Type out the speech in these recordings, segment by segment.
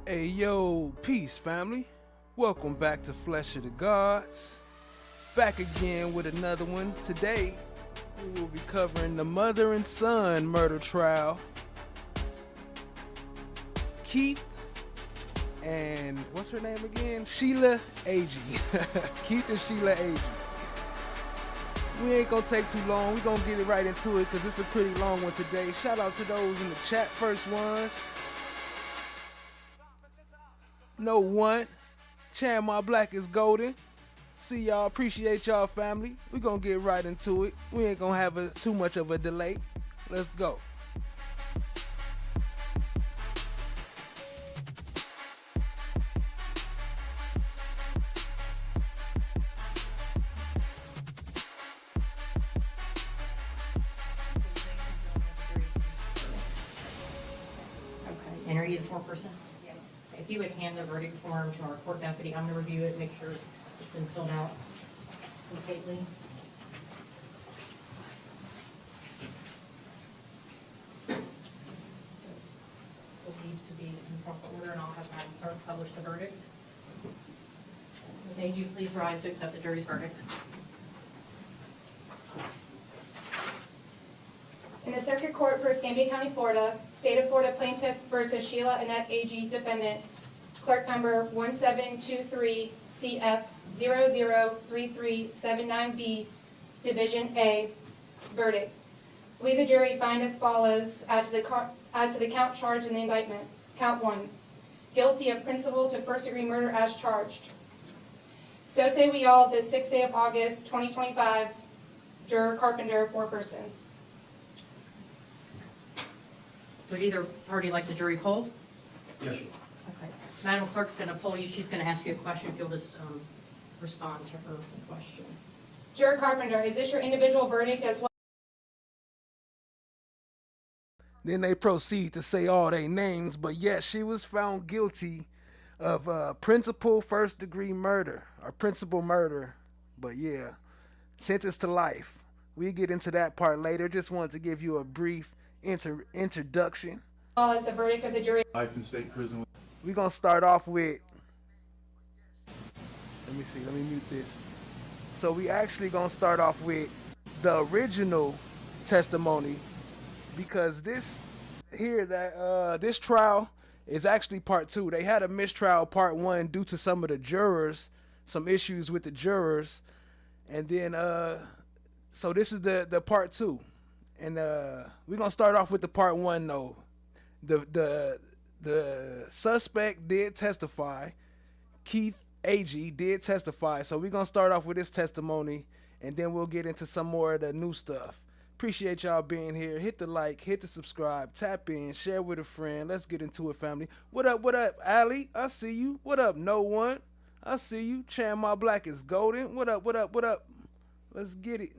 Hey yo, peace family. Welcome back to Flesh of the Gods. Back again with another one. Today, we will be covering the mother and son murder trial. Keith and, what's her name again? Sheila Agee. Keith and Sheila Agee. We ain't gonna take too long. We gonna get it right into it because it's a pretty long one today. Shout out to those in the chat, first ones. No one. Chan my black is golden. See y'all. Appreciate y'all, family. We gonna get right into it. We ain't gonna have too much of a delay. Let's go. Okay, and are you the foreperson? Yes. If you would hand the verdict form to our court deputy, I'm gonna review it, make sure it's been filled out completely. Believed to be in proper order, and I'll have Madam Clerk publish the verdict. Ms. Agee, please rise to accept the jury's verdict. In the Circuit Court for Escambia County, Florida, State of Florida Plaintiff versus Sheila Annette Agee, Defendant, Clerk Number 1723-CF003379B, Division A, Verdict. We, the jury, find as follows as to the count charged in the indictment. Count 1, guilty of principal to first-degree murder as charged. So say we all, this 6th day of August, 2025, Juror Carpenter, foreperson. Would either party like the jury polled? Yes, sir. Okay. Madam Clerk's going to poll you. She's going to ask you a question. If you'll just respond to her question. Juror Carpenter, is this your individual verdict as well? Then they proceed to say all their names, but yes, she was found guilty of principal first degree murder or principal murder. But yeah, sentenced to life. We get into that part later. Just wanted to give you a brief introduction. As the verdict of the jury. Life in state prison. We're gonna start off with, let me mute this. So we actually gonna start off with the original testimony, because this trial is actually part 2. They had a mistrial part 1 due to some of the jurors, some issues with the jurors, and then so this is the part 2. And we're gonna start off with the part 1 though. The suspect did testify. Keith Agee did testify. So we're gonna start off with his testimony, and then we'll get into some more of the new stuff. Appreciate y'all being here. Hit the like, hit the subscribe, tap in, share with a friend. Let's get into it, family. What up, Allie? I see you. What up, no one? I see you. Chan my black is golden. What up? Let's get it.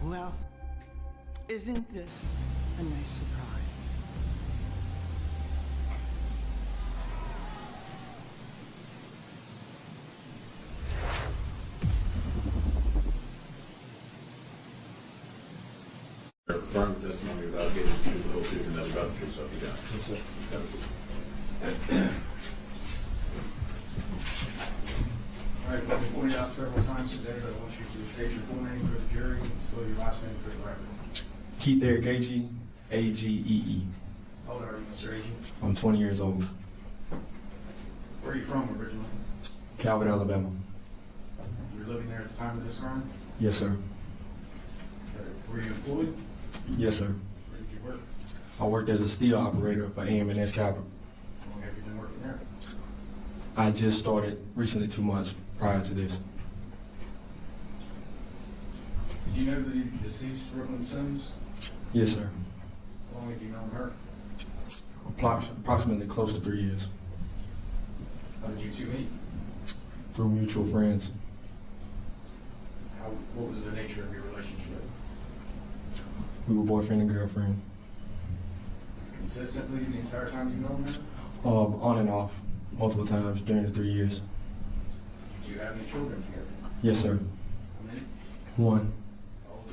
Well, isn't this a nice surprise? Affirm testimony without getting the truth, the whole truth, and nothing but the truth, so be done. Yes, sir. Have a seat. All right, like we pointed out several times today, I want you to state your full name for the jury and spell your last name for the record. Keith Eric Agee, A-G-E-E. How old are you, Mr. Agee? I'm 20 years old. Where are you from originally? Calvert, Alabama. You were living there at the time of this crime? Yes, sir. Were you employed? Yes, sir. Where did you work? I worked as a steel operator for AM&S Calvert. How long have you been working there? I just started recently, 2 months prior to this. Did you know the deceased Brooklyn Sims? Yes, sir. How long have you known her? Approximately close to 3 years. How did you two meet? Through mutual friends. What was the nature of your relationship? We were boyfriend and girlfriend. Consistently the entire time you've known her? On and off, multiple times during the 3 years. Do you have any children together? Yes, sir. How many? 1. How old?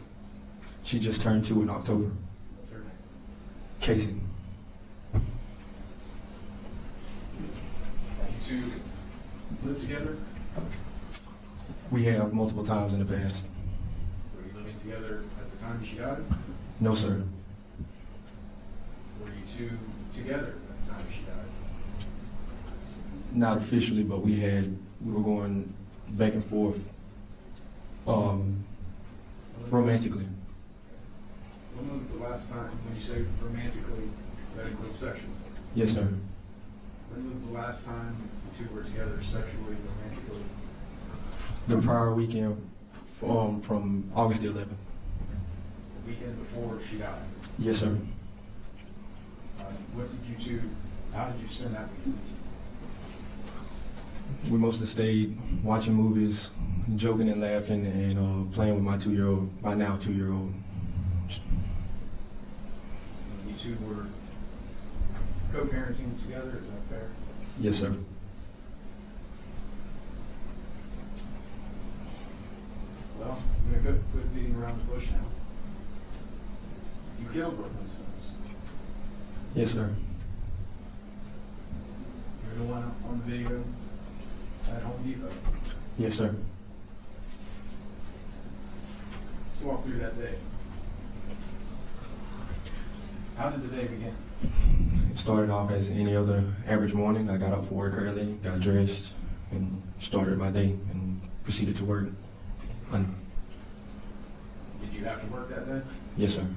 She just turned 2 in October. What's her name? Casey. You two live together? We have multiple times in the past. Were you living together at the time she died? No, sir. Were you two together at the time she died? Not officially, but we were going back and forth romantically. When was the last time, when you say romantically, that includes sexually? Yes, sir. When was the last time you two were together sexually, romantically? The prior weekend from August the 11th. The weekend before she died? Yes, sir. What did you two, how did you spend that weekend? We mostly stayed watching movies, joking and laughing, and playing with my now 2-year-old. You two were co-parenting together, is that fair? Yes, sir. Well, we're going to quit beating around the bush now. You killed Brooklyn Stones. Yes, sir. You're the one on the video at Home Depot. Yes, sir. Let's walk through that day. How did the day begin? It started off as any other average morning. I got up for work early, got dressed, and started my day and proceeded to work. Did you have to work that day? Yes, sir.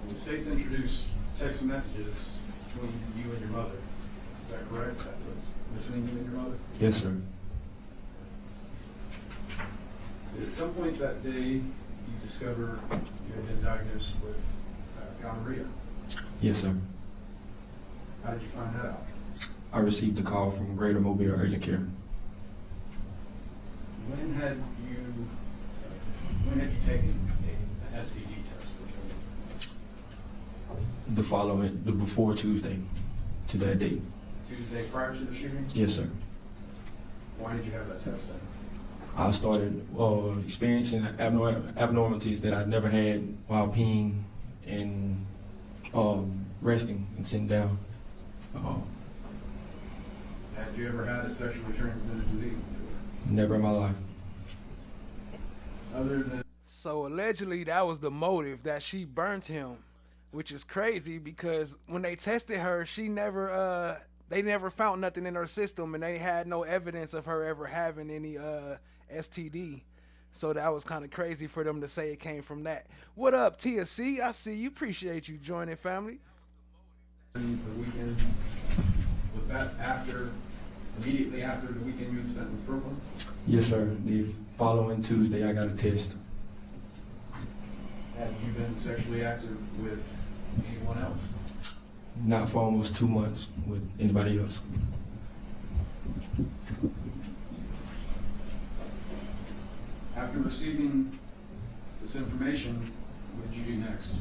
The state's introduced text messages between you and your mother. Is that correct? That was between you and your mother? Yes, sir. At some point that day, you discover you had been diagnosed with gonorrhea. Yes, sir. How did you find that out? I received a call from Greater Mobile Urgent Care. When had you taken an STD test? Before Tuesday, to that date. Tuesday prior to the shooting? Yes, sir. Why did you have that test done? I started experiencing abnormalities that I'd never had while peeing and resting and sitting down. Had you ever had a sexually transmitted disease before? Never in my life. Other than So allegedly that was the motive, that she burnt him, which is crazy because when they tested her, they never found nothing in her system, and they had no evidence of her ever having any STD. So that was kind of crazy for them to say it came from that. What up, Tia C? I see you. Appreciate you joining, family. the weekend, was that immediately after the weekend you had spent with Brooklyn? Yes, sir. The following Tuesday, I got a test. Had you been sexually active with anyone else? Not for almost 2 months with anybody else. After receiving this information, what did you do next?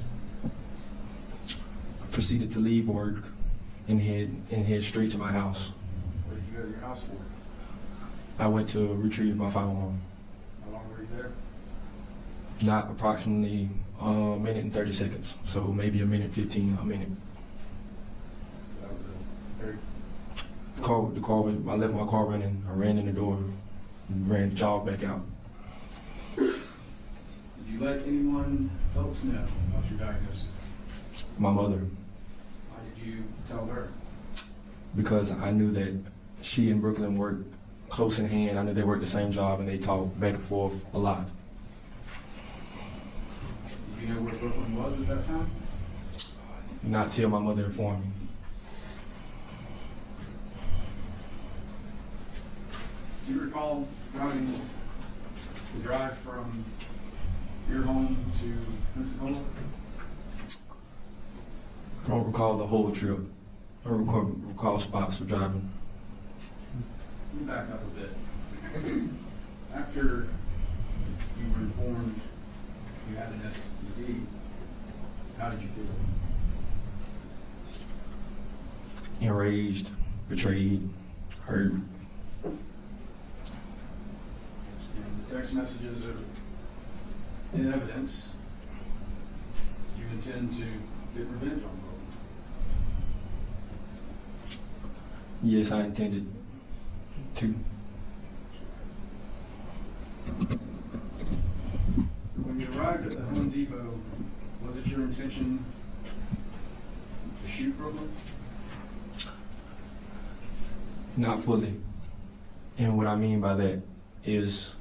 I proceeded to leave work and head straight to my house. What did you go to your house for? I went to retrieve my firearm. How long were you there? Not approximately a minute and 30 seconds. So maybe a minute 15, a minute. That was a very... I left my car running. I ran in the door and jogged back out. Did you let anyone else know about your diagnosis? My mother, Why did you tell her? because I knew that she and Brooklyn worked close in hand. I knew they worked the same job and they talked back and forth a lot. Did you know where Brooklyn was at that time? Not till my mother informed me. Do you recall driving the drive from your home to Pensacola? I don't recall the whole trip. I recall spots of driving. Let me back up a bit. After you were informed you had an STD, how did you feel? Enraged, betrayed, hurt. text messages are in evidence. You intend to get revenge on Bo. Yes, I intended to. When you arrived at the Home Depot, was it your intention to shoot Brooklyn? Not fully. And what I mean by that is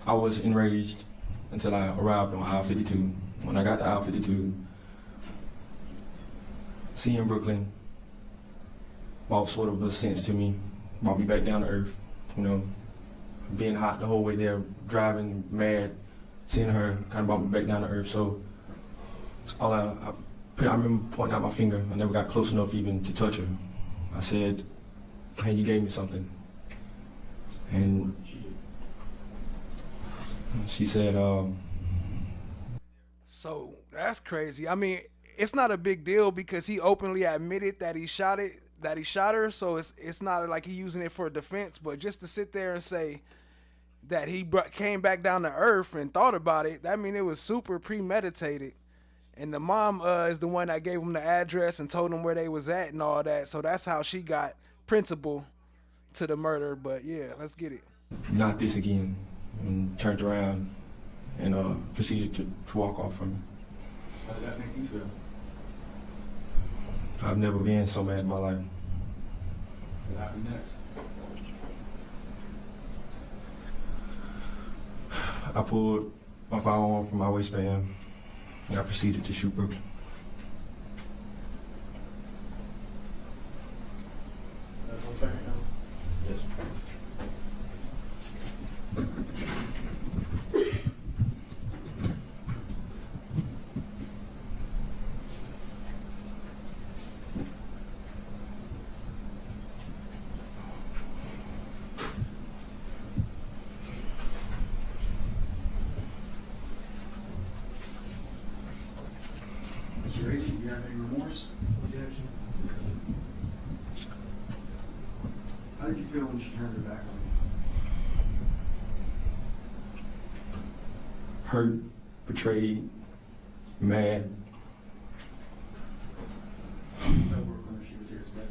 I was enraged until I arrived on aisle 52. When I got to aisle 52, seeing Brooklyn brought sort of a sense to me, brought me back down to earth. You know, being hot the whole way there, driving mad, seeing her kind of brought me back down to earth. So I remember pointing out my finger. I never got close enough even to touch her. I said, "Hey, you gave me something." And she said, So that's crazy. I mean, it's not a big deal because he openly admitted that he shot her. So it's not like he using it for defense, but just to sit there and say that he came back down to earth and thought about it, that mean it was super premeditated. And the mom is the one that gave him the address and told him where they was at and all that. So that's how she got principal to the murder. But yeah, let's get it. "Not this again," and turned around and proceeded to walk off from me. How does that make you feel? I've never been so mad in my life. What happened next? I pulled my firearm from my waistband and I proceeded to shoot Brooklyn. One second now. Yes. Mr. Agee, do you have any remorse? Objection. How did you feel when she turned her back on you? Hurt, betrayed, mad. Tell Brooklyn if she was here today.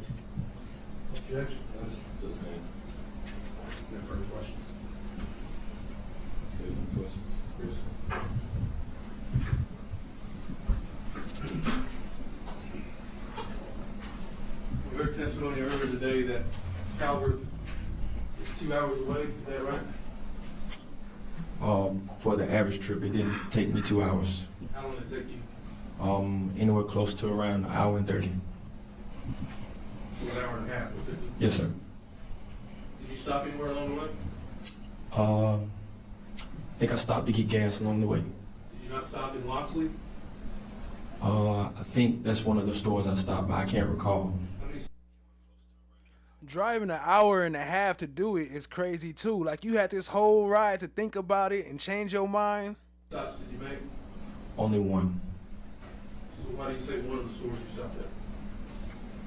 Objection. That's sustained. No further questions. Good questions. Chris? We heard testimony earlier today that Calvert is 2 hours away, is that right? For the average trip, it didn't take me 2 hours. How long did it take you? Anywhere close to around an hour and 30. 1 hour and a half. Yes, sir. Did you stop anywhere along the way? I think I stopped to get gas along the way. Did you not stop in Loxley? I think that's one of the stores I stopped by. I can't recall. How many Driving an hour and a half to do it is crazy too. Like you had this whole ride to think about it and change your mind. stops did you make? Only one. So why do you say one of the stores you stopped at?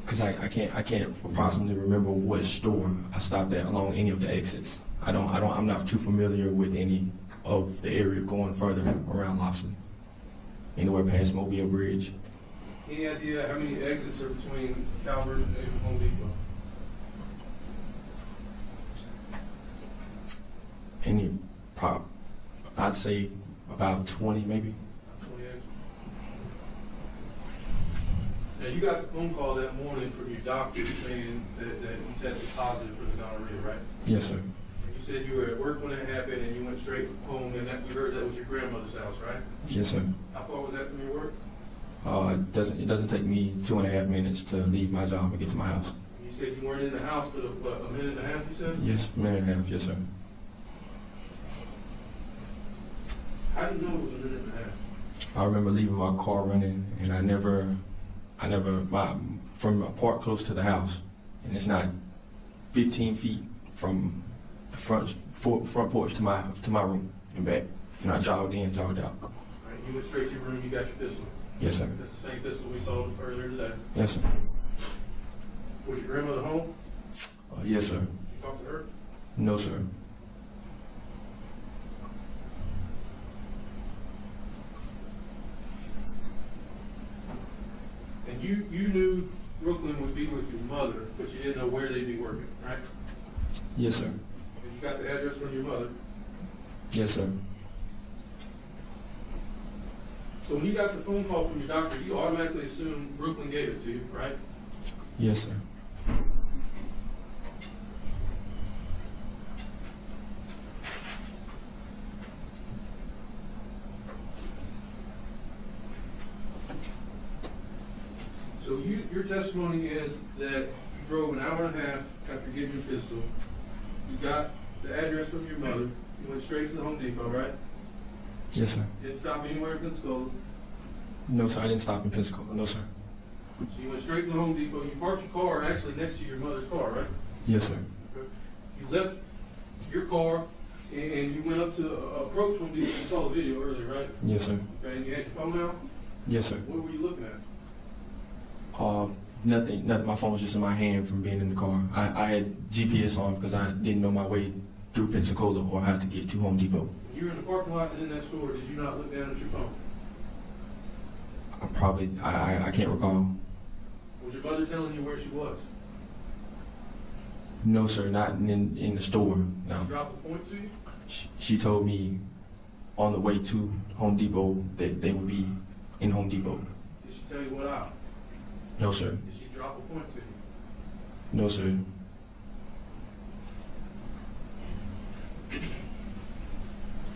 Because I can't approximately remember what store I stopped at along any of the exits. I'm not too familiar with any of the area going further around Loxley. Anywhere past Mobile Bridge. Any idea how many exits are between Calvert and Home Depot? I'd say about 20 maybe. 20 exits. Now you got the phone call that morning from your doctor saying that you tested positive for the gonorrhea, right? Yes, sir. And you said you were at work when it happened and you went straight home and that we heard that was your grandmother's house, right? Yes, sir. How far was that from your work? It doesn't take me 2.5 minutes to leave my job and get to my house. You said you weren't in the house but a minute and a half, you said? Yes, a minute and a half. Yes, sir. How do you know it was a minute and a half? I remember leaving my car running, and from a park close to the house, and it's not 15 feet from the front porch to my room and back. And I jogged in, jogged out. All right, you went straight to your room, you got your pistol. Yes, sir. That's the same pistol we saw earlier today. Yes, sir. Was your grandmother home? Yes, sir. Did you talk to her? No, sir. And you knew Brooklyn would be with your mother, but you didn't know where they'd be working, right? Yes, sir. And you got the address from your mother. Yes, sir. So when you got the phone call from your doctor, you automatically assumed Brooklyn gave it to you, right? Yes, sir. So your testimony is that you drove an hour and a half after getting your pistol. You got the address from your mother. You went straight to the Home Depot, right? Yes, sir. Didn't stop anywhere in Pensacola. No, sir. I didn't stop in Pensacola. No, sir. So you went straight to the Home Depot. You parked your car actually next to your mother's car, right? Yes, sir. Okay. You left your car and you went up to approach Home Depot. You saw the video earlier, right? Yes, sir. Okay. And you had your phone out. Yes, sir. What were you looking at? Nothing. My phone was just in my hand from being in the car. I had GPS on because I didn't know my way through Pensacola or how to get to Home Depot. When you were in the parking lot and in that store, did you not look down at your phone? I can't recall. Was your mother telling you where she was? No, sir. Not in the store. Did No. she drop a point to you? She told me on the way to Home Depot that they would be in Home Depot. Did she tell you what aisle? No, sir. Did she drop a point to you? No, sir.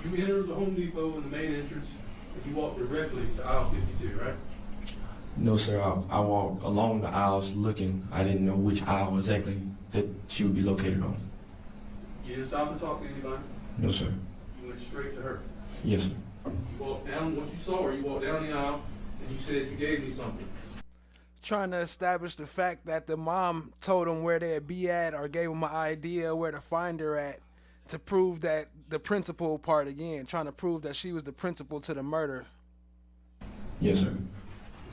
You entered the Home Depot in the main entrance and you walked directly to aisle 52, right? No, sir. I walked along the aisles looking. I didn't know which aisle exactly that she would be located on. You didn't stop and talk to anybody? No, sir. You went straight to her. Yes, sir. You walked down, once you saw her, you walked down the aisle and you said you gave me something. Trying to establish the fact that the mom told him where they'd be at or gave him an idea where to find her at to prove that the principal part again, trying to prove that she was the principal to the murder. Yes, sir.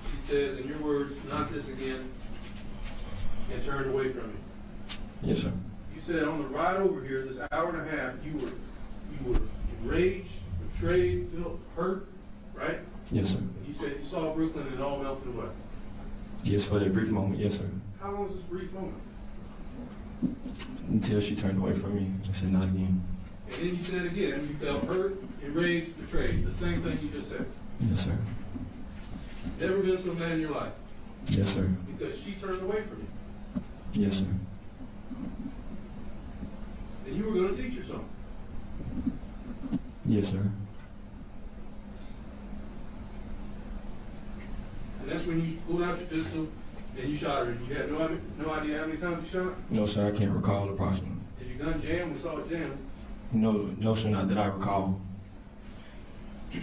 She says, in your words, not this again, and turned away from you. Yes, sir. You said on the ride over here, this hour and a half, you were enraged, betrayed, felt hurt, right? Yes, sir. You said you saw Brooklyn and it all melted away. Yes, for that brief moment. Yes, sir. How long was this brief moment? Until she turned away from me and said, not again. And then you said again, you felt hurt, enraged, betrayed. The same thing you just said. Yes, sir. Never been so mad in your life. Yes, sir. Because she turned away from you. Yes, sir. And you were going to teach her something. Yes, sir. And that's when you pulled out your pistol and you shot her. You had no idea how many times you shot? No, sir. I can't recall approximately. Did your gun jam? We saw it jam. No, sir. Not that I recall. He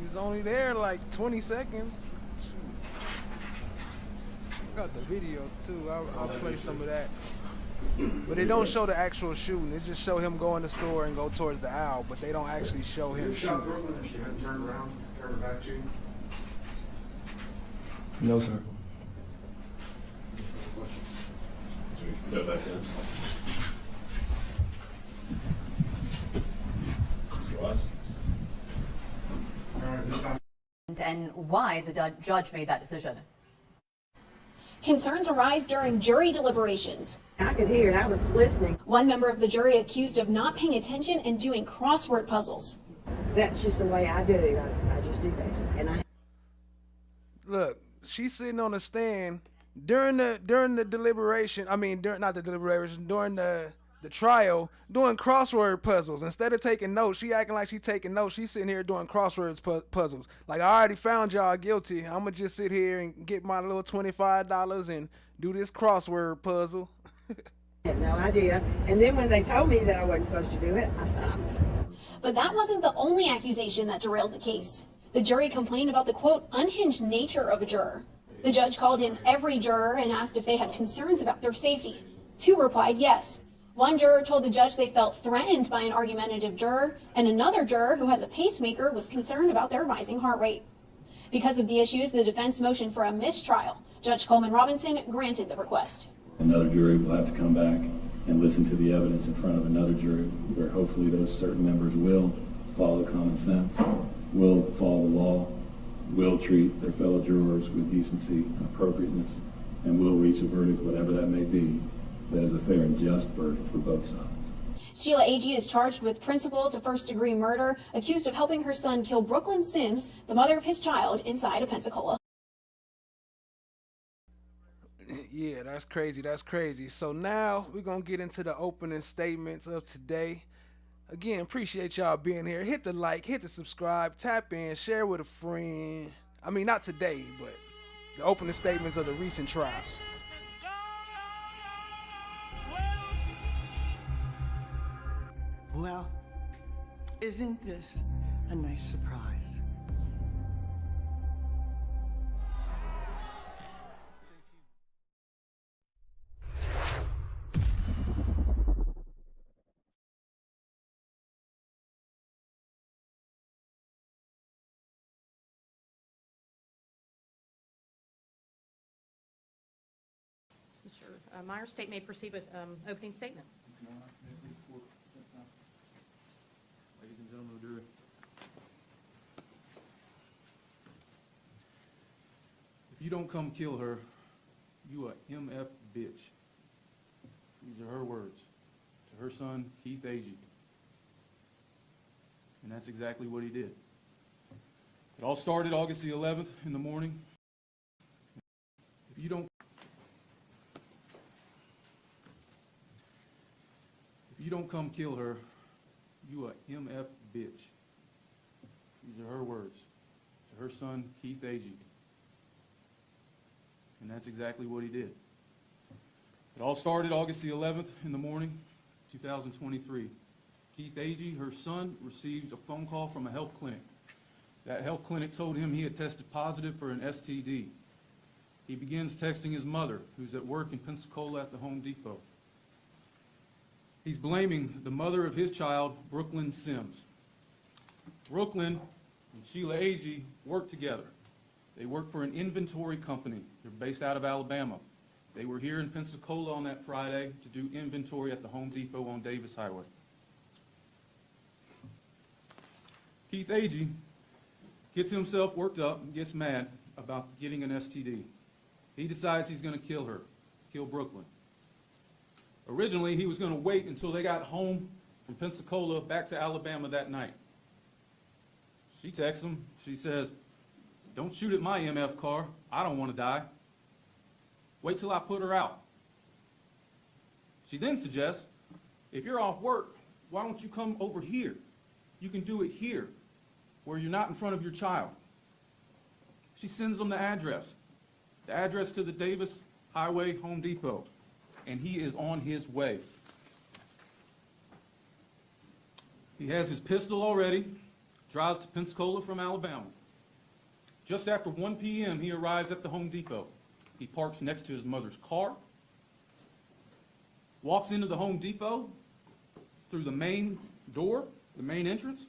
was only there like 20 seconds. I got the video too. I'll play some of that. But they don't show the actual shooting. They just show him go in the store and go towards the aisle, but they don't actually show him You shot shooting. Brooklyn if she hadn't turned around, turned her back to you? No, sir. So we can step back in. Mr. Watts? All right, this time. And why the judge made that decision. Concerns arise during jury deliberations. I could hear it. I was listening. One member of the jury accused of not paying attention and doing crossword puzzles. That's just the way I do. I just do that. And I Look, she's sitting on the stand during the deliberation. I mean, during the trial, doing crossword puzzles. Instead of taking notes, she acting like she's taking notes. She's sitting here doing crosswords puzzles. Like, I already found y'all guilty. I'm gonna just sit here and get my little $25 and do this crossword puzzle. had no idea. And then when they told me that I wasn't supposed to do it, I stopped. But that wasn't the only accusation that derailed the case. The jury complained about the, quote, unhinged nature of a juror. The judge called in every juror and asked if they had concerns about their safety. 2 replied yes. One juror told the judge they felt threatened by an argumentative juror, and another juror who has a pacemaker was concerned about their rising heart rate. Because of the issues, the defense motioned for a mistrial. Judge Coleman Robinson granted the request. Another jury will have to come back and listen to the evidence in front of another jury where hopefully those certain members will follow common sense, will follow the law, will treat their fellow jurors with decency and appropriateness, and will reach a verdict, whatever that may be, that is a fair and just verdict for both sides. Sheila Agee is charged with principal to first-degree murder, accused of helping her son kill Brooklyn Sims, the mother of his child, inside a Pensacola. Yeah, that's crazy. That's crazy. So now we're going to get into the opening statements of today. Again, appreciate y'all being here. Hit the like, hit the subscribe, tap in, share with a friend. I mean, not today, but the opening statements of the recent trials. Well, isn't this a nice surprise? Mr. Myers, State may proceed with opening statement. Ladies and gentlemen of the jury. If you don't come kill her, you a MF bitch. These are her words to her son, Keith Agee. And that's exactly what he did. It all started August the 11th in the morning. If you don't come kill her, you a MF bitch. These are her words to her son, Keith Agee. And that's exactly what he did. It all started August the 11th in the morning, 2023. Keith Agee, her son, received a phone call from a health clinic. That health clinic told him he had tested positive for an STD. He begins texting his mother, who's at work in Pensacola at the Home Depot. He's blaming the mother of his child, Brooklyn Sims. Brooklyn and Sheila Agee work together. They work for an inventory company. They're based out of Alabama. They were here in Pensacola on that Friday to do inventory at the Home Depot on Davis Highway. Keith Agee gets himself worked up and gets mad about getting an STD. He decides he's going to kill her, kill Brooklyn. Originally, he was going to wait until they got home from Pensacola back to Alabama that night. She texts him. She says, "Don't shoot at my MF car. I don't want to die. Wait till I put her out." She then suggests, "If you're off work, why don't you come over here? You can do it here, where you're not in front of your child." She sends him the address to the Davis Highway Home Depot, and he is on his way. He has his pistol already, drives to Pensacola from Alabama. Just after 1 p.m., he arrives at the Home Depot. He parks next to his mother's car, walks into the Home Depot through the main door, the main entrance,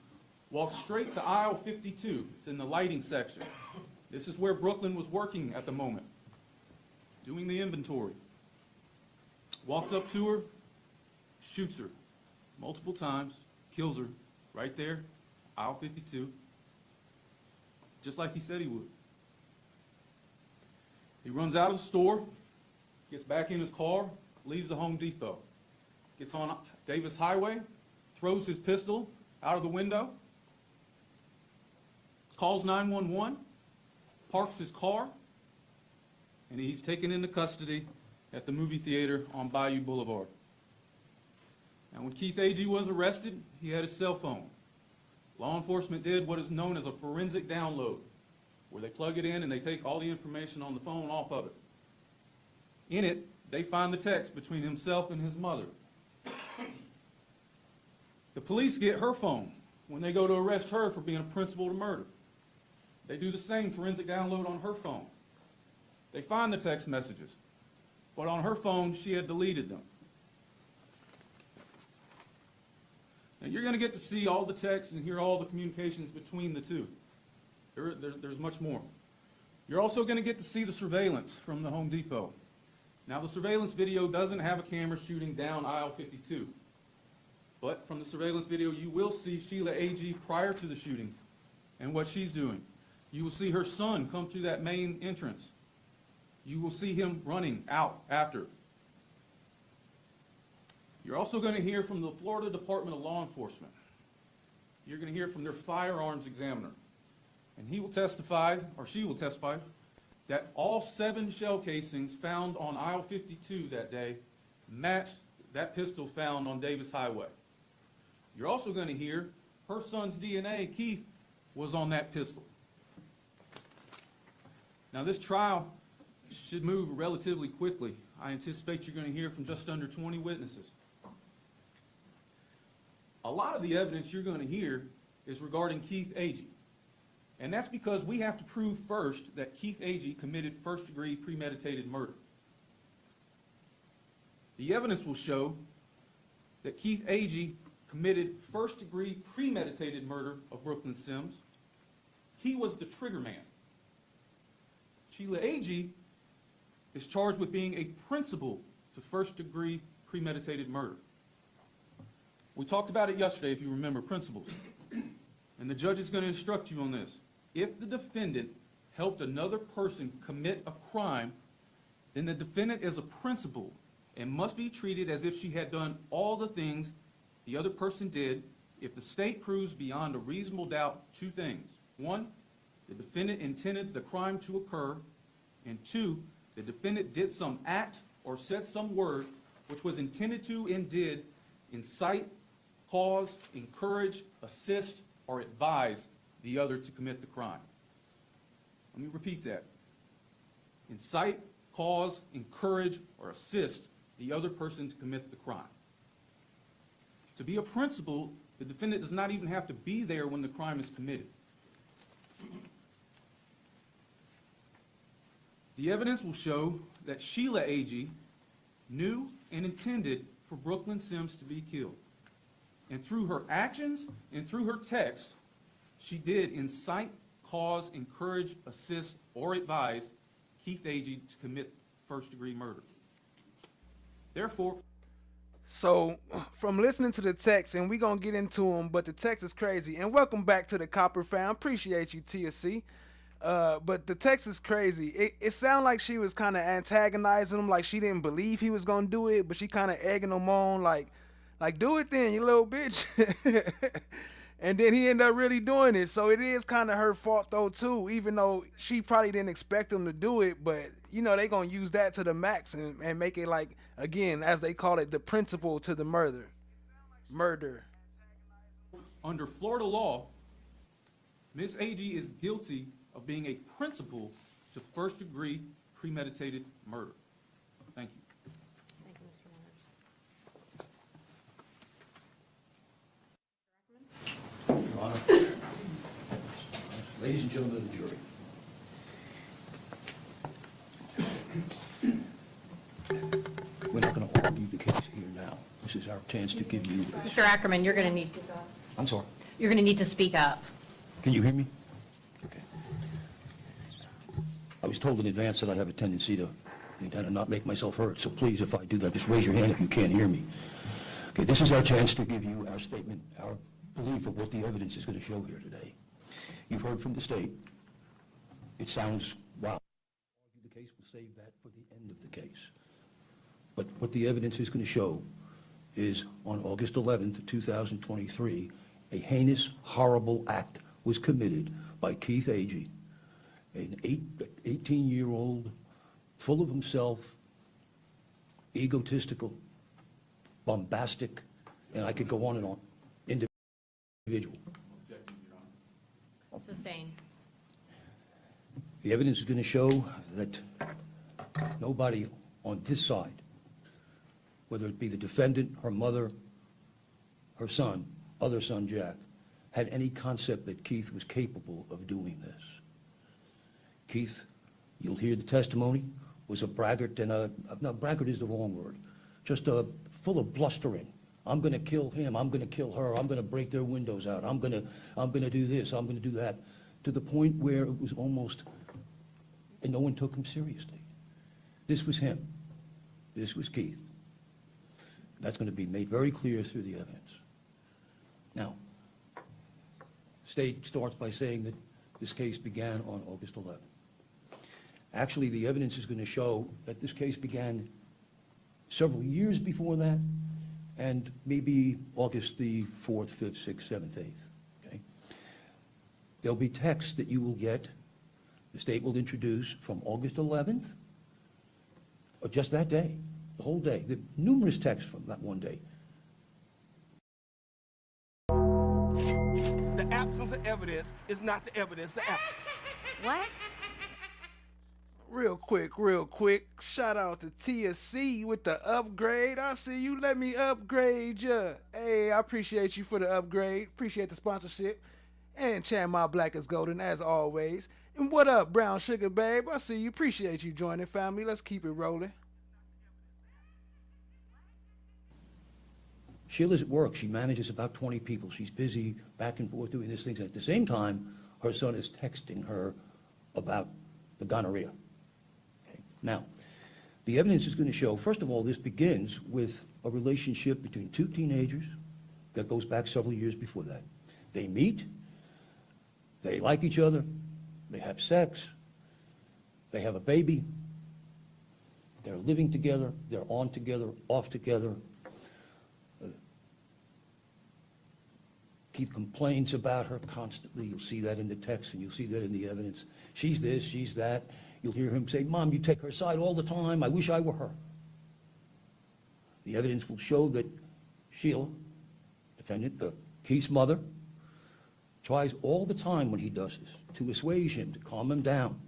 walks straight to aisle 52. It's in the lighting section. This is where Brooklyn was working at the moment, doing the inventory. Walks up to her, shoots her multiple times, kills her right there, aisle 52, just like he said he would. He runs out of the store, gets back in his car, leaves the Home Depot, gets on Davis Highway, throws his pistol out of the window, calls 911, parks his car, and he's taken into custody at the movie theater on Bayou Boulevard. Now, when Keith Agee was arrested, he had his cell phone. Law enforcement did what is known as a forensic download, where they plug it in and they take all the information on the phone off of it. In it, they find the text between himself and his mother. The police get her phone when they go to arrest her for being a principal to murder. They do the same forensic download on her phone. They find the text messages, but on her phone, she had deleted them. Now, you're going to get to see all the text and hear all the communications between the two. There's much more. You're also going to get to see the surveillance from the Home Depot. Now, the surveillance video doesn't have a camera shooting down aisle 52. But from the surveillance video, you will see Sheila Agee prior to the shooting and what she's doing. You will see her son come through that main entrance. You will see him running out after. You're also going to hear from the Florida Department of Law Enforcement. You're going to hear from their firearms examiner. And he will testify, or she will testify, that all 7 shell casings found on aisle 52 that day matched that pistol found on Davis Highway. You're also going to hear her son's DNA, Keith, was on that pistol. Now, this trial should move relatively quickly. I anticipate you're going to hear from just under 20 witnesses. A lot of the evidence you're going to hear is regarding Keith Agee. And that's because we have to prove first that Keith Agee committed first-degree premeditated murder. The evidence will show that Keith Agee committed first-degree premeditated murder of Brooklyn Sims. He was the trigger man. Sheila Agee is charged with being a principal to first-degree premeditated murder. We talked about it yesterday, if you remember, principles. And the judge is going to instruct you on this. If the defendant helped another person commit a crime, then the defendant is a principal and must be treated as if she had done all the things the other person did if the state proves beyond a reasonable doubt 2 things. 1, the defendant intended the crime to occur, and 2, the defendant did some act or said some word which was intended to and did incite, cause, encourage, assist, or advise the other to commit the crime. Let me repeat that. Incite, cause, encourage, or assist the other person to commit the crime. To be a principal, the defendant does not even have to be there when the crime is committed. The evidence will show that Sheila Agee knew and intended for Brooklyn Sims to be killed. And through her actions and through her texts, she did incite, cause, encourage, assist, or advise Keith Agee to commit first-degree murder. Therefore, So, from listening to the text, and we're going to get into them, but the text is crazy. And welcome back to the Copper Fam. Appreciate you, TSC. But the text is crazy. It sounded like she was kind of antagonizing him, like she didn't believe he was going to do it, but she kind of egging him on, like, do it then, you little bitch. And then he ended up really doing it. So it is kind of her fault, though, too, even though she probably didn't expect him to do it. But, you know, they going to use that to the max and make it like, again, as they call it, the principle to the murder. Under Florida law, Ms. Agee is guilty of being a principal to first-degree premeditated murder. Thank you. Thank you, Mr. Myers. Your Honor. Ladies and gentlemen of the jury. We're not going to argue the case here now. This is our chance to give you... Mr. Ackerman, you're going to need, I'm sorry. you're going to need to speak up. Can you hear me? Okay. I was told in advance that I have a tendency to not make myself heard, so please, if I do that, just raise your hand if you can't hear me. Okay, this is our chance to give you our statement, our belief of what the evidence is going to show here today. You've heard from the state. It sounds, wow. The case, will save that for the end of the case. But what the evidence is going to show is on August 11th, 2023, a heinous, horrible act was committed by Keith Agee, an 18-year-old, full of himself, egotistical, bombastic, and I could go on and on, individual. Sustained. The evidence is going to show that nobody on this side, whether it be the defendant, her mother, her son, other son Jack, had any concept that Keith was capable of doing this. Keith, you'll hear the testimony, was a braggart, and no, braggart is the wrong word, just full of blustering. I'm going to kill him, I'm going to kill her, I'm going to break their windows out, I'm going to do this, I'm going to do that, to the point where it was almost, and no one took him seriously. This was him. this was Keith. That's going to be made very clear through the evidence. Now, state starts by saying that this case began on August 11th. Actually, the evidence is going to show that this case began several years before that, and maybe August the 4th, 5th, 6th, 7th, 8th, okay? There'll be texts that you will get, the state will introduce from August 11th, or just that day, the whole day. There are numerous texts from that one day. The absence of evidence is not the evidence of absence. What? Real quick, shout out to TSC with the upgrade. I see you, let me upgrade ya. Hey, I appreciate you for the upgrade. Appreciate the sponsorship. And Chan My Black is Golden, as always. And what up, Brown Sugar Babe? I see you, appreciate you joining, family. Let's keep it rolling. Sheila's at work. She manages about 20 people. She's busy back and forth doing these things. And at the same time, her son is texting her about the gonorrhea. Okay. Now, the evidence is going to show, first of all, this begins with a relationship between two teenagers that goes back several years before that. They meet, they like each other, they have sex, they have a baby, they're living together, they're on together, off together. Keith complains about her constantly. You'll see that in the text and you'll see that in the evidence. She's this, she's that. You'll hear him say, Mom, you take her side all the time. I wish I were her. The evidence will show that Sheila, defendant, Keith's mother, tries all the time when he does this to assuage him, to calm him down.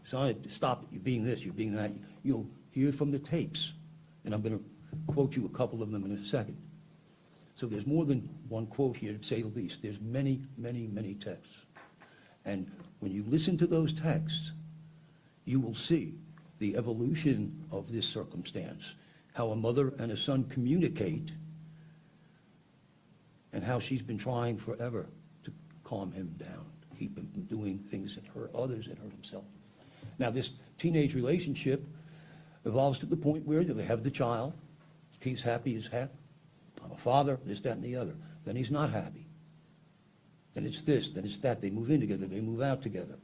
Son, stop it. You're being this, you're being that. You'll hear from the tapes. And I'm going to quote you a couple of them in a second. So there's more than one quote here, to say the least. There's many, many, many texts. And when you listen to those texts, you will see the evolution of this circumstance, how a mother and a son communicate, and how she's been trying forever to calm him down, to keep him from doing things that hurt others and hurt himself. Now, this teenage relationship evolves to the point where they have the child. Keith's happy as heck. I'm a father, this, that, and the other. Then he's not happy. Then it's this, then it's that. They move in together, they move out together.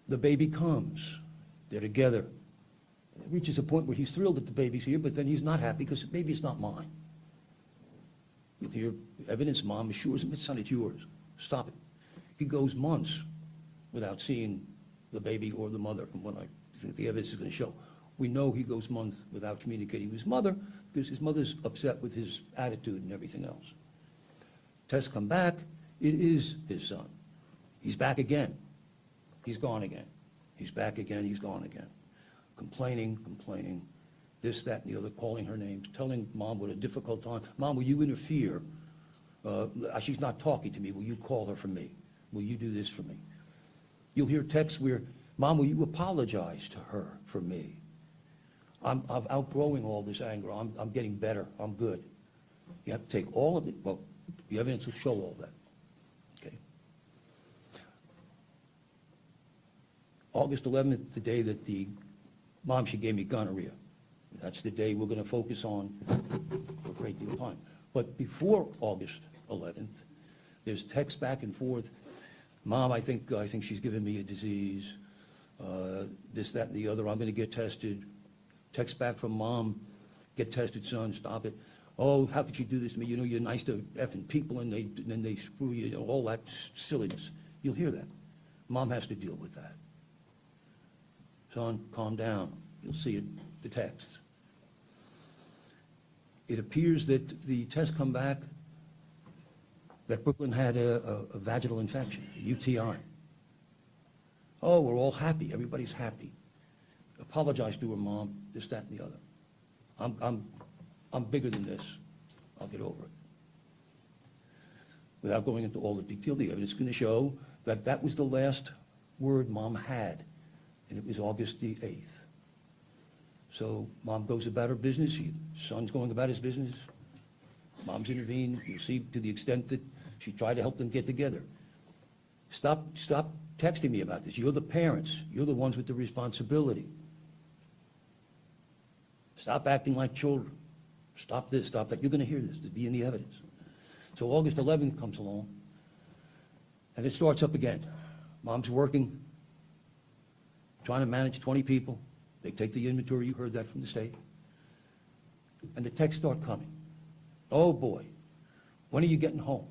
The baby comes. They're together. It reaches a point where he's thrilled that the baby's here, but then he's not happy because the baby's not mine. You'll hear evidence, Mom assures him, son, it's yours. Stop it. He goes months without seeing the baby or the mother, from what I think the evidence is going to show. We know he goes months without communicating with his mother because his mother's upset with his attitude and everything else. Tests come back, it is his son. He's back again. He's gone again. He's back again, he's gone again. Complaining, this, that, and the other, calling her names, telling Mom what a difficult time. Mom, will you interfere? She's not talking to me. Will you call her for me? Will you do this for me? You'll hear texts where, Mom, will you apologize to her for me? I'm outgrowing all this anger. I'm getting better. I'm good. You have to take all of it. Well, the evidence will show all that. Okay. August 11th, the day that the Mom, she gave me gonorrhea. That's the day we're going to focus on for a great deal of time. But before August 11th, there's text back and forth. Mom, I think she's given me a disease. This, that, and the other. I'm going to get tested. Text back from Mom, get tested, son, stop it. Oh, how could you do this to me? You know, you're nice to effing people, and then they screw you, all that silliness. You'll hear that. Mom has to deal with that. Son, calm down. You'll see it, the texts. It appears that the tests come back that Brooklyn had a vaginal infection, a UTI. Oh, we're all happy. Everybody's happy. Apologize to her, Mom, this, that, and the other. I'm bigger than this. I'll get over it. Without going into all the detail, the evidence is going to show that that was the last word Mom had, and it was August the 8th. So Mom goes about her business. Son's going about his business. Mom's intervened. You'll see to the extent that she tried to help them get together. Stop texting me about this. You're the parents. You're the ones with the responsibility. Stop acting like children. Stop this, stop that. You're going to hear this. It'll be in the evidence. So August 11th comes along, and it starts up again. Mom's working, trying to manage 20 people. They take the inventory. You heard that from the state. And the texts start coming. Oh, boy. When are you getting home?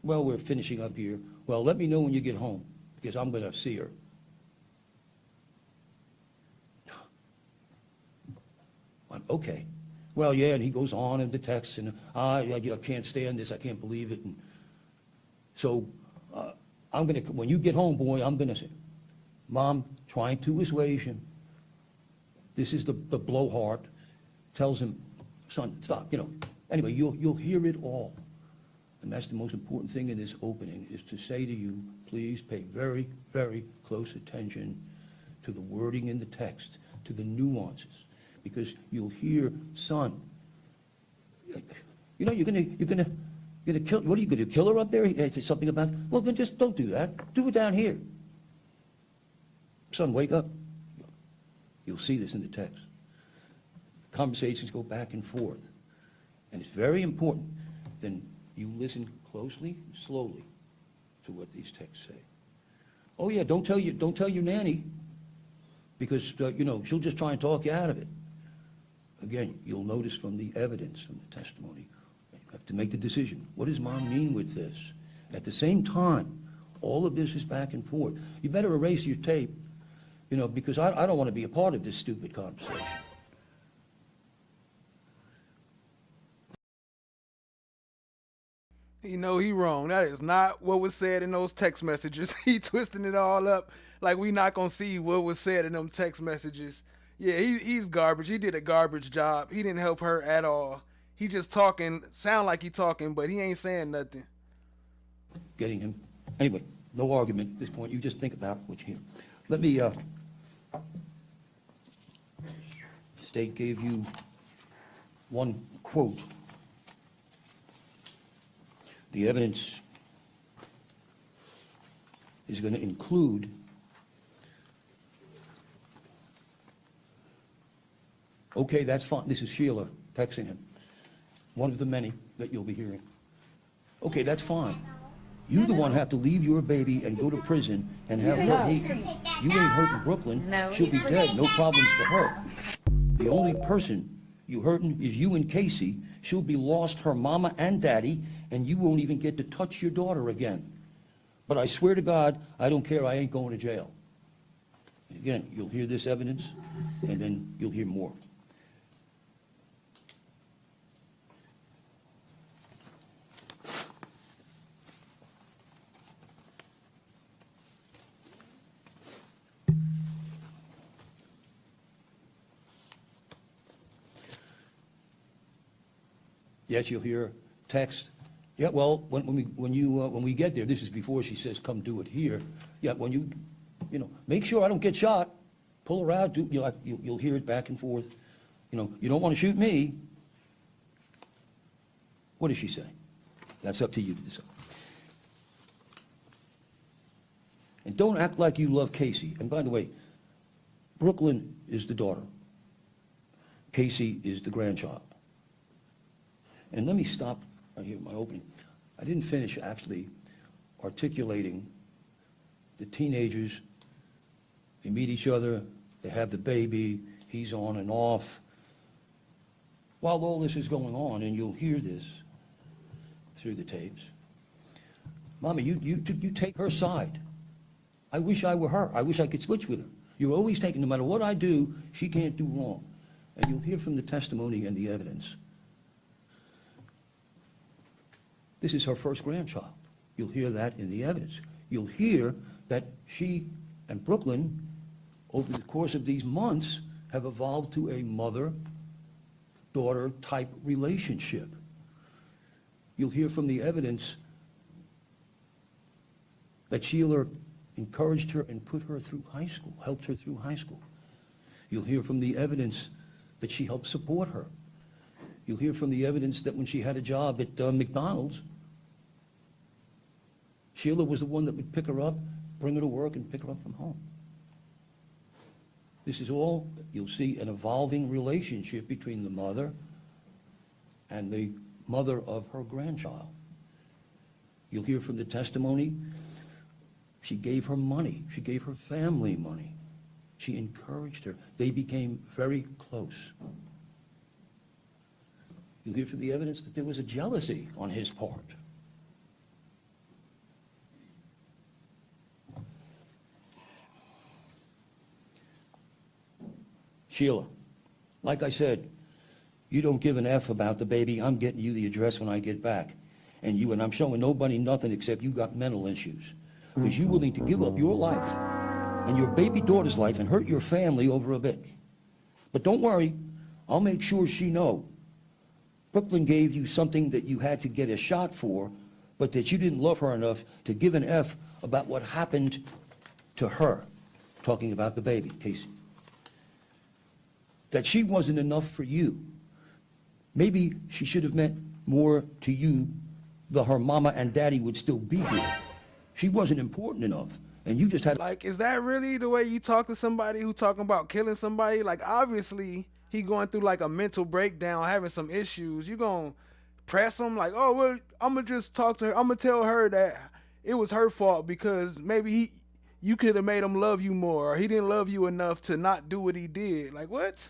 Well, we're finishing up here. Well, let me know when you get home, because I'm going to see her. Okay. Well, yeah, and he goes on in the text, and I can't stand this. I can't believe it. And so when you get home, boy, I'm going to say, Mom, trying to assuage him. This is the blowhard. Tells him, son, stop, Anyway, you'll hear it all. And that's the most important thing in this opening, is to say to you, please pay very, very close attention to the wording in the text, to the nuances. Because you'll hear, son, you're gonna kill. What are you gonna do? Kill her up there? Something about? Well, then just don't do that. Do it down here. Son, wake up. You'll see this in the text. Conversations go back and forth, and it's very important. Then you listen closely, and slowly, to what these texts say. Oh yeah, don't tell your nanny, because she'll just try and talk you out of it. Again, you'll notice from the evidence, from the testimony, you have to make the decision. What does Mom mean with this? At the same time, all of this is back and forth. You better erase your tape, because I don't want to be a part of this stupid conversation. He wrong. That is not what was said in those text messages. He twisting it all up like we not going to see what was said in them text messages. Yeah, he's garbage. He did a garbage job. He didn't help her at all. He just talking, sound like he talking, but he ain't saying nothing. Getting him. Anyway, no argument at this point. You just think about what you hear. Let me, State gave you one quote. The evidence is going to include okay, that's fine. This is Sheila texting him. One of the many that you'll be hearing. Okay, that's fine. You the one have to leave your baby and go to prison and have her hate you. You ain't hurting Brooklyn. No. She'll be dead. No problems for her. The only person you hurting is you and Casey. She'll be lost her mama and daddy, and you won't even get to touch your daughter again. But I swear to God, I don't care. I ain't going to jail. And again, you'll hear this evidence, and then you'll hear more. Yes, you'll hear text. Yeah, well, when we get there, this is before she says, "Come do it here." Yeah, when you make sure I don't get shot. Pull her out. You'll hear it back and forth. You don't want to shoot me. What does she say? That's up to you to decide. And don't act like you love Casey. And by the way, Brooklyn is the daughter. Casey is the grandchild. And let me stop right here in my opening. I didn't finish actually articulating the teenagers. They meet each other, they have the baby, he's on and off. While all this is going on, and you'll hear this through the tapes, Mommy, you take her side. I wish I were her. I wish I could switch with her. You're always taking, no matter what I do, she can't do wrong. And you'll hear from the testimony and the evidence. This is her first grandchild. You'll hear that in the evidence. You'll hear that she and Brooklyn, over the course of these months, have evolved to a mother-daughter type relationship. You'll hear from the evidence that Sheila encouraged her and put her through high school, helped her through high school. You'll hear from the evidence that she helped support her. You'll hear from the evidence that when she had a job at McDonald's, Sheila was the one that would pick her up, bring her to work, and pick her up from home. This is all, you'll see, an evolving relationship between the mother and the mother of her grandchild. You'll hear from the testimony, she gave her money. She gave her family money. She encouraged her. They became very close. You'll hear from the evidence that there was a jealousy on his part. Sheila, like I said, you don't give an F about the baby. I'm getting you the address when I get back. And I'm showing nobody nothing except you got mental issues. Because you're willing to give up your life and your baby daughter's life and hurt your family over a bitch. But don't worry, I'll make sure she know. Brooklyn gave you something that you had to get a shot for, but that you didn't love her enough to give an F about what happened to her. Talking about the baby, Casey. That she wasn't enough for you. Maybe she should have meant more to you, that her mama and daddy would still be here. She wasn't important enough, and you just had... Like, is that really the way you talk to somebody who talking about killing somebody? Like, obviously, he going through, like, a mental breakdown, having some issues. You gonna press him? Like, oh, well, I'm gonna just talk to her. I'm gonna tell her that it was her fault because maybe you could have made him love you more, or he didn't love you enough to not do what he did. Like, what?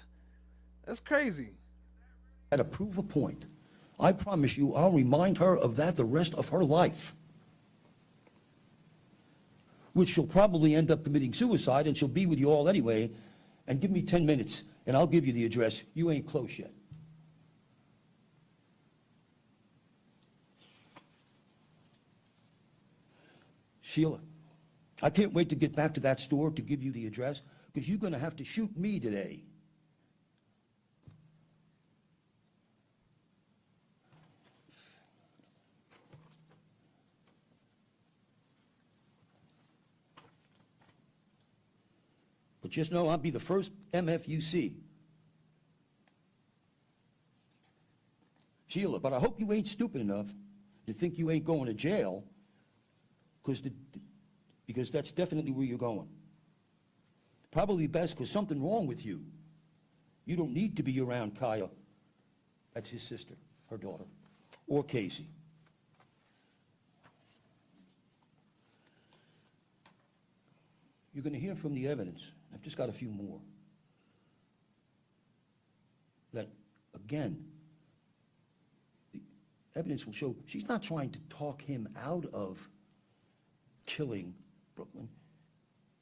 That's crazy. Had to prove a point. I promise you, I'll remind her of that the rest of her life. Which she'll probably end up committing suicide, and she'll be with you all anyway. And give me 10 minutes, and I'll give you the address. You ain't close yet. Sheila, I can't wait to get back to that store to give you the address, because you're going to have to shoot me today. But just know I'll be the first MF you see. Sheila, but I hope you ain't stupid enough to think you ain't going to jail, because that's definitely where you're going. Probably best because something wrong with you. You don't need to be around Kaya. That's his sister, her daughter, or Casey. You're going to hear from the evidence. I've just got a few more. That, again, the evidence will show she's not trying to talk him out of killing Brooklyn.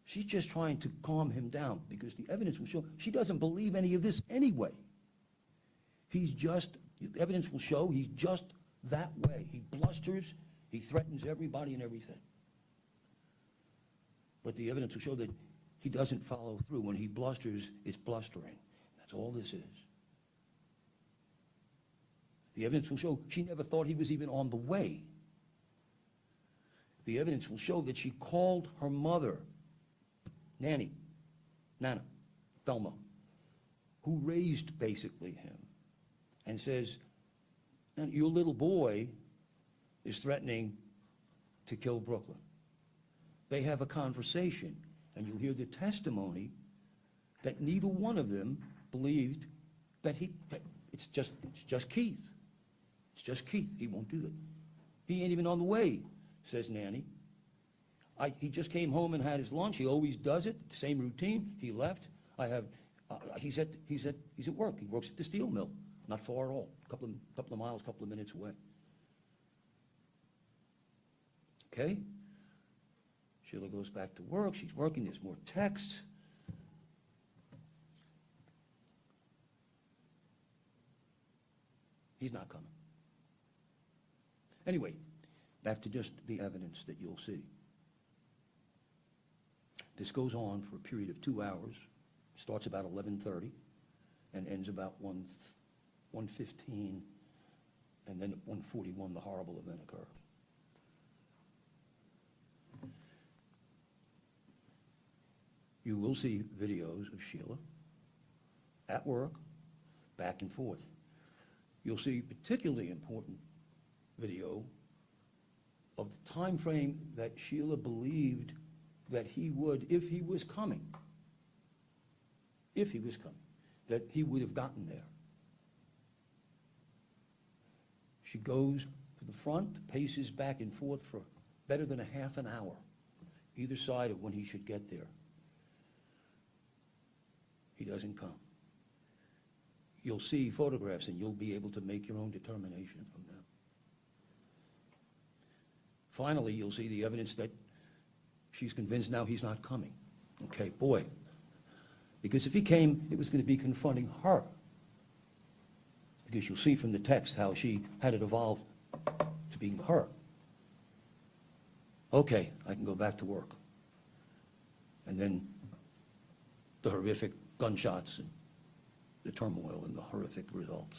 She's just trying to calm him down, because the evidence will show she doesn't believe any of this anyway. The evidence will show he's just that way. He blusters, he threatens everybody and everything. But the evidence will show that he doesn't follow through. When he blusters, it's blustering. That's all this is. The evidence will show she never thought he was even on the way. The evidence will show that she called her mother, Nana, Thelma, who raised basically him, and says, your little boy is threatening to kill Brooklyn. They have a conversation, and you'll hear the testimony that neither one of them believed that it's just Keith. It's just Keith. He won't do it. He ain't even on the way, says Nanny. He just came home and had his lunch. He always does it. Same routine. He left. He's at work. He works at the steel mill, not far at all. Couple of miles, couple of minutes away. Okay. Sheila goes back to work. She's working. There's more texts. He's not coming. Anyway, back to just the evidence that you'll see. This goes on for a period of 2 hours. Starts about 11:30 and ends about 1:15, and then at 1:41 the horrible event occurs. You will see videos of Sheila at work, back and forth. You'll see particularly important video of the time frame that Sheila believed that he would, if he was coming, that he would have gotten there. She goes to the front, paces back and forth for better than a half an hour, either side of when he should get there. He doesn't come. You'll see photographs and you'll be able to make your own determination from them. Finally, you'll see the evidence that she's convinced now he's not coming. Okay, boy. Because if he came, it was going to be confronting her. Because you'll see from the text how she had it evolved to being her. Okay, I can go back to work. And then the horrific gunshots and the turmoil and the horrific results.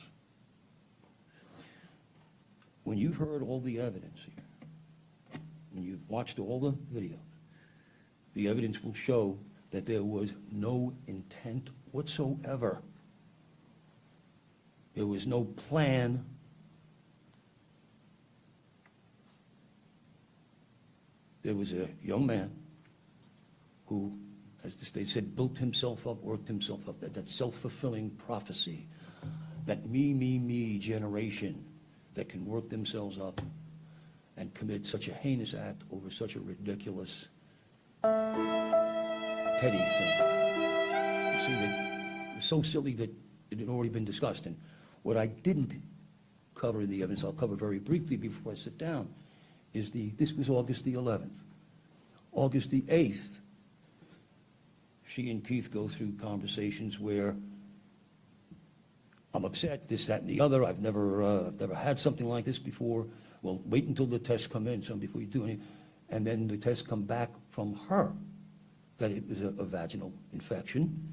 When you've heard all the evidence here, when you've watched all the videos, the evidence will show that there was no intent whatsoever. There was no plan. There was a young man who, as they said, built himself up, worked himself up, that self-fulfilling prophecy, that me generation that can work themselves up and commit such a heinous act over such a ridiculous, petty thing. You see, that it's so silly that it had already been discussed. And what I didn't cover in the evidence, I'll cover very briefly before I sit down, is this was August the 11th. August the 8th, she and Keith go through conversations where I'm upset, this, that, and the other. I've never had something like this before. Well, wait until the tests come in, so before you do anything. And then the tests come back from her that it was a vaginal infection.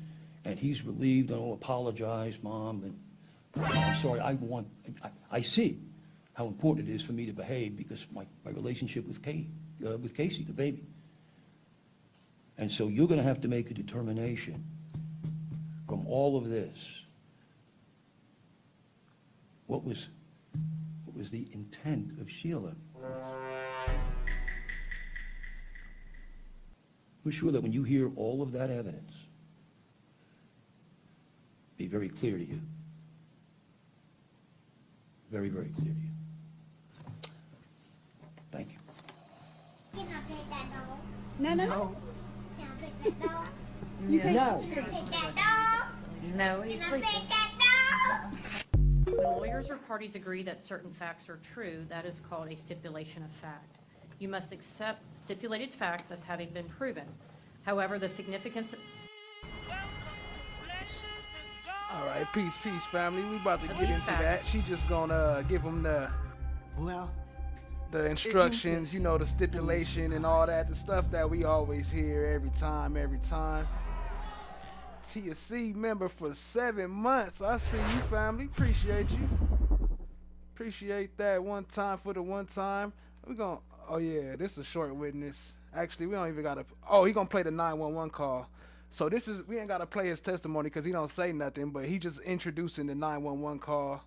And he's relieved, oh, apologize, Mom. And I'm sorry, I see how important it is for me to behave because my relationship with Casey, the baby. And so you're going to have to make a determination from all of this. What was the intent of Sheila? We're sure that when you hear all of that evidence, be very clear to you. Very, very clear to you. Thank you. Can I pet that dog? No. Can I pet that dog? No. Can I pet that dog? No, he's Can I sleeping. pet that dog? When lawyers or parties agree that certain facts are true, that is called a stipulation of fact. You must accept stipulated facts as having been proven. However, the significance... All right, peace, family. We about to At get least into facts. that. She just gonna give them the instructions, you know, the stipulation and all that, the stuff that we always hear every time. TSC member for 7 months. I see you, family. Appreciate you. Appreciate that. One time for the one time. We gonna, oh yeah, this is a short witness. Actually, we don't even gotta, oh, he gonna play the 911 call. So we ain't gotta play his testimony because he don't say nothing, but he just introducing the 911 call.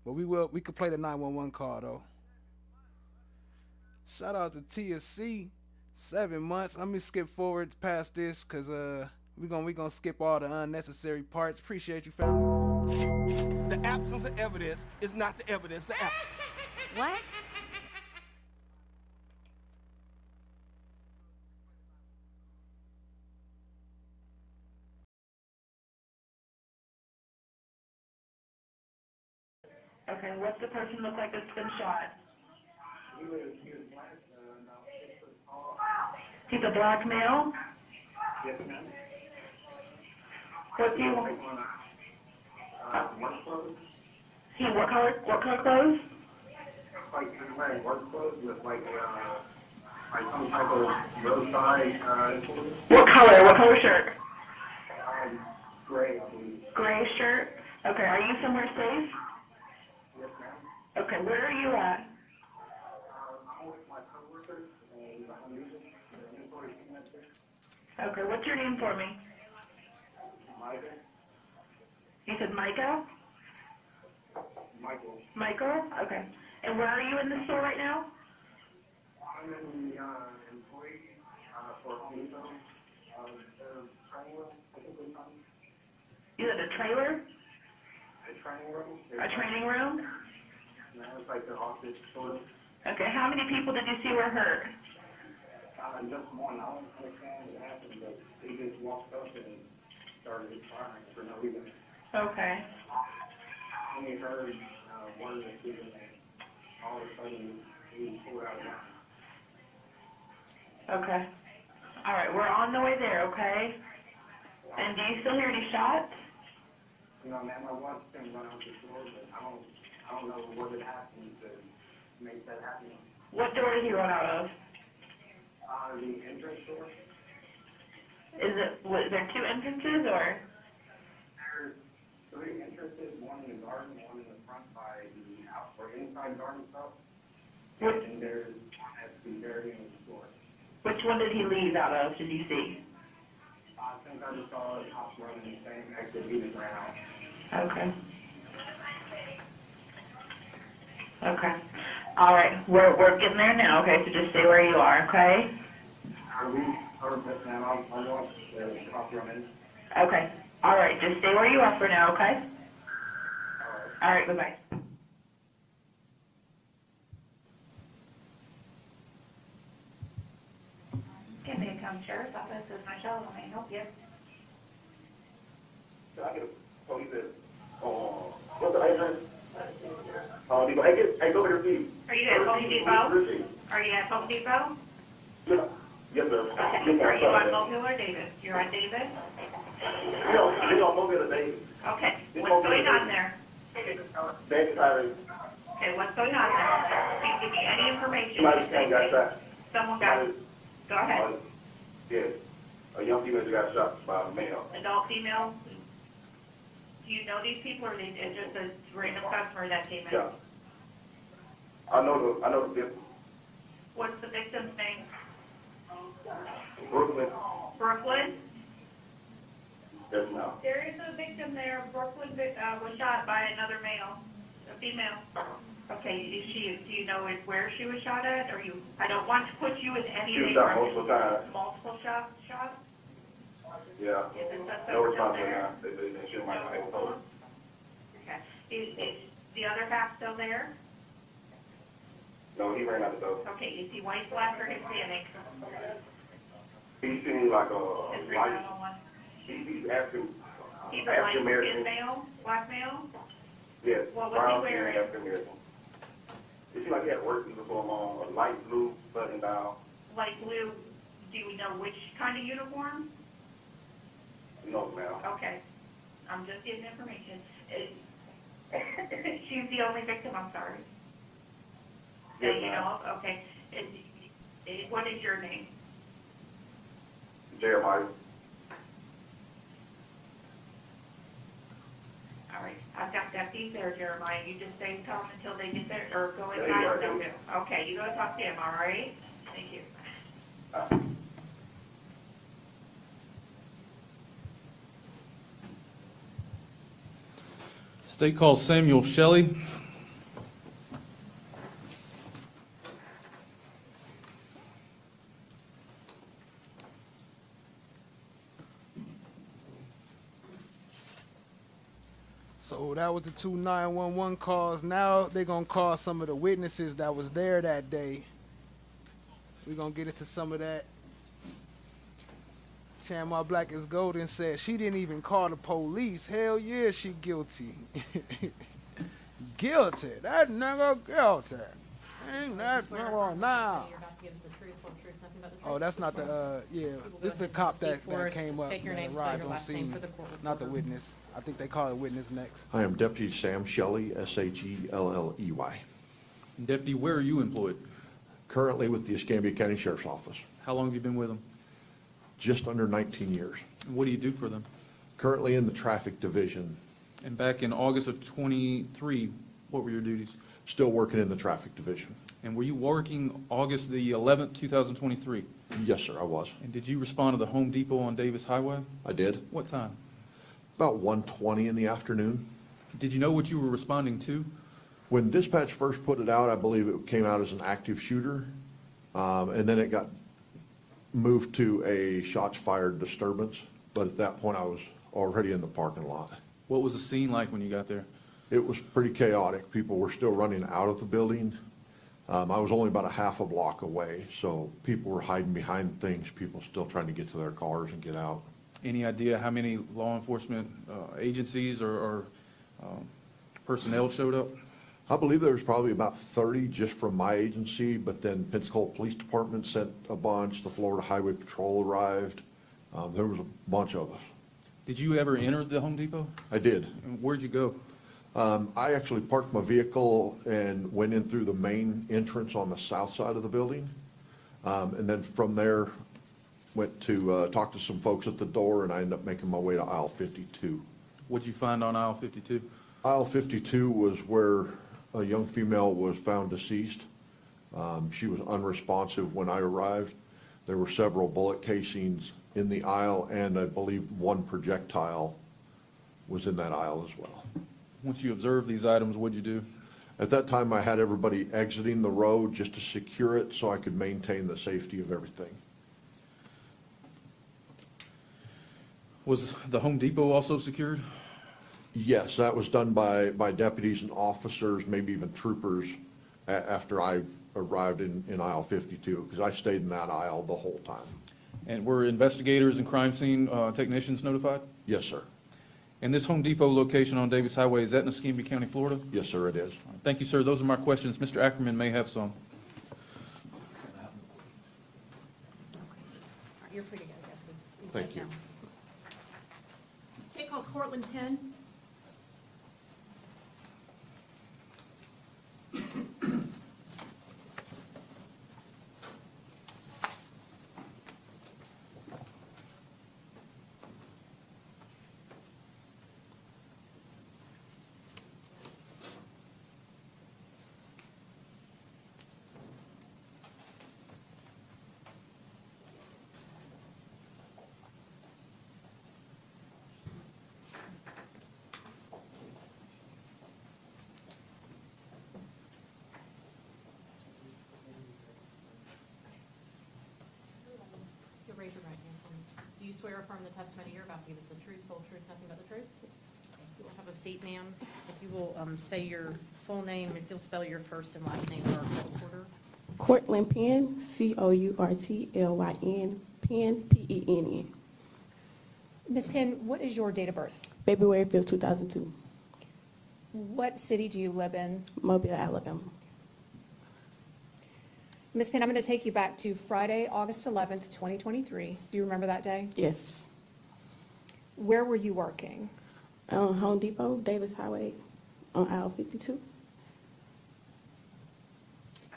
But we could play the 911 call though. Shout out to TSC, 7 months. Let me skip forward past this because we gonna skip all the unnecessary parts. Appreciate you, family. The absence of evidence is not the evidence of absence. What? Okay, what's the person look like that's been shot? He's a black male? Yes, ma'am. What do you want? Work clothes? He what color clothes? Like, he's wearing work clothes with like some type of roadside, What color shirt? gray, I believe. Gray shirt? Okay, are you somewhere safe? Yes, ma'am. Okay, where are you at? I'm with my coworkers, and I'm using the inventory signature. Okay, what's your name for me? Micah. You said Micah? Michael. Michael? Okay. And where are you in the store right now? I'm an employee for Home Depot. Their training room, I think we found. You said a trailer? A training room? A training room? No, it's like their office, sort of. Okay, how many people did you see were hurt? Just one. I don't understand what happened, but he just walked up and started firing for no reason. Okay. I only heard one of the students, and all of a sudden he pulled out a gun. Okay. All right, we're on the way there, okay? And do you still hear any shots? No, ma'am, I watched him run out the door, but I don't know what had happened to make that happen. What door did he run out of? The entrance door. Was there two entrances or? There's three entrances, one in the garden, one in the front by the house, or inside garden stuff. And there's one at the very end of the store. Which one did he leave out of, did you see? I think I just saw a cop running the same exit he just ran out. Okay. Okay. All right, we're getting there now, okay, so just stay where you are, okay? Are we heard this now? I watched the cop run in. Okay. All right, just stay where you are for now, okay? All right, bye-bye. Canby County Sheriff's Office, this is Michelle, how may I help you? Can I get a police? What's the address? I go over to see. Are you at Home Depot? Are you at Home Depot? Yeah. Yes, sir. Okay, are you on Mobile or Davis? You're on Davis? We're on Mobile today. Okay, what's going on there? David Tyler. Okay, what's going on there? Can you give me any information? Somebody got shot. Someone got, go ahead. Yeah. A young female got shot by a male. Adult, female? Do you know these people or is it just a random customer that came in? Yeah. I know the victim. What's the victim's name? Brooklyn. Brooklyn? Yes, ma'am. There is a victim there. Brooklyn was shot by another male, a female. Okay, do you know where she was shot at? Or I don't want to put you in any She was shot multiple times. Multiple shots? Yeah. Is it suspect No still response there? now. They should might have told. Okay. Is the other half still there? No, he ran out the door. Okay, is he white, black, or Hispanic? He seemed like His a race, I light. don't want. He's African. He's a African light American. skinned male, black male? Yes. What was brown he skin, wearing? African American. It seemed like he had work uniform on, a light blue button down. Light blue, do we know which kind of uniform? No, ma'am. Okay, I'm just getting information. She's the only victim, I'm sorry. Yes, That you ma'am. know of? Okay. What is your name? Jeremiah. All right, I've got deputies there, Jeremiah. You just stay calm until they get there, or go Yeah, inside. you are, and they'll okay, you go talk to him, all right? Thank you. State calls Samuel Shelley. So that was the two 911 calls. Now they're going to call some of the witnesses that was there that day. We're going to get into some of that. Shamar Black is Golden said she didn't even call the police. Hell yeah, she guilty. Guilty. That nigga guilty. Ain't that nigga now? You're about to give us the truth, whole truth, nothing but the truth. Oh, that's not the, yeah. This is the cop that came up. State your that name, spell arrived your on last name scene. for the court Not the reporter. witness. I think they call it witness next. I am Deputy Sam Shelley, S-H-E-L-L-E-Y. Deputy, where are you employed? Currently with the Escambia County Sheriff's Office, How long have you been with them? just under 19 years. And what do you do for them? Currently in the traffic division, And back in August of '23, what were your duties? still working in the traffic division. And were you working August the 11th, 2023? Yes, sir, I was. And did you respond to the Home Depot on Davis Highway? I did. What time? About 1:20 in the afternoon. Did you know what you were responding to? When dispatch first put it out, I believe it came out as an active shooter. And then it got moved to a shots fired disturbance, but at that point I was already in the parking lot. What was the scene like when you got there? It was pretty chaotic. People were still running out of the building. I was only about a half a block away, so people were hiding behind things, people still trying to get to their cars and get out. Any idea how many law enforcement agencies or personnel showed up? I believe there was probably about 30 just from my agency, but then Pensacola Police Department sent a bunch, the Florida Highway Patrol arrived. There was a bunch of us. Did you ever enter the Home Depot? I did. And where'd you go? I actually parked my vehicle and went in through the main entrance on the south side of the building. And then from there, went to talk to some folks at the door, and I ended up making my way to aisle 52. What'd you find on aisle 52? Aisle 52 was where a young female was found deceased. She was unresponsive when I arrived. There were several bullet casings in the aisle, and I believe one projectile was in that aisle as well. Once you observed these items, what'd you do? At that time, I had everybody exiting the road just to secure it so I could maintain the safety of everything. Was the Home Depot also secured? Yes, that was done by deputies and officers, maybe even troopers, after I arrived in aisle 52, because I stayed in that aisle the whole time. And were investigators and crime scene technicians notified? Yes, sir. And this Home Depot location on Davis Highway, is that in Escambia County, Florida? Yes, sir, it is. Thank you, sir. Those are my questions. Mr. Ackerman may have some. You're free to go, Jeffrey. Thank you. State calls Cortland Penn. Raise your right hand for me. Do you swear or affirm the testimony you're about to give is the truth, whole truth, nothing but the truth? Okay. You will have a seat, ma'am. If you will say your full name, if you'll spell your first and last name for our court reporter. Cortland Penn, Courtlyn, Penn, Penn. Ms. Penn, what is your date of birth? February 5th, 2002. What city do you live in? Mobile, Alabama. Ms. Penn, I'm going to take you back to Friday, August 11th, 2023. Do you remember that day? Yes. Where were you working? Home Depot, Davis Highway, on aisle 52.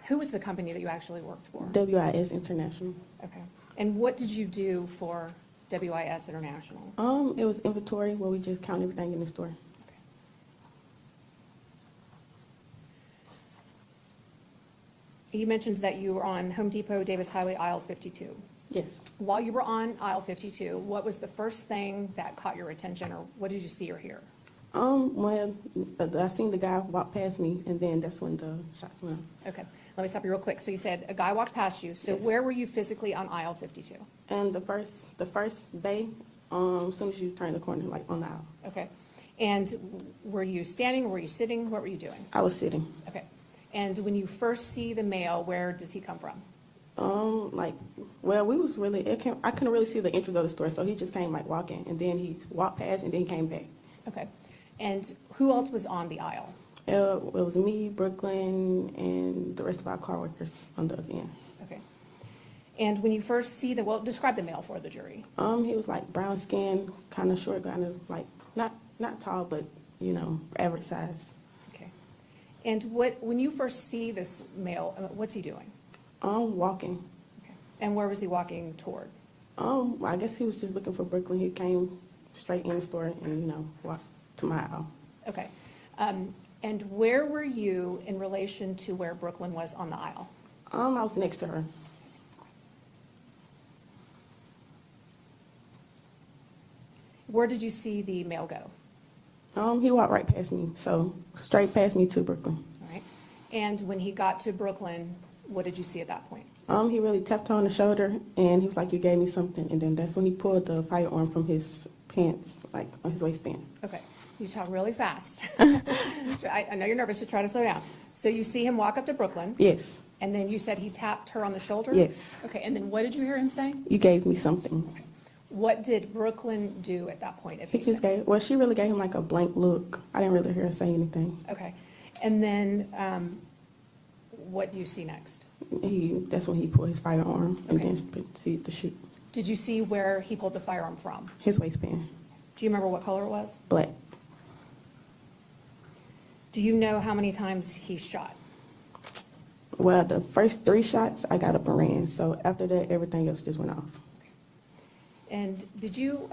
Who was the company that you actually worked for? WIS International. Okay. And what did you do for WIS International? It was inventory where we just count everything in the store. You mentioned that you were on Home Depot, Davis Highway, aisle 52. Yes. While you were on aisle 52, what was the first thing that caught your attention, or what did you see or hear? Well, I seen the guy walk past me, and then that's when the shots went off. Okay, let me stop you real quick. So you said a guy walked past you. So Yes. where were you physically on aisle 52? And the first bay, as soon as you turn the corner, like on the aisle. Okay. And were you standing, were you sitting, what were you doing? I was sitting. Okay. And when you first see the male, where does he come from? Well, we was really, I couldn't really see the entrance of the store, so he just came like walking, and then he walked past, and then he came back. Okay. And who else was on the aisle? It was me, Brooklyn, and the rest of our car workers on the other end. Okay. And when you first see well, describe the male for the jury. He was like brown skin, kind of short, kind of like, not tall, but, average size. Okay. And when you first see this male, what's he doing? Walking. Okay. And where was he walking toward? I guess he was just looking for Brooklyn. He came straight in the store and, walked to my aisle. Okay. And where were you in relation to where Brooklyn was on the aisle? I was next to her. Where did you see the male go? He walked right past me, so straight past me to Brooklyn. All right. And when he got to Brooklyn, what did you see at that point? He really tapped her on the shoulder, and he was like, "You gave me something." And then that's when he pulled the firearm from his pants, like on his waistband. Okay, you talk really fast. I know you're nervous, just try to slow down. So you see him walk up to Brooklyn? Yes. And then you said he tapped her on the shoulder? Yes. Okay, and then what did you hear him say? "You gave me something." What did Brooklyn do at that point? If He just gave, well, she really gave him like a blank look. I didn't really hear her say anything. Okay, and then what do you see next? That's when he pulled his firearm and then proceeded to shoot. Did you see where he pulled the firearm from? His waistband. Do you remember what color it was? Black. Do you know how many times he shot? Well, the first 3 shots, I got up and ran. So after that, everything else just went off. And did you,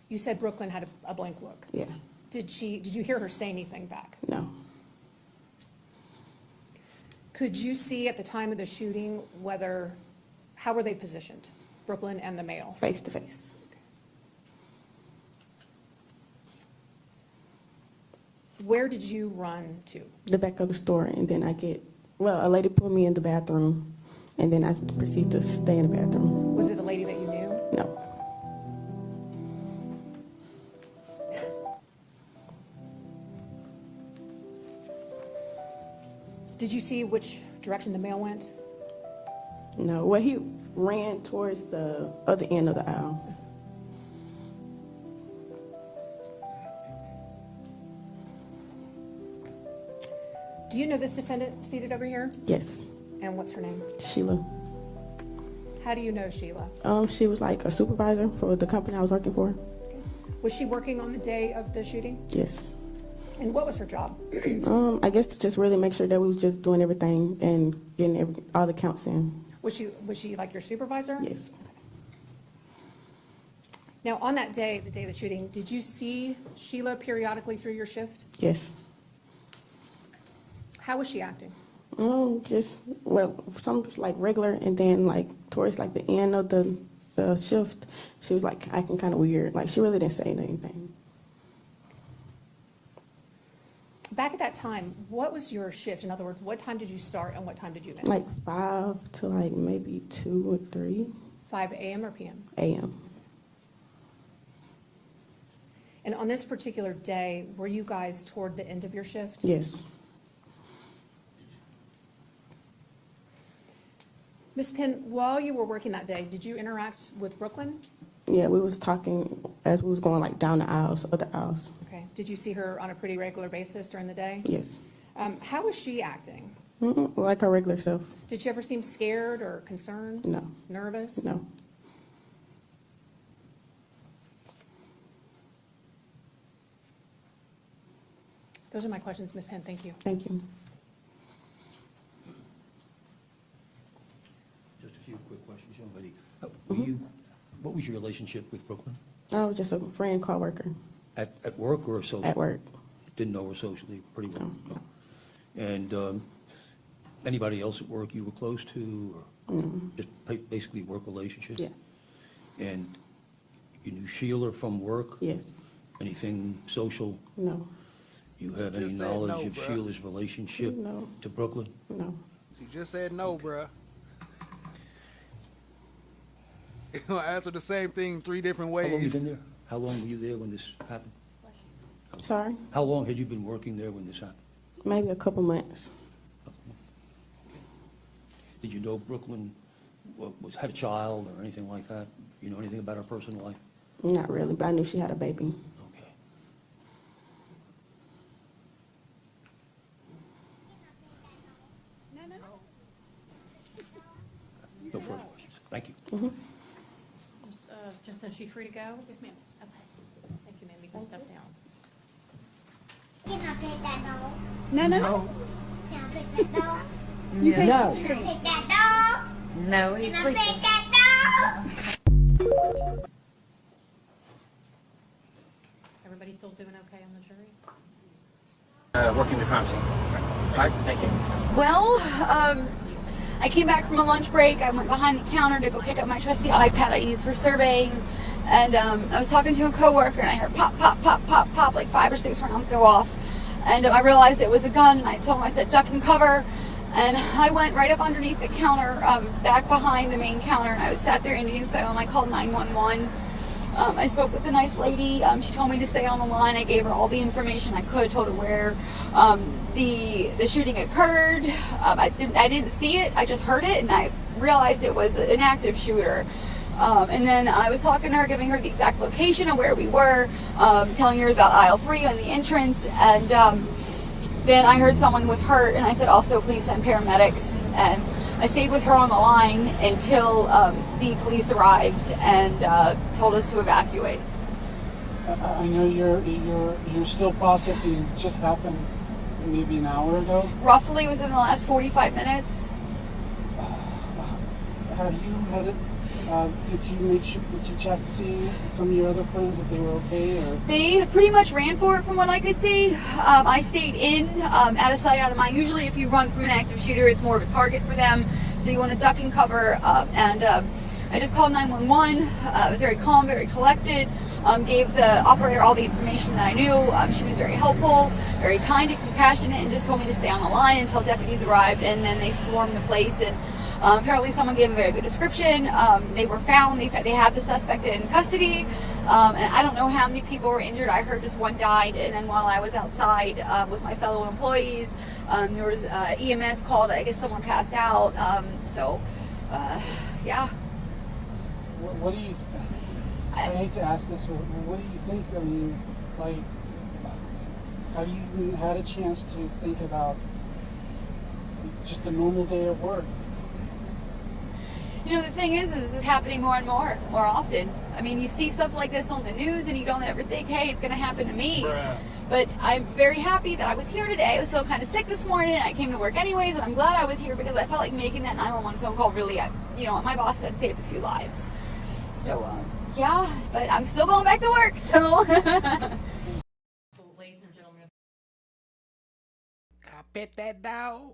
you said Brooklyn had a blank look. Yeah. Did you hear her say anything back? No. Could you see at the time of the shooting how were they positioned, Brooklyn and the male? Face to face. Where did you run to? The back of the store, and then a lady pulled me in the bathroom, and then I proceeded to stay in the bathroom. Was it a lady that you knew? No. Did you see which direction the male went? No. Well, he ran towards the other end of the aisle. Do you know this defendant seated over here? Yes. And what's her name? Sheila. How do you know Sheila? She was like a supervisor for the company I was working for. Was she working on the day of the shooting? Yes. And what was her job? I guess to just really make sure that we was just doing everything and getting all the counts in. Was she like your supervisor? Yes. Now, on that day, the day of the shooting, did you see Sheila periodically through your shift? Yes. How was she acting? Some like regular, and then like towards like the end of the shift, she was like acting kind of weird. Like she really didn't say anything. Back at that time, what was your shift? In other words, what time did you start and what time did you end? Like 5 to like maybe 2 or 3. 5 a.m. or p.m.? A.m. And on this particular day, were you guys toward the end of your shift? Yes. Ms. Penn, while you were working that day, did you interact with Brooklyn? Yeah, we was talking as we was going like down the aisles, other aisles. Okay. Did you see her on a pretty regular basis during the day? Yes. How was she acting? Like her regular self. Did she ever seem scared or concerned? No. Nervous? No. Those are my questions, Ms. Penn. Thank you. Thank you. Just a few quick questions, young lady. What was your relationship with Brooklyn? I was just a friend, coworker. At work or socially? At work. Didn't know her socially pretty well? No. And anybody else at work you were close to, or just basically work relationship? Yeah. And you knew Sheila from work? Yes. Anything social? No. You have any Just said knowledge no, of bruh. Sheila's relationship No. to Brooklyn? No. She just said no, bruh. You know, answer the same thing 3 different ways. How long you been there? How long were you there when this happened? Sorry? How long had you been working there when this happened? Maybe a couple months. Did you know Brooklyn had a child or anything like that? You know anything about her personal life? Not really, but I knew she had a baby. Okay. No further questions. Thank you. Jensen, is she free to go? Yes, ma'am. Okay. Thank you, ma'am. You can step down. Can I pet that dog? No. Can I pet that dog? You Can I can't. pet that dog? No, he's Can I sleeping. pet that dog? Everybody still doing okay on the jury? Working the crime scene. Right, thank you. Well, I came back from a lunch break. I went behind the counter to go pick up my trusty iPad I use for surveying. And I was talking to a coworker and I heard pop, pop, pop, pop, pop, like 5 or 6 rounds go off. And I realized it was a gun and I told him, I said, duck and cover. And I went right up underneath the counter, back behind the main counter, and I was sat there Indian style, and I called 911. I spoke with the nice lady. She told me to stay on the line. I gave her all the information I could, told her where the shooting occurred. I didn't see it. I just heard it, and I realized it was an active shooter. And then I was talking to her, giving her the exact location of where we were, telling her about aisle 3 on the entrance, and then I heard someone was hurt, and I said, also, please send paramedics. And I stayed with her on the line until the police arrived and told us to evacuate. I know you're still processing. It just happened maybe an hour ago. Roughly within the last 45 minutes. Have you had it? Did you check to see some of your other friends if they were okay? Or? They pretty much ran for it from what I could see. I stayed in, out of sight, out of mind. Usually if you run from an active shooter, it's more of a target for them. So you want to duck and cover. I just called 911. I was very calm, very collected. Gave the operator all the information that I knew. She was very helpful, very kind and compassionate, and just told me to stay on the line until deputies arrived, and then they swarmed the place. And apparently someone gave a very good description. They were found. They have the suspect in custody. And I don't know how many people were injured. I heard just one died. And then while I was outside with my fellow employees, there was EMS called. I guess someone passed out. Yeah. What do you... I hate to ask this, but what do you think? I mean, like, have you even had a chance to think about just a normal day of work? You know, the thing is this is happening more and more often. I mean, you see stuff like this on the news and you don't ever think, hey, it's going to happen to me. Bruh. But I'm very happy that I was here today. I was feeling kind of sick this morning. I came to work anyways, and I'm glad I was here because I felt like making that 911 phone call really, you know, my boss said saved a few lives. So, yeah, but I'm still going back to work, so. Ladies and gentlemen. I bet that dog.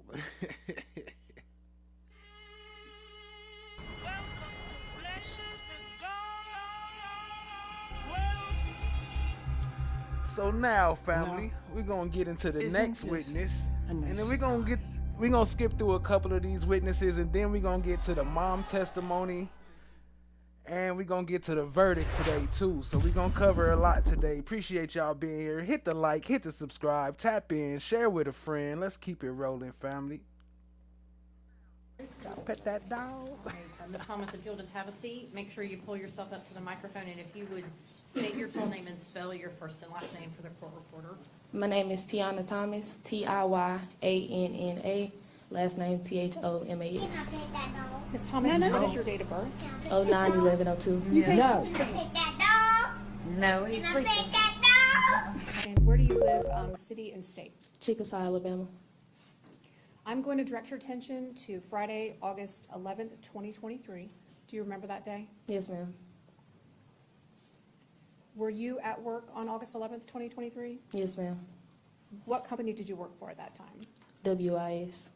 So now, family, we're gonna get into the next witness, and then we're gonna skip through a couple of these witnesses, and then we're gonna get to the mom testimony, and we're gonna get to the verdict today too. So we're gonna cover a lot today. Appreciate y'all being here. Hit the like, hit the subscribe, tap in, share with a friend. Let's keep it rolling, family. Pet that dog. Ms. Thomas, if you'll just have a seat, make sure you pull yourself up to the microphone, and if you would state your full name and spell your first and last name for the court reporter. My name is Tiana Thomas, Tiyanna, last name Thomas. Ms. Thomas, what is your date of birth? 09/11/02. No. No, he's sleeping. And where do you live, city and state? Chickasaw, Alabama. I'm going to direct your attention to Friday, August 11th, 2023. Do you remember that day? Yes, ma'am. Were you at work on August 11th, 2023? Yes, ma'am. What company did you work for at that time? WIS.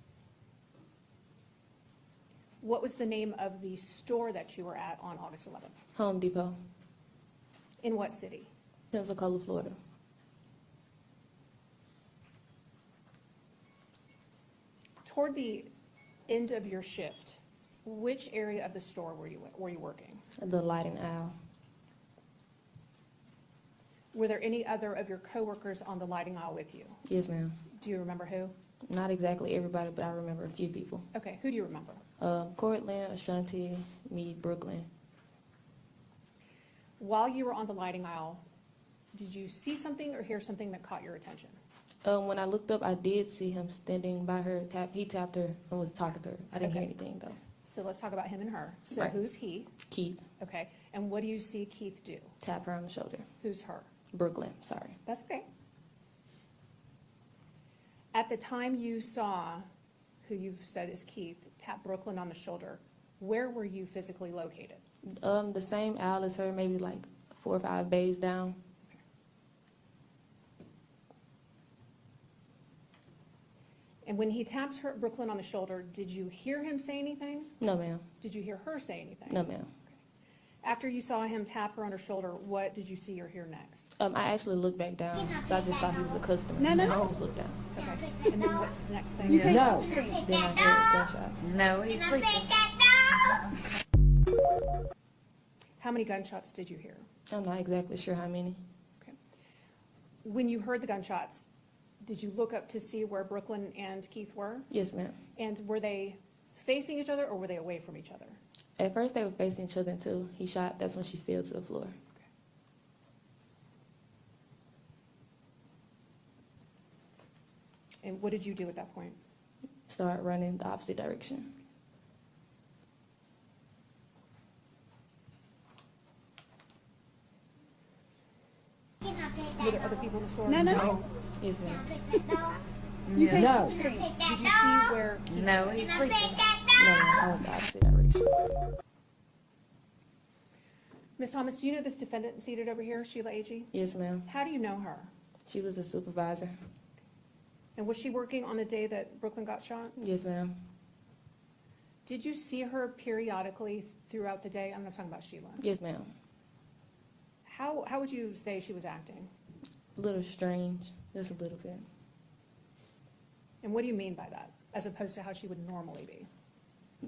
What was the name of the store that you were at on August 11th? Home Depot. In what city? Pensacola, Florida. Toward the end of your shift, which area of the store were you working? The lighting aisle. Were there any other of your coworkers on the lighting aisle with you? Yes, ma'am. Do you remember who? Not exactly everybody, but I remember a few people. Okay, who do you remember? Cortland, Ashanti, me, Brooklyn. While you were on the lighting aisle, did you see something or hear something that caught your attention? When I looked up, I did see him standing by her. He tapped her and was talking to her. I didn't hear anything, though. So let's talk about him and her. So Right. who's he? Keith. Okay, and what do you see Keith do? Tap her on the shoulder. Who's her? Brooklyn, sorry. That's okay. At the time you saw who you've said is Keith tap Brooklyn on the shoulder, where were you physically located? The same aisle as her, maybe like 4 or 5 bays down. And when he taps her, Brooklyn, on the shoulder, did you hear him say anything? No, ma'am. Did you hear her say anything? No, ma'am. After you saw him tap her on her shoulder, what did you see or hear next? I actually looked back down because I just thought he was a customer. No, no. So I just looked down. Okay. And then what's the next thing? No. Then I heard gunshots. No, he's sleeping. How many gunshots did you hear? I'm not exactly sure how many. When you heard the gunshots, did you look up to see where Brooklyn and Keith were? Yes, ma'am. And were they facing each other or were they away from each other? At first they were facing each other until he shot. That's when she fell to the floor. And what did you do at that point? Started running the opposite direction. Were there other people in the store? No. Yes, ma'am. No. Did you see where? No, he's sleeping. No, ma'am. I went the opposite direction. Ms. Thomas, do you know this defendant seated over here, Sheila Agee? Yes, ma'am. How do you know her? She was a supervisor. And was she working on the day that Brooklyn got shot? Yes, ma'am. Did you see her periodically throughout the day? I'm not talking about Sheila. Yes, ma'am. How would you say she was acting? A little strange, just a little bit. And what do you mean by that, as opposed to how she would normally be?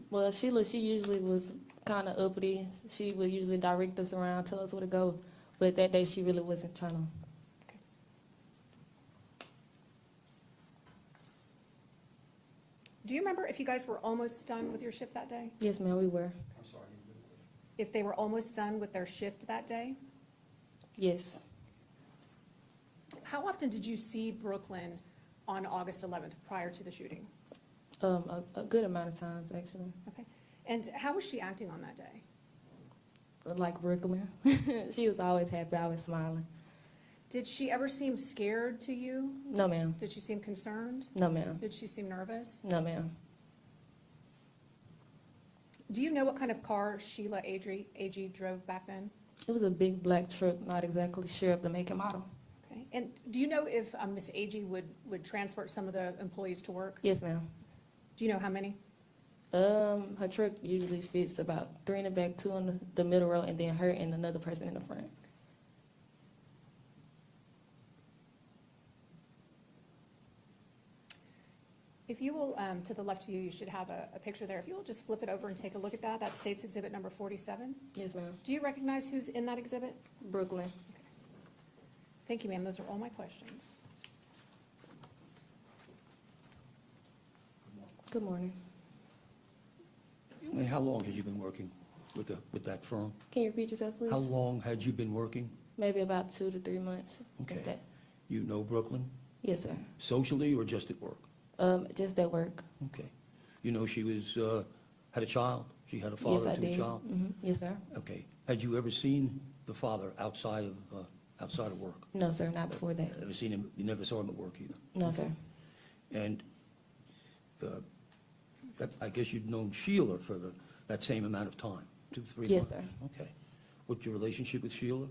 Well, Sheila, she usually was kind of uppity. She would usually direct us around, tell us where to go. But that day, she really wasn't trying to. Do you remember if you guys were almost done with your shift that day? Yes, ma'am, we were. If they were almost done with their shift that day? Yes. How often did you see Brooklyn on August 11th prior to the shooting? A good amount of times, actually. Okay. And how was she acting on that day? Like Brooklyn. She was always happy, always smiling. Did she ever seem scared to you? No, ma'am. Did she seem concerned? No, ma'am. Did she seem nervous? No, ma'am. Do you know what kind of car Sheila Agee drove back then? It was a big black truck, not exactly sure of the make and model. Okay. And do you know if Miss Agee would transport some of the employees to work? Yes, ma'am. Do you know how many? Her truck usually fits about 3 in the back, 2 in the middle row, and then her and another person in the front. If you will, to the left of you, you should have a picture there. If you will just flip it over and take a look at that, that's State's Exhibit number 47. Yes, ma'am. Do you recognize who's in that exhibit? Brooklyn. Thank you, ma'am. Those are all my questions. Good morning. And how long had you been working with that firm? Can you repeat yourself, please? How long had you been working? Maybe about 2 to 3 months. Okay. Like that. You know Brooklyn? Yes, sir. Socially or just at work? Just at work. Okay. You know she was, had a child? She had a Yes, father I to the did. child? Yes, sir. Okay. Had you ever seen the father outside of work? No, sir, not before that. Ever seen him? You never saw him at work either? No, sir. And I guess you'd known Sheila for that same amount of time, 2 to 3 months? Yes, sir. Okay. What's your relationship with Sheila?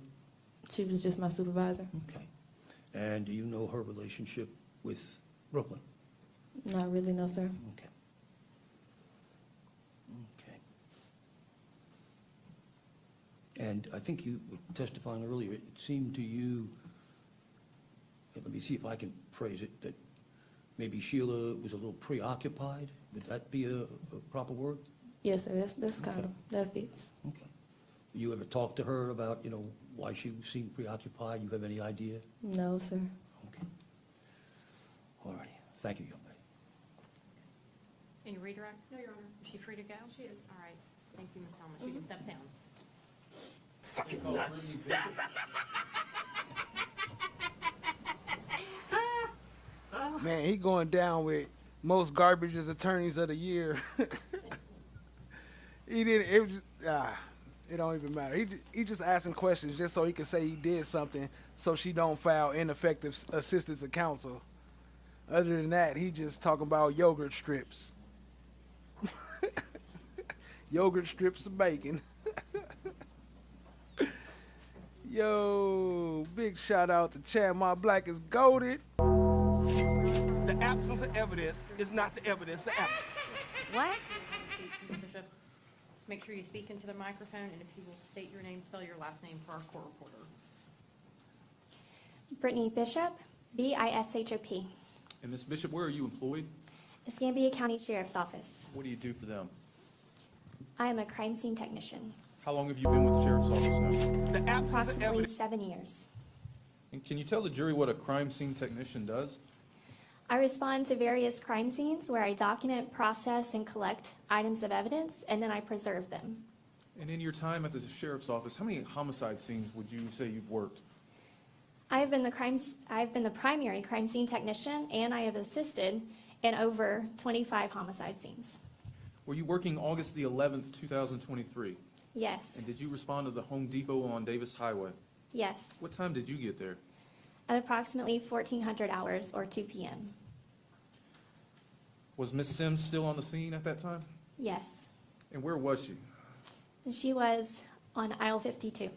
She was just my supervisor. Okay. And do you know her relationship with Brooklyn? Not really, no, sir. Okay. Okay. And I think you were testifying earlier, it seemed to you, let me see if I can phrase it, that maybe Sheila was a little preoccupied? Would that be a proper word? Yes, sir, that's kind of, that fits. Okay. You ever talk to her about, why she seemed preoccupied? You have any idea? No, sir. Okay. All righty. Thank you, young lady. Can you redirect? No, Your Honor. Is she free to go? She is. All right. Thank you, Ms. Thomas. You can step down. Fucking nuts. Man, he going down with most garbage as attorneys of the year. He didn't. It was just, it don't even matter. He just asking questions just so he can say he did something, so she don't file ineffective assistance of counsel. Other than that, he just talking about yogurt strips. Yogurt strips of bacon. Yo, big shout out to Chad. My Black is goated. The absence of evidence is not the evidence of absence. What? Bishop, Just make sure you speak into the microphone, and if you will state your name, spell your last name for our court reporter. Brittany Bishop, B-I-S-H-O-P. And Ms. Bishop, where are you employed? Escambia County Sheriff's Office. What do you do for them? I am a crime scene technician. How long have you been with the sheriff's office now? Approximately 7 years. And can you tell the jury what a crime scene technician does? I respond to various crime scenes where I document, process, and collect items of evidence, and then I preserve them. And in your time at the sheriff's office, how many homicide scenes would you say you've worked? I've been the primary crime scene technician, and I have assisted in over 25 homicide scenes. Were you working August the 11th, 2023? Yes. And did you respond to the Home Depot on Davis Highway? Yes. What time did you get there? At approximately 1400 hours, or 2 p.m. Was Miss Sims still on the scene at that time? Yes. And where was she? And she was on aisle 52.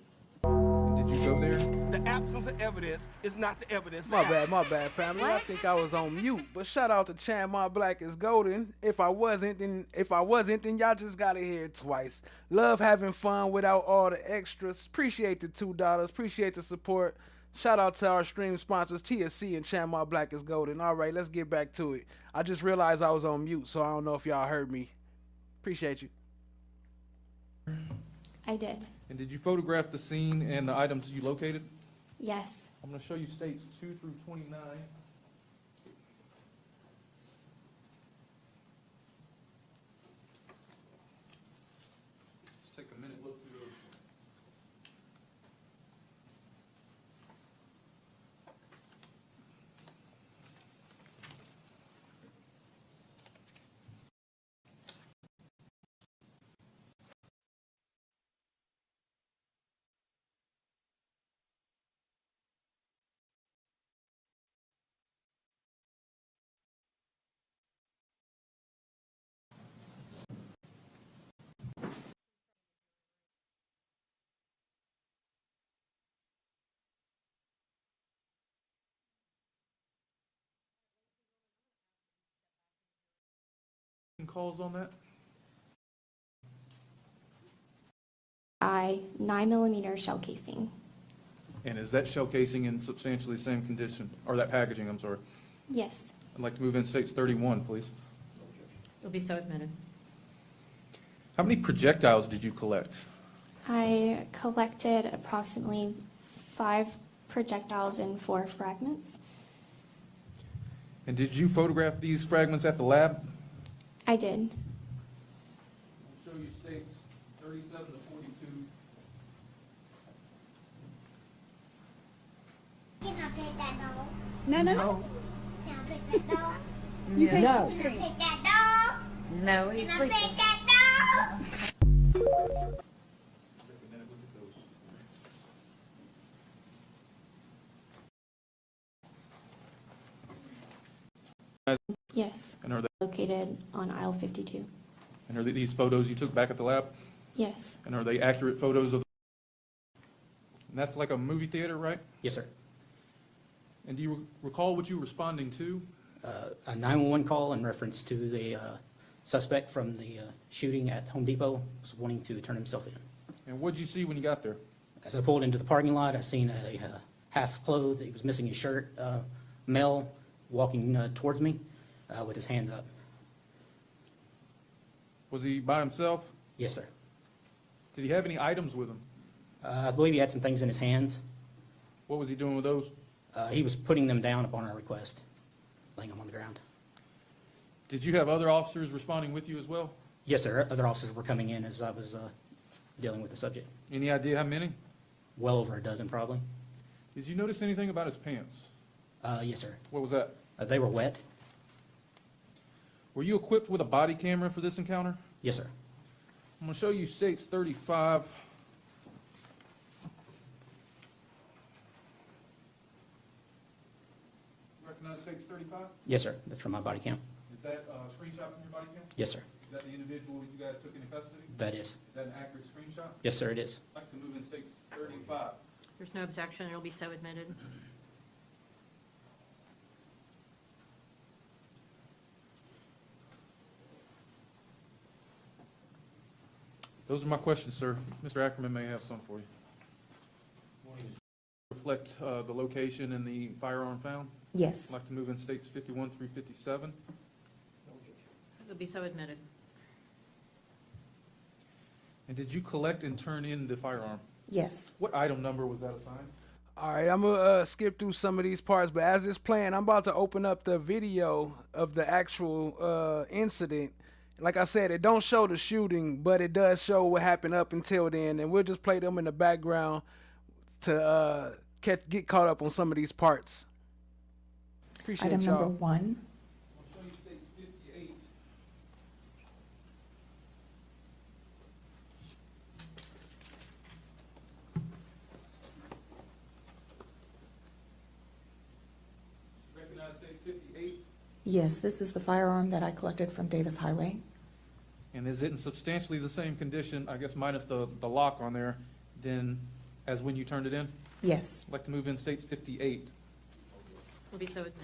And did you go there? The absence of evidence is not the evidence. My bad, family. I think I was on mute. But shout out to Chan My Black is Golden. If I wasn't, then y'all just gotta hear it twice. Love having fun without all the extras. Appreciate the $2. Appreciate the support. Shout out to our stream sponsors, TSC and Chan My Black is Golden. All right, let's get back to it. I just realized I was on mute, so I don't know if y'all heard me. Appreciate you. I did. And did you photograph the scene and the items you located? Yes. I'm going to show you states 2 through 29. Just take a minute, look through those. Calls on that? 9mm shell casing. And is that shell casing in substantially the same condition, or that packaging, I'm sorry? Yes. I'd like to move in states 31, please. You'll be so admitted. How many projectiles did you collect? I collected approximately 5 projectiles in 4 fragments. And did you photograph these fragments at the lab? I did. I'll show you states 37 to 42. Can I pet that dog? No. Can I pet that dog? You Can no. I pet that dog? No, he's Can I sleeping. pet that dog? Take a minute, look at those. Yes. And are they, Located on aisle 52. and are these photos you took back at the lab? Yes. And are they accurate photos of? And that's like a movie theater, right? Yes, sir. And do you recall what you were responding to? A 911 call in reference to the suspect from the shooting at Home Depot was wanting to turn himself in. And what did you see when you got there? As I pulled into the parking lot, I seen a half-clothed, he was missing his shirt, male walking towards me with his hands up. Was he by himself? Yes, sir. Did he have any items with him? I believe he had some things in his hands. What was he doing with those? He was putting them down upon our request, laying them on the ground. Did you have other officers responding with you as well? Yes, sir. Other officers were coming in as I was dealing with the subject. Any idea how many? Well over a dozen, probably. Did you notice anything about his pants? Yes, sir. What was that? They were wet. Were you equipped with a body camera for this encounter? Yes, sir. I'm going to show you states 35. Recognize states 35? Yes, sir. That's from my body cam. Is that a screenshot from your body cam? Yes, sir. Is that the individual you guys took into custody? That is. Is that an accurate screenshot? Yes, sir, it is. I'd like to move in states 35. There's no objection, it'll be so admitted. Those are my questions, sir. Mr. Ackerman may have some for you. Reflect the location and the firearm found? Yes. I'd like to move in states 51 through 57. It'll be so admitted. And did you collect and turn in the firearm? Yes. What item number was that assigned? All right, I'm gonna skip through some of these parts, but as it's playing, I'm about to open up the video of the actual incident. Like I said, it don't show the shooting, but it does show what happened up until then, and we'll just play them in the background to get caught up on some of these parts. Appreciate Item y'all. number 1. I'll show you states 58. Recognize states 58. Yes, this is the firearm that I collected from Davis Highway. And is it in substantially the same condition, I guess minus the lock on there, than as when you turned it in? Yes. I'd like to move in states 58. Will be so admitted.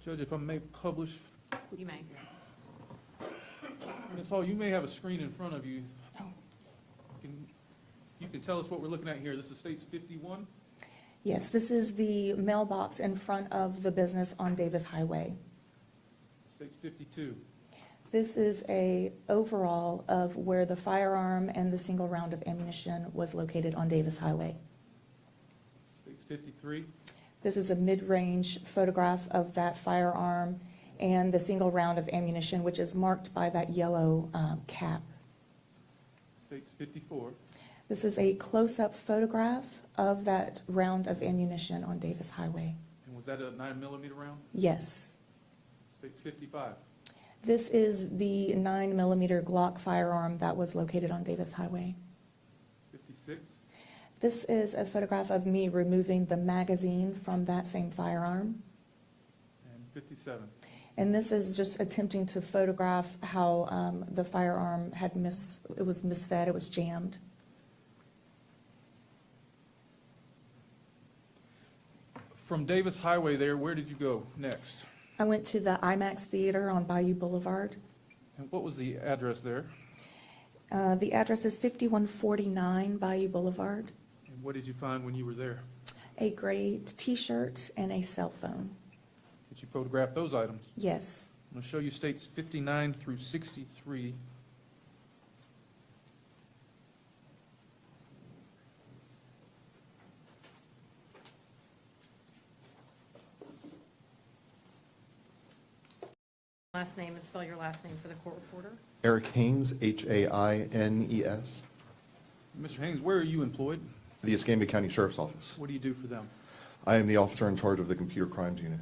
Judge, if I may publish, You may. Ms. Hall, you may have a screen in front of you. You can tell us what we're looking at here. This is states 51. Yes, this is the mailbox in front of the business on Davis Highway. States 52. This is a overall of where the firearm and the single round of ammunition was located on Davis Highway. States 53. This is a mid-range photograph of that firearm and the single round of ammunition, which is marked by that yellow cap. States 54. This is a close-up photograph of that round of ammunition on Davis Highway. And was that a 9mm round? Yes. States 55. This is the 9mm Glock firearm that was located on Davis Highway. 56. This is a photograph of me removing the magazine from that same firearm. And 57. And this is just attempting to photograph how the firearm it was misfed, it was jammed. From Davis Highway there, where did you go next? I went to the IMAX Theater on Bayou Boulevard. And what was the address there? The address is 5149 Bayou Boulevard. And what did you find when you were there? A gray T-shirt and a cell phone. Did you photograph those items? Yes. I'm going to show you states 59 through 63. Last name and spell your last name for the court reporter. Eric Haynes, Haines. Mr. Haynes, where are you employed? The Escambia County Sheriff's Office. What do you do for them? I am the officer in charge of the computer crimes unit.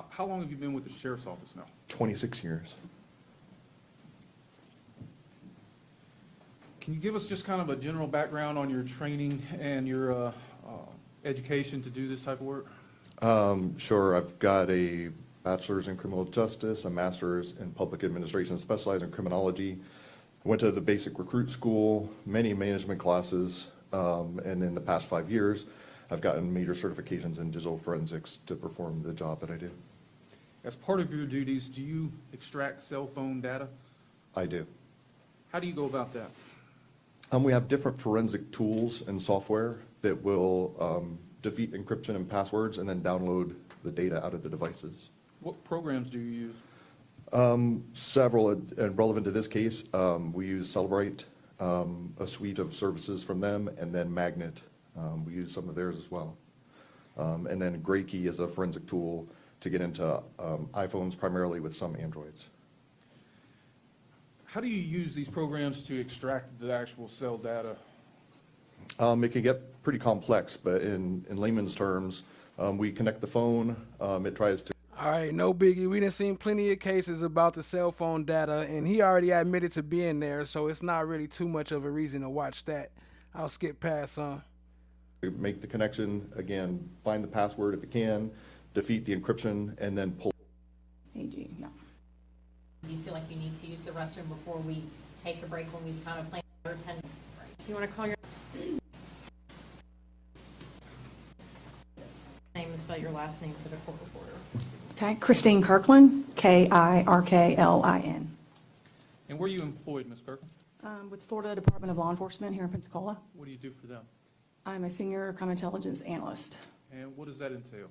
How long have you been with the sheriff's office now? 26 years. Can you give us just kind of a general background on your training and your education to do this type of work? Sure, I've got a bachelor's in criminal justice, a master's in public administration, specialized in criminology. I went to the basic recruit school, many management classes, and in the past 5 years, I've gotten major certifications in digital forensics to perform the job that I do. As part of your duties, do you extract cell phone data? I do. How do you go about that? We have different forensic tools and software that will defeat encryption and passwords and then download the data out of the devices. What programs do you use? Several, and relevant to this case, we use Celebrate, a suite of services from them, and then Magnet. We use some of theirs as well. And then Gray Key is a forensic tool to get into iPhones primarily with some Androids. How do you use these programs to extract the actual cell data? It can get pretty complex, but in layman's terms, we connect the phone, it tries to. All right, no biggie. We done seen plenty of cases about the cell phone data, and he already admitted to being there, so it's not really too much of a reason to watch that. I'll skip past some. Make the connection, again, find the password if you can, defeat the encryption, and then pull. Do you feel like you need to use the restroom before we take a break when we kind of plan our 10 break? You want to call your name and spell your last name for the court reporter? Okay, Christine Kirkland, Kirklin. And where are you employed, Ms. Kirk? With Florida Department of Law Enforcement here in Pensacola. What do you do for them? I'm a senior crime intelligence analyst. And what does that entail?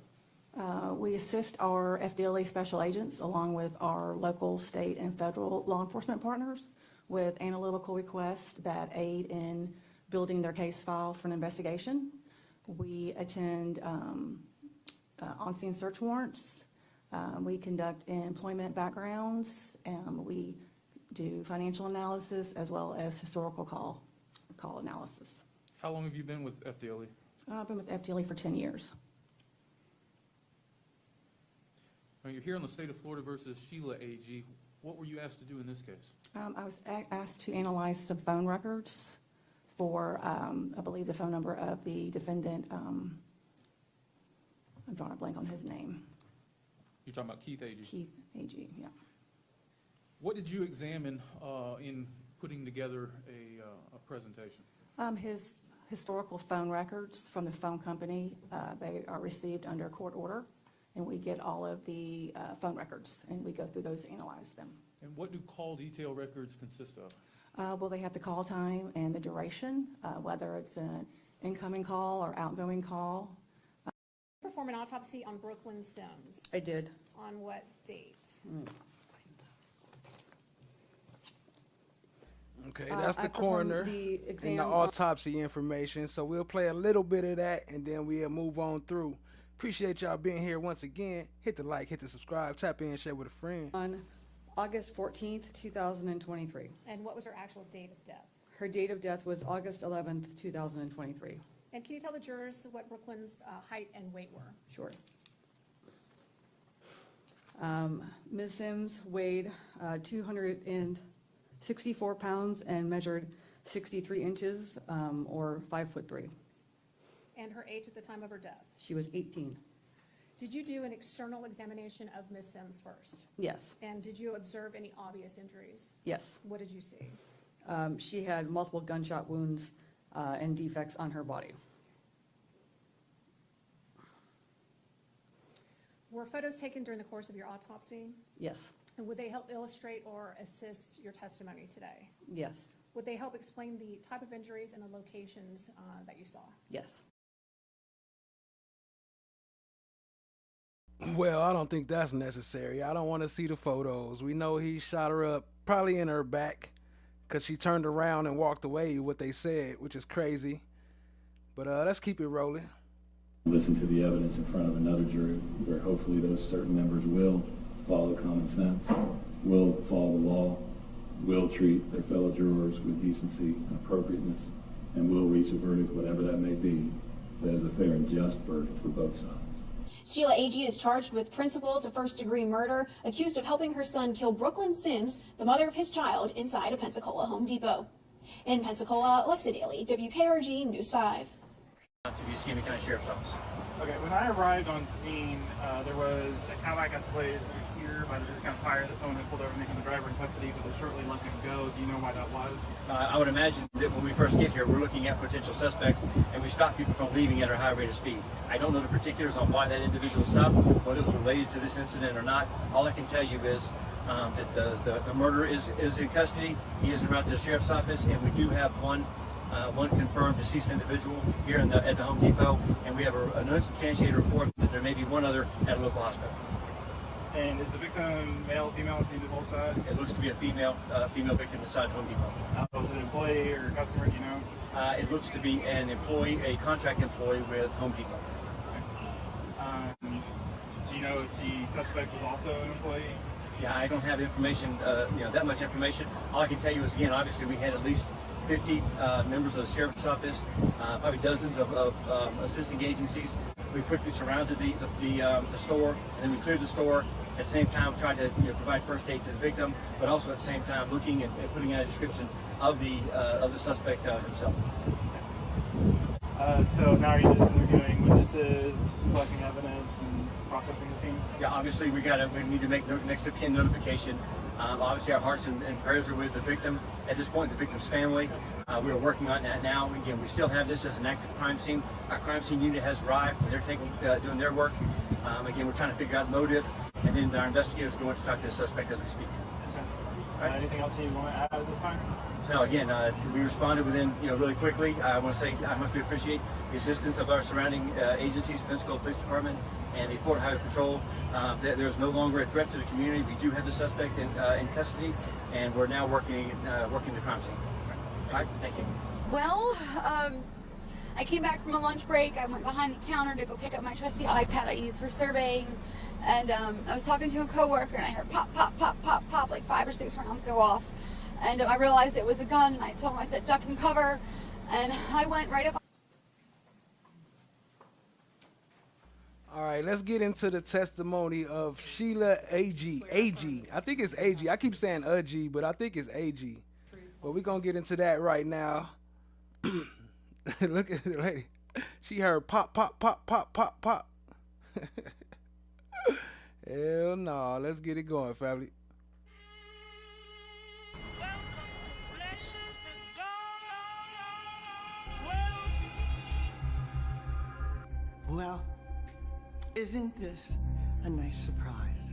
We assist our FDLE special agents along with our local, state, and federal law enforcement partners with analytical requests that aid in building their case file for an investigation. We attend on-scene search warrants. We conduct employment backgrounds. We do financial analysis as well as historical call analysis. How long have you been with FDLE? I've been with FDLE for 10 years. Now, you're here on the state of Florida versus Sheila AG. What were you asked to do in this case? I was asked to analyze some phone records for, I believe, the phone number of the defendant. I'm drawing a blank on his name. You're talking about Keith AG? Keith AG, yeah. What did you examine in putting together a presentation? His historical phone records from the phone company. They are received under court order, and we get all of the phone records, and we go through those, analyze them. And what do call detail records consist of? Well, they have the call time and the duration, whether it's an incoming call or outgoing call. Perform an autopsy on Brooklyn Sims. I did. On what date? Okay, that's I the performed coroner the exam and the on- autopsy information. So we'll play a little bit of that and then we'll move on through. Appreciate y'all being here once again. Hit the like, hit the subscribe, tap in, share with a friend. On August 14th, 2023. And what was her actual date of death? Her date of death was August 11th, 2023. And can you tell the jurors what Brooklyn's height and weight were? Sure. Ms. Sims weighed 264 pounds and measured 63 inches, or 5'3". And her age at the time of her death? She was 18. Did you do an external examination of Ms. Sims first? Yes. And did you observe any obvious injuries? Yes. What did you see? She had multiple gunshot wounds and defects on her body. Were photos taken during the course of your autopsy? Yes. And would they help illustrate or assist your testimony today? Yes. Would they help explain the type of injuries and the locations that you saw? Yes. Well, I don't think that's necessary. I don't want to see the photos. We know he shot her up probably in her back because she turned around and walked away, what they said, which is crazy. But let's keep it rolling. Listen to the evidence in front of another jury where hopefully those certain members will follow common sense, will follow the law, will treat their fellow jurors with decency and appropriateness, and will reach a verdict, whatever that may be, that is a fair and just verdict for both sides. Sheila AG is charged with principal to first-degree murder, accused of helping her son kill Brooklyn Sims, the mother of his child, inside a Pensacola Home Depot. In Pensacola, Alexa Daly, WKRG News 5. To the Escambia County Sheriff's Office. Okay, when I arrived on scene, there was a Cadillac Escalade here by the discount tire that someone had pulled over making the driver in custody, but they shortly let him go. Do you know why that was? I would imagine that when we first get here, we're looking at potential suspects, and we stop people from leaving at a high rate of speed. I don't know the particulars on why that individual stopped, whether it was related to this incident or not. All I can tell you is that the murderer is in custody. He is en route to the Sheriff's Office, and we do have one confirmed deceased individual here at the Home Depot, and we have an unsubstantiated report that there may be one other at a local hospital. And is the victim male, female, seen to both sides? It looks to be a female victim inside Home Depot. Was it an employee or a customer, do you know? It looks to be an employee, a contract employee with Home Depot. Do you know if the suspect was also an employee? Yeah, I don't have information, that much information. All I can tell you is, again, obviously we had at least 50 members of the Sheriff's Office, probably dozens of assisting agencies. We quickly surrounded the store, and then we cleared the store. At the same time, tried to provide first aid to the victim, but also at the same time looking and putting out a description of the suspect himself. So now are you just interviewing witnesses, collecting evidence, and processing the scene? Yeah, obviously we need to make next of kin notification. Obviously our hearts and prayers are with the victim. At this point, the victim's family. We are working on that now. Again, we still have this as an active crime scene. Our crime scene unit has arrived. They're doing their work. Again, we're trying to figure out motive and then our investigators are going to talk to the suspect as we speak. Anything else you want to add at this time? No, again, we responded within, really quickly. I want to say how much we appreciate the assistance of our surrounding agencies, Pensacola Police Department and the Fort Highway Patrol. There's no longer a threat to the community. We do have the suspect in custody, and we're now working the crime scene. All right, thank you. Well, I came back from a lunch break. I went behind the counter to go pick up my trusty iPad I use for surveying. And I was talking to a coworker, and I heard pop, pop, pop, pop, pop, like 5 or 6 rounds go off. And I realized it was a gun, and I told him, I said, duck and cover. And I went right up. All right, let's get into the testimony of Sheila AG. AG. I think it's AG. I keep saying AG, but I think it's AG. But we're going to get into that right now. Look at the lady. She heard pop, pop, pop, pop, pop, pop. Hell no. Let's get it going, family. Well, isn't this a nice surprise?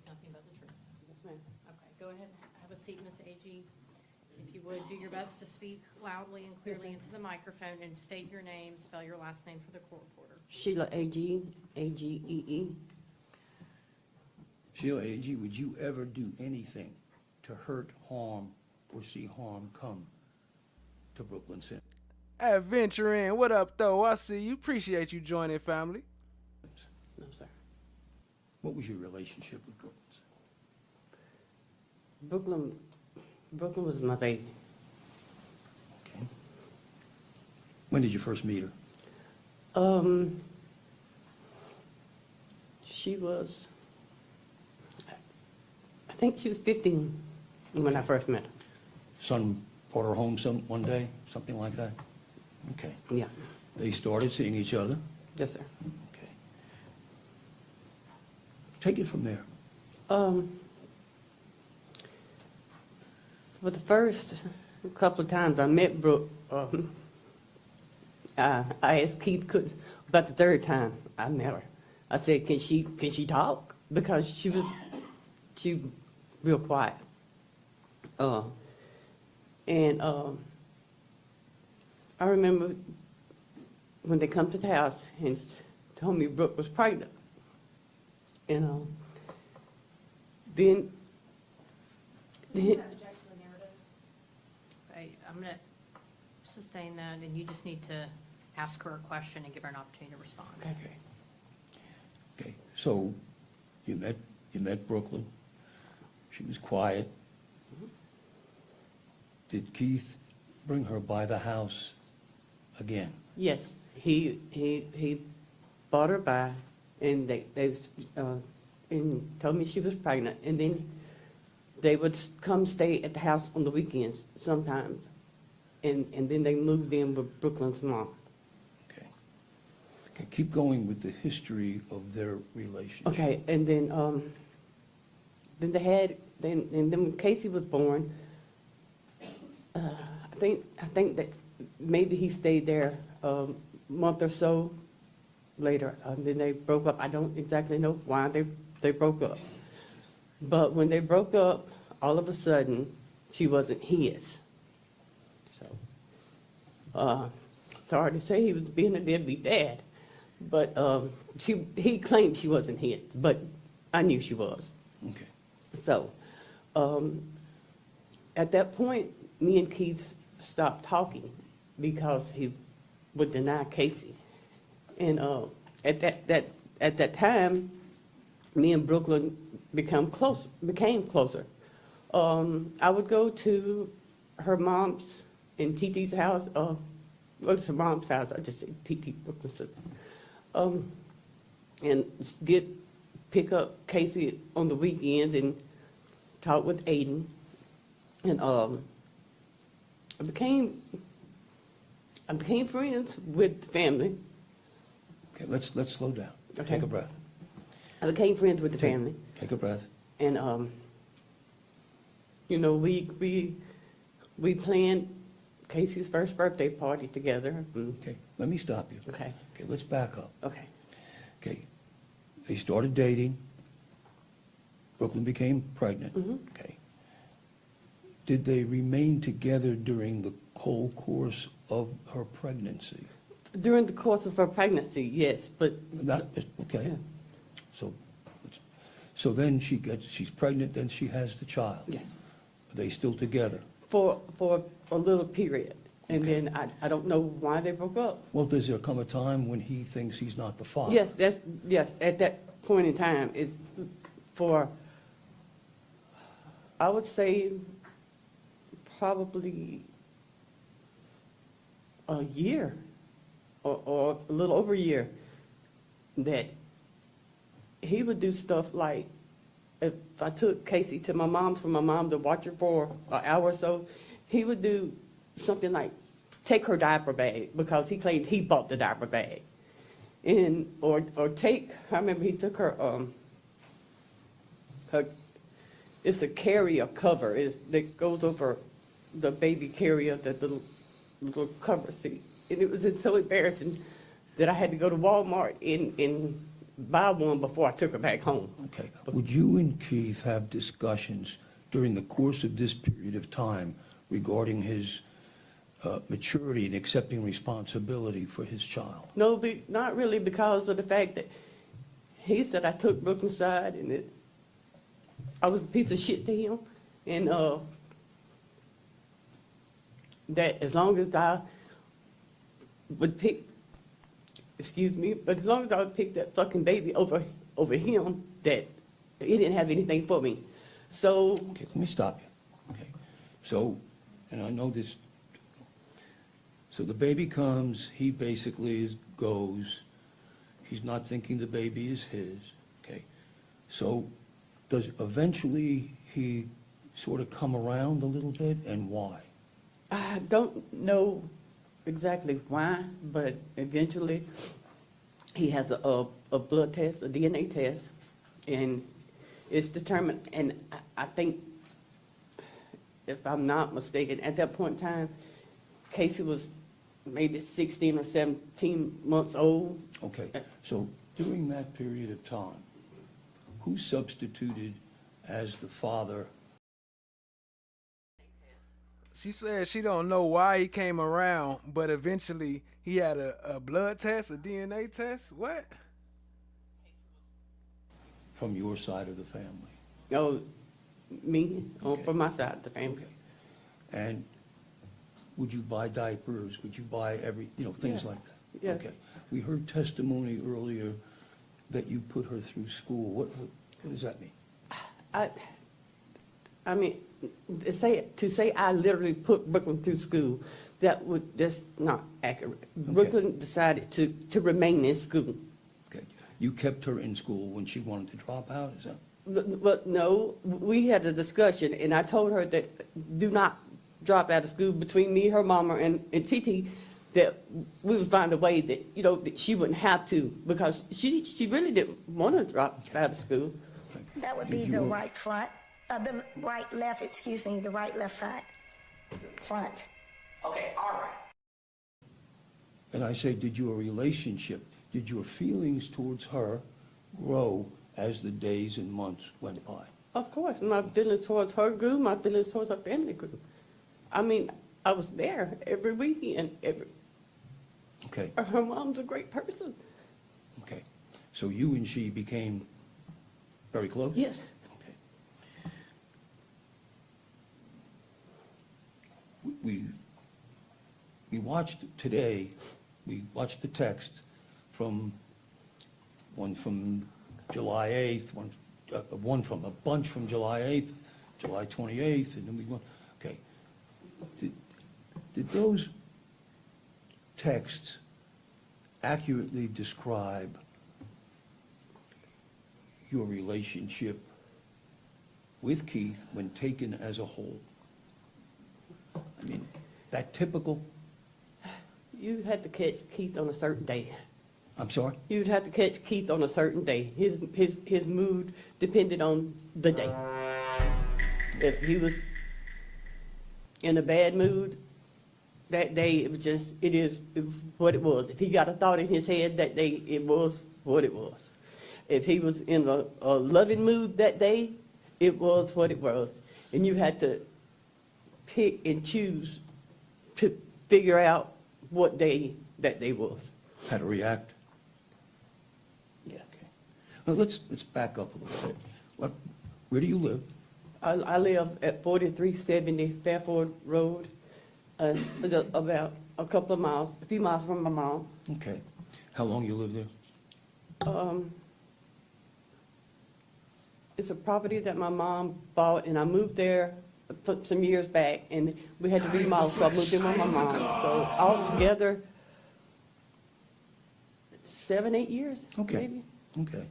Nothing but the truth. Yes, ma'am. Okay, go ahead and have a seat, Ms. Agee. If you would, do your best to speak loudly and clearly into the microphone and state your name, spell your last name for the court reporter. Sheila A.G., A-G-E-E. Sheila Agee, would you ever do anything to hurt, harm, or see harm come to Brooklyn Sims? Adventure in. What up, though? I see you. Appreciate you joining, family. No, sir. What was your relationship with Brooklyn Sims? Brooklyn was my baby. Okay. When did you first meet her? She was, I think she was 15 when I first met her. Son brought her home one day, something like that? Okay. Yeah. They started seeing each other? Yes, sir. Okay. Take it from there. For the first couple of times I met Brooke, I asked Keith about the third time I met her. I said, can she talk? Because she was real quiet. I remember when they come to the house and told me Brooke was pregnant. Then Okay, I'm going to sustain that, and you just need to ask her a question and give her an opportunity to respond. Okay. Okay, so you met Brooklyn. She was quiet. Did Keith bring her by the house again? yes, he brought her by, and they and told me she was pregnant, and then they would come stay at the house on the weekends sometimes, and then they moved in with Brooklyn's mom. Okay, keep going with the history of their relationship. Okay, and then when Casey was born, I think that maybe he stayed there a month or so later, and then they broke up. I don't exactly know why they broke up. But when they broke up, all of a sudden, she wasn't his. So, sorry to say he was being a deadbeat dad, but he claimed she wasn't his, but I knew she was. Okay. So, at that point, me and Keith stopped talking because he would deny Casey. And at that time, me and Brooklyn became closer. I would go to her mom's and TT's house, go to her mom's house, I just say TT, Brooklyn's sister, and pick up Casey on the weekends and talk with Aiden. And I became friends with the family. Okay, let's slow down. Okay. Take a breath. I became friends with the family. Take a breath. And You know, we planned Casey's first birthday party together. Okay, let me stop you. Okay. Okay, let's back up. Okay. Okay, they started dating. Brooklyn became pregnant. Okay. Did they remain together during the whole course of her pregnancy? During the course of her pregnancy, yes, but. Okay. Yeah. So then she's pregnant, then she has the child. Yes. Are they still together? For a little period, and then I don't know why they broke up. Well, does there come a time when he thinks he's not the father? Yes, at that point in time, it's for, I would say, probably a year, or a little over a year, that he would do stuff like, if I took Casey to my mom's for my mom to watch her for an hour or so, he would do something like take her diaper bag, because he claimed he bought the diaper bag. And, or take, I remember he took her, it's a carrier cover, that goes over the baby carrier, that little cover seat. And it was so embarrassing that I had to go to Walmart and buy one before I took her back home. Okay. Would you and Keith have discussions during the course of this period of time regarding his maturity and accepting responsibility for his child? No, not really, because of the fact that he said I took Brooklyn's side and I was a piece of shit to him. And that as long as I would pick, but as long as I would pick that fucking baby over him, that he didn't have anything for me. So. Okay, let me stop you. Okay. So, and I know this, so the baby comes, he basically goes, he's not thinking the baby is his, okay? So, does eventually he sort of come around a little bit, and why? I don't know exactly why, but eventually he has a blood test, a DNA test, and it's determined, and I think, if I'm not mistaken, at that point in time, Casey was maybe 16 or 17 months old. Okay, so during that period of time, who substituted as the father? She said she don't know why he came around, but eventually he had a blood test, a DNA test. What? From your side of the family? Oh, me, from my side of the family. Okay. And would you buy diapers? Would you buy things like that? Yeah. Okay. We heard testimony earlier that you put her through school. What does that mean? I mean, to say I literally put Brooklyn through school, that's not accurate. Okay. Brooklyn decided to remain in school. Okay. You kept her in school when she wanted to drop out, is that? But no, we had a discussion, and I told her that do not drop out of school. Between me, her mama, and TT, that we would find a way that, that she wouldn't have to, because she really didn't want to drop out of school. That would be the right front, the right left, the right left side, front. Okay, all right. And I say, did your feelings towards her grow as the days and months went by? Of course, my feelings towards her grew, my feelings towards her family grew. I mean, I was there every weekend. Okay. Her mom's a great person. Okay. So you and she became very close? Yes. Okay. We watched today, we watched the text one from July 8th, a bunch from July 8th, July 28th, and then we went, okay. Did those texts accurately describe your relationship with Keith when taken as a whole? I mean, that typical? You had to catch Keith on a certain day. I'm sorry? You'd have to catch Keith on a certain day. His mood depended on the day. If he was in a bad mood that day, it was what it was. If he got a thought in his head that day, it was what it was. If he was in a loving mood that day, it was what it was. And you had to pick and choose to figure out what day that day was. How to react? Yeah. Okay. Well, let's back up a little bit. Where do you live? I live at 4370 Fairford Road, about a few miles from my mom. Okay. How long you live there? It's a property that my mom bought, and I moved there some years back, and we had to remodel, so I moved in with my mom. So altogether, 7, 8 years, Okay. maybe. Okay.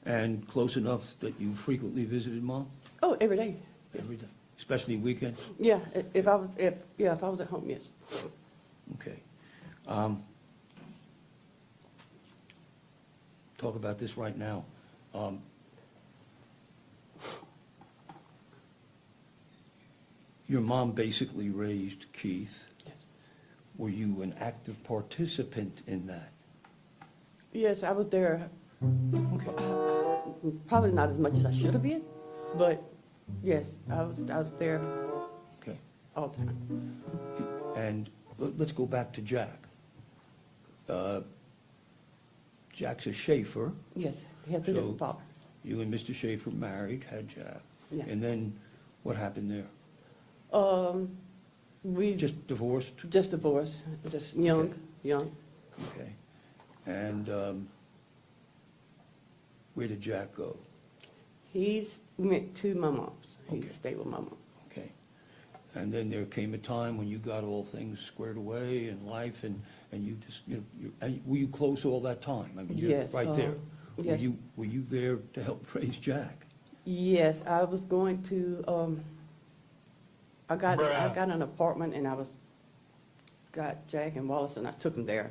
And close enough that you frequently visited Mom? Oh, every day. Every day? Especially weekends? Yeah, if I was at home, yes. Okay. Talk about this right now. Your mom basically raised Keith. Yes. Were you an active participant in that? Yes, I was there. Okay. Probably not as much as I should have been, but yes, I was there Okay. all the time. And let's go back to Jack. Jack's a Schaefer. Yes, he had 2 So different fathers. you and Mr. Schaefer married, had Jack. Yes. And then what happened there? We Just divorced? just divorced, just young, Okay. young. Okay. And where did Jack go? He went to my mom's. He Okay. stayed with my mom. Okay. And then there came a time when you got all things squared away in life, and you just, and were you close all that time? I mean, you're Yes, right there. yes. Were you there to help raise Jack? Yes, I was going to, I got an apartment, and got Jack and Wallace, and I took them there.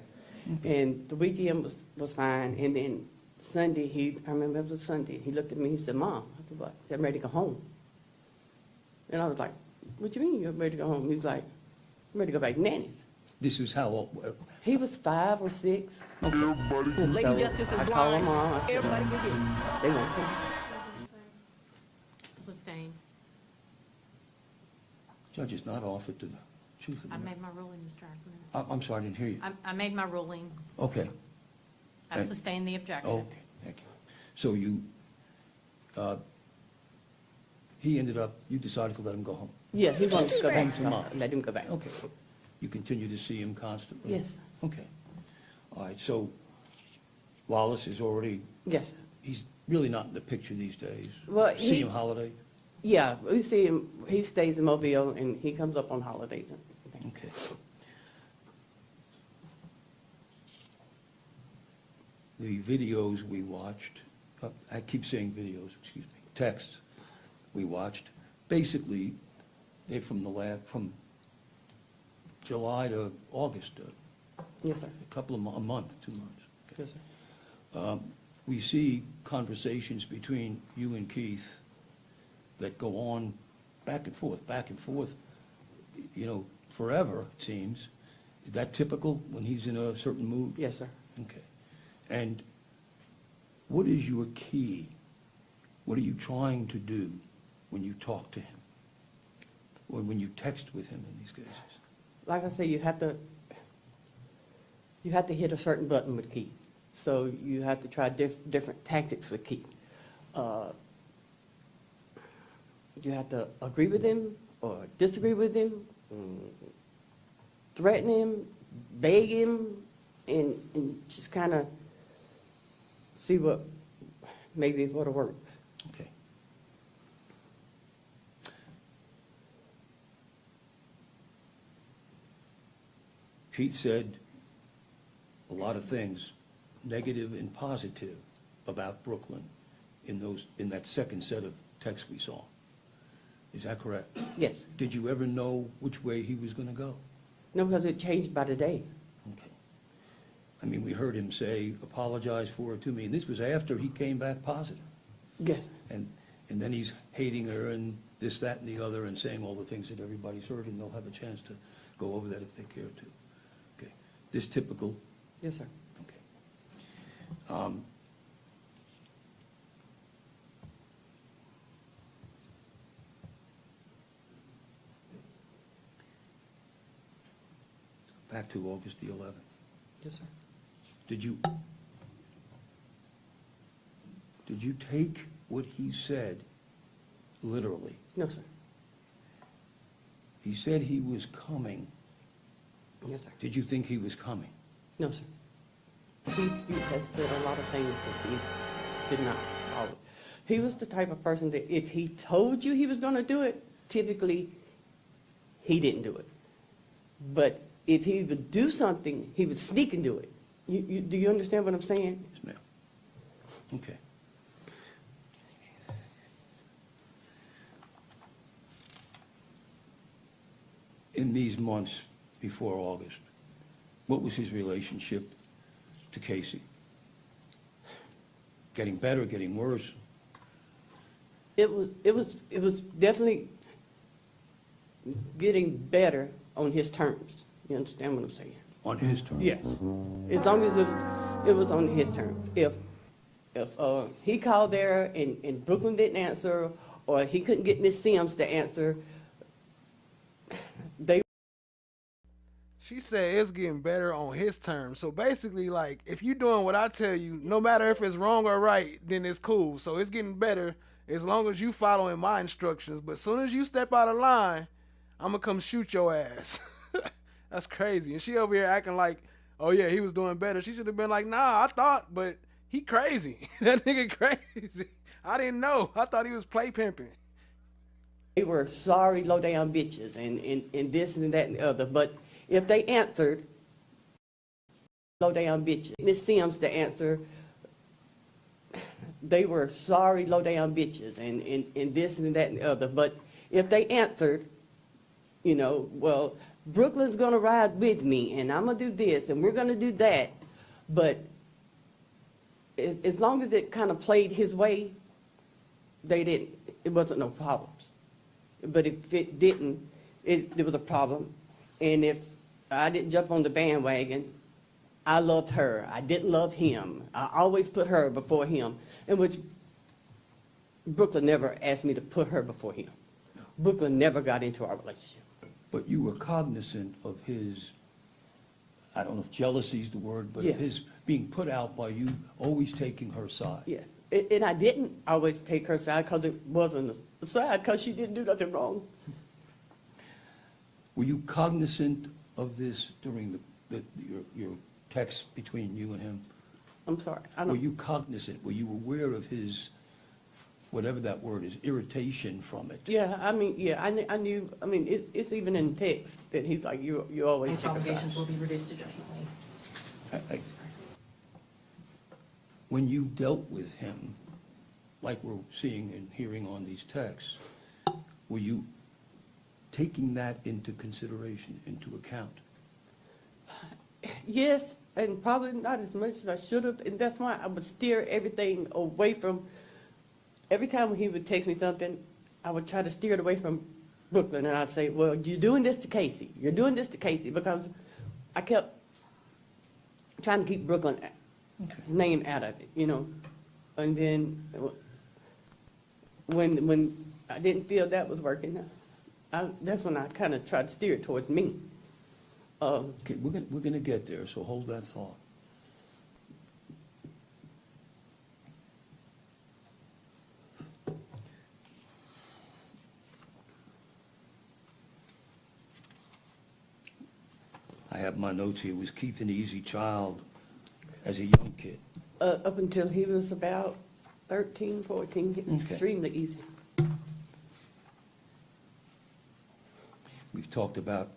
And the weekend was fine, and then Sunday, I remember it was Sunday, he looked at me, he said, "Mom," I said, "What?" He said, "I'm ready to go home." And I was like, "What you mean you're ready to go home?" He was like, "I'm ready to go back to Nanny's." This was how old? He was 5 or 6. Lady So Justice is I called blind. my mom, I said, Everybody can hear. They won't tell me. Sustained. Judge is not offered to the truth of the I matter. made my ruling, Mr. Ackerman. I'm sorry, I didn't hear you. I made my ruling. Okay. I And- sustained the objection. Okay, thank you. So he ended up, you decided to let him go home? Yeah, he wanted to go Home back. to Mom. Let him go back. Okay. You continue to see him constantly? Yes. Okay. All right, so Wallace is already, Yes. he's really not in the picture these days? Well, See he- him holiday? Yeah, we see him, he stays in Mobile, and he comes up on holidays. and everything. Okay. The videos we watched, I keep saying videos, excuse me, texts we watched, basically, they're from from July to August, Yes, sir. a couple of, a month, 2 months. Yes, sir. We see conversations between you and Keith that go on back and forth, forever, it seems. Is that typical when he's in a certain mood? Yes, sir. Okay. And what is your key? What are you trying to do when you talk to him? Or when you text with him in these cases? Like I say, you have to hit a certain button with Keith. So you have to try different tactics with Keith. You have to agree with him or disagree with him, threaten him, beg him, and just kind of see maybe what'll work. Okay. Keith said a lot of things, negative and positive, about Brooklyn in that second set of texts we saw. Is that correct? Yes. Did you ever know which way he was going to go? No, because it changed by the day. Okay. I mean, we heard him say, apologize for it to me, and this was after he came back positive. Yes. And then he's hating her and this, that, and the other, and saying all the things that everybody's heard, and they'll have a chance to go over that if they care to. Okay. This typical? Yes, sir. Okay. Back to August the 11th. Yes, sir. Did you take what he said literally? No, sir. He said he was coming. Yes, sir. Did you think he was coming? No, sir. He has said a lot of things that he did not follow. He was the type of person that if he told you he was going to do it, typically he didn't do it. But if he would do something, he would sneak and do it. Do you understand what I'm saying? Yes, ma'am. Okay. In these months before August, what was his relationship to Casey? Getting better, getting worse? It was definitely getting better on his terms. You understand what I'm saying? On his terms? Yes. As long as it was on his terms. If he called there and Brooklyn didn't answer, or he couldn't get Miss Sims to answer, She said it's getting better on his terms. So basically, like, if you doing what I tell you, no matter if it's wrong or right, then it's cool. So it's getting better as long as you following my instructions. But as soon as you step out of line, I'm going to come shoot your ass. That's crazy. And she over here acting like, oh yeah, he was doing better. She should have been like, nah, I thought, but he crazy. That nigga crazy. I didn't know. I thought he was play pimping. they were sorry low down bitches and this and that and the other. But if they answered, low down bitches, Miss Sims to answer, they were sorry low down bitches and this and that and the other. But if they answered, you know, well, Brooklyn's gonna ride with me and I'm gonna do this and we're gonna do that. But as long as it kind of played his way, it wasn't no problems. But if it didn't, there was a problem. And if I didn't jump on the bandwagon, I loved her. I didn't love him. I always put her before him. In which Brooklyn never asked me to put her before him. Brooklyn never got into our relationship. But you were cognizant of his, I don't know if jealousy is the word, but Yeah. of his being put out by you always taking her side. Yes. And I didn't always take her side because it wasn't a side because she didn't do nothing wrong. Were you cognizant of this during your text between you and him? I'm sorry. Were you cognizant? Were you aware of his, whatever that word is, irritation from it? Yeah, I mean, yeah, I knew, I mean, it's even in text that he's like, you always Which take a side. obligations will be reduced to judgment. When you dealt with him, like we're seeing and hearing on these texts, were you taking that into consideration, into account? Yes, and probably not as much as I should have, and that's why I would steer everything away from, every time he would text me something, I would try to steer it away from Brooklyn, and I'd say, well, you're doing this to Casey, you're doing this to Casey, because I kept trying to keep Brooklyn's name out of it, you know, and then when I didn't feel that was working, that's when I kind of tried to steer it towards me. Okay, we're gonna get there, so hold that thought. I have my notes here. Was Keith an easy child as a young kid? Up until he was about 13, 14, it was Okay. extremely easy. We've talked about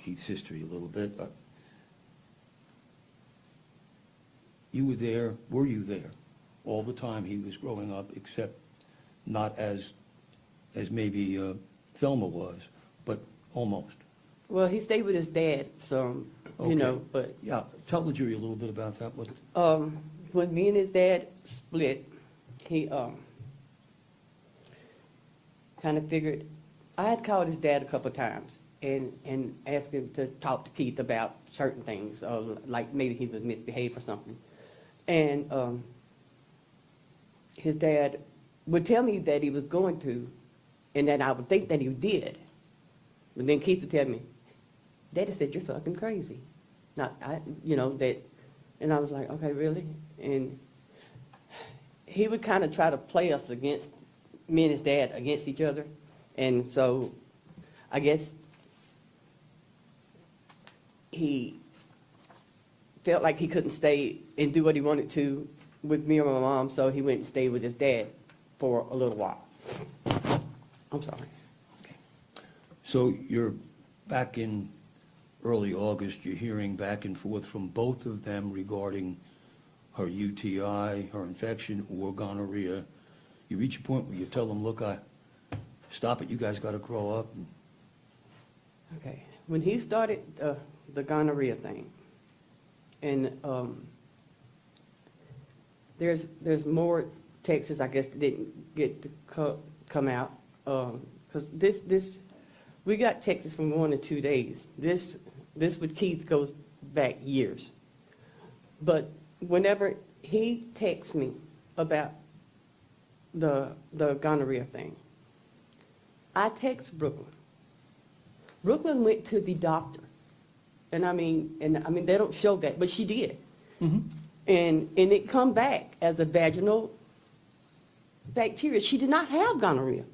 Keith's history a little bit. You were you there all the time he was growing up, except not as maybe Thelma was, but almost? Well, he stayed with his dad, so, you know, Okay. but Yeah, tell the jury a little bit about that. when me and his dad split, kind of figured, I had called his dad a couple of times and asked him to talk to Keith about certain things, like maybe he was misbehaved or something. And his dad would tell me that he was going to, and that I would think that he did. But then Keith would tell me, Daddy said, you're fucking crazy. Not, and I was like, okay, really? And he would kind of try to play us against, me and his dad, against each other. And so I guess he felt like he couldn't stay and do what he wanted to with me or my mom, so he went and stayed with his dad for a little while. I'm sorry. So you're back in early August, you're hearing back and forth from both of them regarding her UTI, her infection, or gonorrhea. You reach a point where you tell them, look, stop it, you guys got to grow up. Okay. When he started the gonorrhea thing, and there's more texts, I guess, that didn't get to come out, because we got texts from 1 to 2 days. This with Keith goes back years. But whenever he texts me about the gonorrhea thing, I text Brooklyn. Brooklyn went to the doctor, and I mean they don't show that, but she did, and it come back as a vaginal bacteria. She did not have gonorrhea.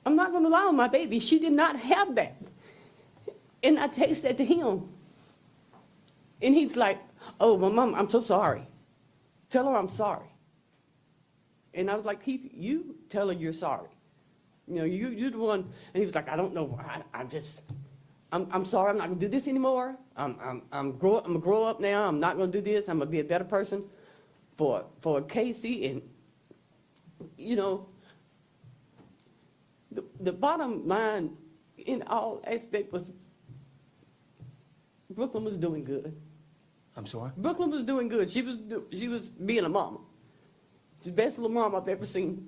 I'm not going to lie on my baby. She did not have that. And I text that to him. And he's like, oh, well, Mom, I'm so sorry. Tell her I'm sorry. And I was like, Keith, you tell her you're sorry. You're the one. And he was like, I don't know. I'm sorry. I'm not going to do this anymore. I'm going to grow up now. I'm not going to do this. I'm going to be a better person for Casey. And, the bottom line in all aspects was Brooklyn was doing good. I'm sorry? Brooklyn was doing good. She was being a mama. The best little mom I've ever seen.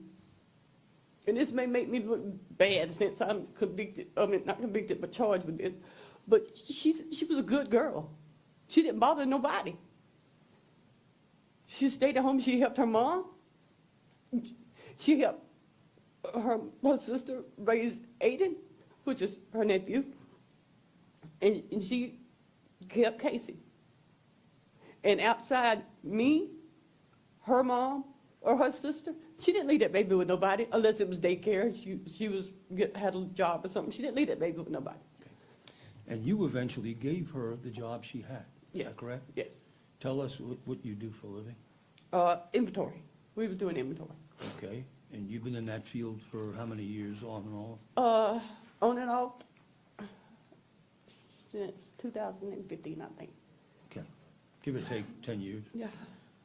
And this may make me look bad since I'm convicted, not convicted, but charged with this. But she was a good girl. She didn't bother nobody. She stayed at home. She helped her mom. She helped her sister raise Aiden, which is her nephew, and she kept Casey. And outside me, her mom, or her sister, she didn't leave that baby with nobody unless it was daycare. She had a job or something. She didn't leave that baby with nobody. Okay. And you eventually gave her the job she had. Is that correct? Yes. Tell us what you do for a living. Inventory. We were doing inventory. Okay. And you've been in that field for how many years, on and off? On and off since 2015, I think. Okay. Give or take 10 years? Yeah.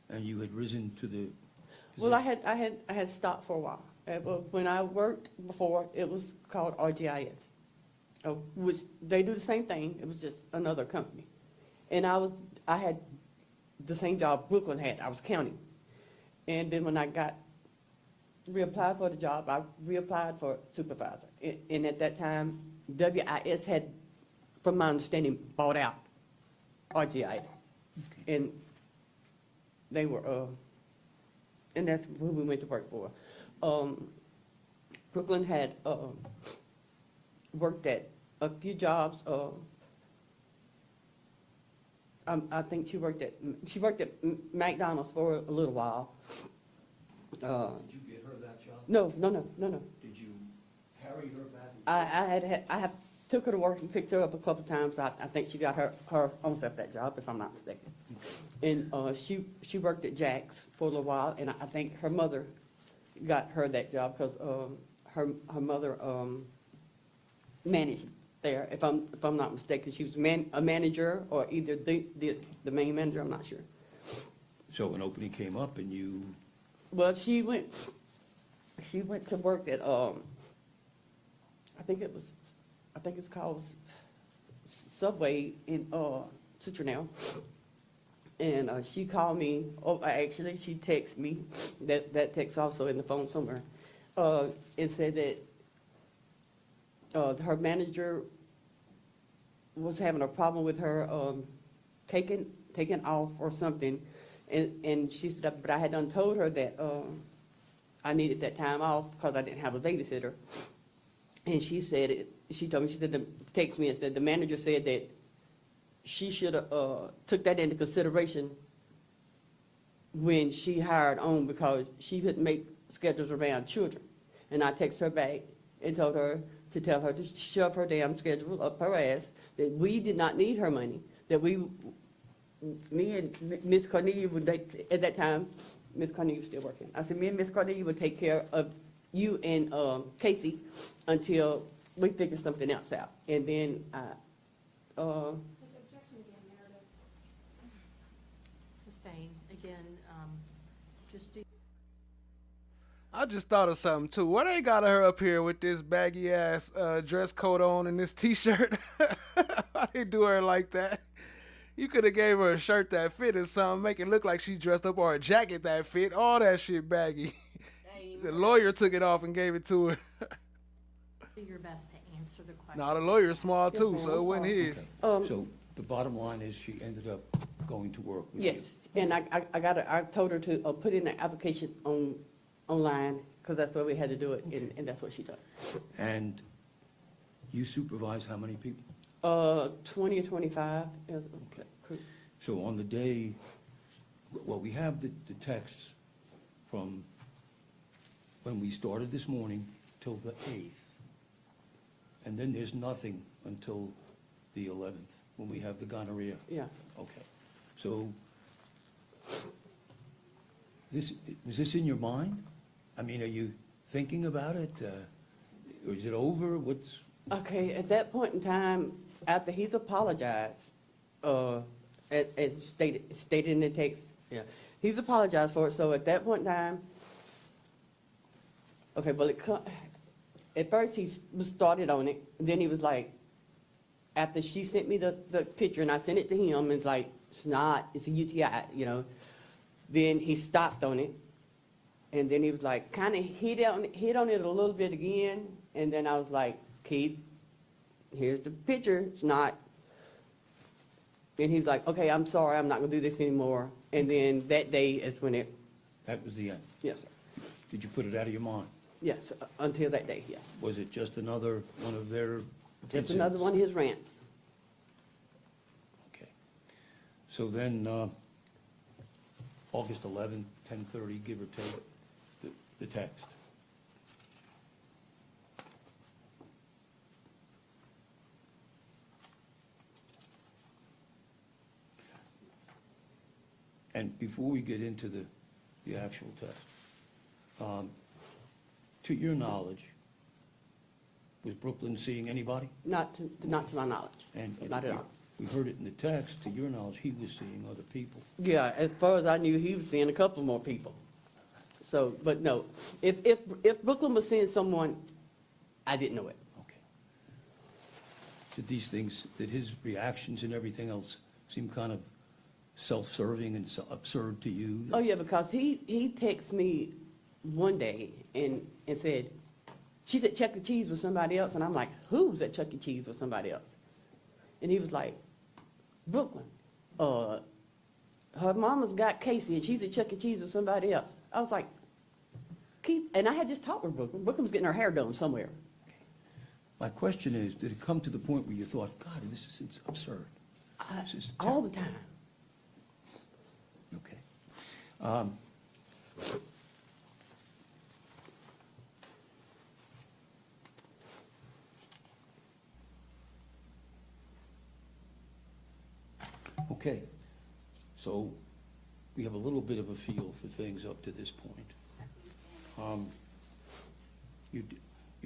And you had risen to the Well, I had stopped for a while. When I worked before, it was called RGIS, which they do the same thing. It was just another company. And I had the same job Brooklyn had. I was counting. And then when I reapplied for the job, I reapplied for supervisor. And at that time, WIS had, from my understanding, bought out RGIS. And they were, and that's who we went to work for. Brooklyn had worked at a few jobs. I think she worked at McDonald's for a little while. Did you get her that job? No. Did you carry her back? I have took her to work and picked her up a couple of times. I think she got her own self that job, if I'm not mistaken. And she worked at Jack's for a little while, and I think her mother got her that job because her mother managed there. If I'm not mistaken, she was a manager or either the main manager. I'm not sure. So an opening came up, and you. Well, she went to work at I think it's called Subway in Citronelle. And she called me, actually she texted me, that text also in the phone somewhere. and said that her manager was having a problem with her taking off or something. And she said, but I had done told her that I needed that time off because I didn't have a babysitter. And she said, she told me, she said, text me and said, the manager said that she should have took that into consideration when she hired on because she couldn't make schedules around children. And I text her back and told her to tell her to shove her damn schedule up her ass, that we did not need her money, that me and Miss Cornelia would, at that time, Miss Cornelia was still working. I said, me and Miss Cornelia would take care of you and Casey until we figure something else out. And then Sustain, again, just do. I just thought of something too. Why they got her up here with this baggy ass dress coat on and this t-shirt? Why they do her like that? You could have gave her a shirt that fit or something, make it look like she dressed up, or a jacket that fit. All that shit baggy. The lawyer took it off and gave it to her. Do your best to answer the question. Nah, the lawyer's small too, so it wasn't his. So the bottom line is she ended up going to work with yes, you. and I told her to put in an application online because that's where we had to do it, and that's what she done. And you supervise how many people? 20 or 25. Okay. So on the day, well, we have the texts from when we started this morning till the 8th. And then there's nothing until the 11th, when we have the gonorrhea. Yeah. Okay. So was this in your mind? I mean, are you thinking about it? Or is it over? What's... Okay, at that point in time, after he's apologized, as stated in the text, yeah, he's apologized for it. So at that point in time, okay, well, at first he started on it, and then he was like, after she sent me the picture and I sent it to him, and it's like, it's not, it's a UTI, you know. Then he stopped on it, and then he was like, kind of hit on it a little bit again, and then I was like, Keith, here's the picture, it's not. And he was like, okay, I'm sorry, I'm not gonna do this anymore. And then that day is when it. That was the end? Yes, sir. Did you put it out of your mind? Yes, until that day, yeah. Was it just another one of their... Just another one of his rants. Okay. So then, August 11th, 10:30, give or take, the text. And before we get into the actual test, to your knowledge, was Brooklyn seeing anybody? Not to my knowledge, And not at all. We heard it in the text, to your knowledge, he was seeing other people. Yeah, as far as I knew, he was seeing a couple more people. So, but no, if Brooklyn was seeing someone, I didn't know it. Okay. Did these things, did his reactions and everything else seem kind of self-serving and absurd to you? Oh, yeah, because he texted me one day and said, she's at Chuck E. Cheese with somebody else, and I'm like, who's at Chuck E. Cheese with somebody else? And he was like, Brooklyn, her mama's got Casey, and she's at Chuck E. Cheese with somebody else. I was like, Keith, and I had just talked with Brooklyn. Brooklyn was getting her hair done somewhere. My question is, did it come to the point where you thought, God, this is absurd? This is All the time. Okay. Okay, so we have a little bit of a feel for things up to this point. You're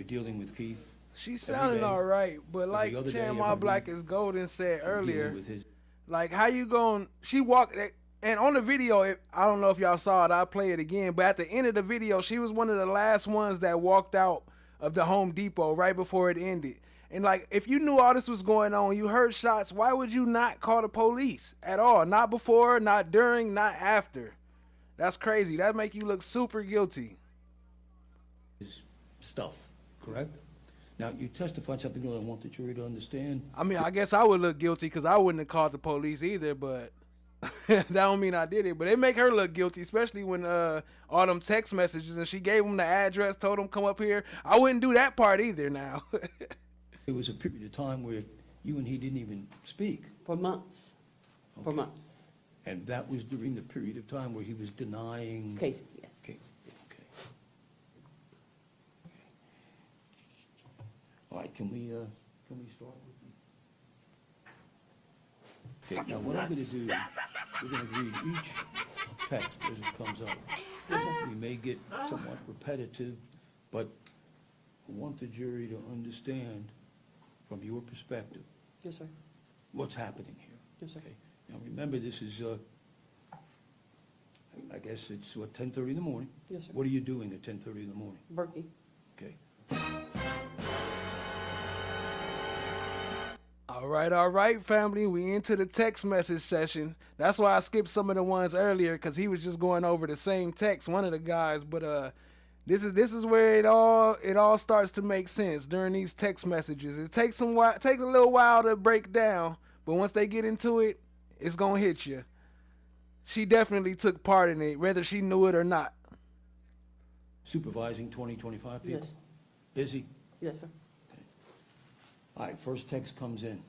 dealing with Keith? She every sounded day? all right, but like Every other day, Chan Ma every Black week? is Golden said You're dealing earlier, with his- like how you going, she walked, and on the video, I don't know if y'all saw it, I'll play it again, but at the end of the video, she was one of the last ones that walked out of the Home Depot right before it ended. And like, if you knew all this was going on, you heard shots, why would you not call the police at all? Not before, not during, not after. That's crazy. That make you look super guilty. his stuff, correct? Now, you testified something that I want the jury to understand. I mean, I guess I would look guilty because I wouldn't have called the police either, but that don't mean I did it. But it make her look guilty, especially when all them text messages and she gave him the address, told him come up here. I wouldn't do that part either now. It was a period of time where you and he didn't even speak. For months, for Okay. months. And that was during the period of time where he was denying. Casey, yeah. Okay. All right, can we start with the? Okay, now what I'm gonna do, we're gonna read each text as it comes up. We may get somewhat repetitive, but I want the jury to understand from your perspective Yes, sir. what's happening here. Yes, sir. Okay. Now, remember, this is, I guess it's, what, 10:30 in the morning? Yes, sir. What are you doing at 10:30 in the morning? Berkey. Okay. All right, family. We into the text message session. That's why I skipped some of the ones earlier because he was just going over the same text, one of the guys. But this is where it all starts to make sense during these text messages. It takes a little while to break down, but once they get into it, it's gonna hit you. She definitely took part in it, whether she knew it or not. Supervising 20, 25 people? Yes. Busy? Yes, sir. All right, first text comes in.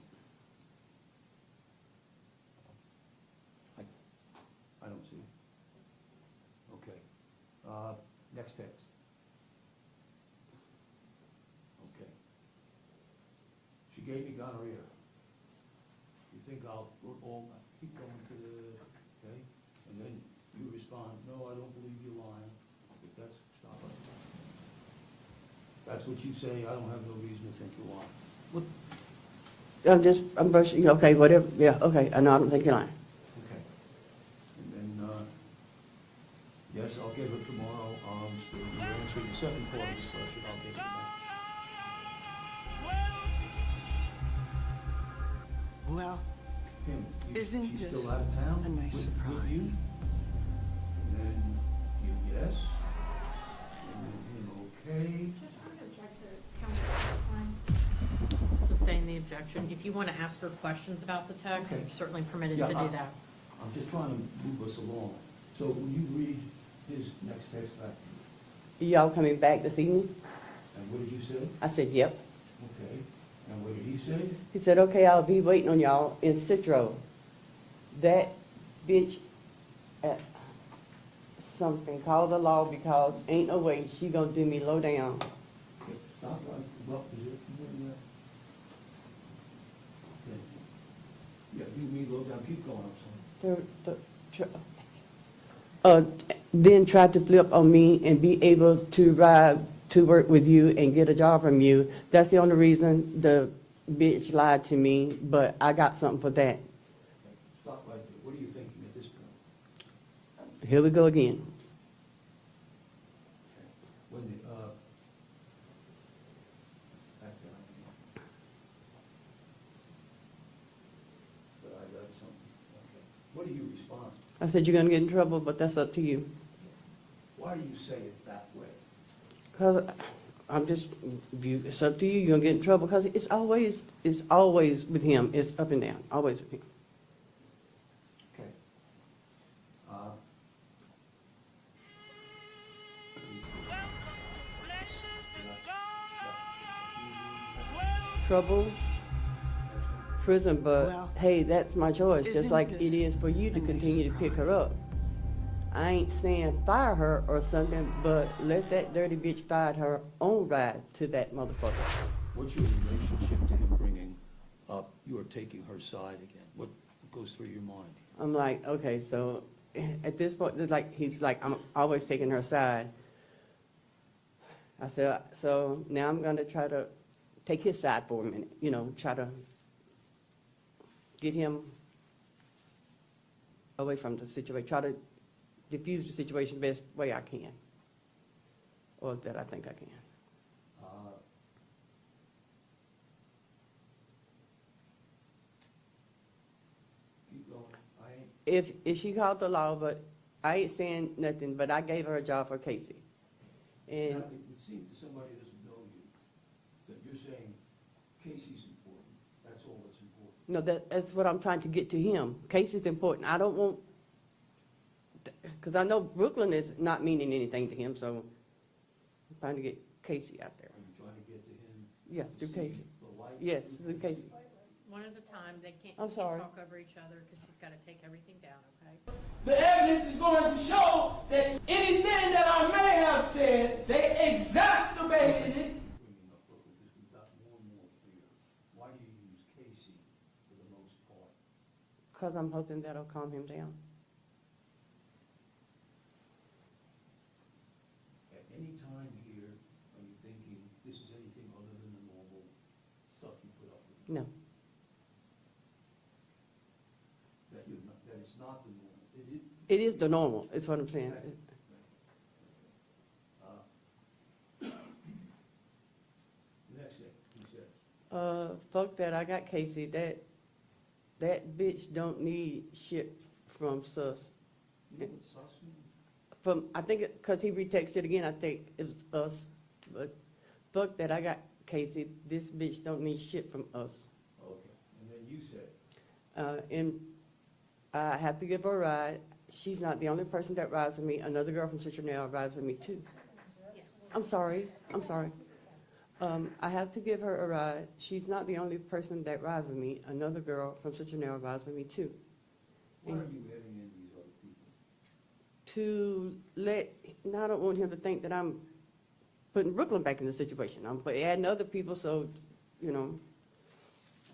I don't see it. Okay. Next text. Okay. She gave me gonorrhea. You think I'll keep going to the, okay? And then you respond, no, I don't believe you're lying. If that's, stop it. That's what you say, I don't have no reason to think you're lying. What? I'm brushing, okay, whatever, yeah, okay, I know, I don't think you're lying. Okay. And then, yes, I'll get her tomorrow, you're answering the second part of the question, I'll get her back. Well, Kim, isn't she's this still out of town? a nice with surprise? you? And then, you, yes? And then him, okay? Sustain the objection. If you want to ask her questions about the text, Okay. you're certainly permitted Yeah, to do that. I'm just trying to move us along. So will you read his next text back to me? Y'all coming back this evening? And what did you say? I said, yep. Okay. And what did he say? He said, okay, I'll be waiting on y'all in Citro. That bitch at something, call the law because ain't no way she gonna do me low down. Okay, stop right, well, is it more than that? Okay. Yeah, you mean low down, keep going, I'm sorry. Then tried to flip on me and be able to ride to work with you and get a job from you. That's the only reason the bitch lied to me, but I got something for that. Stop right there. What are you thinking at this point? Here we go again. When the, back down again. But I got something, okay. What do you respond? I said, you're gonna get in trouble, but that's up to you. Why do you say it that way? Because I'm just, it's up to you, you're gonna get in trouble, because it's always with him, it's up and down, always with him. Okay. Trouble, prison, but Well, hey, that's my choice, just isn't like it this is for you to a nice continue to pick her up. I ain't saying fire her or something, but let that dirty bitch find her own ride to that motherfucker. What's your relationship to him bringing up, you are taking her side again? What goes through your mind? I'm like, okay, so at this point, it's like, he's like, I'm always taking her side. I said, so now I'm gonna try to take his side for a minute, you know, try to get him away from the situation, try to diffuse the situation the best way I can, or that I think I can. Keep going. I ain't, If she called the law, but I ain't saying nothing, but I gave her a job for Casey. And now, seems to somebody who doesn't know you, that you're saying Casey's important, that's all that's important. No, that's what I'm trying to get to him. Casey's important. I don't want, because I know Brooklyn is not meaning anything to him, so I'm trying to get Casey out there. Are you trying to get to him? Yeah, through see Casey. the light Yes, through through Casey. One at a time, they can't, I'm you can't sorry. talk over each other because she's got to take everything down, okay? The evidence is going to show that anything that I may have said, they exacerbated it. Bringing up Brooklyn, because we've got more and more clear. Why do you use Casey for the most part? Because I'm hoping that'll calm him down. At any time here, are you thinking this is anything other than the normal stuff you put up with? No. That you're not, that it's not the normal? It is the normal, is what I'm saying. Next thing, he said. Fuck that, I got Casey. That bitch don't need shit from sus. You know what sus means? From, I think, because he retexted again, I think it was us. But fuck that, I got Casey. This bitch don't need shit from us. Okay, and then you said. And I have to give her a ride. She's not the only person that rides with me. Another girl from Citronelle rides with me too. I'm sorry. I have to give her a ride. She's not the only person that rides with me. Another girl from Citronelle rides with me too. Why are you adding in these other people? To let, now I don't want him to think that I'm putting Brooklyn back in the situation. I'm adding other people, so, you know,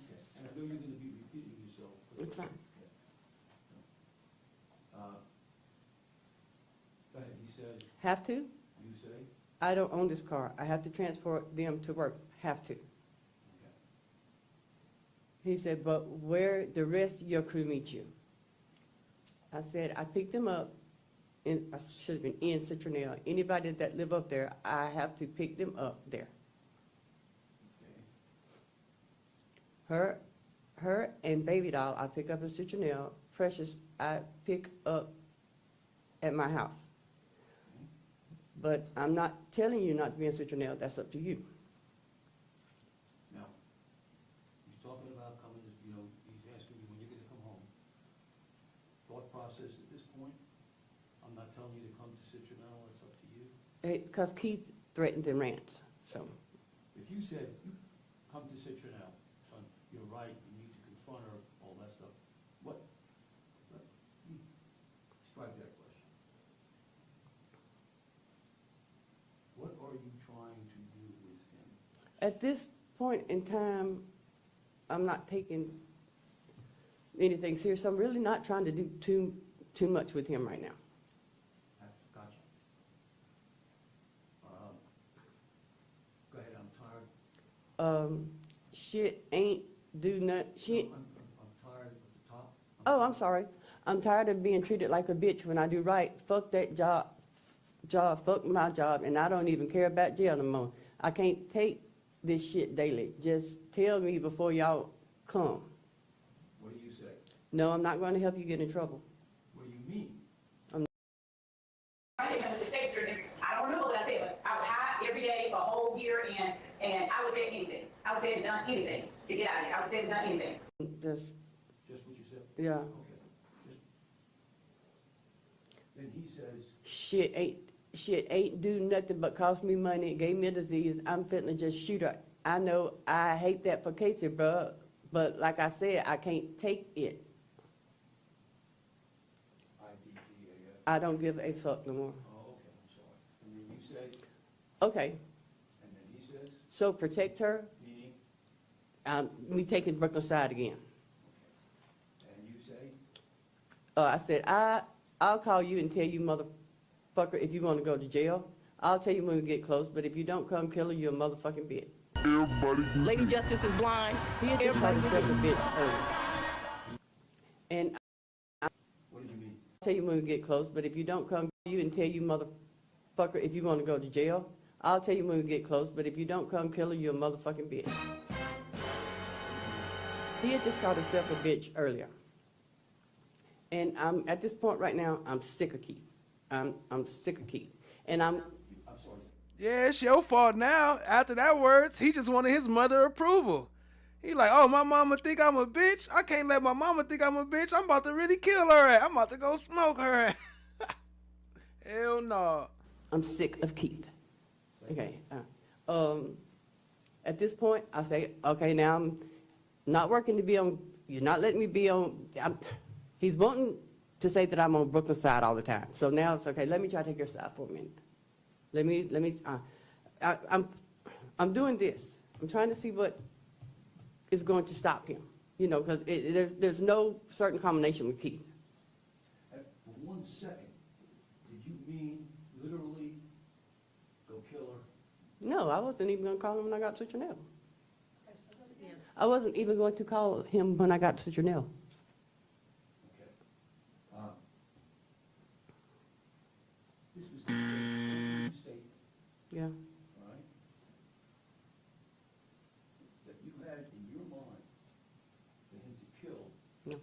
Okay, and I know you're gonna be repeating yourself. but- it's fine. Go ahead, he said, Have to? you say? I don't own this car. I have to transport them to work. Have to. Okay. He said, but where the rest of your crew meet you? I said, I picked them up in, I should have been in Citronelle. Anybody that live up there, I have to pick them up there. Okay. Her and Baby Doll, I pick up in Citronelle. Precious, I pick up at my house. But I'm not telling you not to be in Citronelle. That's up to you. Now, he's talking about coming, you know, he's asking you when you're gonna come home. Thought process at this point, I'm not telling you to come to Citronelle, it's up to you. Because Keith threatens and rants, so. If you said, you come to Citronelle, son, you're right, you need to confront her, all that stuff, what, strike that question. What are you trying to do with him? At this point in time, I'm not taking anything serious. I'm really not trying to do too much with him right now. Gotcha. Go ahead, I'm tired. Shit ain't do not, shit. I'm tired of the top. Oh, I'm sorry. I'm tired of being treated like a bitch when I do right. Fuck that job, fuck my job, and I don't even care about jail no more. I can't take this shit daily. Just tell me before y'all come. What do you say? No, I'm not going to help you get in trouble. What do you mean? I don't remember what I said, but I was high every day for a whole year, and I would say anything. I would say and done anything to get out of here. I would say and done anything. Just, Just what you said? yeah. Okay. Then he says, Shit ain't do nothing but cost me money, gave me a disease. I'm fitting to just shoot her. I know I hate that for Casey, bruh, but like I said, I can't take it. IDPAF. I don't give a fuck no more. Oh, okay, I'm sorry. And then you say, Okay, and then he says, so protect her. meaning, Me taking Brooklyn side again. and you say, I said, I'll call you and tell you, motherfucker, if you want to go to jail. I'll tell you when we get close, but if you don't come kill her, you're a motherfucking bitch. Lady Justice is blind. He had just called himself a bitch earlier. And what did you mean? I'll tell you when we get close, but if you don't come kill you and tell you, motherfucker, if you want to go to jail. I'll tell you when we get close, but if you don't come kill her, you're a motherfucking bitch. He had just called himself a bitch earlier. And I'm, at this point right now, I'm sick of Keith. I'm sick of Keith. And I'm I'm sorry. Yeah, it's your fault now. After that words, he just wanted his mother approval. He like, oh, my mama think I'm a bitch? I can't let my mama think I'm a bitch. I'm about to really kill her. I'm about to go smoke her. Hell no. I'm sick of Keith. Okay. At this point, I say, okay, now I'm not working to be on, you're not letting me be on, he's wanting to say that I'm on Brooklyn side all the time. So now it's okay, let me try to take your side for a minute. I'm doing this. I'm trying to see what is going to stop him. You know, because there's no certain combination with Keith. For 1 second, did you mean literally go kill her? No, I wasn't even going to call him when I got to Citronelle. I wasn't even going to call him when I got to Citronelle. This was the state, Yeah. all right? That you had in your mind for him to kill No,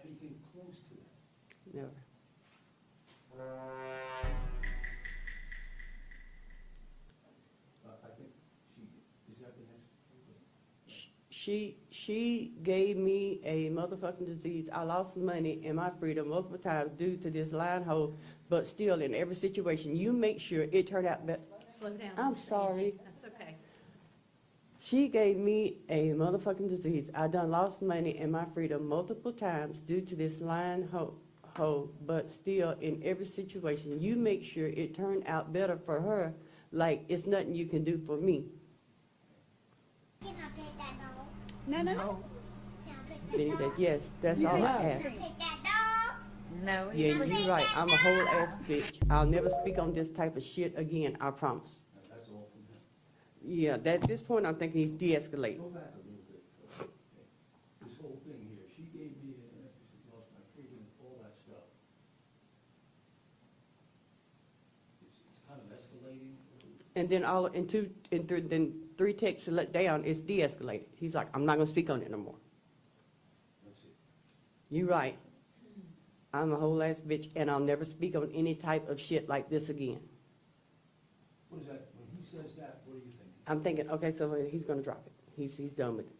anything close to that. never. I think is that the next? She gave me a motherfucking disease. I lost money and my freedom multiple times due to this line hole, but still in every situation, you make sure it turned out better. Slow down. I'm sorry. That's okay. She gave me a motherfucking disease. I done lost money and my freedom multiple times due to this line hole, but still in every situation, you make sure it turned out better for her, like it's nothing you can do for me. Can I pet that dog? No, no. Then he said, yes, that's all I ask. Pet that dog? No. Yeah, you're right. I'm a whole ass bitch. I'll never speak on this type of shit again, I promise. That's all from him. Yeah, at this point, I'm thinking he's de-escalating. Go back a little bit. Okay. This whole thing here, she gave me lost my freedom and all that stuff. It's kind of escalating. And then then 3 texts let down, it's de-escalated. He's like, I'm not gonna speak on it no more. That's it. You right. I'm a whole ass bitch and I'll never speak on any type of shit like this again. What is that? When he says that, what are you thinking? I'm thinking, okay, so he's gonna drop it. He's done with it.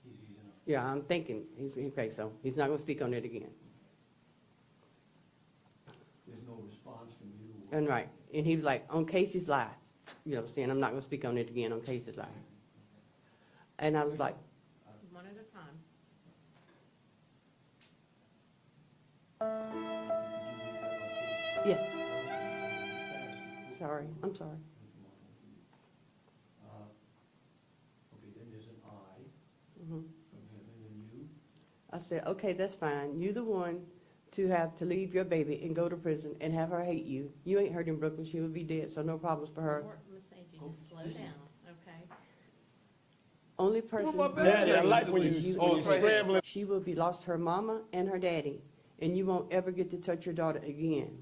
He's enough. Yeah, I'm thinking, okay, so he's not gonna speak on it again. There's no response from you. And right, and he was like, on Casey's live. You know what I'm saying? I'm not gonna speak on it again on Casey's live. And I was like, One at a time. yes. Sorry, I'm sorry. Okay, then there's an I Mhm. from him, and then you. I said, okay, that's fine. You the one to have to leave your baby and go to prison and have her hate you. You ain't hurt in Brooklyn, she would be dead, so no problems for her. Miss Angie, just slow down, okay? Only person. Daddy, I like when you and scrambling. She will be lost her mama and her daddy, and you won't ever get to touch your daughter again.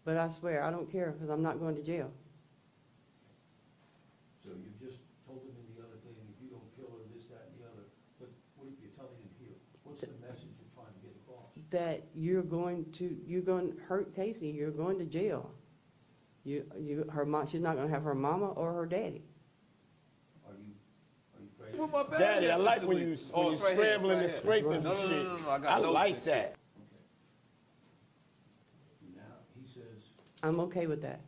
But I swear, I don't care, because I'm not going to jail. So you just told him in the other thing, if you don't kill her, this, that, and the other. But what are you telling him here? What's the message you're trying to get across? That you're going to hurt Casey, you're going to jail. She's not gonna have her mama or her daddy. Are you crazy? Daddy, I like when you scrambling and scraping and shit. I like that. Now, he says, I'm okay with that.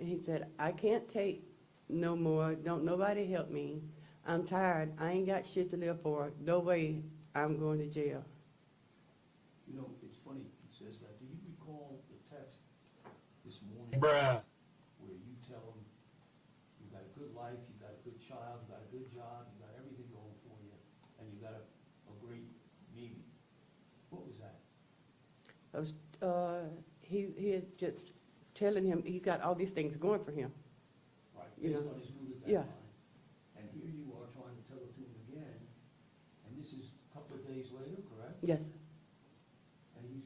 And he said, I can't take no more, don't nobody help me. I'm tired, I ain't got shit to live for, no way I'm going to jail. you know, it's funny, he says that. Do you recall the text this morning? Bruh. Where you tell him, you got a good life, you got a good child, you got a good job, you got everything going for you, and you got a great baby. What was that? I was, he had just telling him, he's got all these things going for him. Right, You based know, on his mood at that yeah. time. And here you are trying to tell it to him again, and this is a couple of days later, correct? Yes, And he's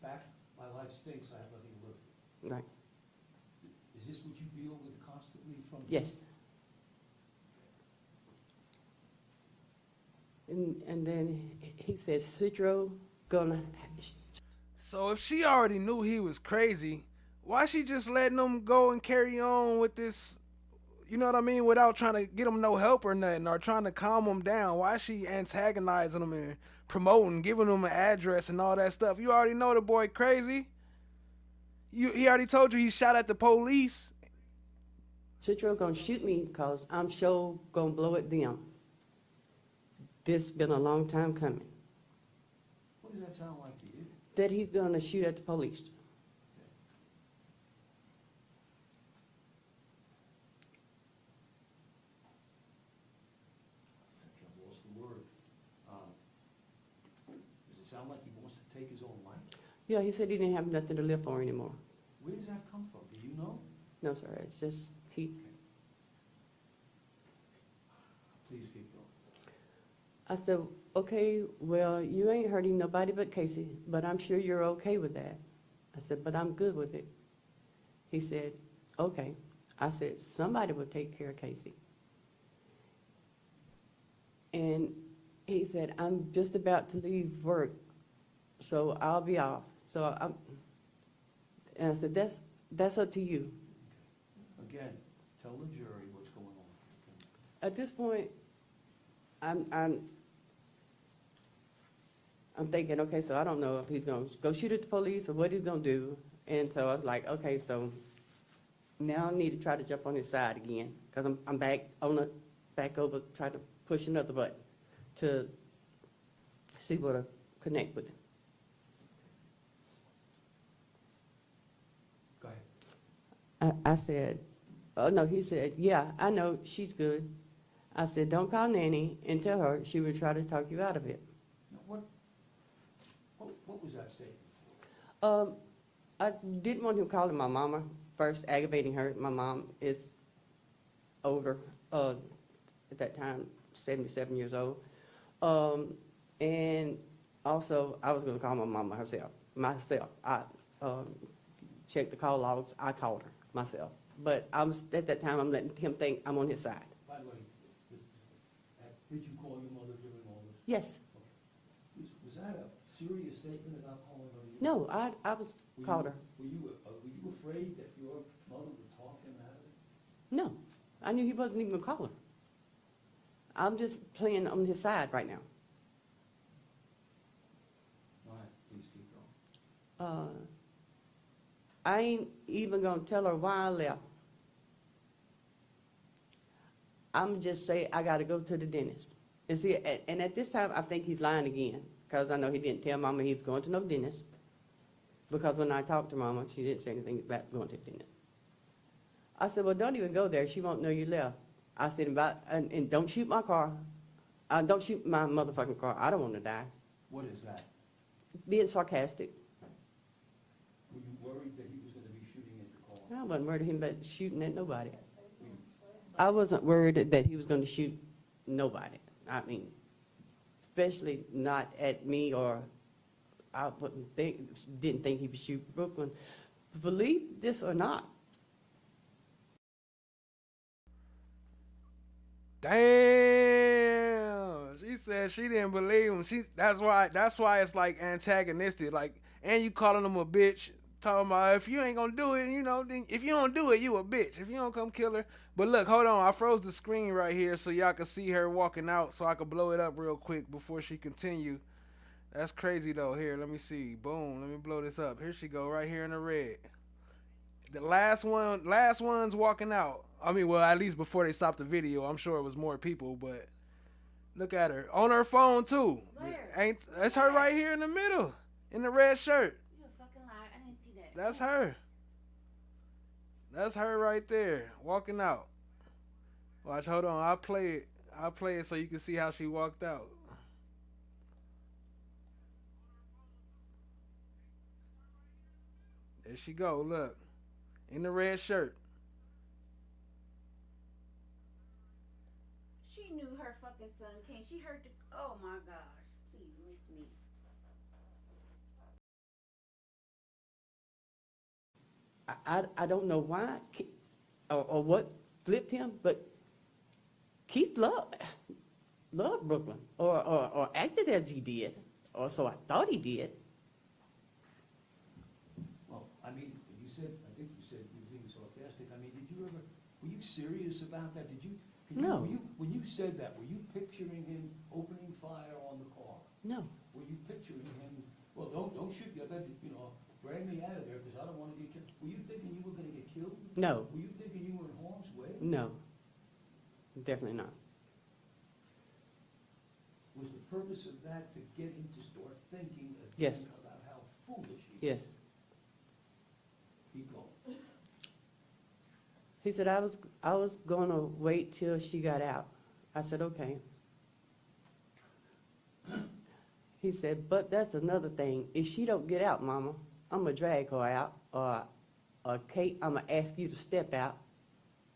back, my life stinks, I have nothing to live for. right, Is this what you deal with constantly from? yes. And then he said, Citro gonna, So if she already knew he was crazy, why she just letting him go and carry on with this, you know what I mean, without trying to get him no help or nothing, or trying to calm him down? Why she antagonizing him and promoting, giving him an address and all that stuff? You already know the boy crazy. He already told you he shot at the police. Citro gonna shoot me because I'm sure gonna blow it them. This been a long time coming. What does that sound like to you? That he's gonna shoot at the police. I've lost the word. Does it sound like he wants to take his own life? Yeah, he said he didn't have nothing to live for anymore. Where does that come from? Do you know? No, sir, it's just he. Please keep going. I said, okay, well, you ain't hurting nobody but Casey, but I'm sure you're okay with that. I said, but I'm good with it. He said, okay. I said, somebody will take care of Casey. And he said, I'm just about to leave work, so I'll be off. And I said, that's up to you. Again, tell the jury what's going on. Okay? At this point, I'm thinking, okay, so I don't know if he's gonna go shoot at the police or what he's gonna do. And so I was like, okay, so now I need to try to jump on his side again, because I'm back over, trying to push another button to see what I connect with him. Go ahead. I said, oh no, he said, yeah, I know, she's good. I said, don't call Nanny and tell her she would try to talk you out of it. Now, what was that statement? I didn't want him calling my mama first, aggravating her. My mom is older, at that time, 77 years old. And also, I was gonna call my mama myself. I checked the call logs, I called her myself. But at that time, I'm letting him think I'm on his side. By the way, did you call your mother during all this? Yes. Okay. Was that a serious statement about calling her? No, I was called her. Were you afraid that your mother would talk him out of it? No, I knew he wasn't even gonna call her. I'm just playing on his side right now. All right, please keep going. I ain't even gonna tell her why I left. I'm just say I gotta go to the dentist. And see, and at this time, I think he's lying again, because I know he didn't tell Mama he was going to no dentist. Because when I talked to Mama, she didn't say anything about going to the dentist. I said, well, don't even go there. She won't know you left. I said, and don't shoot my car. Don't shoot my motherfucking car. I don't want to die. What is that? Being sarcastic. Were you worried that he was going to be shooting at your car? I wasn't worried about shooting at nobody. I wasn't worried that he was going to shoot nobody. I mean, especially not at me, or I didn't think he would shoot Brooklyn. Believe this or not. Damn. She said she didn't believe him. That's why it's like antagonistic. Like, and you calling him a bitch, talking about if you ain't gonna do it, then if you don't do it, you a bitch. If you don't come kill her. But look, hold on, I froze the screen right here so y'all can see her walking out, so I can blow it up real quick before she continue. That's crazy though. Here, let me see. Boom. Let me blow this up. Here she go, right here in the red. The last one's walking out. I mean, well, at least before they stopped the video. I'm sure it was more people, but look at her. On her phone too. Where? That's her right here in the middle. In the red shirt. You a fucking liar. I didn't see that. That's her. That's her right there, walking out. Watch, hold on. I'll play it so you can see how she walked out. There she go, look. In the red shirt. She knew her fucking son came. She heard the. Oh my gosh. Please miss me. I don't know why or what flipped him, but Keith loved Brooklyn or acted as he did, or so I thought he did. serious about that? Did you? No. When you said that, were you picturing him opening fire on the car? No. Were you picturing him, well, don't shoot me, I bet, drag me out of there because I don't want to get killed? Were you thinking you were going to get killed? No. Were you thinking you were in harm's way? No. Definitely not. Was the purpose of that to get him to start thinking again Yes. about how foolish he is? Yes. Keep going. He said, I was gonna wait till she got out. I said, okay. He said, but that's another thing. If she don't get out, Mama, I'm gonna drag her out, or Kate, I'm gonna ask you to step out,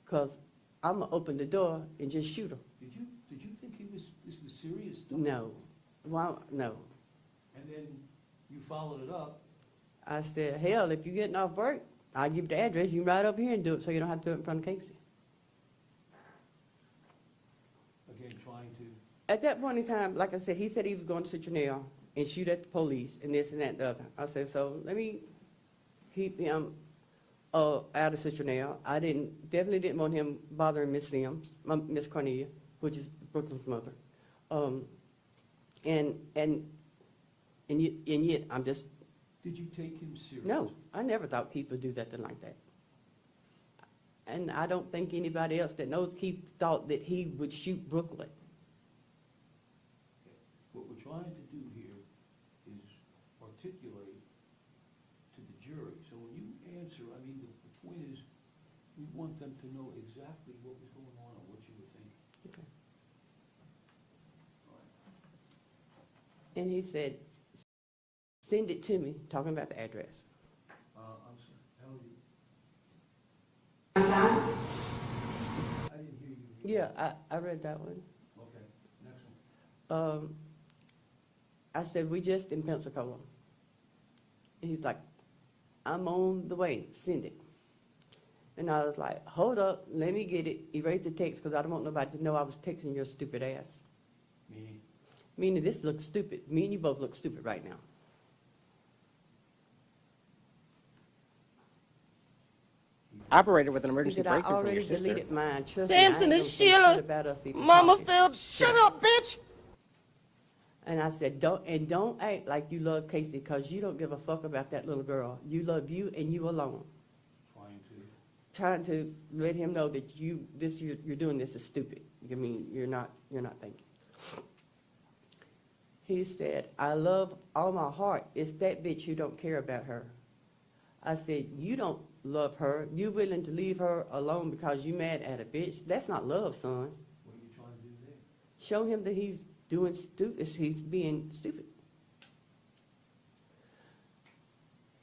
cause I'm gonna open the door and just shoot her. Did you think this was serious stuff? No. Well, no. And then you followed it up. I said, hell, if you're getting off work, I'll give you the address. You can ride up here and do it so you don't have to do it in front of Casey. Again, trying to. At that point in time, like I said, he said he was going to Citronelle and shoot at the police and this and that and the other. I said, so let me keep him out of Citronelle. I definitely didn't want him bothering Miss Sims, Miss Cornelia, which is Brooklyn's mother. And yet I'm just. Did you take him serious? No, I never thought Keith would do nothing like that. And I don't think anybody else that knows Keith thought that he would shoot Brooklyn. What we're trying to do here is articulate to the jury. So when you answer, I mean, the point is, we want them to know exactly what was going on and what you were thinking. Okay. And he said, send it to me, talking about the address. I'm sorry, how are you? I didn't hear you. Yeah, I read that one. Okay, next one. I said, we just in Pensacola. And he's like, I'm on the way, send it. And I was like, hold up, let me get it, erase the text, because I don't want nobody to know I was texting your stupid ass. Meaning? Meaning this looks stupid. Me and you both look stupid right now. Operator with an emergency He said, I breakthrough from your already sister. deleted mine. Trust Samson me, I and ain't gonna say Sheila, shit about us even Mama talking. Field, shut up, bitch! And I said, don't act like you love Casey, because you don't give a fuck about that little girl. You love you and you alone. Trying to let him know that you're doing this is stupid. I mean, you're not thinking. He said, I love all my heart. It's that bitch who don't care about her. I said, you don't love her. You willing to leave her alone because you mad at a bitch. That's not love, son. What are you trying to do there? Show him that he's doing stupid. He's being stupid.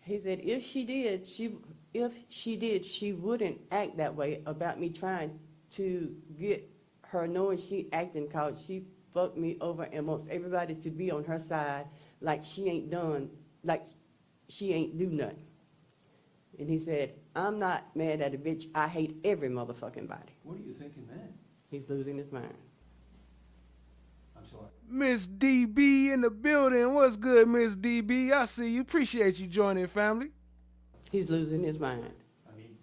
He said, if she did, she wouldn't act that way about me trying to get her knowing she acting cause she fucked me over and wants everybody to be on her side like she ain't do nothing. And he said, I'm not mad at a bitch. I hate every motherfucking body. What are you thinking then? He's losing his mind. I'm sorry. Miss DB in the building. What's good, Miss DB? I see you. Appreciate you joining, family. He's losing his mind. I mean,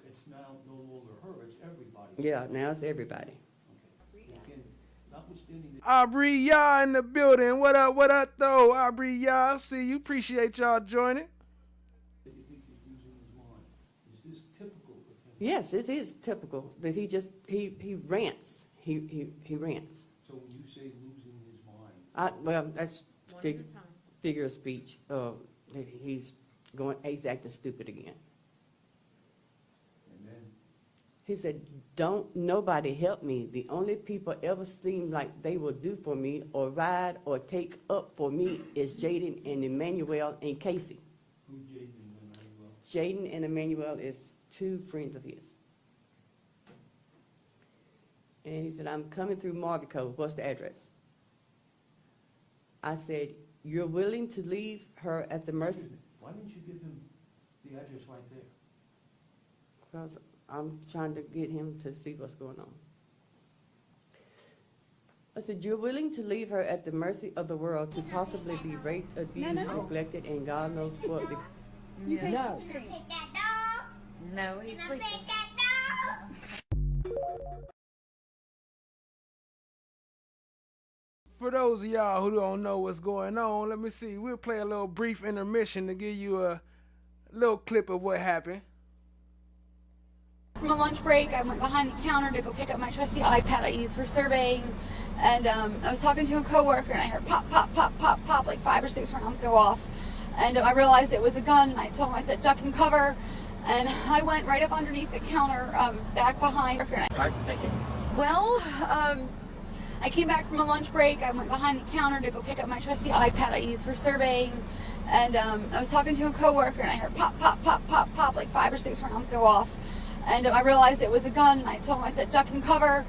it's now no longer her, it's everybody. Yeah, now it's everybody. Again, notwithstanding the Aubrey Yah in the building. What up, though? Aubrey Yah, I see you. Appreciate y'all joining. that you think he's losing his mind, is this typical of him? Yes, it is typical that he rants. He rants. So when you say losing his mind, Well, that's One at a time. figure of speech. That he's acting stupid again. and then, He said, don't nobody help me. The only people ever seem like they will do for me or ride or take up for me is Jaden and Emmanuel and Casey. who Jaden and Emmanuel? Jaden and Emmanuel is two friends of his. And he said, I'm coming through Marvico. What's the address? I said, you're willing to leave her at the mercy? Why didn't you give him the address right there? Because I'm trying to get him to see what's going on. I said, you're willing to leave her at the mercy of the world to possibly be raped, abused, neglected, and God knows what. No. No, he's sleeping. for those of y'all who don't know what's going on, let me see. We'll play a little brief intermission to give you a little clip of what happened. From a lunch break, I went behind the counter to go pick up my trusty iPad I use for surveying, and I was talking to a coworker, and I heard pop, pop, pop, pop, pop, like 5 or 6 rounds go off, and I realized it was a gun, and I told him, I said, duck and cover, and I went right up underneath the counter, back behind. Thank you. Well, I came back from a lunch break. I went behind the counter to go pick up my trusty iPad I use for surveying, and I was talking to a coworker, and I heard pop, pop, pop, pop, pop, like 5 or 6 rounds go off, and I realized it was a gun, and I told him, I said, duck and cover,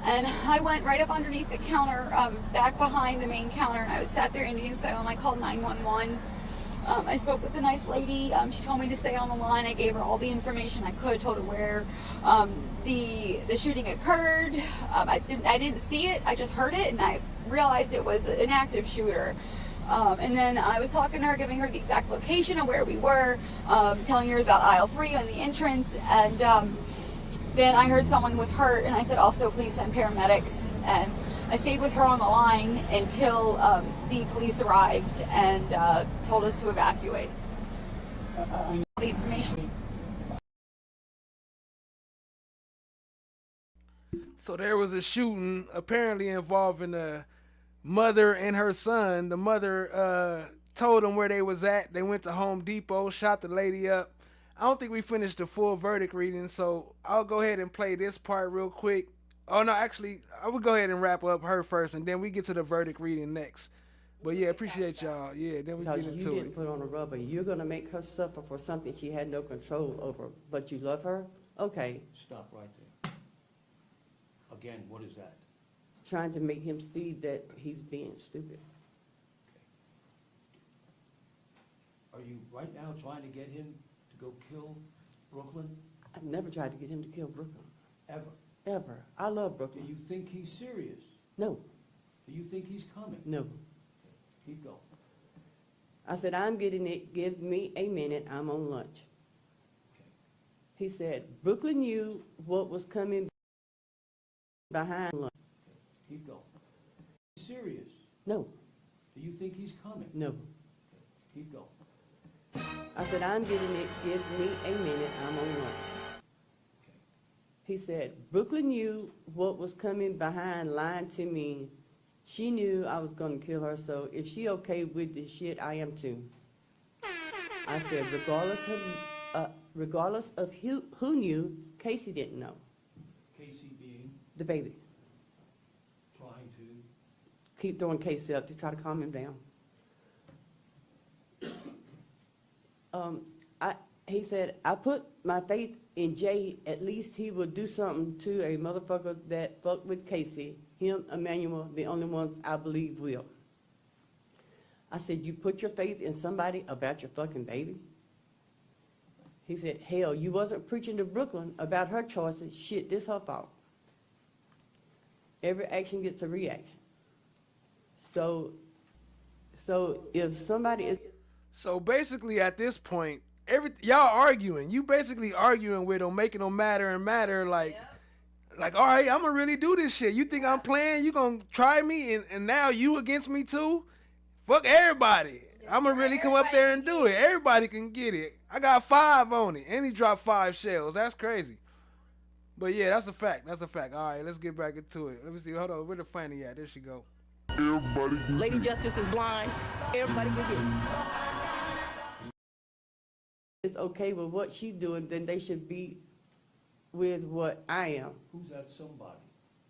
and I went right up underneath the counter, back behind the main counter, and I was sat there Indian style, and I called 911. I spoke with a nice lady. She told me to stay on the line. I gave her all the information I could, told her where the shooting occurred. I didn't see it. I just heard it, and I realized it was an active shooter. And then I was talking to her, giving her the exact location of where we were, telling her about aisle 3 on the entrance, and then I heard someone was hurt, and I said, also, please send paramedics. And I stayed with her on the line until the police arrived and told us to evacuate. The information. So there was a shooting apparently involving a mother and her son. The mother told them where they was at. They went to Home Depot, shot the lady up. I don't think we finished the full verdict reading, so I'll go ahead and play this part real quick. Oh no, actually, I would go ahead and wrap up her first, and then we get to the verdict reading next. But yeah, appreciate y'all. Yeah, then we get into you didn't it. put on a rubber. You're gonna make her suffer for something she had no control over, but you love her? Okay. Stop right there. Again, what is that? Trying to make him see that he's being stupid. Are you right now trying to get him to go kill Brooklyn? I've never tried to get him to kill Brooklyn. Ever? Ever. I love Brooklyn. Do you think he's serious? No. Do you think he's coming? No. Keep going. I said, I'm getting it. Give me a minute. I'm on lunch. He said, Brooklyn knew what was coming behind lunch. Keep going. He's serious? No. Do you think he's coming? No. Keep going. I said, I'm getting it. Give me a minute. I'm on lunch. He said, Brooklyn knew what was coming behind lying to me. She knew I was going to kill her, so if she okay with this shit, I am too. I said, regardless of who knew, Casey didn't know. Casey being? The baby. Trying to? Keep throwing Casey up to try to calm him down. He said, I put my faith in Jay. At least he would do something to a motherfucker that fucked with Casey. Him, Emmanuel, the only ones I believe will. I said, you put your faith in somebody about your fucking baby? He said, hell, you wasn't preaching to Brooklyn about her choices. Shit, this her fault. Every action gets a reaction. So if somebody is... So basically at this point, y'all arguing. You basically arguing with them, making them madder and madder, like, all right, I'm gonna really do this shit. You think I'm playing? You gonna try me, and now you against me too? Fuck everybody. I'm gonna really come up there and do it. Everybody can get it. I got 5 on it, and he dropped 5 shells. That's crazy. But yeah, that's a fact. That's a fact. All right, let's get back into it. Let me see. Hold on. Where the Fanny at? There she go. Everybody. Lady Justice is blind. Everybody can get it. It's okay with what she's doing, then they should be with what I am. Who's that somebody?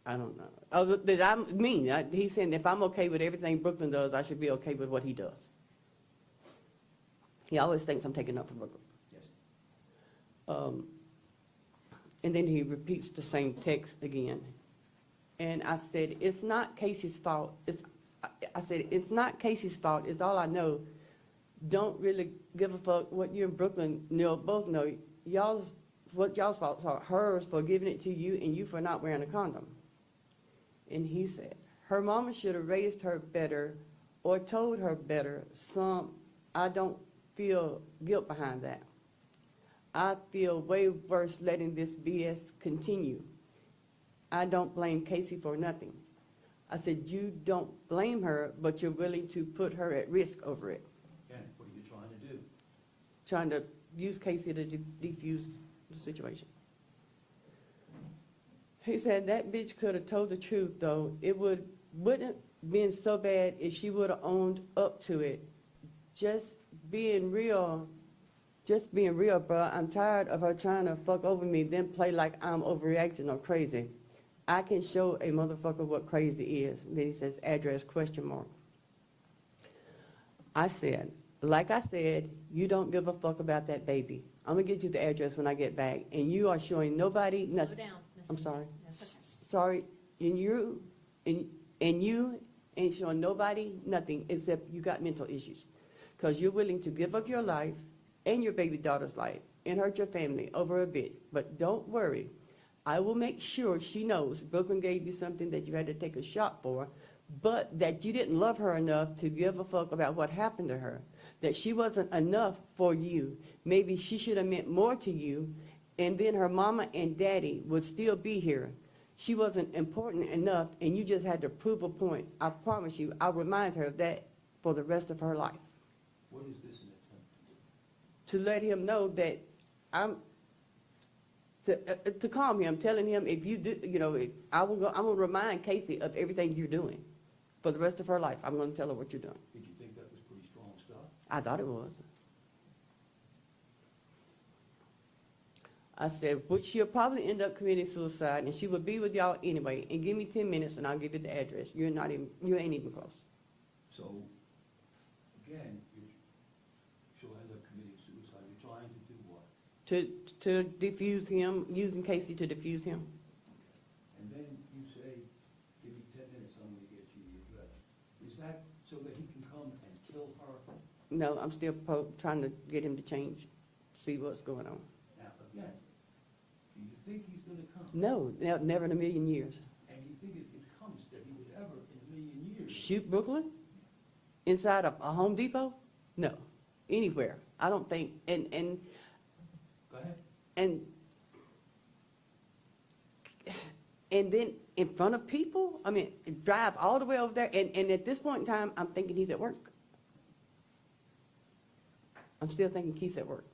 I don't know. Oh, that I mean, he's saying if I'm okay with everything Brooklyn does, I should be okay with what he does. He always thinks I'm taking up for Brooklyn. Yes. And then he repeats the same text again. And I said, it's not Casey's fault. I said, it's not Casey's fault. It's all I know. Don't really give a fuck what you and Brooklyn both know. What y'all's faults are. Hers for giving it to you and you for not wearing a condom. And he said, her mama should have raised her better or told her better. I don't feel guilt behind that. I feel way worse letting this BS continue. I don't blame Casey for nothing. I said, you don't blame her, but you're willing to put her at risk over it. Again, what are you trying to do? Trying to use Casey to defuse the situation. He said that bitch could have told the truth, though. It wouldn't have been so bad if she would have owned up to it. Just being real, bro. I'm tired of her trying to fuck over me, then play like I'm overreacting or crazy. I can show a motherfucker what crazy is. Then he says, address, question mark. I said, like I said, you don't give a fuck about that baby. I'm gonna get you the address when I get back, and you are showing nobody nothing. Slow down. I'm sorry. That's okay. Sorry, and you ain't showing nobody nothing except you got mental issues. Because you're willing to give up your life and your baby daughter's life and hurt your family over a bit. But don't worry. I will make sure she knows Brooklyn gave you something that you had to take a shot for, but that you didn't love her enough to give a fuck about what happened to her. That she wasn't enough for you. Maybe she should have meant more to you, and then her mama and daddy would still be here. She wasn't important enough, and you just had to prove a point. I promise you, I'll remind her of that for the rest of her life. What is this an attempt To let him know that to calm him, telling him if you do, I'm gonna remind Casey of everything you're doing for the rest of her life. I'm gonna tell her what you're doing. Did you think that was pretty strong stuff? I thought it was. I said, but she'll probably end up committing suicide, and she will be with y'all anyway. And give me 10 minutes, and I'll give you the address. You ain't even close. So, again, she'll end up committing suicide. You're trying to do what? To defuse him, using Casey to defuse him. And then you say, give me 10 minutes, I'm gonna get you the address. Is that so that he can come and kill her? No, I'm still trying to get him to change, see what's going on. Now, again, do you think he's gonna come? No, never in a million years. And you think if it comes, that he would ever in a million years? Shoot Brooklyn? Inside of a Home Depot? No, anywhere. I don't think, and Go ahead. And then in front of people, I mean, drive all the way over there, and at this point in time, I'm thinking he's at work. I'm still thinking Keith's at work.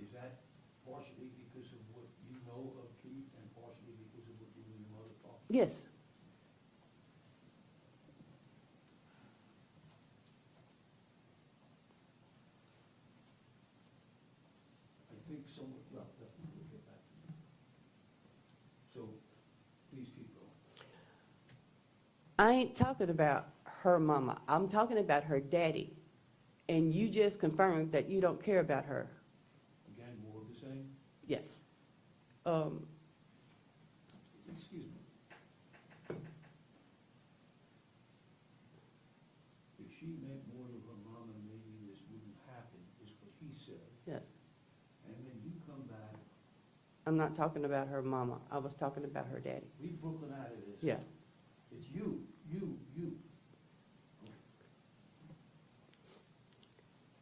Is that partially because of what you know of Keith and partially because of what you and your mother thought? Yes. I think someone, well, we'll get back to you. So, please keep going. I ain't talking about her mama. I'm talking about her daddy. And you just confirmed that you don't care about her. Again, more of the same? Yes. Excuse me. If she meant more to her mama, maybe this wouldn't happen, is what he said. Yes. And then you come back, I'm not talking about her mama. I was talking about her daddy. leave Brooklyn out of this. Yeah. It's you.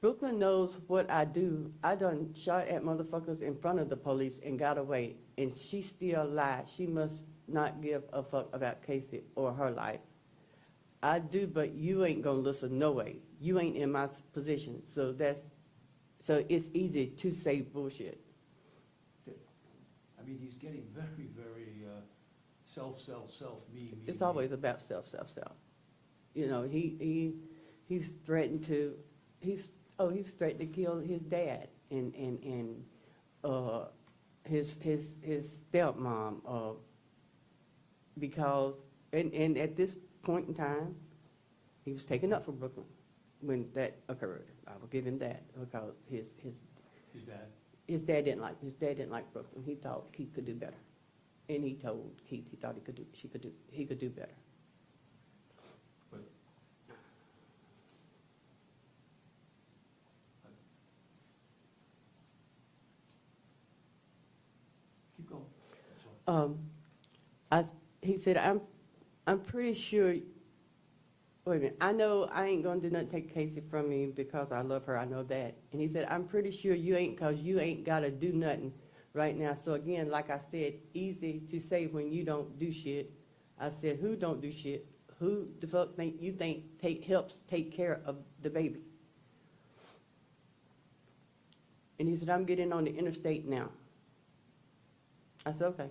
Brooklyn knows what I do. I done shot at motherfuckers in front of the police and got away, and she still lied. She must not give a fuck about Casey or her life. I do, but you ain't gonna listen no way. You ain't in my position, so it's easy to say bullshit. I mean, he's getting very, very me. It's always about self. You know, he's threatened to kill his dad and his stepmom because and at this point in time he was taken up for Brooklyn when that occurred. I will give him that because his dad didn't like Brooklyn. He thought Keith could do better, and he told Keith he thought he could do better. But keep going. He said, I'm pretty sure, wait a minute, I know I ain't gonna do nothing to take Casey from me because I love her, I know that. And he said, I'm pretty sure you ain't, cause you ain't gotta do nothing right now. So again, like I said, easy to say when you don't do shit. I said, who don't do shit? Who the fuck helps take care of the baby? And he said, I'm getting on the interstate now. I said, okay.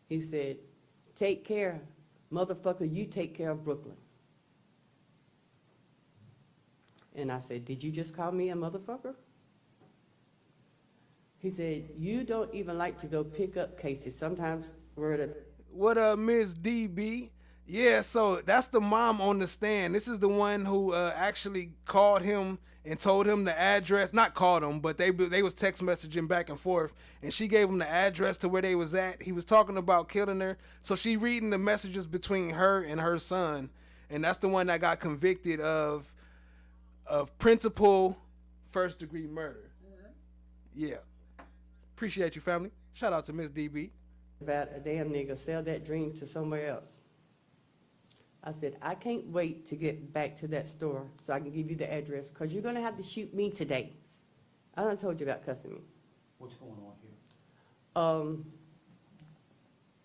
He said, take care, motherfucker, you take care of Brooklyn. And I said, did you just call me a motherfucker? He said, you don't even like to go pick up cases. Sometimes we're at a... What up, Miss DB? Yeah, so that's the mom on the stand. This is the one who actually called him and told him the address. Not called him, but they was text messaging back and forth. And she gave him the address to where they was at. He was talking about killing her. So she reading the messages between her and her son. And that's the one that got convicted of principal first-degree murder. Yeah. Appreciate you, family. Shout out to Miss DB. About a damn nigga sell that dream to somewhere else. I said, I can't wait to get back to that store so I can give you the address, because you're going to have to shoot me today. I done told you about cussing me. What's going on here?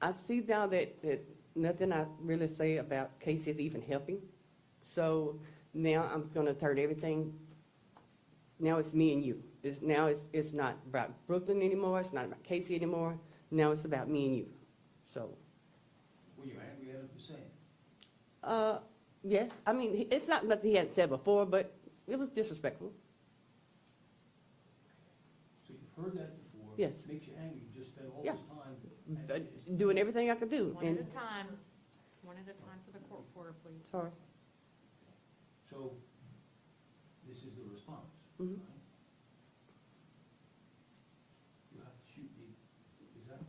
I see now that nothing I really say about Casey is even helping. So now I'm going to turn everything, now it's me and you. It's not about Brooklyn anymore. It's not about Casey anymore. Now it's about me and you. So. Were you angry at him for saying? Yes. I mean, it's not nothing he hadn't said before, but it was disrespectful. So you've heard that before? Yes. It makes you angry. You just spent all Yeah. this time. Doing everything I could do. One at a time. One at a time for the court reporter, please. Sorry. So this is the response. Mhm. Right? You have to shoot me. Is that?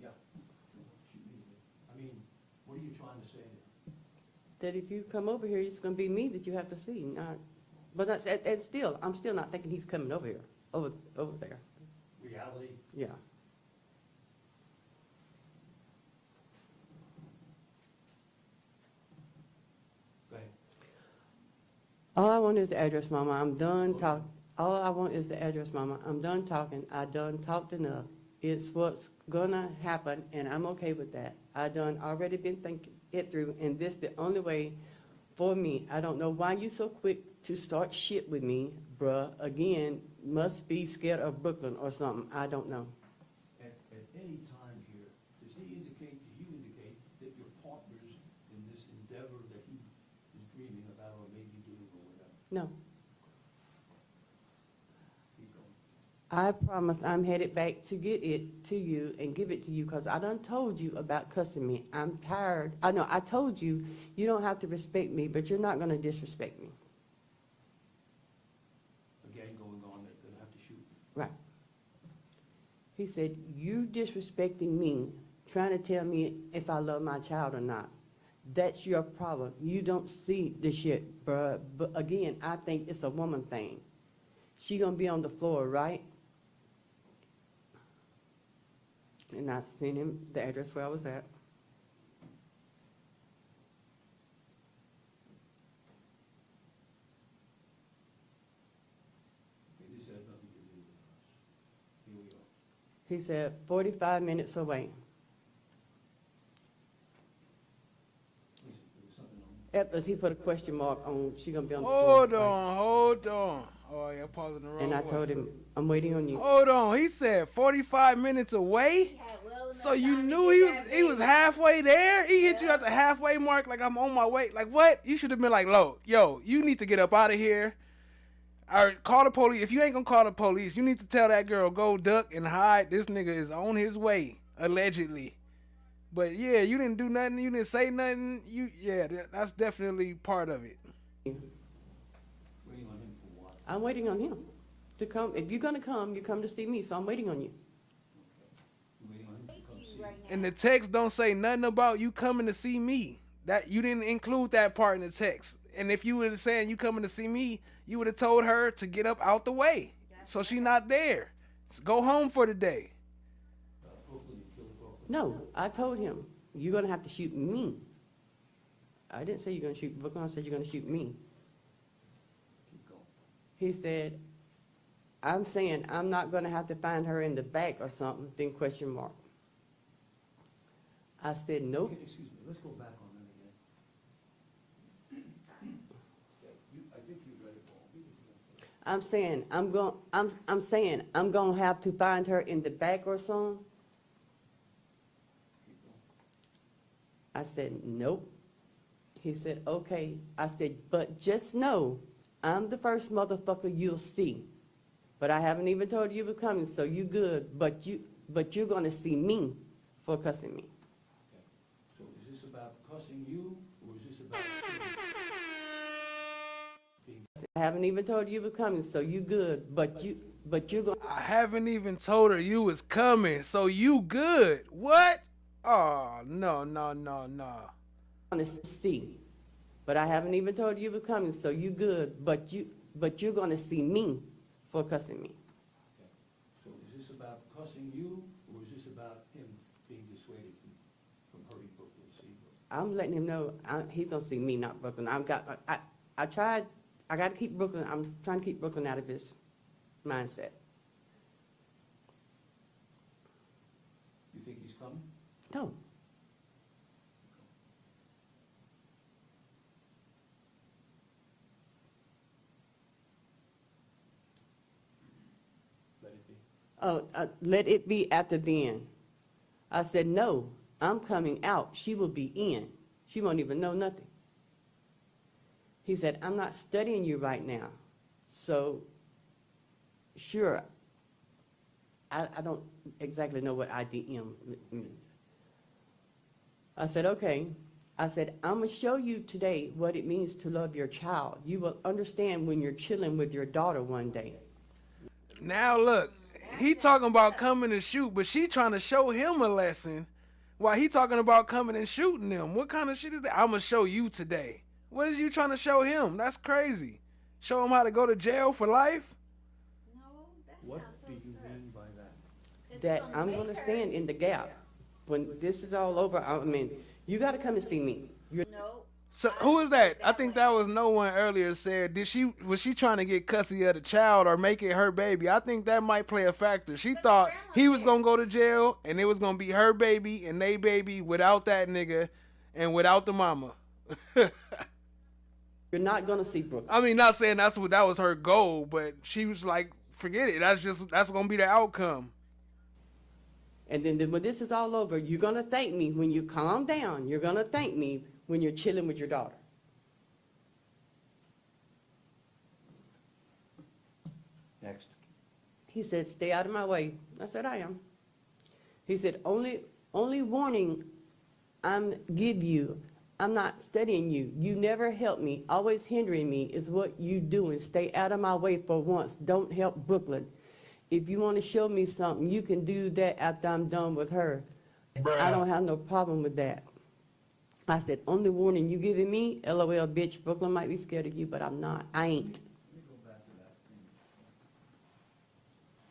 Yeah. Shoot me. I mean, what are you trying to say there? That if you come over here, it's going to be me that you have to see. But I'm still not thinking he's coming over here, over there. Reality? Yeah. Go ahead. All I want is the address, Mama. I'm done talking. All I want is the address, Mama. I'm done talking. I done talked enough. It's what's gonna happen, and I'm okay with that. I done already been thinking it through, and this the only way for me. I don't know why you so quick to start shit with me, bruh. Again, must be scared of Brooklyn or something. I don't know. At any time here, does he indicate, do you indicate that you're partners in this endeavor that he is dreaming about or maybe doing or whatever? No. Keep going. I promise I'm headed back to get it to you and give it to you, because I done told you about cussing me. I'm tired. I know, I told you, you don't have to respect me, but you're not going to disrespect me. Again, going on, they're gonna have to shoot. Right. He said, you disrespecting me, trying to tell me if I love my child or not. That's your problem. You don't see the shit, bruh. But again, I think it's a woman thing. She gonna be on the floor, right? And I sent him the address where I was at. This has nothing to do with us. Here we are. He said, 45 minutes away. There was something on. After he put a question mark on, she gonna be on the Hold floor. on, hold on. Oh, yeah, pausing the wrong And I one. told him, I'm waiting on you. Hold on, he said 45 minutes away. So you knew he was halfway there. He hit you at the halfway mark, like I'm on my way. Like what? You should have been like, yo, you need to get up out of here. Or call the police. If you ain't gonna call the police, you need to tell that girl go duck and hide. This nigga is on his way, allegedly. But yeah, you didn't do nothing. You didn't say nothing. That's definitely part of it. Waiting on him for what? I'm waiting on him to come. If you're gonna come, you come to see me. So I'm waiting on you. You waiting on him to come see you? And the text don't say nothing about you coming to see me. That you didn't include that part in the text. And if you were saying you coming to see me, you would have told her to get up out the way. So she not there. So go home for the day. Brooklyn, you killed Brooklyn. No, I told him, you're gonna have to shoot me. I didn't say you're gonna shoot Brooklyn, I said you're gonna shoot me. Keep going. He said, I'm saying I'm not gonna have to find her in the back or something, then question mark. I said, nope. Okay, excuse me, let's go back on that again. I think you read it wrong. I'm saying I'm gonna have to find her in the back or something. I said, nope. He said, okay. I said, but just know, I'm the first motherfucker you'll see. But I haven't even told you were coming, so you good. But you're gonna see me for cussing me. So is this about cussing you, or is this about... I haven't even told you were coming, so you good. But you're gonna... I haven't even told her you was coming, so you good. What? Oh, no. Gonna see. But I haven't even told you were coming, so you good. But you're gonna see me for cussing me. So is this about cussing you, or is this about him being dissuaded from hurting Brooklyn? I'm letting him know he's gonna see me, not Brooklyn. I gotta keep Brooklyn. I'm trying to keep Brooklyn out of his mindset. You think he's coming? No. Let it be. Let it be after then. I said, no, I'm coming out. She will be in. She won't even know nothing. He said, I'm not studying you right now. So, sure, I don't exactly know what IDM means. I said, okay. I said, I'm going to show you today what it means to love your child. You will understand when you're chilling with your daughter one day. Now look, he talking about coming and shoot, but she trying to show him a lesson while he talking about coming and shooting them. What kind of shit is that? I'm going to show you today. What is you trying to show him? That's crazy. Show him how to go to jail for life? What do you mean by that? That I'm going to stand in the gap. When this is all over, I mean, you got to come and see me. So who is that? I think that was no one earlier said. Was she trying to get custody of the child or make it her baby? I think that might play a factor. She thought he was gonna go to jail and it was gonna be her baby and they baby without that nigga and without the mama. You're not gonna see Brooke. I mean, not saying that was her goal, but she was like, forget it. That's gonna be the outcome. And then when this is all over, you're gonna thank me when you calm down. You're gonna thank me when you're chilling with your daughter. Next. He said, stay out of my way. I said, I am. He said, only warning I'm give you, I'm not studying you. You never help me. Always hindering me is what you doing. Stay out of my way for once. Don't help Brooklyn. If you want to show me something, you can do that after I'm done with her. I don't have no problem with that. I said, only warning you giving me, LOL, bitch, Brooklyn might be scared of you, but I'm not. I ain't. Let me go back to that thing.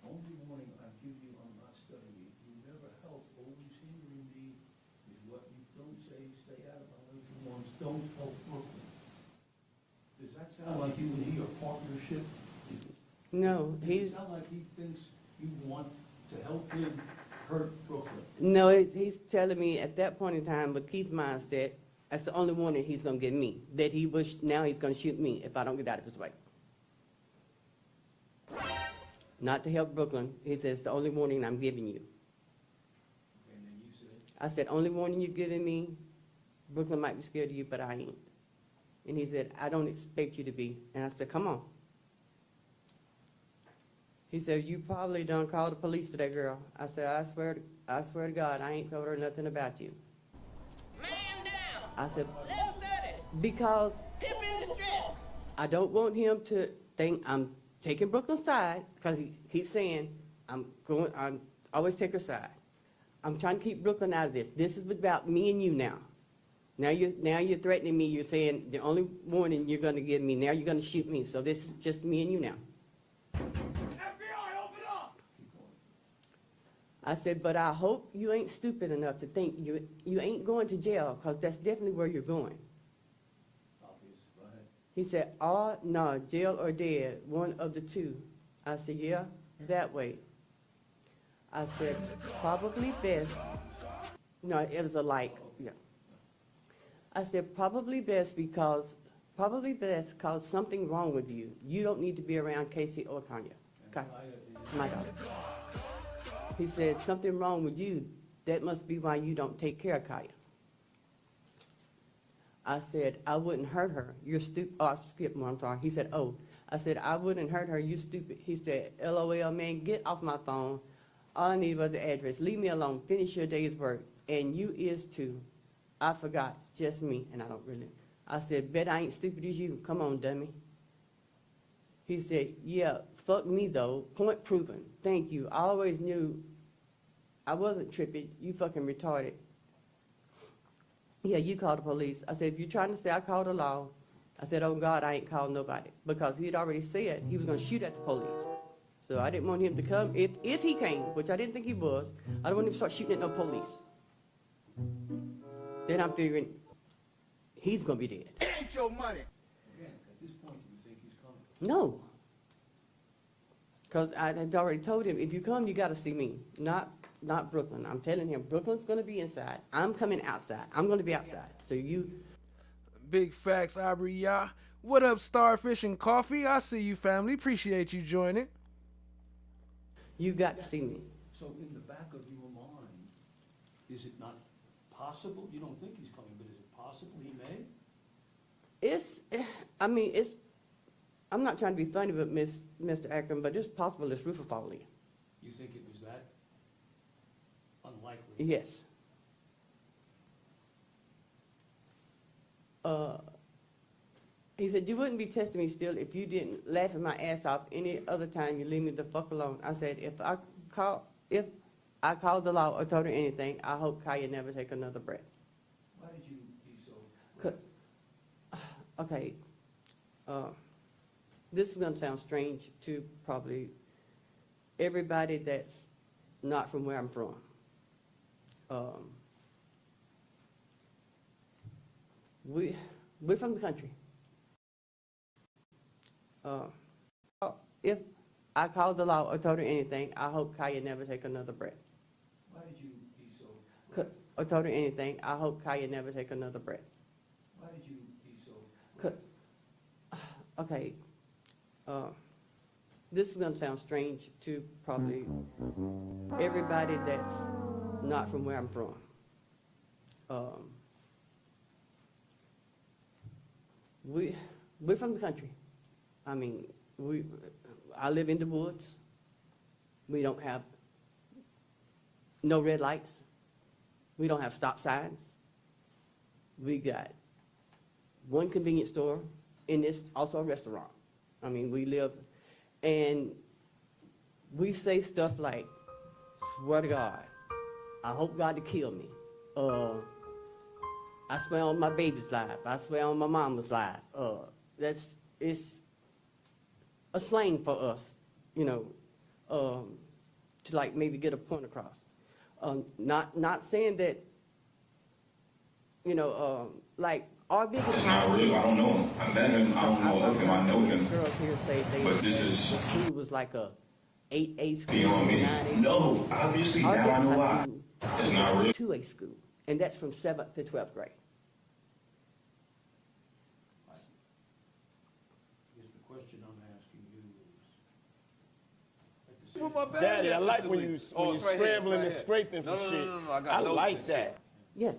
Only warning I give you, I'm not studying you. You never help, always hindering me is what you don't say. Stay out of my way for once. Don't help Brooklyn. Does that sound like you and he are partnership? No, Does it sound like he thinks you want to help him hurt Brooklyn? No, he's telling me at that point in time, with Keith's mindset, that's the only warning he's going to give me. That now he's going to shoot me if I don't get out of his way. Not to help Brooklyn. He says, it's the only warning I'm giving you. Okay, and then you said? I said, only warning you're giving me, Brooklyn might be scared of you, but I ain't. And he said, I don't expect you to be. And I said, come on. He said, you probably done called the police for that girl. I said, I swear to God, I ain't told her nothing about you. Man down. I said, 11:30. because Pimp in distress. I don't want him to think I'm taking Brooklyn's side, because he keeps saying, I'm always take her side. I'm trying to keep Brooklyn out of this. This is about me and you now. Now you're threatening me. You're saying the only warning you're going to give me, now you're going to shoot me. So this is just me and you now. I said, but I hope you ain't stupid enough to think you ain't going to jail, because that's definitely where you're going. Obvious. Go ahead. He said, oh, no, jail or dead, one of the two. I said, yeah, that way. I said, probably best. No, it was a like, yeah. I said, probably best because something wrong with you. You don't need to be around Casey or Kanye. Okay. My daughter. He said, something wrong with you. That must be why you don't take care of Kaya. I said, I wouldn't hurt her. You're stupid. Oh, I skipped one, I'm sorry. He said, oh. I said, I wouldn't hurt her. You stupid. He said, LOL, man, get off my phone. All I need was the address. Leave me alone. Finish your day's work. And you is too. I forgot. Just me. And I don't really. I said, bet I ain't stupid as you. Come on, dummy. He said, yeah, fuck me though. Point proven. Thank you. I always knew I wasn't tripping. You fucking retarded. Yeah, you called the police. I said, if you're trying to say I called the law, I said, oh God, I ain't called nobody. Because he had already said he was going to shoot at the police. So I didn't want him to come. If he came, which I didn't think he was, I don't want him to start shooting at no police. Then I'm figuring he's going to be dead. It ain't your money. Again, at this point, do you think he's coming? No. Because I had already told him, if you come, you got to see me, not Brooklyn. I'm telling him, Brooklyn's going to be inside. I'm coming outside. I'm going to be outside. So you... Big facts, Aubrey, y'all. What up, Starfish and Coffee? I see you, family. Appreciate you joining. You got to see me. So in the back of your mind, is it not possible? You don't think he's coming, but is it possible he may? I'm not trying to be funny, but Mr. Akron, but it's possible this roof will fall in. You think it was that unlikely? Yes. He said, you wouldn't be testing me still if you didn't laugh at my ass off any other time you leave me the fuck alone. I said, if I called the law or told her anything, I hope Kaya never take another breath. Why did you be so... Okay. This is going to sound strange to probably everybody that's not from where I'm from. We're from the country. If I called the law or told her anything, I hope Kaya never take another breath. Why did you be so... Or told her anything, I hope Kaya never take another breath. Why did you be so... Okay. This is going to sound strange to probably everybody that's not from where I'm from. We're from the country. I mean, I live in the woods. We don't have no red lights. We don't have stop signs. We got one convenience store, and it's also a restaurant. I mean, we live, and we say stuff like, swear to God, I hope God to kill me. I swear on my baby's life. I swear on my mama's life. It's a slang for us, you know, to like maybe get a point across. Not saying that, you know, like our biggest... It's not real. I don't know him. I met him. I don't know him. I know him. Girls here say but this is... School was like a 8A school. You know what I mean? No, obviously now I know why. It's not real. 2A school, and that's from 7th to 12th grade. Daddy, I like when you scrambling and scraping for shit. No, I got I notes like and that. Yes.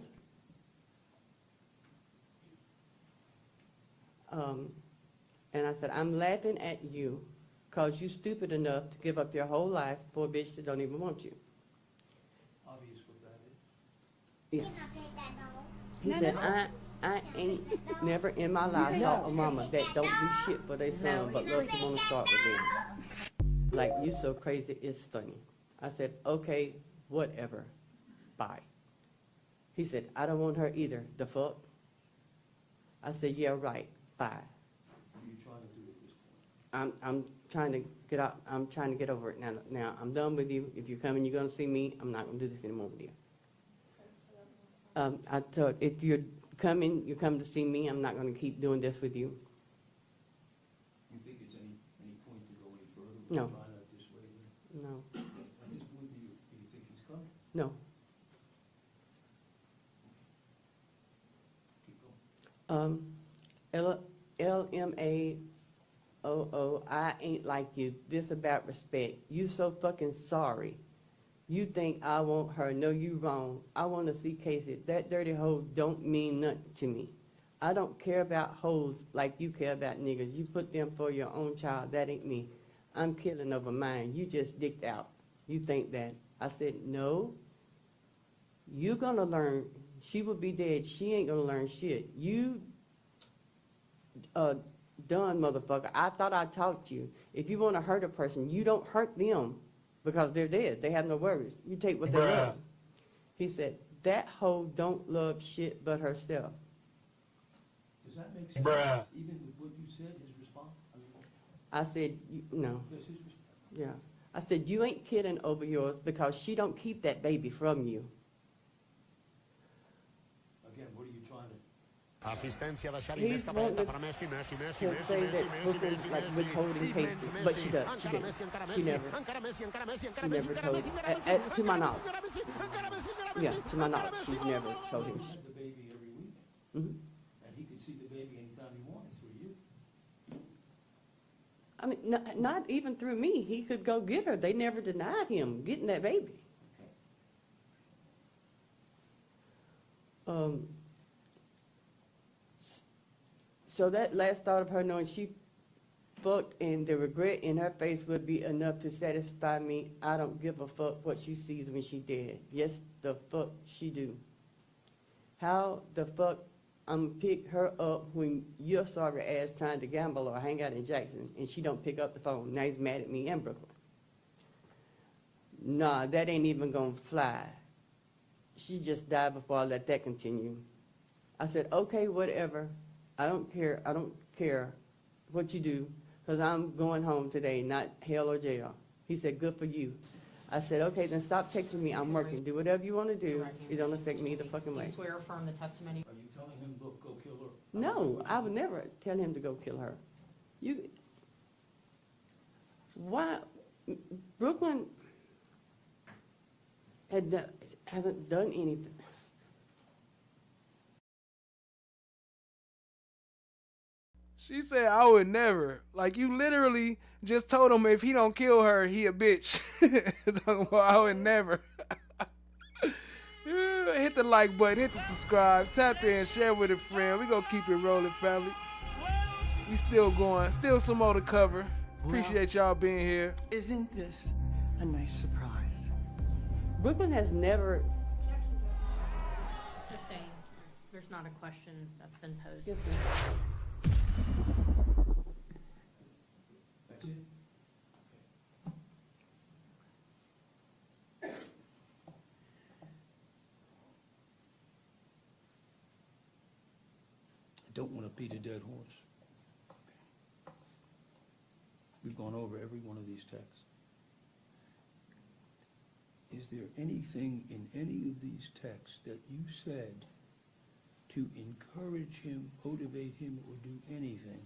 And I said, I'm laughing at you because you're stupid enough to give up your whole life for a bitch that don't even want you. Obvious what that is? Yes. He said, I ain't never in my life saw a mama that don't do shit for their son but love to want to start with them. Like, you so crazy, it's funny. I said, okay, whatever, bye. He said, I don't want her either, the fuck? I said, yeah, right, bye. What are you trying to do at this point? I'm trying to get out, I'm trying to get over it now. Now, I'm done with you. If you're coming, you're gonna see me. I'm not gonna do this anymore with you. I thought, if you're coming to see me, I'm not gonna keep doing this with you. You think it's any point to go any further No. Trying to dissuade her? No, At this point, do you think he's coming? no. Keep going. LMAOO, I ain't like you. This about respect. You so fucking sorry. You think I want her. No, you wrong. I want to see Casey. That dirty hoe don't mean nothing to me. I don't care about hoes like you care about niggas. You put them for your own child. That ain't me. I'm killing over mine. You just dicked out. You think that. I said, no. You gonna learn. She will be dead. She ain't gonna learn shit. You done, motherfucker. I thought I taught you. If you want to hurt a person, you don't hurt them because they're dead. They have no worries. You take what they love. He said, that hoe don't love shit but herself. Does that make sense? Bruh. Even with what you said, his response? I said, no. Yes, his response. Yeah. I said, you ain't kidding over yours because she don't keep that baby from you. Again, what are you trying to? He's wanting to say that Brooklyn's like withholding cases, but she does. She didn't. She never told him. To my knowledge. Yeah, to my knowledge, she's never told him. He had the baby every weekend, and he could see the baby anytime he wanted through you. I mean, not even through me. He could go get her. They never denied him getting that baby. So that last thought of her knowing she fucked and the regret in her face would be enough to satisfy me. I don't give a fuck what she sees when she dead. Yes, the fuck she do. How the fuck I'm pick her up when your sorry ass trying to gamble or hang out in Jackson and she don't pick up the phone. Now he's mad at me and Brooklyn. Nah, that ain't even gonna fly. She just died before I let that continue. I said, okay, whatever. I don't care what you do, because I'm going home today, not hell or jail. He said, good for you. I said, okay, then stop texting me. I'm working. Do whatever you want to do. It don't affect me either fucking Do way. you swear or affirm the testimony? Are you telling him, look, go kill her? No, I would never tell him to go kill her. Why, Brooklyn hasn't done anything. She said, I would never. Like, you literally just told him if he don't kill her, he a bitch. Talking about, I would never. Yeah, hit the like button, hit the subscribe, tap in, share with a friend. We gonna keep it rolling, family. We still going, still some more to cover. Appreciate y'all being here. Isn't this a nice surprise? Brooklyn has never... Sustained. There's not a question that's been posed. Yes, That's it? I don't want to beat a dead horse. We've gone over every one of these texts. Is there anything in any of these texts that you said to encourage him, motivate him, or do anything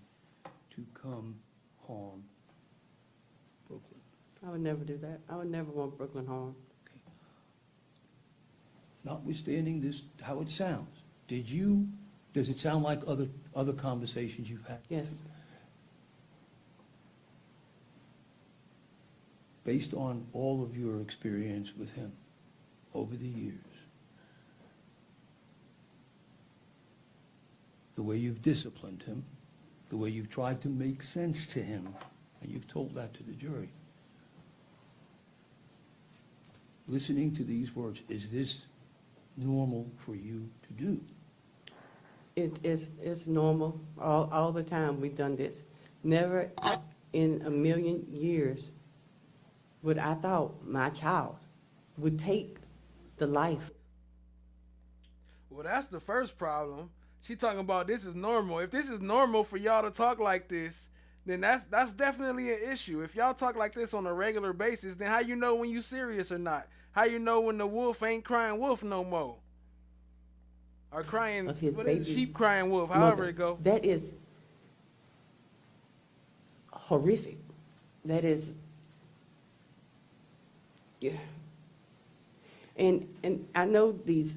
to come harm Brooklyn? I would never do that. I would never want Brooklyn harmed. Okay. Notwithstanding this, how it sounds, does it sound like other conversations you've had? Yes. Based on all of your experience with him over the years, the way you've disciplined him, the way you've tried to make sense to him, and you've told that to the jury. Listening to these words, is this normal for you to do? It's normal. All the time we've done this. Never in a million years would I thought my child would take the life. Well, that's the first problem. She talking about this is normal. If this is normal for y'all to talk like this, then that's definitely an issue. If y'all talk like this on a regular basis, then how you know when you serious or not? How you know when the wolf ain't crying wolf no more? Or crying, Of his what is it? baby's Sheep crying wolf, however mother. it go. That is horrific. That is Yeah. And I know these,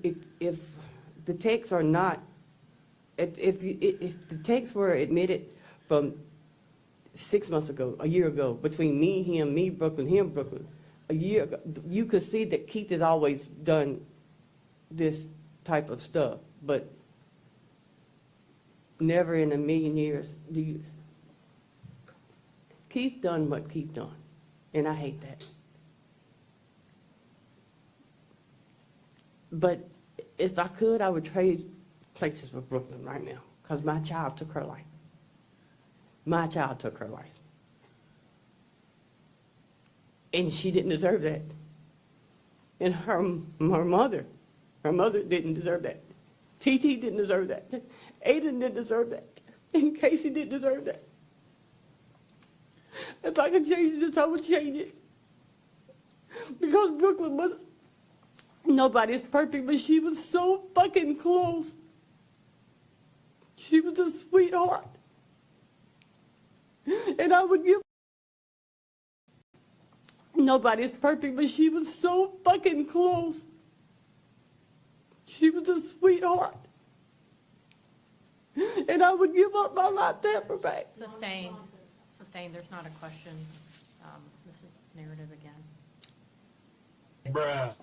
if the texts are not, if the texts were admitted from 6 months ago, a year ago, between me, him, me, Brooklyn, him, Brooklyn, a year ago, you could see that Keith has always done this type of stuff, but never in a million years do you. Keith done what Keith done, and I hate that. But if I could, I would trade places with Brooklyn right now, because my child took her life. My child took her life. And she didn't deserve that. And her mother didn't deserve that. TT didn't deserve that. Aiden didn't deserve that. And Casey didn't deserve that. If I could change this, I would change it. Because Brooklyn was, nobody's perfect, but she was so fucking close. She was a sweetheart. And I would give, nobody's perfect, but she was so fucking close. She was a sweetheart. And I would give up my life to have her back. Sustained. Sustained, there's not a question. This is narrative again. Bruh.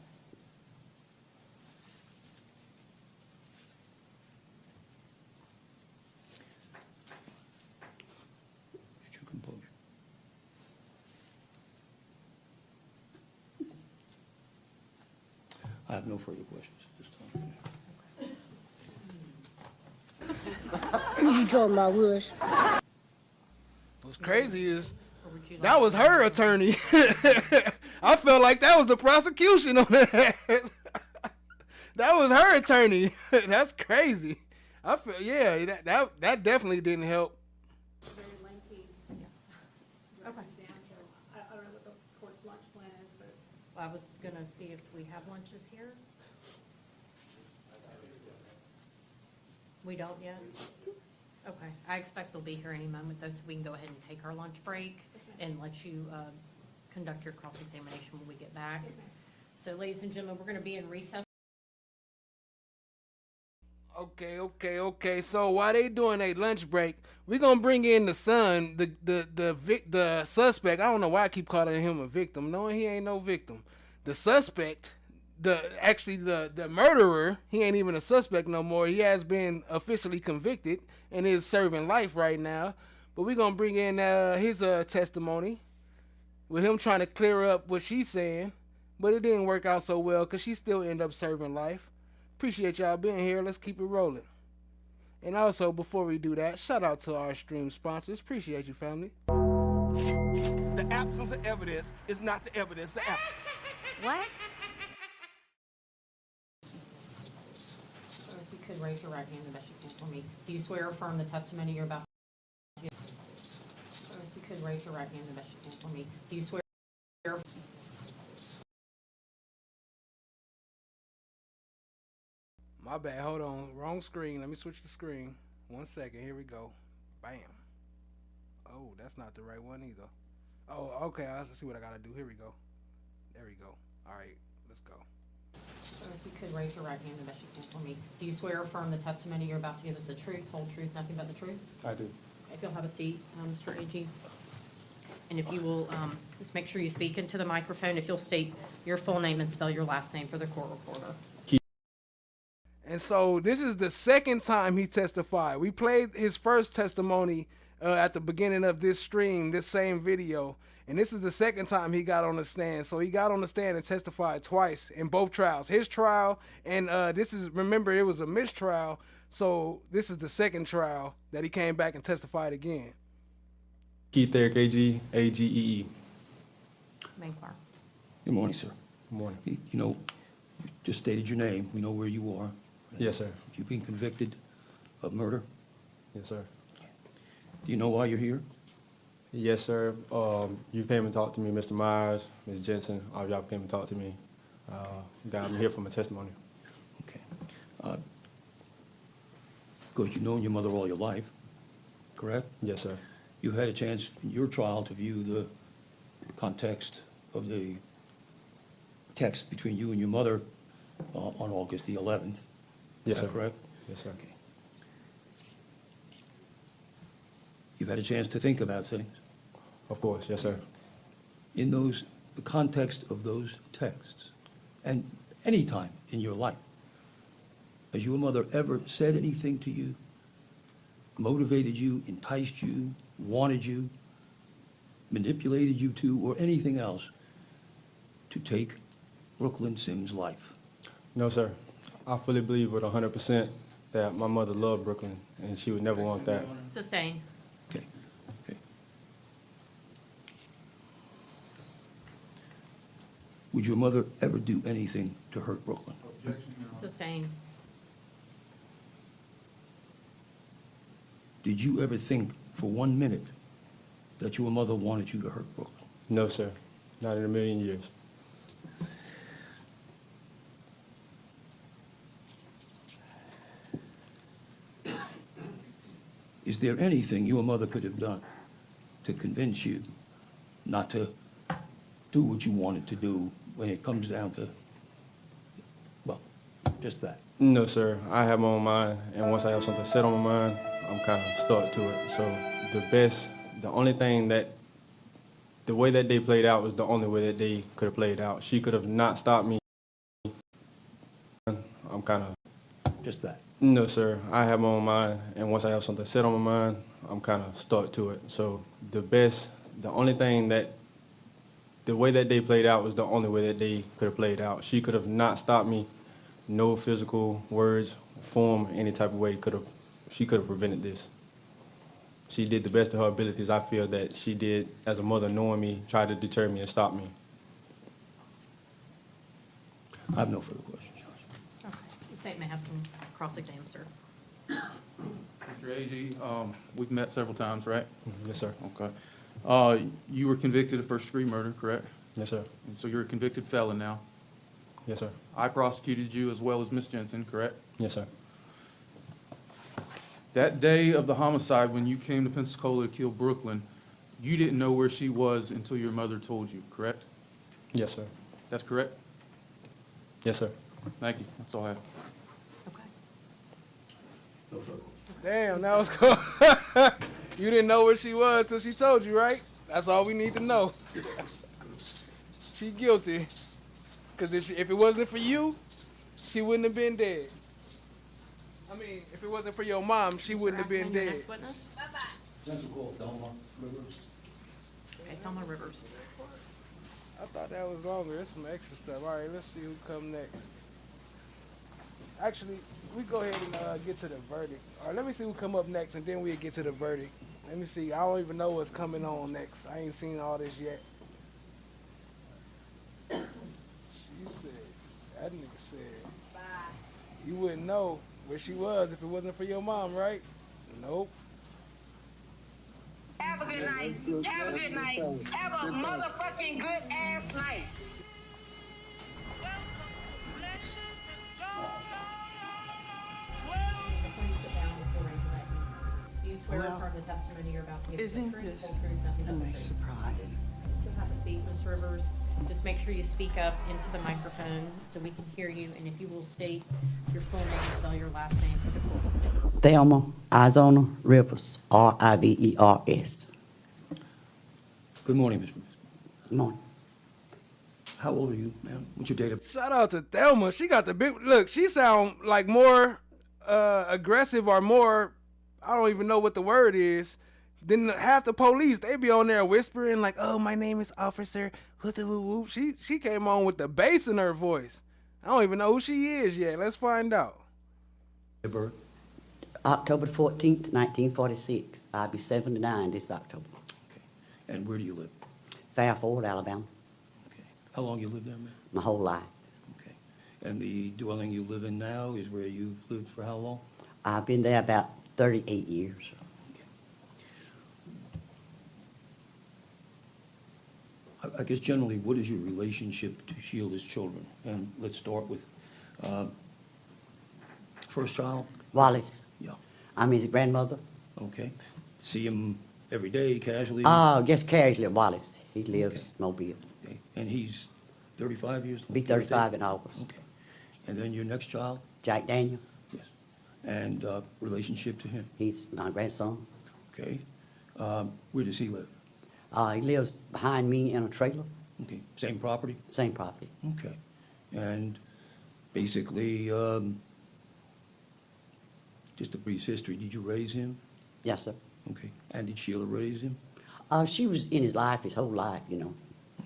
Get your composure. I have no further questions at this time. Who you talking about, Willis? What's crazy is that was her attorney. I felt like that was the prosecution on that. That was her attorney. That's crazy. I feel, yeah, that definitely didn't help. Very lengthy. Okay. Exam, so I don't know what the court's lunch plan is, but. I was gonna see if we have lunches here. We don't yet? Okay, I expect they'll be here any moment though, so we can go ahead and take our lunch break and let you conduct your cross-examination when we get back. Yes, ma'am. So ladies and gentlemen, we're gonna be in recess. Okay. So while they doing a lunch break, we're gonna bring in the son, the suspect. I don't know why I keep calling him a victim, knowing he ain't no victim. The suspect, the murderer, he ain't even a suspect no more. He has been officially convicted and is serving life right now. But we're gonna bring in his testimony with him trying to clear up what she's saying, but it didn't work out so well because she still ended up serving life. Appreciate y'all being here. Let's keep it rolling. And also, before we do that, shout out to our stream sponsors. Appreciate you, family. The absence of evidence is not the evidence of absence. What? So if you could raise your right hand the best you can for me. Do you swear or affirm the testimony you're about to give? So if you could raise your right hand the best you can for me. Do you swear? My bad. Hold on. Wrong screen. Let me switch the screen. 1 second. Here we go. Bam. Oh, that's not the right one either. Oh, okay. I'll see what I gotta do. Here we go. There we go. All right. Let's go. So if you could raise your right hand the best you can for me. Do you swear or affirm the testimony you're about to give us the truth, whole truth, nothing but the truth? I do. If you'll have a seat, Mr. Agee. And if you will, just make sure you speak into the microphone. If you'll state your full name and spell your last name for the court reporter. And so this is the second time he testified. We played his first testimony at the beginning of this stream, this same video. And this is the second time he got on the stand. So he got on the stand and testified twice in both trials. His trial and this is, remember, it was a mistrial. So this is the second trial that he came back and testified again. Keith Eric, AG, AGEE. Main car. Good morning, sir. Good morning. You know, you just stated your name. We know where you are. Yes, sir. You've been convicted of murder. Yes, sir. Do you know why you're here? Yes, sir. You came and talked to me, Mr. Myers, Ms. Jensen. All y'all came and talked to me. I'm here for my testimony. Okay. Because you've known your mother all your life, correct? Yes, sir. You had a chance in your trial to view the context of the text between you and your mother on August the 11th. Yes, Is that sir. correct? Yes, sir. Okay. You've had a chance to think about things. Of course, yes, sir. In the context of those texts, and any time in your life, has your mother ever said anything to you, motivated you, enticed you, wanted you, manipulated you to, or anything else to take Brooklyn Sims' life? No, sir. I fully believe with 100% that my mother loved Brooklyn, and she would never want that. Sustain. Okay. Would your mother ever do anything to hurt Brooklyn? Sustain. Did you ever think for 1 minute that your mother wanted you to hurt Brooklyn? No, sir. Not in a million years. Is there anything your mother could have done to convince you not to do what you wanted to do when it comes down to, well, just that? No, sir. I have my own mind, and once I have something set on my mind, I'm kind of stuck to it. So the only thing that, the way that they played out was the only way that they could have played out. She could have not stopped me. I'm kind of... Just that? No, sir. I have my own mind, and once I have something set on my mind, I'm kind of stuck to it. So the only thing that, the way that they played out was the only way that they could have played out. She could have not stopped me. No physical words, form, any type of way she could have prevented this. She did the best of her abilities. I feel that she did, as a mother, knowing me, tried to deter me and stop me. I have no further questions. Okay. The state may have some cross-exam, sir. Mr. Agee, we've met several times, right? Yes, sir. Okay. You were convicted of first-degree murder, correct? Yes, sir. And so you're a convicted felon now. Yes, sir. I prosecuted you as well as Miss Jensen, correct? Yes, sir. That day of the homicide, when you came to Pensacola to kill Brooklyn, you didn't know where she was until your mother told you, correct? Yes, sir. That's correct? Yes, sir. Thank you. That's all I have. Damn, that was cool. You didn't know where she was till she told you, right? That's all we need to know. She guilty. Because if it wasn't for you, she wouldn't have been dead. I mean, if it wasn't for your mom, she wouldn't have been dead. Next witness? Okay, Thelma Rivers. I thought that was longer. There's some extra stuff. All right, let's see who come next. Actually, we go ahead and get to the verdict. All right, let me see who come up next, and then we'll get to the verdict. Let me see. I don't even know what's coming on next. I ain't seen all this yet. She said, that nigga said, you wouldn't know where she was if it wasn't for your mom, right? Nope. Have a good night. Have a good night. Have a motherfucking good ass night. Before you sit down, before raise your right hand, do you swear Well, affirm the testimony you're about to give the Isn't truth, this whole truth, nothing a but the nice truth? surprise? You'll have a seat, Ms. Rivers. Just make sure you speak up into the microphone so we can hear you, and if you will state your full name and spell your last name for the court. Thelma Arizona Rivers, Rivers. Good morning, Ms. Rivers. Good morning. How old are you, ma'am? What's your date of... Shout out to Thelma. She got the big look. She sound like more aggressive or more. I don't even know what the word is. Then half the police, they be on there whispering like, "Oh, my name is Officer whoop whoop whoop." She came on with the bass in her voice. I don't even know who she is yet. Let's find out. Your birth? October 14th, 1946. I'll be 79 this October. Okay. And where do you live? Fairfield, Alabama. Okay. How long you lived there, ma'am? My whole life. Okay. And the dwelling you live in now is where you've lived for how long? I've been there about 38 years. I guess generally, what is your relationship to Sheila's children? And let's start with first child? Wallace. Yeah. I'm his grandmother. Okay. See him every day, casually? Oh, just casually, Wallace. He lives in Mobile. Okay. And he's 35 years old? Be 35 in August. Okay. And then your next child? Jack Daniel, Yes. And relationship to him? he's my grandson. Okay. Where does he live? He lives behind me in a trailer, Okay. Same property? same property. Okay. And basically, just a brief history, did you raise him? Yes, sir. Okay. And did Sheila raise him? She was in his life, his whole life, you know.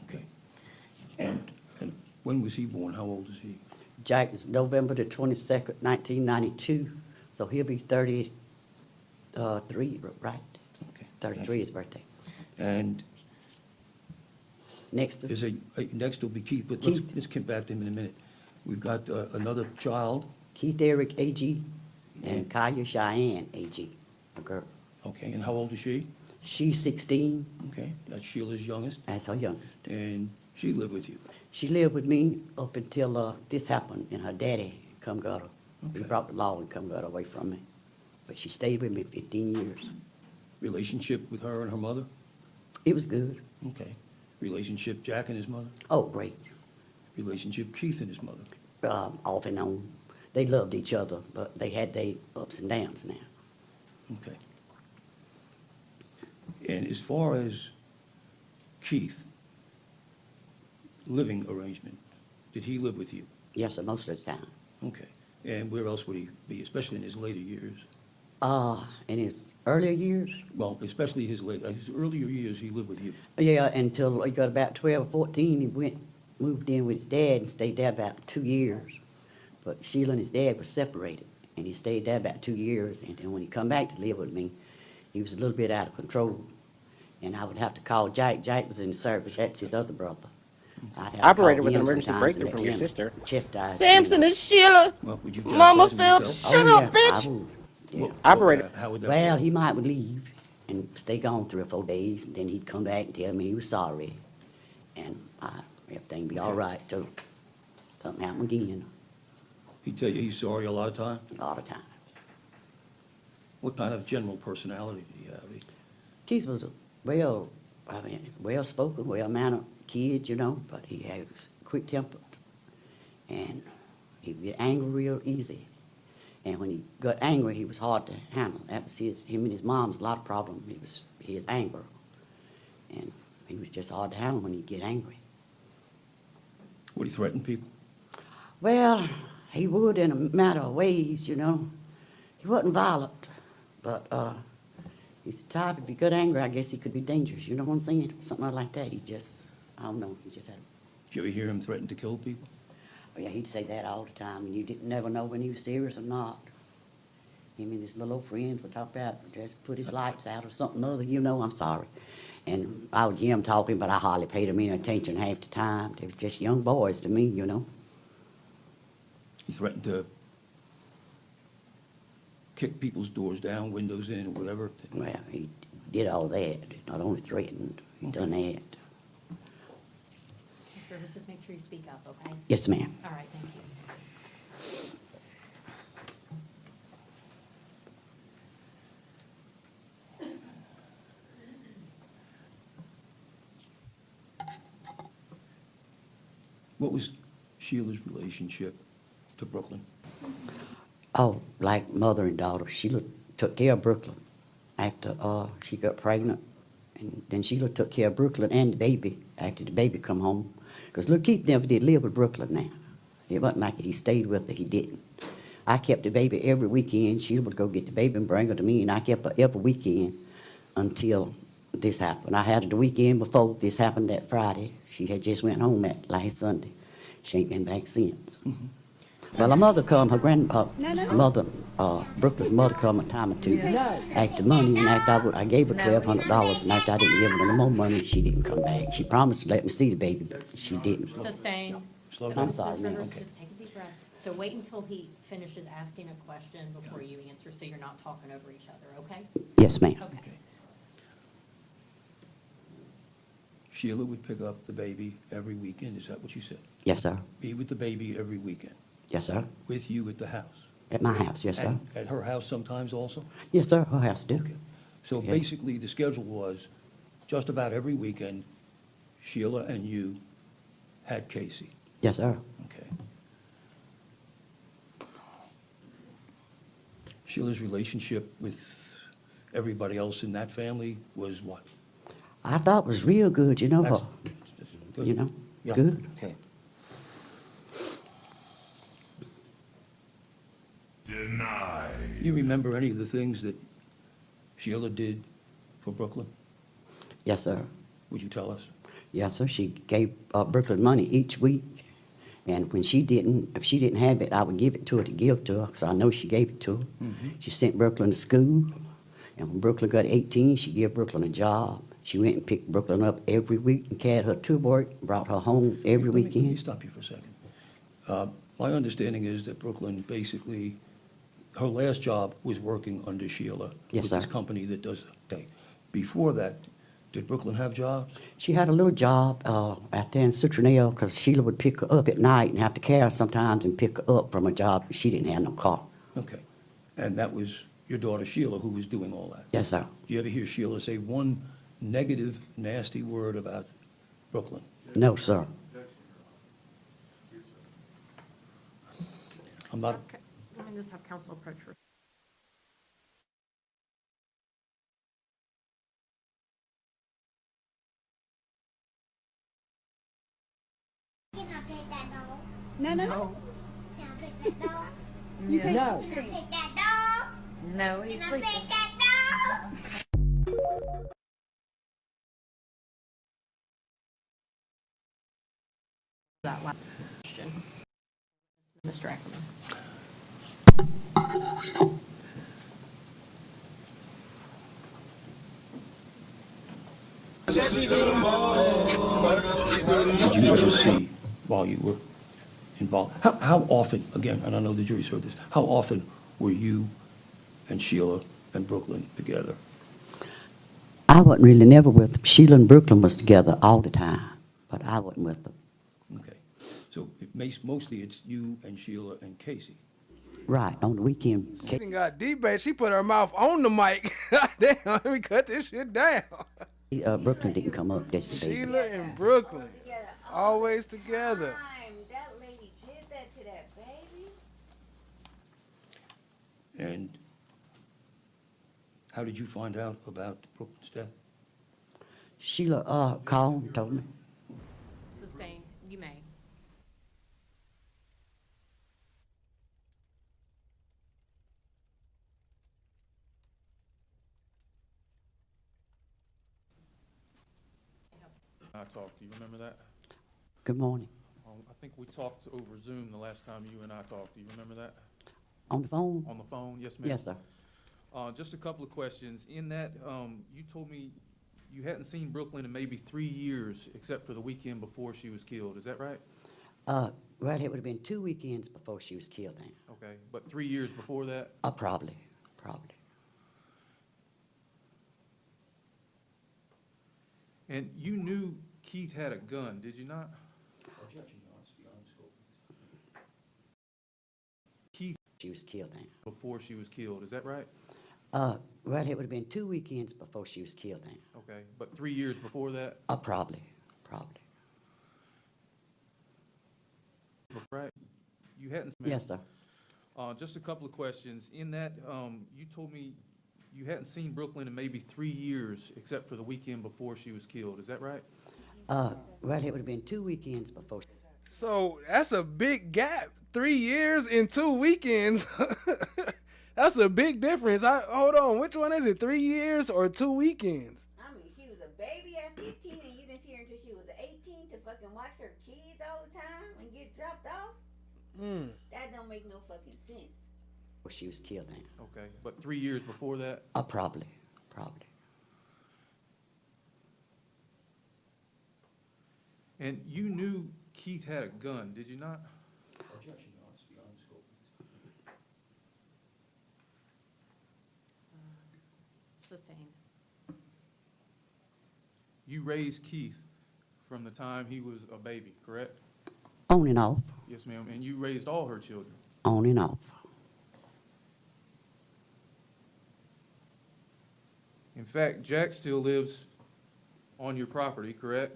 Okay. And when was he born? How old is he? Jack was November the 22nd, 1992, so he'll be 33, right? Okay. 33 is his birthday. And Next, next will be Keith, but Keith. let's get back to him in a minute. We've got another child. Keith Eric A.G. and Kaya Cheyenne A.G., a girl. Okay, and how old is she? She's 16. Okay, that's Sheila's youngest. That's her youngest. And she lived with you? She lived with me up until this happened, and her daddy come got her. He Okay. brought the law and come got her away from me. But she stayed with me 15 years. Relationship with her and her mother? It was good. Okay. Relationship Jack and his mother? Oh, great. Relationship Keith and his mother? Off and on. They loved each other, but they had their ups and downs now. Okay. And as far as Keith, living arrangement, did he live with you? Yes, sir, most of the time. Okay. And where else would he be, especially in his later years? In his earlier years, Well, especially his earlier years, he lived with you. yeah, until he got about 12 or 14, he moved in with his dad and stayed there about 2 years. But Sheila and his dad were separated, and he stayed there about 2 years. And then when he come back to live with me, he was a little bit out of control. And I would have to call Jack. Jack was in the service. That's his other brother. I'd have to Operator call with an him emergency sometimes breakthrough and from let your him sister. chastise Samson me. and Sheila. Well, would you Mama chastise him felt yourself? shut Oh, up, yeah, bitch. I would. Yeah. What- Operator. How would that Well, feel? he might would leave and stay gone 3 or 4 days, and then he'd come back and tell me he was sorry, and everything be all right till something happened again, He'd tell you he's sorry a lot of time? a lot of times. What kind of general personality did he have? Keith was a well-spoken, well-mannered kid, you know, but he was quick-tempered, and he'd get angry real easy. And when he got angry, he was hard to handle. That was him and his mom's a lot of problem. His anger, and he was just hard to handle when he'd get angry. Would he threaten people? Well, he would in a matter of ways, you know. He wasn't violent, but he's the type, if he got angry, I guess he could be dangerous, you know what I'm saying? Something like that. I don't know, he just had, Did you ever hear him threaten to kill people? oh yeah, he'd say that all the time, and you didn't never know when he was serious or not. Him and his little old friends would talk about, just put his lights out or something other, you know, I'm sorry. And I would hear him talking, but I hardly paid him any attention half the time. They was just young boys to me, you know. He threatened to kick people's doors down, windows in, or whatever? Well, he did all that, not only threatened, he done that. Sure, just make sure you speak up, okay? Yes, ma'am. All right, thank you. What was Sheila's relationship to Brooklyn? Oh, like mother and daughter. Sheila took care of Brooklyn after she got pregnant. And then Sheila took care of Brooklyn and the baby after the baby come home. Because little Keith never did live with Brooklyn now. It wasn't like he stayed with her, he didn't. I kept the baby every weekend. Sheila would go get the baby and bring her to me, and I kept her every weekend until this happened. I had her the weekend before this happened that Friday. She had just went home that last Sunday. She ain't been back since. Mm-hmm. Well, her mother come, Brooklyn's mother come a time or two after money, and after I gave her $1,200, and after I didn't give her no more money, she didn't come back. She promised to let me see the baby, but she didn't. Sustain. Slow I'm down. sorry, Ms. ma'am. Rivers, just take a deep breath. So wait until he finishes asking a question before you answer, so you're not talking over each other, okay? Yes, ma'am. Okay. Sheila would pick up the baby every weekend, is that what you said? Yes, sir. Be with the baby every weekend, Yes, sir. with you at the house? At my house, yes, sir. And at her house sometimes also? Yes, sir, her house do. Okay. So Yeah. basically, the schedule was just about every weekend, Sheila and you had Casey. Yes, sir. Okay. Sheila's relationship with everybody else in that family was what? I thought it was real good, you know, That's- for, that's good. you know, Yeah, good. okay. Denied. You remember any of the things that Sheila did for Brooklyn? Yes, sir. Would you tell us? Yes, sir. She gave Brooklyn money each week. And when she didn't, if she didn't have it, I would give it to her to give to her, because I know she gave it to her. She sent Brooklyn to school. And when Brooklyn got 18, she gave Brooklyn a job. She went and picked Brooklyn up every week and carried her to work, brought her home every weekend. Let me stop you for a second. My understanding is that Brooklyn basically, her last job was working under Sheila. Yes, with this sir. company that does, okay. Before that, did Brooklyn have jobs? She had a little job out there in Citronelle, because Sheila would pick her up at night and have to carry her sometimes and pick her up from a job. She didn't have no car. Okay. And that was your daughter Sheila who was doing all that? Yes, sir. Do you ever hear Sheila say one negative, nasty word about Brooklyn? No, sir. I'm not, Okay, let me just have council approach first. Can I pet that dog? No, no. Can I pet that dog? You can- Can I pet that dog? No, he's Can I sleeping. pet that dog? That last question. Mr. Ackerman. did you ever see while you were involved? How often, again, and I know the jury's heard this, how often were you and Sheila and Brooklyn together? I wasn't really never with them. Sheila and Brooklyn was together all the time, but I wasn't with them. Okay. So mostly it's you and Sheila and Casey. Right, on the weekend. She done got deep, babe. She put her mouth on the mic. Damn, let me cut this shit down. Brooklyn didn't come up, that's the baby. Sheila and Brooklyn, always together. That lady did that to that baby. And how did you find out about Brooklyn's death? Sheila called and told me. Sustained, you may. I talked, do you remember that? Good morning. I think we talked over Zoom the last time you and I talked, do you remember that? On the phone? On the phone, yes, ma'am? Yes, sir. Just a couple of questions. In that, you told me you hadn't seen Brooklyn in maybe 3 years, except for the weekend before she was killed, is that right? Well, it would have been 2 weekends before she was killed then. Okay, but 3 years before that? Probably. And you knew Keith had a gun, did you not? Objection, Your Honor, the unscope. Keith. She was killed then. Before she was killed, is that right? Well, it would have been 2 weekends before she was killed then. Okay, but 3 years before that? Probably. Right. You hadn't. Yes, sir. Just a couple of questions. In that, you told me you hadn't seen Brooklyn in maybe 3 years, except for the weekend before she was killed. Is that right? Well, it would have been 2 weekends before. So that's a big gap. 3 years and 2 weekends. That's a big difference. Hold on. Which one is it? 3 years or 2 weekends? I mean, she was a baby at 15 and you didn't see her until she was 18 to fucking watch her kids all the time and get dropped off? That don't make no fucking sense. Well, she was killed then. Okay, but 3 years before that? Probably. And you knew Keith had a gun, did you not? Objection, Your Honor, the unscope. Sustained. You raised Keith from the time he was a baby, correct? On and off. Yes, ma'am. And you raised all her children? On and off. In fact, Jack still lives on your property, correct?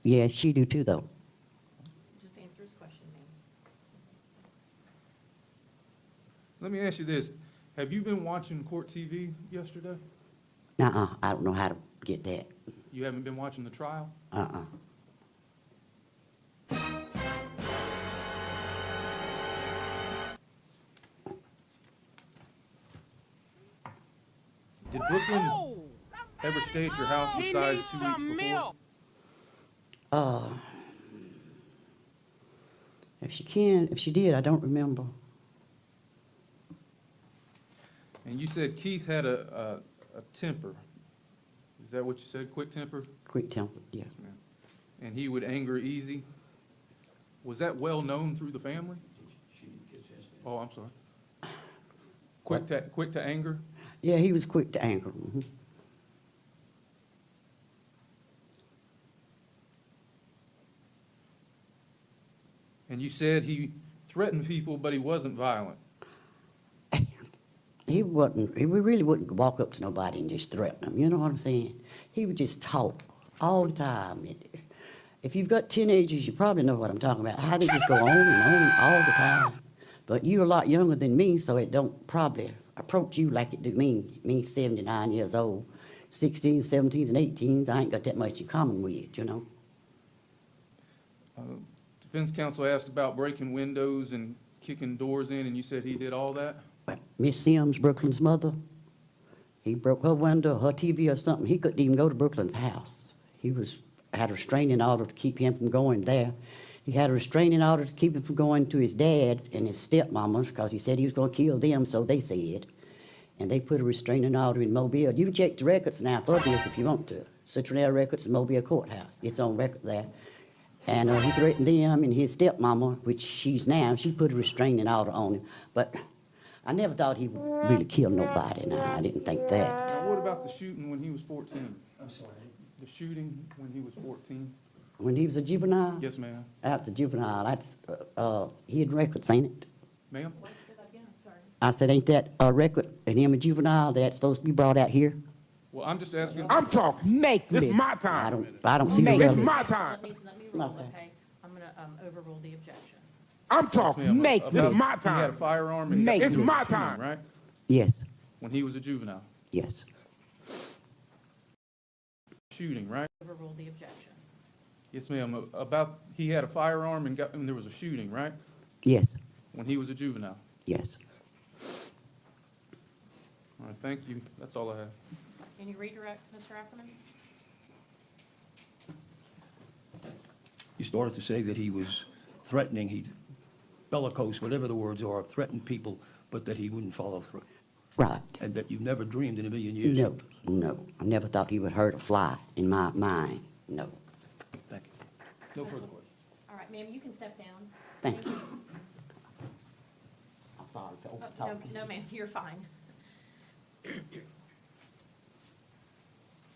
Yeah, she do too, though. Just answer his question, ma'am. Let me ask you this. Have you been watching court TV yesterday? I don't know how to get that. You haven't been watching the trial? Did Brooklyn ever stay at your house besides 2 weeks before? If she did, I don't remember. And you said Keith had a temper. Is that what you said, quick temper? Quick temper, yeah. And he would anger easy? Was that well known through the family? Oh, I'm sorry. Quick to anger? Yeah, he was quick to anger. And you said he threatened people, but he wasn't violent. He really wouldn't walk up to nobody and just threaten them, you know what I'm saying? He would just talk all the time. If you've got teenagers, you probably know what I'm talking about, how they just go on and on all the time. But you're a lot younger than me, so it don't probably approach you like it do me. Me, 79 years old, 16s, 17s, and 18s, I ain't got that much in common with it, you know? Defense counsel asked about breaking windows and kicking doors in, and you said he did all that? Miss Sims, Brooklyn's mother, he broke her window, her TV or something. He couldn't even go to Brooklyn's house. Had a restraining order to keep him from going there. He had a restraining order to keep him from going to his dad's and his stepmama's because he said he was going to kill them, so they said. And they put a restraining order in Mobile. You can check the records now for this if you want to. Citronelle Records and Mobile Courthouse. It's on record there. And he threatened them and his stepmama, which she put a restraining order on him. But I never thought he would really kill nobody. Now, I didn't think that. What about the shooting when he was 14? I'm sorry. The shooting when he was 14? When he was a juvenile? Yes, ma'am. After juvenile, that's, he had records, ain't it? Ma'am? I said, ain't that a record and him a juvenile that's supposed to be brought out here? Well, I'm just asking. I'm talking. It's my time. I don't see the It's relevance. my time. Let me rule, okay? I'm gonna overrule the objection. I'm talking. Yes, ma'am. It's my He had a time. firearm and It's he was my shooting, time. right? Yes, When he was a juvenile. yes. Shooting, right? Overrule the objection. Yes, ma'am. He had a firearm and there was a shooting, right? Yes, When he was a juvenile. yes. All right, thank you. That's all I have. Can you redirect, Mr. Ackerman? He started to say that he was threatening, bellicose, whatever the words are, threatened people, but that he wouldn't follow through. Right. And that you never dreamed in a million years. No. I never thought he would hurt a fly in my mind. No. Thank you. No further questions. All right, ma'am, you can step down. Thank you. I'm sorry for No, talking. no, ma'am, you're fine.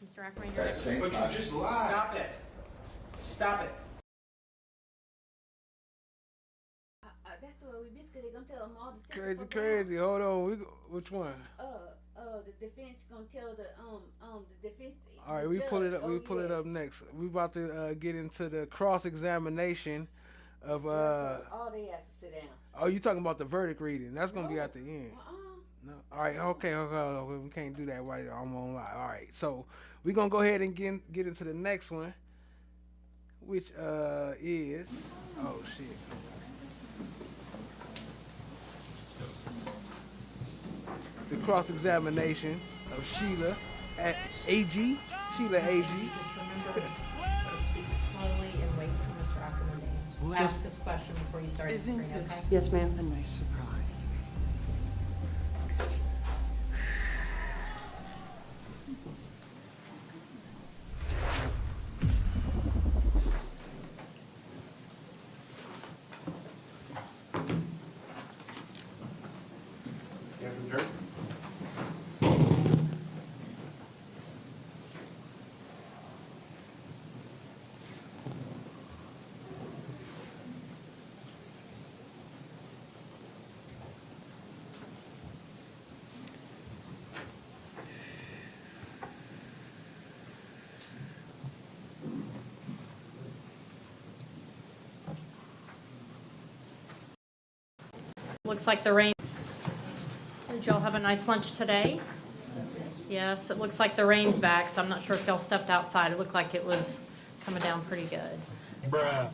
Mr. Ackerman, you're next. But you just lied. Stop it. Stop it. That's the way we basically they're gonna tell them all the Crazy, crazy. Hold on. Which one? The defense gonna tell the defense. All right, we pull it up. We pull it up next. We about to get into the cross examination of All they have to sit down. Oh, you talking about the verdict reading? That's gonna be at the end. No. All right. Okay. We can't do that right. I'm on live. All right. So we're gonna go ahead and get into the next one, which is shit. The cross examination of Sheila at AG. Sheila AG. Just remember to speak slowly and wait for Mr. Ackerman to ask this question before you start answering, okay? Yes, ma'am. A nice surprise. looks like the rain. Did y'all have a nice lunch today? Yes, it looks like the rain's back, so I'm not sure if y'all stepped outside. It looked like it was coming down pretty good. Bruh.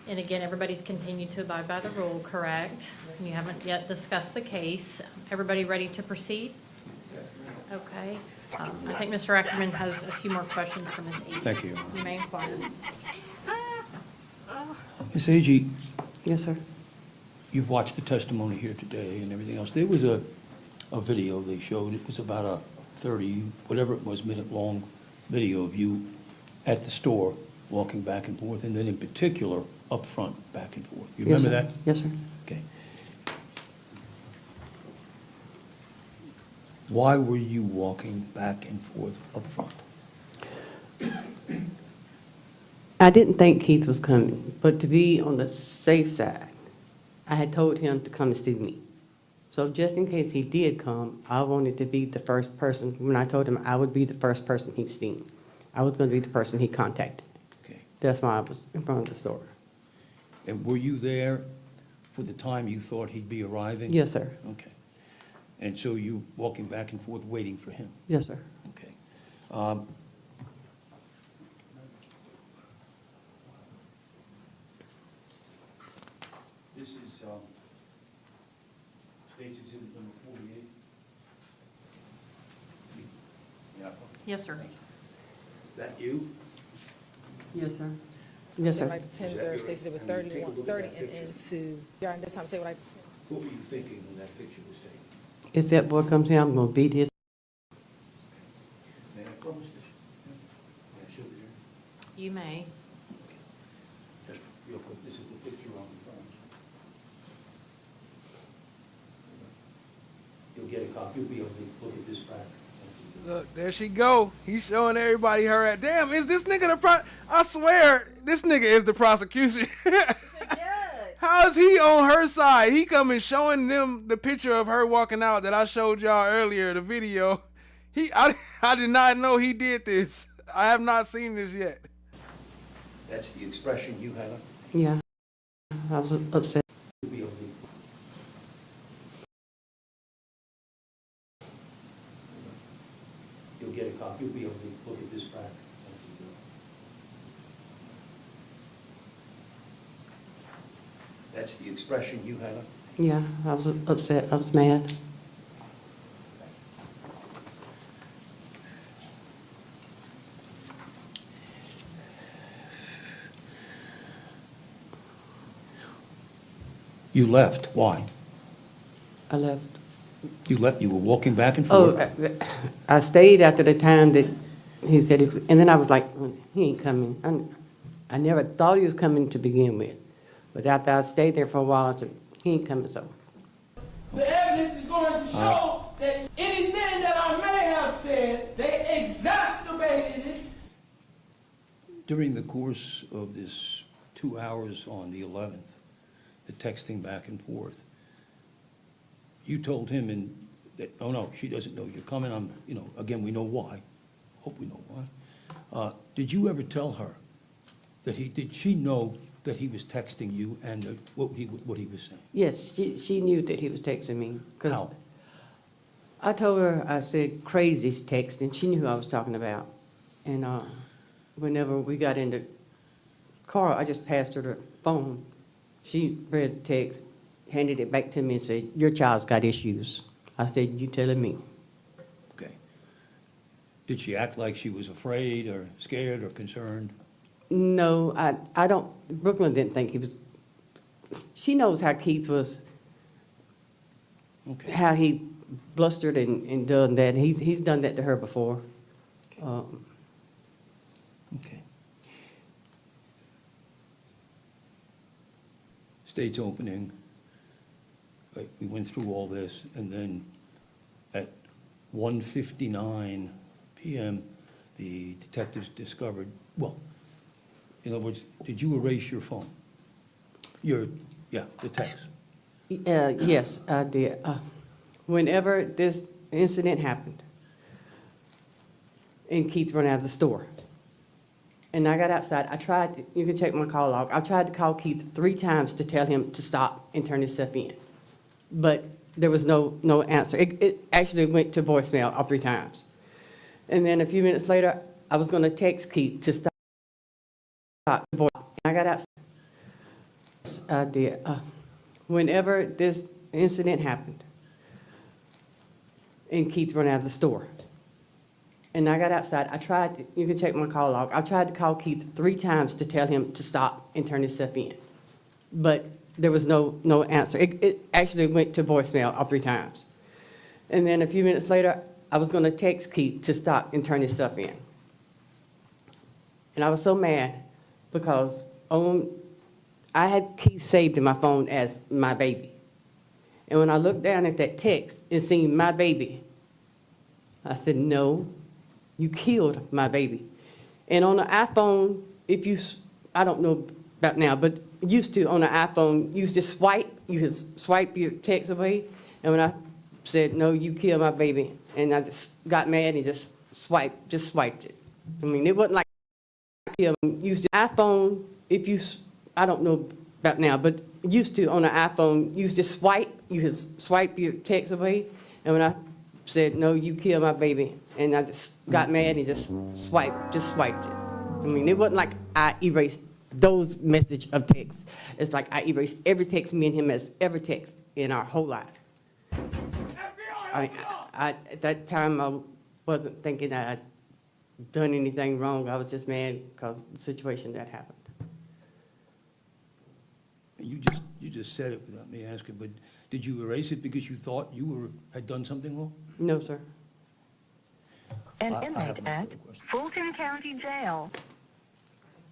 And again, everybody's continued to abide by the rule, correct? You haven't yet discussed the case. Everybody ready to proceed? Okay. I think Mr. Ackerman has a few more questions for Ms. Agee. Thank you. You may inquire. Ms. Agee, Yes, sir. you've watched the testimony here today and everything else. There was a video they showed. It was about a 30, whatever it was, minute-long video of you at the store walking back and forth, and then in particular, up front, back and forth. You Yes, remember sir. that? Yes, sir. Okay. Why were you walking back and forth up front? I didn't think Keith was coming, but to be on the safe side, I had told him to come and see me. So just in case he did come, I wanted to be the first person. When I told him I would be the first person he'd seen, I was going to be the person he contacted. Okay. That's why I was in front of the store. And were you there for the time you thought he'd be arriving? Yes, sir. Okay. And so you walking back and forth waiting for him? Yes, sir. Okay. This is State's Exhibit number 48. Yeah. Yes, sir. That you? Yes, sir. Yes, sir. Like 10 Thursdays, there were 31, 30 and into, during this time, say what I. What were you thinking when that picture was taken? If that boy comes here, I'm going to beat his. May I close this? May I show you? You may. Just real quick, this is the picture on the phone. You'll get a copy, you'll be able to look at this back. Look, there she go. He's showing everybody her at. Damn, is this nigga the I swear, this nigga is the prosecution. How is he on her side? He coming showing them the picture of her walking out that I showed y'all earlier, the video. I did not know he did this. I have not seen this yet. That's the expression you had. Yeah. I was upset. You'll be able to. You'll get a copy, you'll be able to look at this back. That's the expression you had. Yeah, I was upset. I was mad. You left, why? I left. You left, you were walking back and forth? Oh, I stayed after the time that he said, and then I was like, he ain't coming. I never thought he was coming to begin with. But after I stayed there for a while, I said, he ain't coming, so. The evidence is going to show that anything that I may have said, they exacerbated it. During the course of this 2 hours on the 11th, the texting back and forth, you told him that, oh no, she doesn't know you're coming, again, we know why, hope we know why. Did you ever tell her that did she know that he was texting you and what he was saying? Yes, she knew that he was texting me. 'Cause How? I told her, I said, crazy's text, and she knew who I was talking about. And whenever we got in the car, I just passed her the phone. She read the text, handed it back to me and said, your child's got issues. I said, you telling me? Okay. Did she act like she was afraid or scared or concerned? No, I don't, Brooklyn didn't think he was, she knows how Keith was, Okay. how he blustered and done that. He's done that to her before. Okay. State's opening, we went through all this, and then at 1:59 p.m., the detectives discovered, well, in other words, did you erase your phone? The text. Yes, I did. Whenever this incident happened, and Keith ran out of the store, and I got outside, you can check my call log, I tried to call Keith 3 times to tell him to stop and turn his stuff in. but there was no answer. It actually went to voicemail all 3 times. And then a few minutes later, I was going to text Keith to stop the voice. I got out. I did. Whenever this incident happened, and Keith ran out of the store, and I got outside, I tried, you can check my call log, I tried to call Keith 3 times to tell him to stop and turn his stuff in. But there was no answer. It actually went to voicemail all 3 times. And then a few minutes later, I was going to text Keith to stop and turn his stuff in. And I was so mad because I had Keith saved in my phone as my baby. And when I looked down at that text and seen my baby, I said, no, you killed my baby. And on the iPhone, I don't know about now, but used to on the iPhone, you just swipe, you could swipe your text away. And when I said, no, you killed my baby, and I just got mad and just swiped it. I mean, it wasn't like used to iPhone, I don't know about now, but used to on the iPhone, you just swipe, you could swipe your text away. And when I said, no, you killed my baby, and I just got mad and just swiped it. I mean, it wasn't like I erased those message of text. It's like I erased every text me and him has ever texted in our whole life. At that time, I wasn't thinking I had done anything wrong. I was just mad because of the situation that happened. You just said it without me asking, but did you erase it because you thought you had done something wrong? No, sir. An inmate at Fulton County Jail.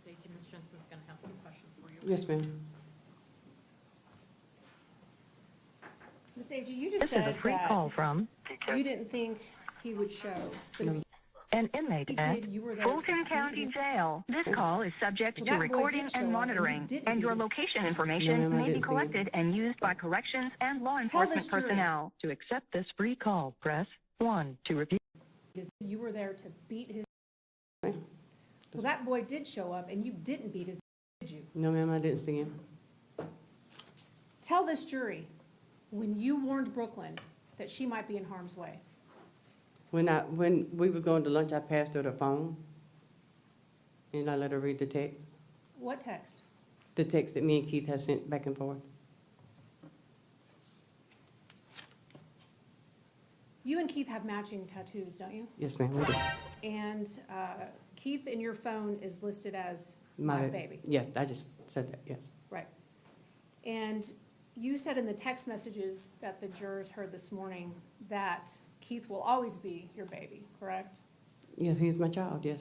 Ms. Jensen's going to have some questions for you. Yes, ma'am. Ms. Agee, you just This is a said free that call from you didn't think he would show. But if an inmate he at did, you were there Fulton to County meet Jail. This call is subject Well, to that boy recording did show and up, monitoring, and he didn't and your use- location No, information ma'am, I may be didn't see him. collected and used by corrections and law enforcement this jury. personnel. To accept this free call, press 1. To repeat. you were there to beat his. Well, that boy did show up, and you didn't beat his. Did you? No, ma'am, I didn't see him. Tell this jury when you warned Brooklyn that she might be in harm's way. When we were going to lunch, I passed her the phone, and I let her read the text. What text? The text that me and Keith had sent back and forth. You and Keith have matching tattoos, don't you? Yes, ma'am, we did. And Keith in your phone is listed as my baby. Yes, I just said that, yes. Right. And you said in the text messages that the jurors heard this morning that Keith will always be your baby, correct? Yes, he's my child, yes.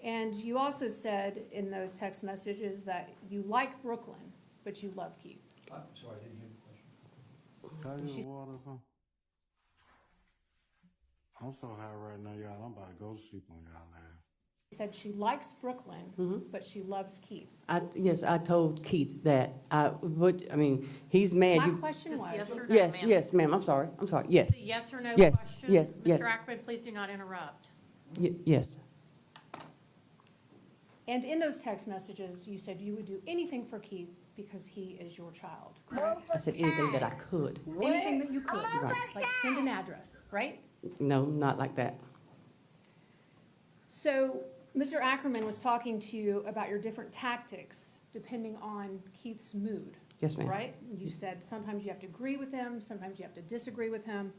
And you also said in those text messages that you like Brooklyn, but you love Keith. I'm sorry, I didn't hear the question. Can I get water or something? I'm so high right now, y'all. I'm about to go to sleep on y'all now. She said she likes Brooklyn, but she loves Keith. Yes, I told Keith that. He's mad. My question was. Yes or no, Yes, ma'am? yes, ma'am, I'm sorry, yes. It's a yes or no Yes, question? yes, yes. Mr. Ackerman, please do not interrupt. Yes, And in those text messages, you said you would do anything for Keith because he is your child, correct? I said anything that I could. Anything that you could, Right. like send an address, right? No, not like that. So Mr. Ackerman was talking to you about your different tactics depending on Keith's mood. Yes, ma'am. Right? You said sometimes you have to agree with him, sometimes you have to disagree with him,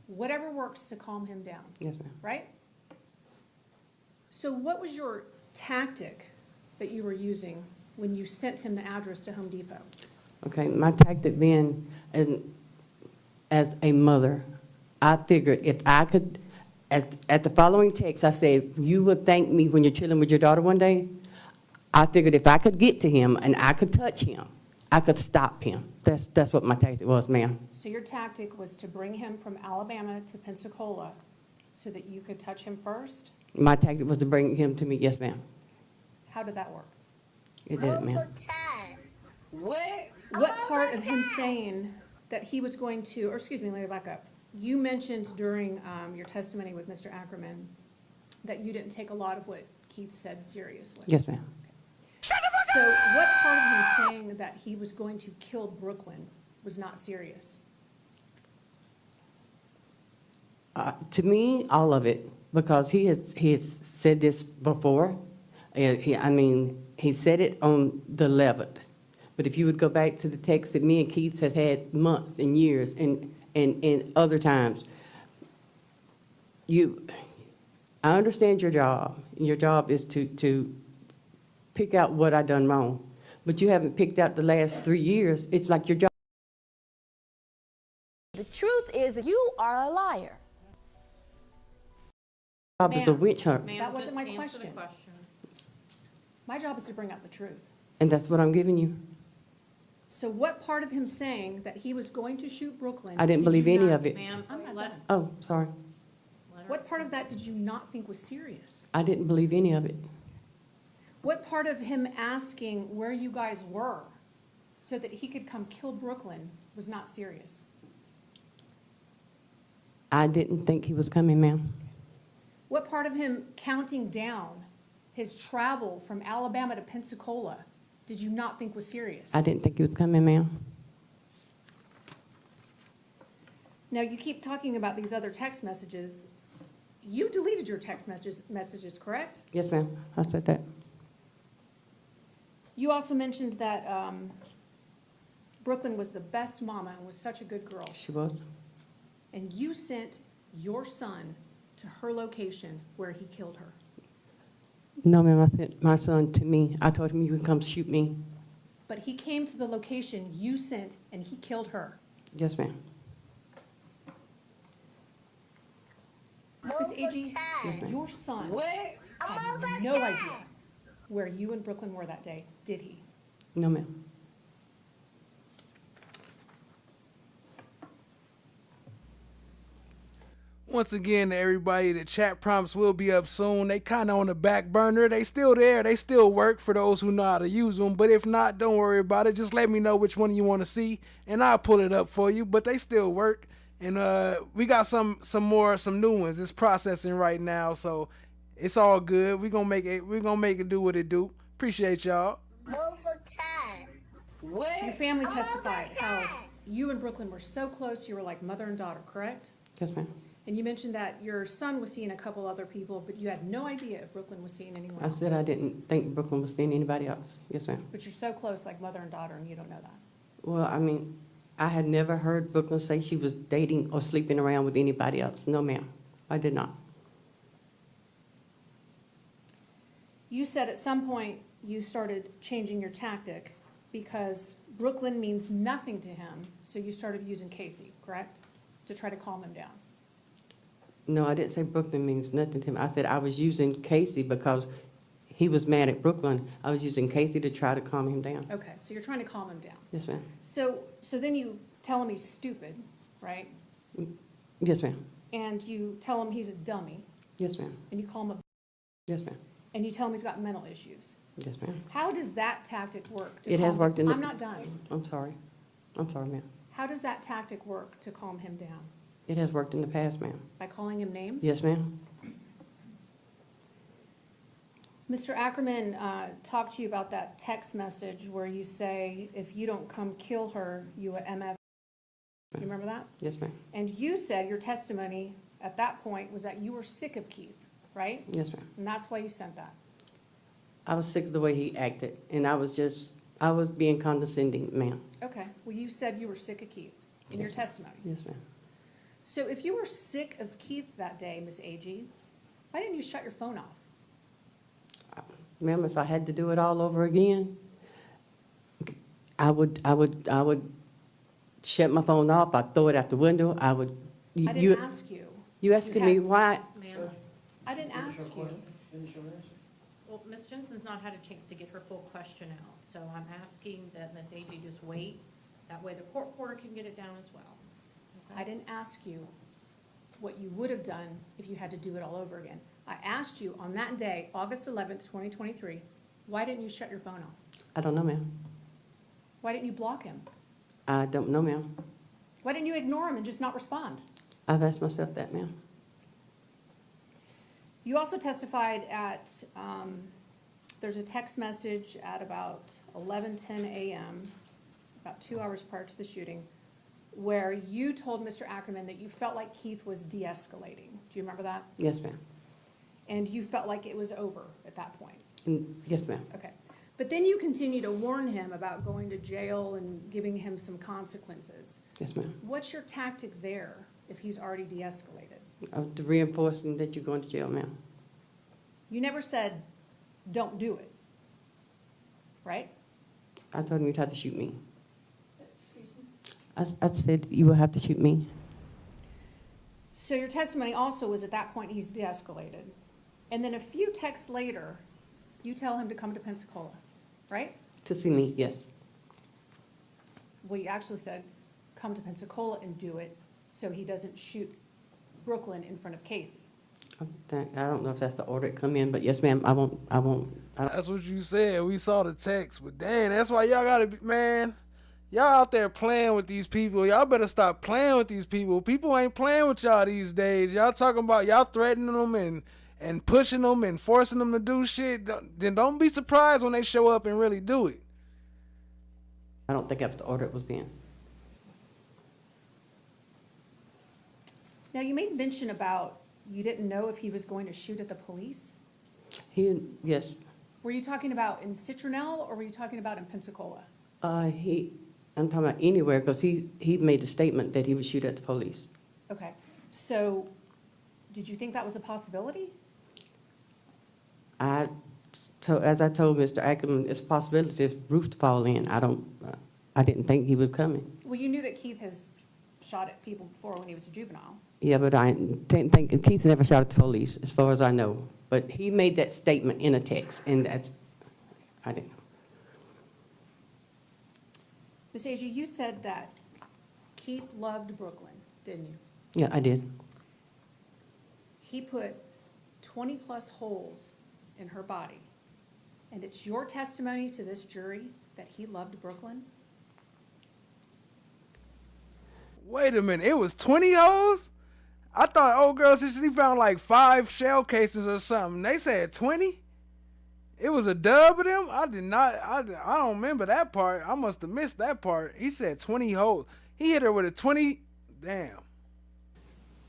whatever works to calm him down. Yes, ma'am. Right? So what was your tactic that you were using when you sent him the address to Home Depot? Okay, my tactic then, as a mother, I figured if I could, at the following text, I said, you would thank me when you're chilling with your daughter one day. I figured if I could get to him and I could touch him, I could stop him. That's what my tactic was, ma'am. So your tactic was to bring him from Alabama to Pensacola so that you could touch him first? My tactic was to bring him to me, yes, ma'am. How did that work? It did, ma'am. What part of him saying that he was going to, or excuse me, let me back up. You mentioned during your testimony with Mr. Ackerman that you didn't take a lot of what Keith said seriously. Yes, ma'am. So what part of him saying that he was going to kill Brooklyn was not serious? To me, all of it, because he has said this before. He said it on the 11th. But if you would go back to the text that me and Keith has had months and years and other times, I understand your job. Your job is to pick out what I done wrong. But you haven't picked out the last 3 years. It's like your job. The truth is you are a liar. Is a witch hunt. That wasn't my question. My job is to bring out the truth. And that's what I'm giving you. So what part of him saying that he was going to shoot Brooklyn? I didn't did believe you any not- of it. Ma'am, I'm not let- done. Oh, sorry. What part of that did you not think was serious? I didn't believe any of it. What part of him asking where you guys were so that he could come kill Brooklyn was not serious? I didn't think he was coming, ma'am. What part of him counting down his travel from Alabama to Pensacola did you not think was serious? I didn't think he was coming, ma'am. Now, you keep talking about these other text messages. You deleted your text messages, correct? Yes, ma'am. I said that. You also mentioned that Brooklyn was the best mama and was such a good girl. She was. And you sent your son to her location where he killed her. No, ma'am. I sent my son to me. I told him you can come shoot me. But he came to the location you sent and he killed her. Yes, ma'am. Miss AG, your son had no idea where you and Brooklyn were that day, did he? No, ma'am. Once again, to everybody, the chat prompts will be up soon. They kind of on the back burner. They still there. They still work for those who know how to use them. But if not, don't worry about it. Just let me know which one you want to see, and I'll pull it up for you. But they still work. And we got some new ones. It's processing right now, so it's all good. We're gonna make it do what it do. Appreciate y'all. Your family testified how you and Brooklyn were so close, you were like mother and daughter, correct? Yes, ma'am. And you mentioned that your son was seeing a couple other people, but you had no idea if Brooklyn was seeing anyone I else. said I didn't think Brooklyn was seeing anybody else. Yes, ma'am. But you're so close, like mother and daughter, and you don't know that. Well, I had never heard Brooklyn say she was dating or sleeping around with anybody else. No, ma'am. I did not. You said at some point you started changing your tactic because Brooklyn means nothing to him, so you started using Casey, correct? To try to calm him down. No, I didn't say Brooklyn means nothing to him. I said I was using Casey because he was mad at Brooklyn. I was using Casey to try to calm him down. Okay, so you're trying to calm him down. Yes, ma'am. So then you tell him he's stupid, right? Yes, ma'am. And you tell him he's a dummy, Yes, ma'am. and you call him a, Yes, ma'am. and you tell him he's got mental issues. Yes, ma'am. How does that tactic work? to It has calm- worked in the... I'm not done. I'm sorry. I'm sorry, ma'am. How does that tactic work to calm him down? It has worked in the past, ma'am. By calling him names? Yes, ma'am. Mr. Ackerman talked to you about that text message where you say, if you don't come kill her, you a MF. You remember that? Yes, ma'am. And you said your testimony at that point was that you were sick of Keith, right? Yes, ma'am. And that's why you sent that. I was sick of the way he acted, and I was being condescending, ma'am. Okay, well, you said you were sick of Keith in your testimony. Yes, ma'am. So if you were sick of Keith that day, Miss AG, why didn't you shut your phone off? Ma'am, if I had to do it all over again, I would shut my phone off. I'd throw it out the window. I didn't ask you. You asking me had- why? Ma'am, I didn't ask you. well, Ms. Jensen's not had a chance to get her full question out, so I'm asking that Ms. AG just wait. That way the court reporter can get it down as well. I didn't ask you what you would have done if you had to do it all over again. I asked you on that day, August 11th, 2023, why didn't you shut your phone off? I don't know, ma'am. Why didn't you block him? I don't know, ma'am. Why didn't you ignore him and just not respond? I've asked myself that, ma'am. You also testified at, there's a text message at about 11:10 a.m., about 2 hours prior to the shooting, where you told Mr. Ackerman that you felt like Keith was de-escalating. Do you remember that? Yes, ma'am. And you felt like it was over at that point? Yes, ma'am. Okay. But then you continue to warn him about going to jail and giving him some consequences. Yes, ma'am. What's your tactic there if he's already de-escalated? To reinforcing that you're going to jail, ma'am. You never said, don't do it, right? I told him you'd have to shoot me. Excuse me? I said you will have to shoot me. So your testimony also was at that point he's de-escalated. And then a few texts later, you tell him to come to Pensacola, right? To see me, yes. Well, you actually said, come to Pensacola and do it so he doesn't shoot Brooklyn in front of Casey. I don't know if that's the order to come in, but yes, ma'am, I won't. That's what you said. We saw the text, but dang, that's why y'all gotta be, man. Y'all out there playing with these people. Y'all better stop playing with these people. People ain't playing with y'all these days. Y'all talking about y'all threatening them and pushing them and forcing them to do shit. Then don't be surprised when they show up and really do it. I don't think that's the order it was in. Now, you made mention about you didn't know if he was going to shoot at the police. Yes. Were you talking about in Citronelle or were you talking about in Pensacola? I'm talking about anywhere because he made the statement that he would shoot at the police. Okay, so did you think that was a possibility? So as I told Mr. Ackerman, it's a possibility if roofs fall in. I didn't think he was coming. Well, you knew that Keith has shot at people before when he was a juvenile. Yeah, but I didn't think, Keith never shot at the police, as far as I know. But he made that statement in a text, and I didn't know. Ms. Asia, you said that Keith loved Brooklyn, didn't you? Yeah, I did. He put 20-plus holes in her body, and it's your testimony to this jury that he loved Brooklyn? Wait a minute, it was 20 hoes? I thought old girl said she found like 5 shell cases or something. They said 20? It was a dub of them? I don't remember that part. I must have missed that part. He said 20 hoes. He hit her with a 20, damn.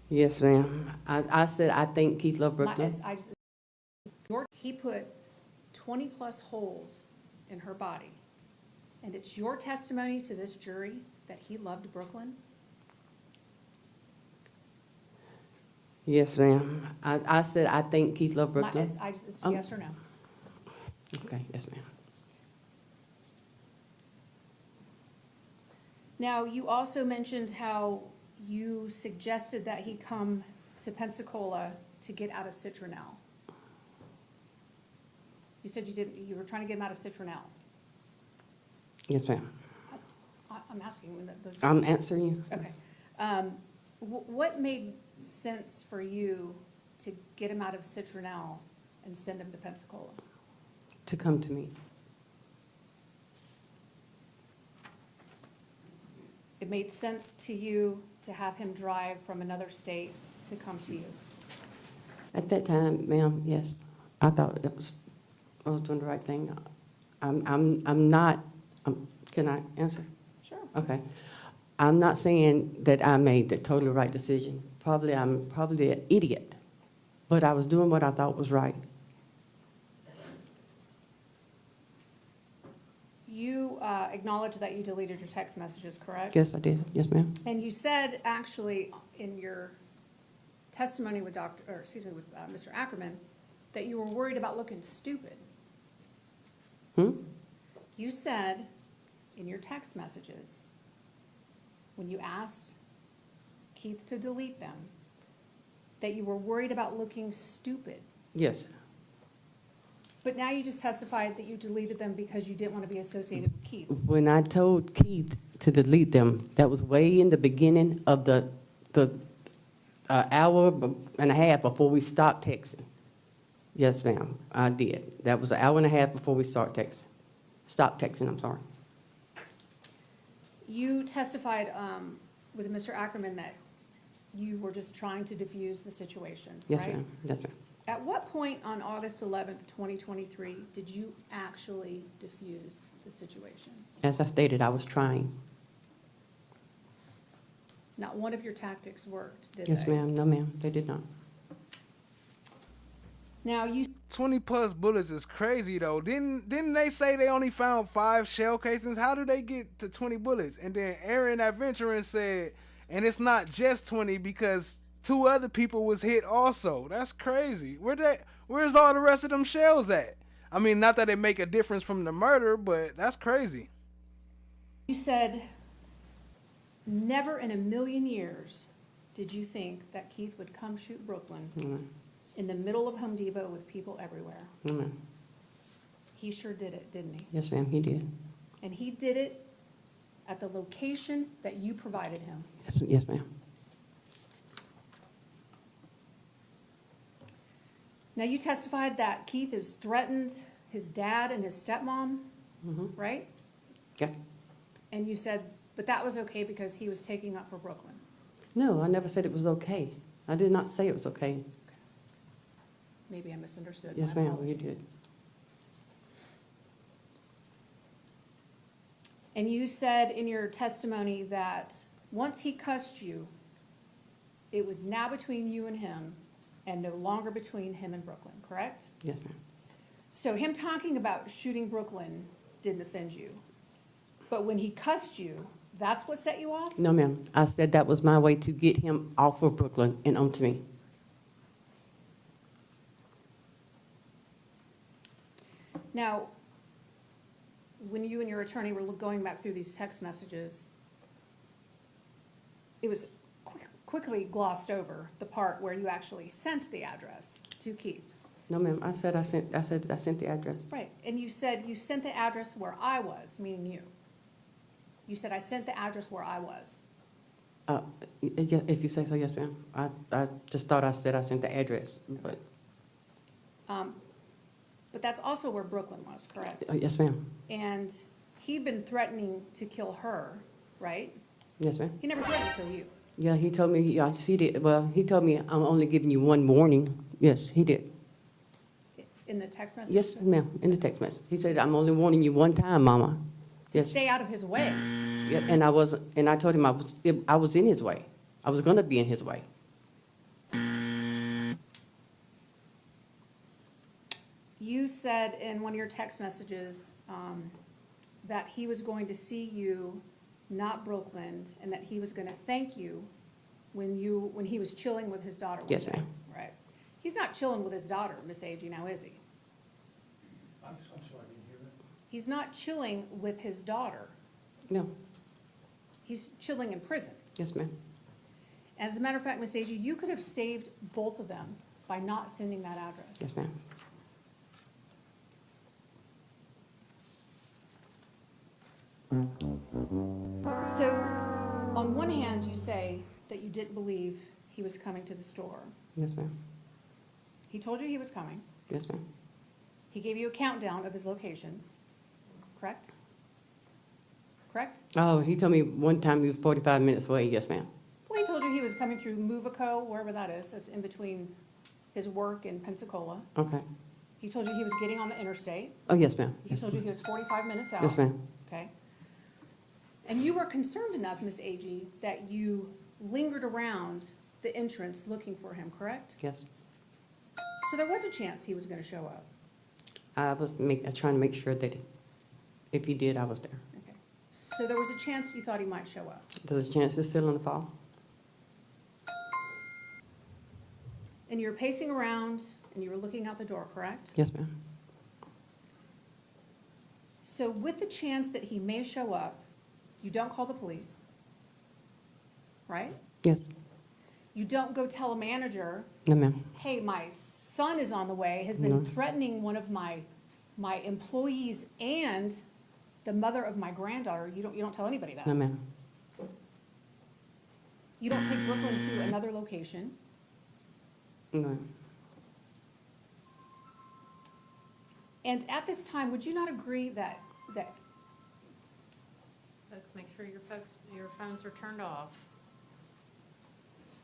Yes, ma'am. I said I think Keith loved Brooklyn. He put 20-plus holes in her body, and it's your testimony to this jury that he loved Brooklyn? Yes, ma'am. I said I think Keith loved Brooklyn. It's yes or no? Okay, yes, ma'am. Now, you also mentioned how you suggested that he come to Pensacola to get out of Citronelle. You said you were trying to get him out of Citronelle. Yes, ma'am. I'm asking. I'm answering you. Okay. What made sense for you to get him out of Citronelle and send him to Pensacola? To come to me. It made sense to you to have him drive from another state to come to you? At that time, ma'am, yes. I thought I was doing the right thing. I'm not, can I answer? Sure. Okay. I'm not saying that I made the totally right decision. I'm probably an idiot, but I was doing what I thought was right. You acknowledge that you deleted your text messages, correct? Yes, I did. Yes, ma'am. And you said, actually, in your testimony with Mr. Ackerman, that you were worried about looking stupid. You said in your text messages, when you asked Keith to delete them, that you were worried about looking stupid. Yes. But now you just testified that you deleted them because you didn't want to be associated with Keith. When I told Keith to delete them, that was way in the beginning of the hour and a half before we stopped texting. Yes, ma'am, I did. That was an hour and a half before we stopped texting. I'm sorry. You testified with Mr. Ackerman that you were just trying to diffuse the situation, Yes, right? ma'am. Yes, ma'am. At what point on August 11th, 2023, did you actually diffuse the situation? As I stated, I was trying. Not one of your tactics worked, did Yes, they? ma'am. No, ma'am, they did not. Now, you 20 plus bullets is crazy though. Didn't they say they only found 5 shell casings? How did they get to 20 bullets? And then Aaron Adventuring said, and it's not just 20 because 2 other people was hit also. That's crazy. Where's all the rest of them shells at? I mean, not that it make a difference from the murder, but that's crazy. You said, never in a million years did you think that Keith would come shoot Brooklyn in the middle of Home Depot with people everywhere. No, ma'am. He sure did it, didn't he? Yes, ma'am, he did. And he did it at the location that you provided him. Yes, ma'am. Now, you testified that Keith has threatened his dad and his stepmom, right? Yeah. And you said, but that was okay because he was taking up for Brooklyn. No, I never said it was okay. I did not say it was okay. Maybe I misunderstood. Yes, My ma'am, apologies. you did. And you said in your testimony that once he cussed you, it was now between you and him and no longer between him and Brooklyn, correct? Yes, ma'am. So him talking about shooting Brooklyn didn't offend you. But when he cussed you, that's what set you off? No, ma'am. I said that was my way to get him off of Brooklyn and onto me. Now, when you and your attorney were going back through these text messages, it was quickly glossed over the part where you actually sent the address to Keith. No, ma'am. I said I sent the address. Right, and you said you sent the address where I was, meaning you. You said I sent the address where I was. Yeah, if you say so, yes, ma'am. I just thought I said I sent the address, but But that's also where Brooklyn was, correct? yes, ma'am. And he'd been threatening to kill her, right? Yes, ma'am. He never threatened to kill you. Yeah, he told me. Yeah, I see it. Well, he told me I'm only giving you one warning. Yes, he did. In the text message? Yes, ma'am. In the text message, he said I'm only warning you one time, Mama. To Yes. stay out of his way. Yeah, and I wasn't. And I told him I was in his way. I was gonna be in his way. You said in one of your text messages that he was going to see you, not Brooklyn, and that he was going to thank you when he was chilling with his daughter one Yes, day. ma'am. Right. He's not chilling with his daughter, Miss Agee, now is he? I'm sorry, I didn't hear that. He's not chilling with his daughter. No. He's chilling in prison. Yes, ma'am. As a matter of fact, Miss Agee, you could have saved both of them by not sending that address. Yes, ma'am. So, on one hand, you say that you didn't believe he was coming to the store. Yes, ma'am. He told you he was coming. Yes, ma'am. He gave you a countdown of his locations, correct? Correct? Oh, he told me one time he was 45 minutes away. Yes, ma'am. Well, he told you he was coming through Movico, wherever that is. That's in between his work in Pensacola. Okay. He told you he was getting on the interstate. Oh, yes, ma'am. He told you he was 45 minutes out. Yes, ma'am. Okay. And you were concerned enough, Miss Agee, that you lingered around the entrance looking for him, correct? Yes. So there was a chance he was going to show up. I was trying to make sure that if he did, I was there. Okay. So there was a chance you thought he might show up. There's a chance it's still in the fall. And you were pacing around and you were looking out the door, correct? Yes, ma'am. So with the chance that he may show up, you don't call the police, right? Yes. You don't go tell a manager, No, ma'am. hey, my son is on the way, has been No. threatening one of my employees and the mother of my granddaughter. You don't tell anybody that. No, ma'am. You don't take Brooklyn to another location. No. And at this time, would you not agree that Folks, make sure your phones are turned off.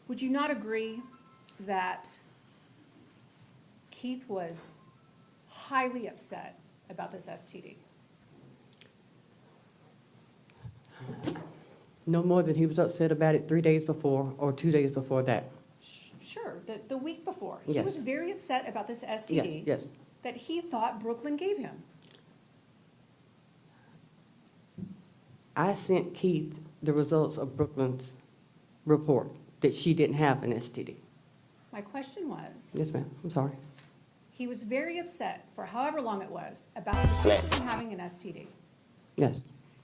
would you not agree that Keith was highly upset about this STD? No more than he was upset about it 3 days before or 2 days before that. Sure, the week before. He Yes. was very upset about this STD. Yes. That he thought Brooklyn gave him. I sent Keith the results of Brooklyn's report that she didn't have an STD. My question was, Yes, ma'am. I'm sorry. he was very upset for however long it was about the chance of him having an STD. Yes,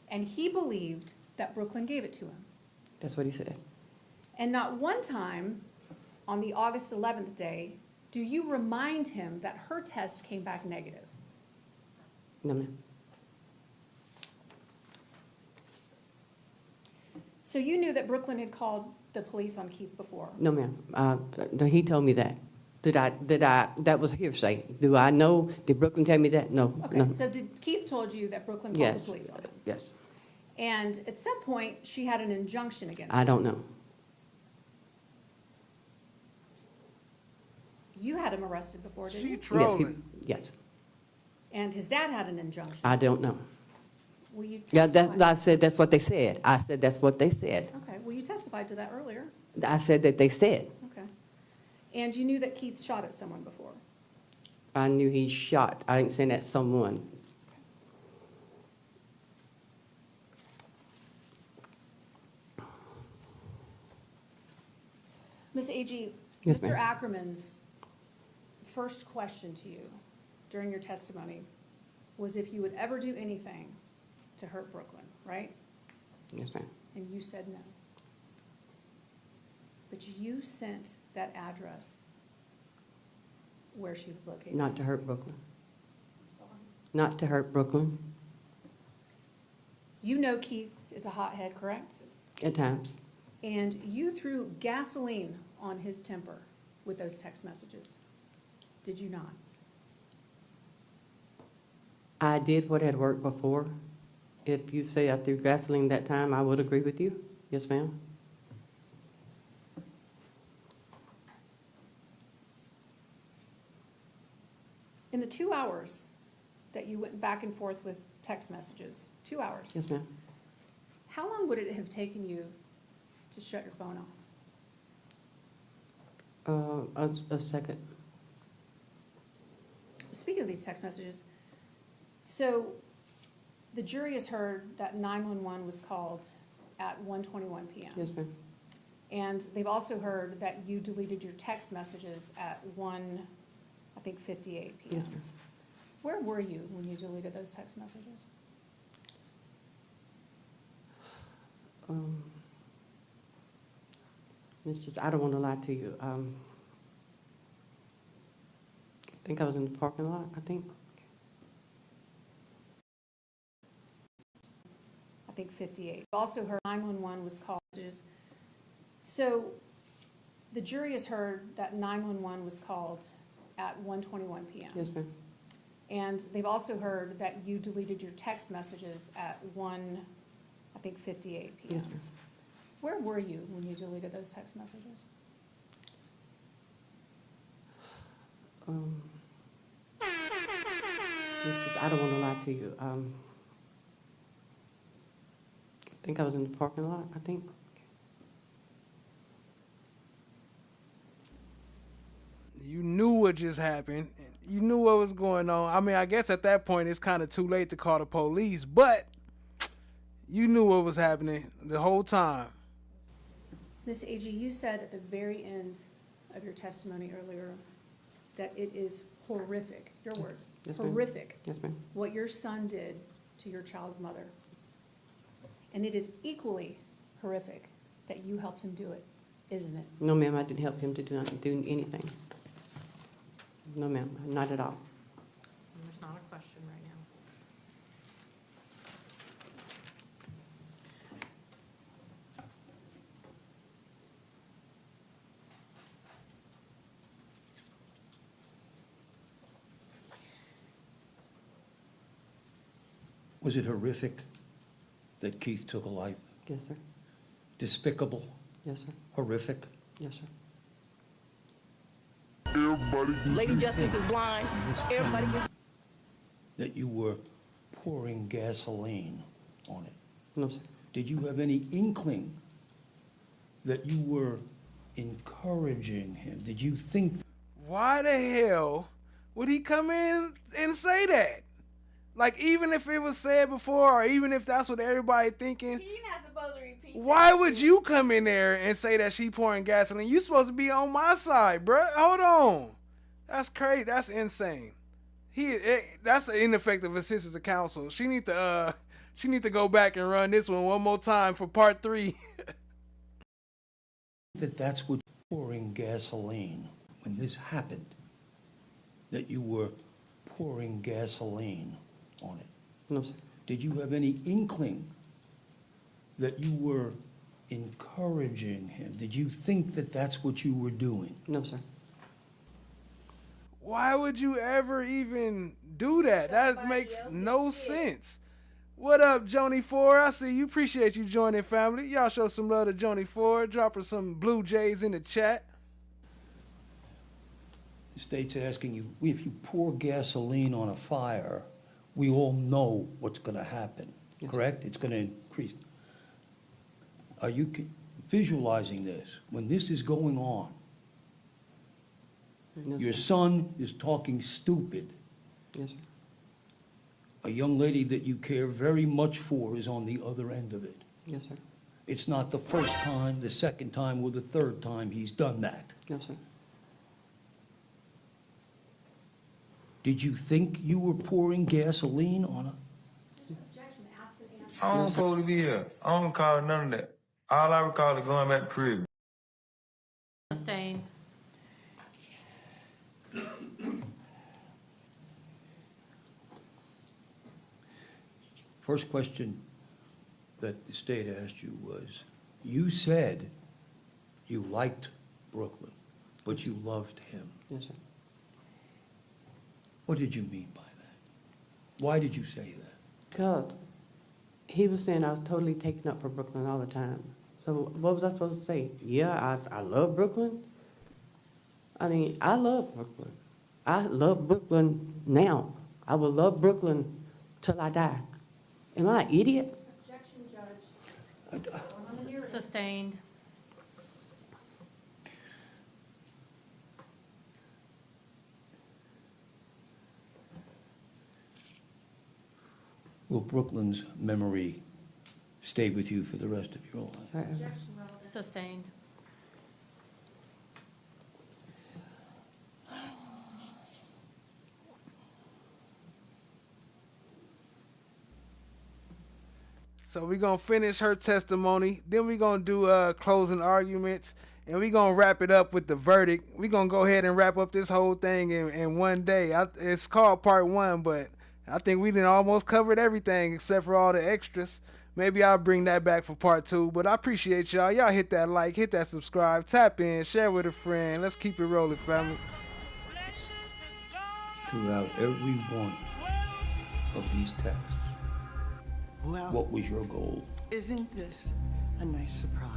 And he believed that Brooklyn gave it to him. that's what he said. And not one time on the August 11th day do you remind him that her test came back negative. No, ma'am. So you knew that Brooklyn had called the police on Keith before. No, ma'am. No, he told me that. That was hearsay. Do I know? Did Brooklyn tell me that? No. Okay, No. so did Keith told you that Brooklyn called Yes, the police on him? yes. And at some point, she had an injunction against I him. don't know. You had him arrested before, didn't you? Trolling. Yes. And his dad had an injunction. I don't know. Will you Yeah, testify? I said that's what they said. I said that's what they said. Okay, well, you testified to that earlier. I said that they said. Okay. And you knew that Keith shot at someone before. I knew he shot. I ain't saying that someone. Ms. Agee, Yes, Mr. ma'am. Ackerman's first question to you during your testimony was if you would ever do anything to hurt Brooklyn, right? Yes, ma'am. And you said no. But you sent that address where she was located. Not to hurt Brooklyn. Sorry. Not to hurt Brooklyn You know Keith is a hothead, correct? at times. And you threw gasoline on his temper with those text messages. Did you not? I did what had worked before. If you say I threw gasoline that time, I would agree with you. Yes, ma'am. In the 2 hours that you went back and forth with text messages, 2 hours, Yes, ma'am. how long would it have taken you to shut your phone off? A second. Speaking of these text messages, so the jury has heard that 911 was called at 1:21 p.m. Yes, ma'am. And they've also heard that you deleted your text messages at 58 p.m. Yes, ma'am. Where were you when you deleted those text messages? I don't want to lie to you. I think I was in the parking lot, I think. 58. Also heard 911 was called. So the jury has heard that 911 was called at 1:21 p.m. Yes, ma'am. And they've also heard that you deleted your text messages at 58 p.m. Yes, ma'am. Where were you when you deleted those text messages? I don't want to lie to you. I think I was in the parking lot, I think. You knew what just happened. You knew what was going on. I mean, I guess at that point it's kind of too late to call the police, but you knew what was happening the whole time. Ms. Agee, you said at the very end of your testimony earlier that it is horrific, your words, Yes, ma'am. horrific, Yes, ma'am. what your son did to your child's mother. And it is equally horrific that you helped him do it, isn't it? No, ma'am, I didn't help him to do anything. No, ma'am, not at all. There's not a question right now. Was it horrific that Keith took a life? Yes, sir. Despicable? Yes, sir. Horrific? Yes, sir. Lady Justice is blind. Everybody get That you were pouring gasoline on it? No, sir. Did you have any inkling that you were encouraging him? Did you think? Why the hell would he come in and say that? Like, even if it was said before, or even if that's what everybody thinking, You're not supposed to repeat why that would shit. you come in there and say that she pouring gasoline? You supposed to be on my side, bruh. Hold on. That's crazy. That's insane. That's an ineffective assistance of counsel. She need to go back and run this one more time for part 3. That's what pouring gasoline when this happened, that you were pouring gasoline on it? No, sir. Did you have any inkling that you were encouraging him? Did you think that that's what you were doing? No, sir. Why would you ever even do that? That makes no sense. What up, Joni Ford? I see you. Appreciate you joining, family. Y'all show some love to Joni Ford. Drop her some Blue Jays in the chat. The state's asking you, if you pour gasoline on a fire, we all know what's going to happen, correct? It's going to increase. Are you visualizing this? When this is going on, No, your sir. son is talking stupid. Yes, sir. A young lady that you care very much for is on the other end of it. Yes, sir. It's not the first time, the second time, or the third time he's done that. No, sir. Did you think you were pouring gasoline on a... I don't supposed to be here. I don't recall none of that. All I recall is going back to prison. Sustained. First question that the state asked you was, you said you liked Brooklyn, but you loved him. Yes, sir. What did you mean by that? Why did you say that? Because he was saying I was totally taken up for Brooklyn all the time. So what was I supposed to say? Yeah, I love Brooklyn. I mean, I love Brooklyn. I love Brooklyn now. I will love Brooklyn till I die. Am I an idiot? Objection, Judge. Sustained. Will Brooklyn's memory stay with you for the rest of your life? Sustained. So we're going to finish her testimony. Then we're going to do closing arguments. And we're going to wrap it up with the verdict. We're going to go ahead and wrap up this whole thing in one day. It's called part 1, but I think we done almost covered everything except for all the extras. Maybe I'll bring that back for part 2. But I appreciate y'all. Y'all hit that like, hit that subscribe, tap in, share with a friend. Let's keep it rolling, family. Throughout every one of these texts, Well, what was your goal? isn't this a nice surprise?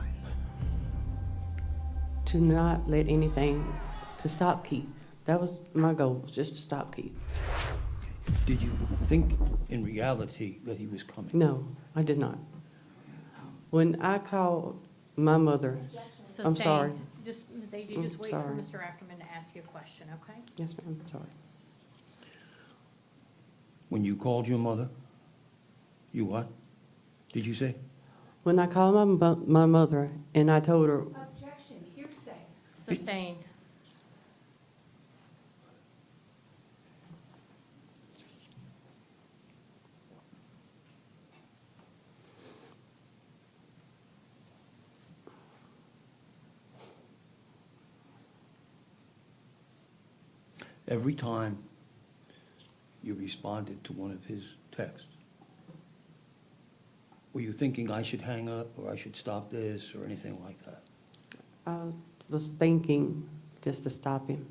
To not let anything, to stop Keith. That was my goal, was just to stop Keith. Did you think in reality that he was coming? No, I did not. When I called my mother, I'm sorry. Just, Ms. A.G., I'm just wait for sorry. Mr. Ackerman to ask you a question, okay? Yes, ma'am, I'm sorry. When you called your mother, you what? Did you say? When I called my mother and I told her, Objection, hearsay. Sustained. Every time you responded to one of his texts, were you thinking I should hang up or I should stop this or anything like that? I was thinking just to stop him,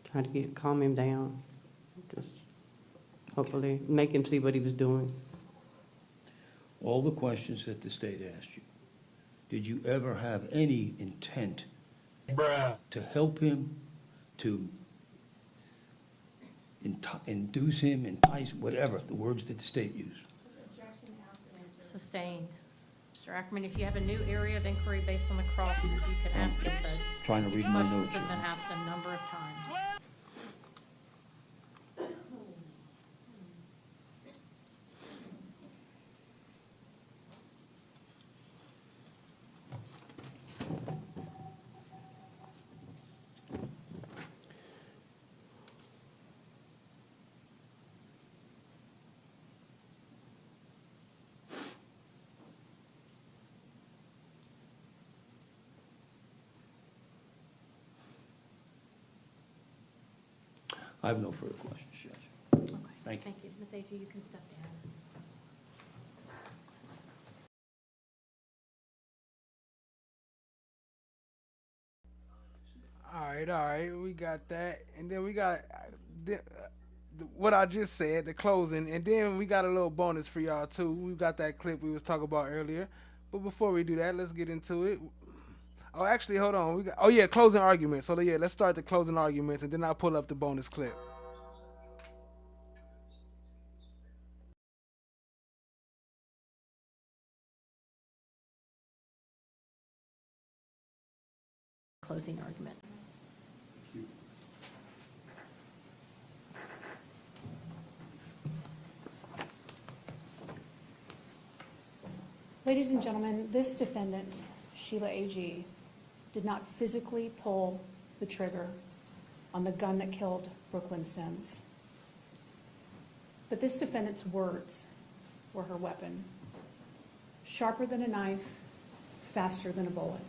trying to calm him down, just hopefully make him see what he was doing. All the questions that the state asked you, did you ever have any intent to help him, to induce him, entice, whatever, the words that the state used? Sustained. Mr. Ackerman, if you have a new area of inquiry based on the cross, you can ask it, but Trying to these read my questions notes. have been asked a number of times. I have no further questions, Judge. Okay. Thank you. Thank you. Ms. Agee, you can step down. All right, we got that, and then we got what I just said, the closing, and then we got a little bonus for y'all too. We got that clip we was talking about earlier, but before we do that, let's get into it. Oh, actually, hold on. Closing arguments. So yeah, let's start the closing arguments, and then I'll pull up the bonus clip. Closing argument. Ladies and gentlemen, this defendant, Sheila Agee, did not physically pull the trigger on the gun that killed Brooklyn Sims. But this defendant's words were her weapon. Sharper than a knife, faster than a bullet.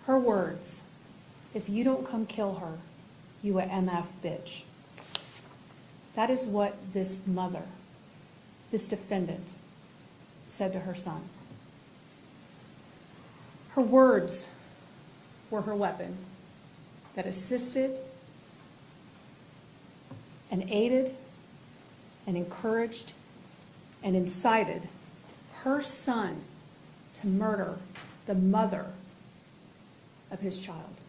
Her words, "If you don't come kill her, you a MF bitch." That is what this mother, this defendant, said to her son. Her words were her weapon that assisted and aided and encouraged and incited her son to murder the mother of his child.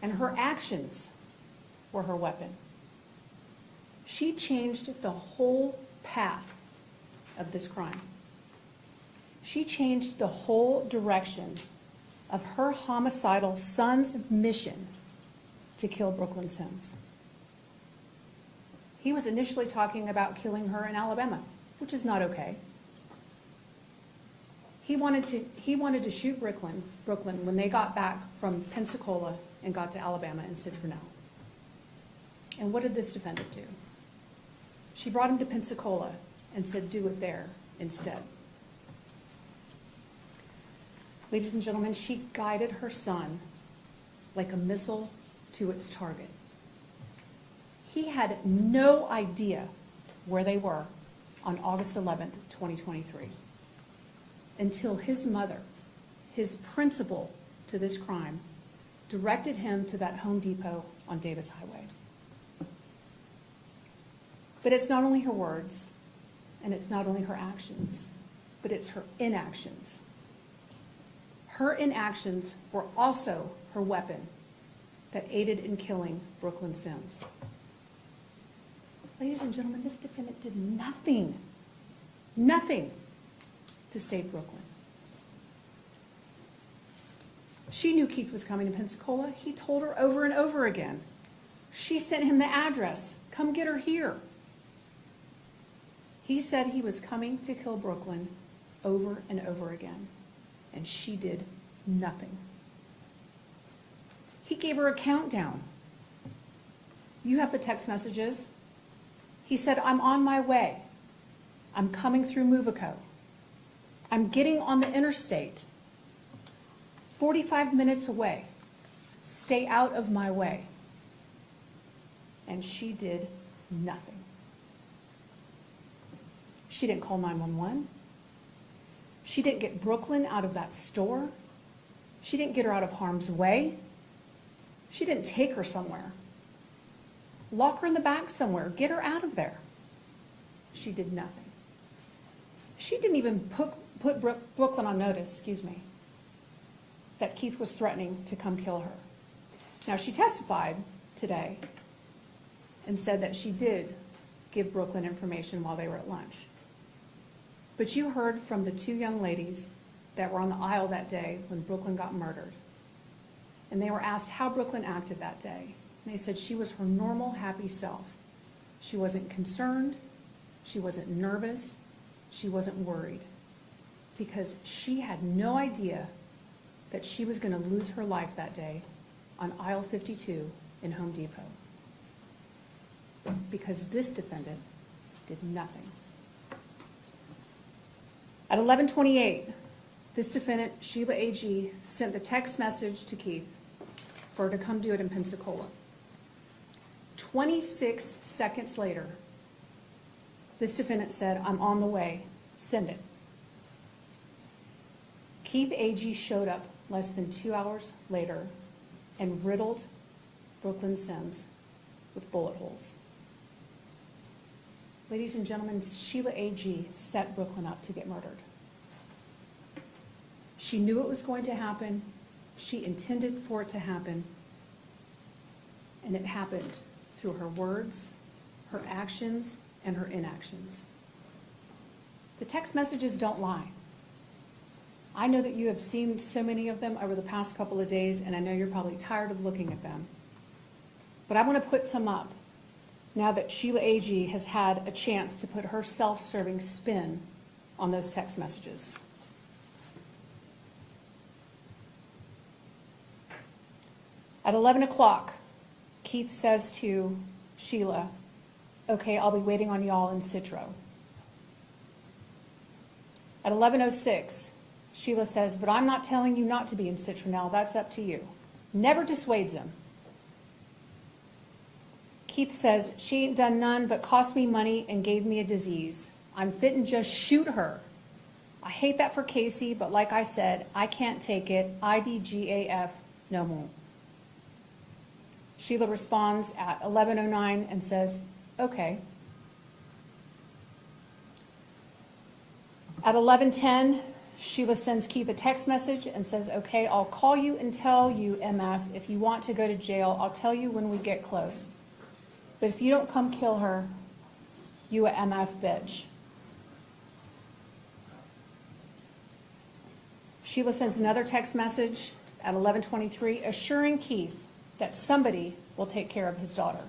And her actions were her weapon. She changed the whole path of this crime. She changed the whole direction of her homicidal son's mission to kill Brooklyn Sims. He was initially talking about killing her in Alabama, which is not okay. He wanted to shoot Brooklyn when they got back from Pensacola and got to Alabama and Citronelle. And what did this defendant do? She brought him to Pensacola and said, do it there instead. Ladies and gentlemen, she guided her son like a missile to its target. He had no idea where they were on August 11th, 2023, until his mother, his principal to this crime, directed him to that Home Depot on Davis Highway. But it's not only her words, and it's not only her actions, but it's her inactions. Her inactions were also her weapon that aided in killing Brooklyn Sims. Ladies and gentlemen, this defendant did nothing to save Brooklyn. She knew Keith was coming to Pensacola. He told her over and over again. She sent him the address. Come get her here. He said he was coming to kill Brooklyn over and over again, and she did nothing. He gave her a countdown. You have the text messages. He said, I'm on my way. I'm coming through Movico. I'm getting on the interstate. 45 minutes away. Stay out of my way. And she did nothing. She didn't call 911. She didn't get Brooklyn out of that store. She didn't get her out of harm's way. She didn't take her somewhere. Lock her in the back somewhere. Get her out of there. She did nothing. She didn't even put Brooklyn on notice, that Keith was threatening to come kill her. Now, she testified today and said that she did give Brooklyn information while they were at lunch. But you heard from the two young ladies that were on the aisle that day when Brooklyn got murdered. And they were asked how Brooklyn acted that day. And they said she was her normal, happy self. She wasn't concerned. She wasn't nervous. She wasn't worried. Because she had no idea that she was going to lose her life that day on aisle 52 in Home Depot. Because this defendant did nothing. At 11:28, this defendant, Sheila A.G., sent the text message to Keith for her to come do it in Pensacola. 26 seconds later, this defendant said, "I'm on the way, send it." Keith A.G. showed up less than 2 hours later and riddled Brooklyn Sims with bullet holes. Ladies and gentlemen, Sheila A.G. set Brooklyn up to get murdered. She knew it was going to happen. She intended for it to happen. And it happened through her words, her actions, and her inactions. The text messages don't lie. I know that you have seen so many of them over the past couple of days, and I know you're probably tired of looking at them. But I want to put some up now that Sheila A.G. has had a chance to put her self-serving spin on those text messages. At 11 o'clock, Keith says to Sheila, "Okay, I'll be waiting on y'all in Citro." At 11:06, Sheila says, "But I'm not telling you not to be in Citronelle. That's up to you." Never dissuades him. Keith says, "She ain't done none but cost me money and gave me a disease. I'm fit and just shoot her. I hate that for Casey, but like I said, I can't take it. IDGAF, no more." Sheila responds at 11:09 and says, "Okay." At 11:10, Sheila sends Keith a text message and says, "Okay, I'll call you and tell you, MF, if you want to go to jail. I'll tell you when we get close. But if you don't come kill her, you a MF bitch." Sheila sends another text message at 11:23, assuring Keith that somebody will take care of his daughter.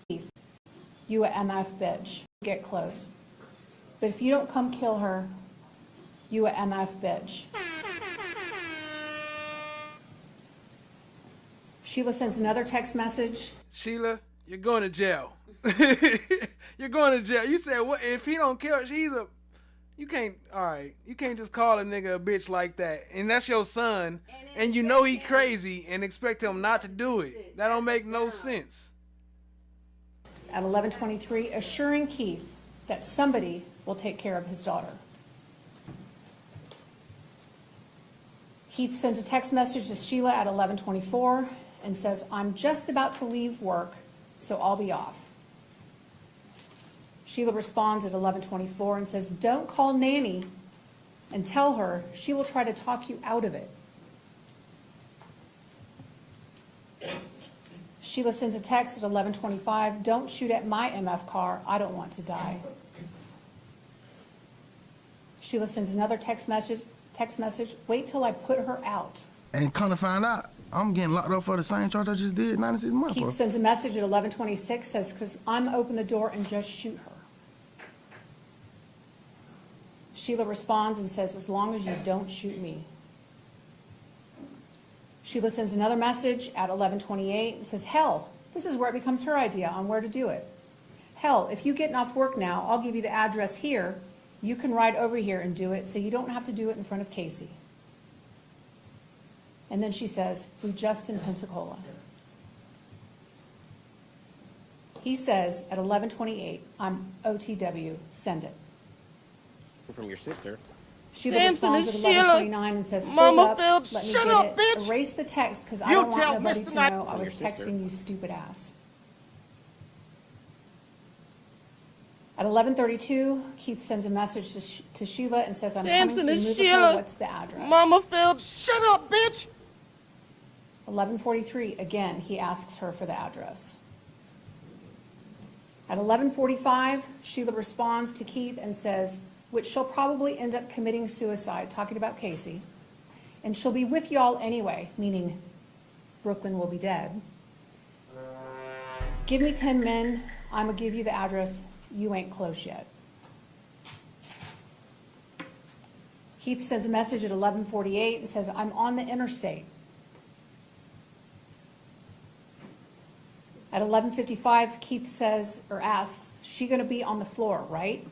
Keith, you a MF bitch. Get close. But if you don't come kill her, you a MF bitch. Sheila sends another text message. Sheila, you're going to jail. You're going to jail. You said, what if he don't kill her? You can't, all right, you can't just call a nigga a bitch like that. And that's your son, and you know he crazy, and expect him not to do it. That don't make no sense. At 11:23, assuring Keith that somebody will take care of his daughter. Keith sends a text message to Sheila at 11:24 and says, "I'm just about to leave work, so I'll be off." Sheila responds at 11:24 and says, "Don't call Nanny and tell her she will try to talk you out of it." Sheila sends a text at 11:25, "Don't shoot at my MF car. I don't want to die." Sheila sends another text message, "Wait till I put her out." And come to find out, I'm getting locked up for the same charge I just did 96 months for. Keith sends a message at 11:26, says, "Because I'm open the door and just shoot her." Sheila responds and says, "As long as you don't shoot me." Sheila sends another message at 11:28 and says, "Hell, this is where it becomes her idea on where to do it. Hell, if you getting off work now, I'll give you the address here. You can ride over here and do it so you don't have to do it in front of Casey." And then she says, "We just in Pensacola." He says at 11:28, "I'm OTW, send it." From your sister. Sheila responds at 11:29 and says, "Hold up, let me get it. Erase the text because I don't want nobody to know I was texting you, stupid ass." At 11:32, Keith sends a message to Sheila and says, "I'm coming to move her. What's the address?" Mama Phil, shut up, bitch! 11:43, again, he asks her for the address. At 11:45, Sheila responds to Keith and says, which she'll probably end up committing suicide, talking about Casey, and she'll be with y'all anyway, meaning Brooklyn will be dead. Give me 10 men, I'm gonna give you the address, you ain't close yet. Keith sends a message at 11:48 and says, I'm on the interstate. At 11:55, Keith says, or asks, she gonna be on the floor, right?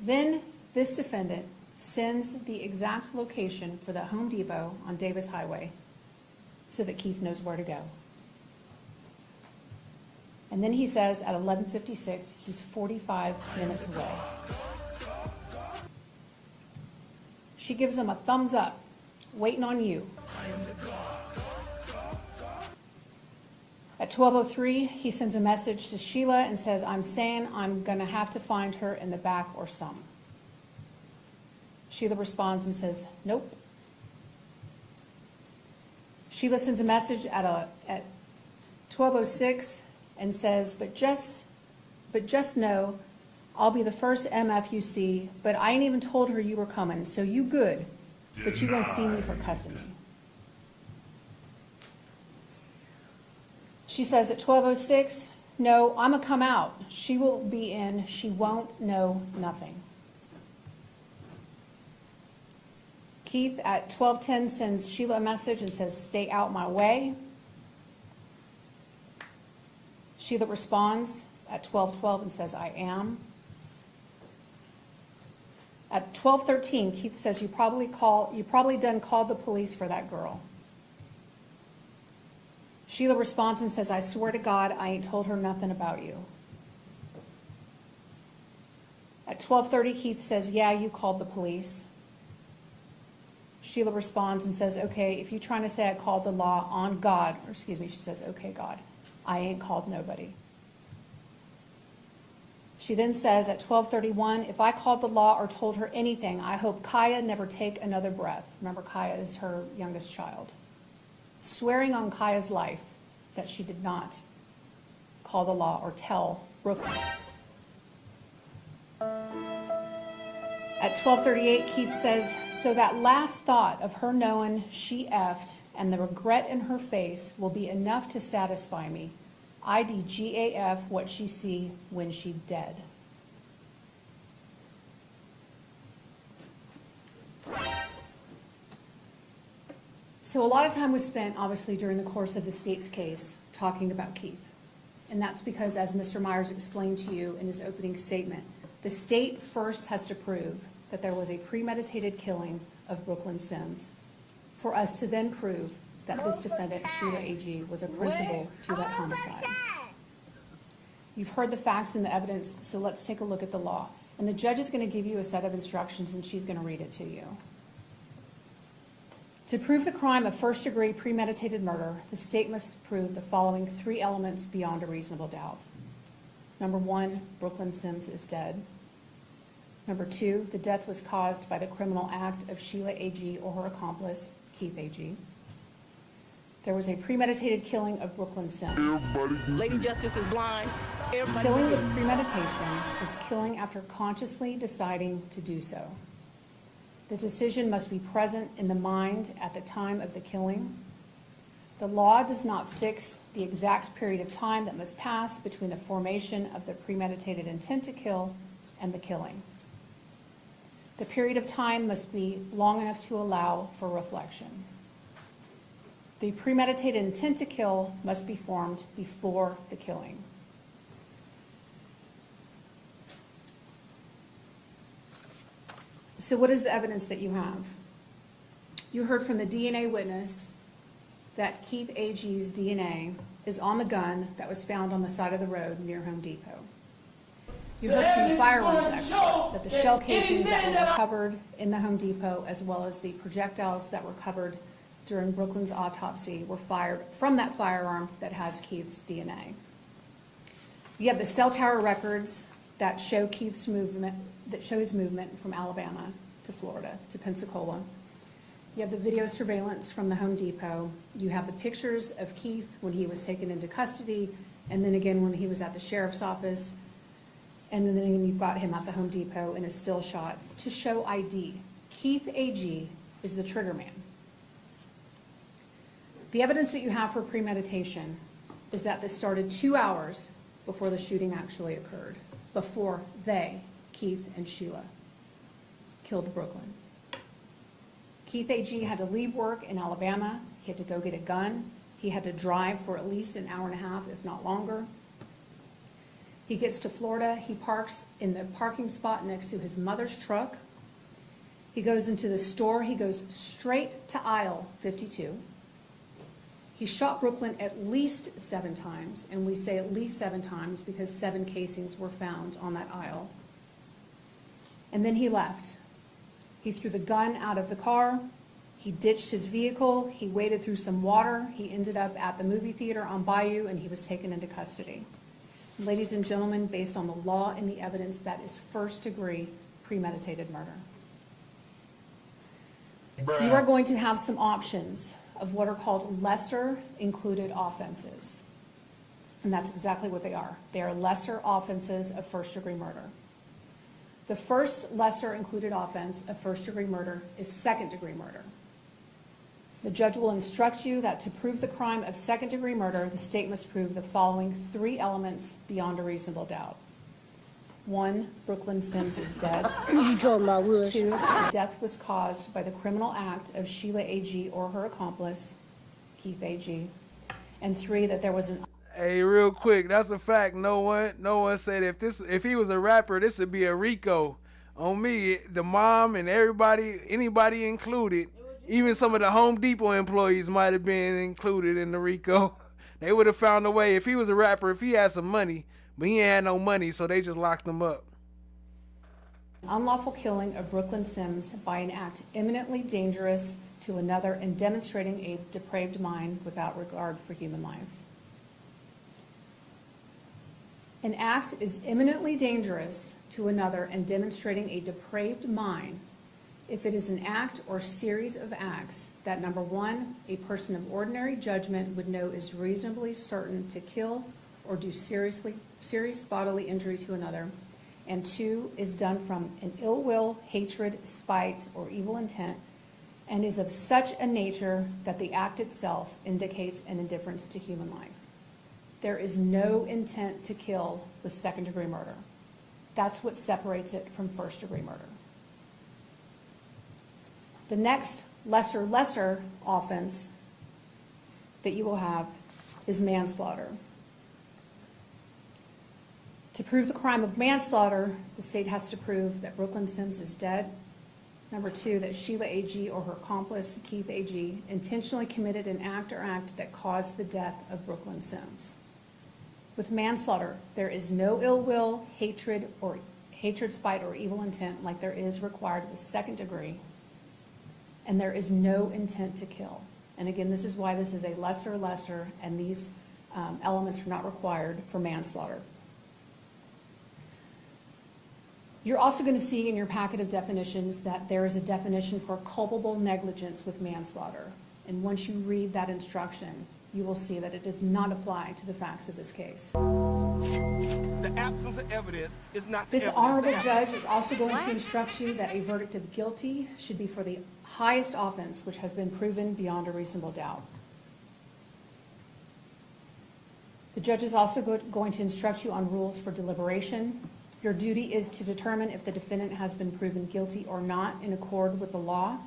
Then this defendant sends the exact location for the Home Depot on Davis Highway so that Keith knows where to go. And then he says at 11:56, he's 45 minutes away. She gives him a thumbs up, waiting on you. At 12:03, he sends a message to Sheila and says, I'm saying I'm gonna have to find her in the back or some. Sheila responds and says, nope. Sheila sends a message at 12:06 and says, but just know, I'll be the first MF you see, but I ain't even told her you were coming, so you good, but you gonna see me for cussing me. She says at 12:06, no, I'm gonna come out. She will be in, she won't know nothing. Keith at 12:10 sends Sheila a message and says, stay out my way. Sheila responds at 12:12 and says, I am. At 12:13, Keith says, you probably done called the police for that girl. Sheila responds and says, I swear to God, I ain't told her nothing about you. At 12:30, Keith says, yeah, you called the police. Sheila responds and says, okay, if you're trying to say I called the law on God, or excuse me, she says, okay, God, I ain't called nobody. She then says at 12:31, if I called the law or told her anything, I hope Kaya never take another breath. Remember, Kaya is her youngest child. Swearing on Kaya's life that she did not call the law or tell Brooklyn. At 12:38, Keith says, so that last thought of her knowing she effed and the regret in her face will be enough to satisfy me. IDGAF what she see when she dead. So a lot of time was spent, obviously, during the course of the state's case talking about Keith. And that's because, as Mr. Myers explained to you in his opening statement, the state first has to prove that there was a premeditated killing of Brooklyn Sims for us to then prove that this defendant, Sheila A.G., was a principal to that homicide. You've heard the facts and the evidence, so let's take a look at the law. And the judge is going to give you a set of instructions, and she's going to read it to you. To prove the crime of first-degree premeditated murder, the state must prove the following 3 elements beyond a reasonable doubt. Number 1, Brooklyn Sims is dead. Number 2, the death was caused by the criminal act of Sheila A.G. or her accomplice, Keith A.G. There was a premeditated killing of Brooklyn Sims. Lady Justice is blind. Killing with premeditation is killing after consciously deciding to do so. The decision must be present in the mind at the time of the killing. The law does not fix the exact period of time that must pass between the formation of the premeditated intent to kill and the killing. The period of time must be long enough to allow for reflection. The premeditated intent to kill must be formed before the killing. So what is the evidence that you have? You heard from the DNA witness that Keith A.G.'s DNA is on the gun that was found on the side of the road near Home Depot. You heard from the firearms expert that the shell casings that were recovered in the Home Depot, as well as the projectiles that were recovered during Brooklyn's autopsy, were fired from that firearm that has Keith's DNA. You have the cell tower records that show Keith's movement, that show his movement from Alabama to Florida to Pensacola. You have the video surveillance from the Home Depot. You have the pictures of Keith when he was taken into custody, and then again when he was at the sheriff's office. And then again, you've got him at the Home Depot in a still shot to show ID. Keith AG is the trigger man. The evidence that you have for premeditation is that this started 2 hours before the shooting actually occurred, before they, Keith and Sheila, killed Brooklyn. Keith AG had to leave work in Alabama. He had to go get a gun. He had to drive for at least an hour and a half, if not longer. He gets to Florida. He parks in the parking spot next to his mother's truck. He goes into the store. He goes straight to aisle 52. He shot Brooklyn at least 7 times, and we say at least 7 times because 7 casings were found on that aisle. And then he left. He threw the gun out of the car. He ditched his vehicle. He waded through some water. He ended up at the movie theater on Bayou, and he was taken into custody. Ladies and gentlemen, based on the law and the evidence, that is first-degree premeditated murder. You are going to have some options of what are called lesser included offenses. And that's exactly what they are. They are lesser offenses of first-degree murder. The first lesser included offense of first-degree murder is second-degree murder. The judge will instruct you that to prove the crime of second-degree murder, the state must prove the following 3 elements beyond a reasonable doubt. 1, Brooklyn Sims is dead. 2, the death was caused by the criminal act of Sheila AG or her accomplice, Keith AG. And 3, that there was an... Hey, real quick, that's a fact. No one said if he was a rapper, this would be a RICO. On me, the mom and everybody, anybody included, even some of the Home Depot employees might have been included in the RICO. They would have found a way. If he was a rapper, if he had some money, but he ain't had no money, so they just locked him up. Unlawful killing of Brooklyn Sims by an act imminently dangerous to another and demonstrating a depraved mind without regard for human life. An act is imminently dangerous to another and demonstrating a depraved mind if it is an act or series of acts that, number 1, a person of ordinary judgment would know is reasonably certain to kill or do serious bodily injury to another, and 2, is done from an ill will, hatred, spite, or evil intent, and is of such a nature that the act itself indicates an indifference to human life. There is no intent to kill with second-degree murder. That's what separates it from first-degree murder. The next lesser offense that you will have is manslaughter. To prove the crime of manslaughter, the state has to prove that Brooklyn Sims is dead. Number 2, that Sheila AG or her accomplice, Keith AG, intentionally committed an act or act that caused the death of Brooklyn Sims. With manslaughter, there is no ill will, hatred, spite, or evil intent like there is required with second degree, and there is no intent to kill. And again, this is why this is a lesser, and these elements are not required for manslaughter. You're also going to see in your packet of definitions that there is a definition for culpable negligence with manslaughter. And once you read that instruction, you will see that it does not apply to the facts of this case. The absence of evidence is not the This evidence. honorable judge is also going to instruct you that a verdict of guilty should be for the highest offense which has been proven beyond a reasonable doubt. The judge is also going to instruct you on rules for deliberation. Your duty is to determine if the defendant has been proven guilty or not in accord with the law.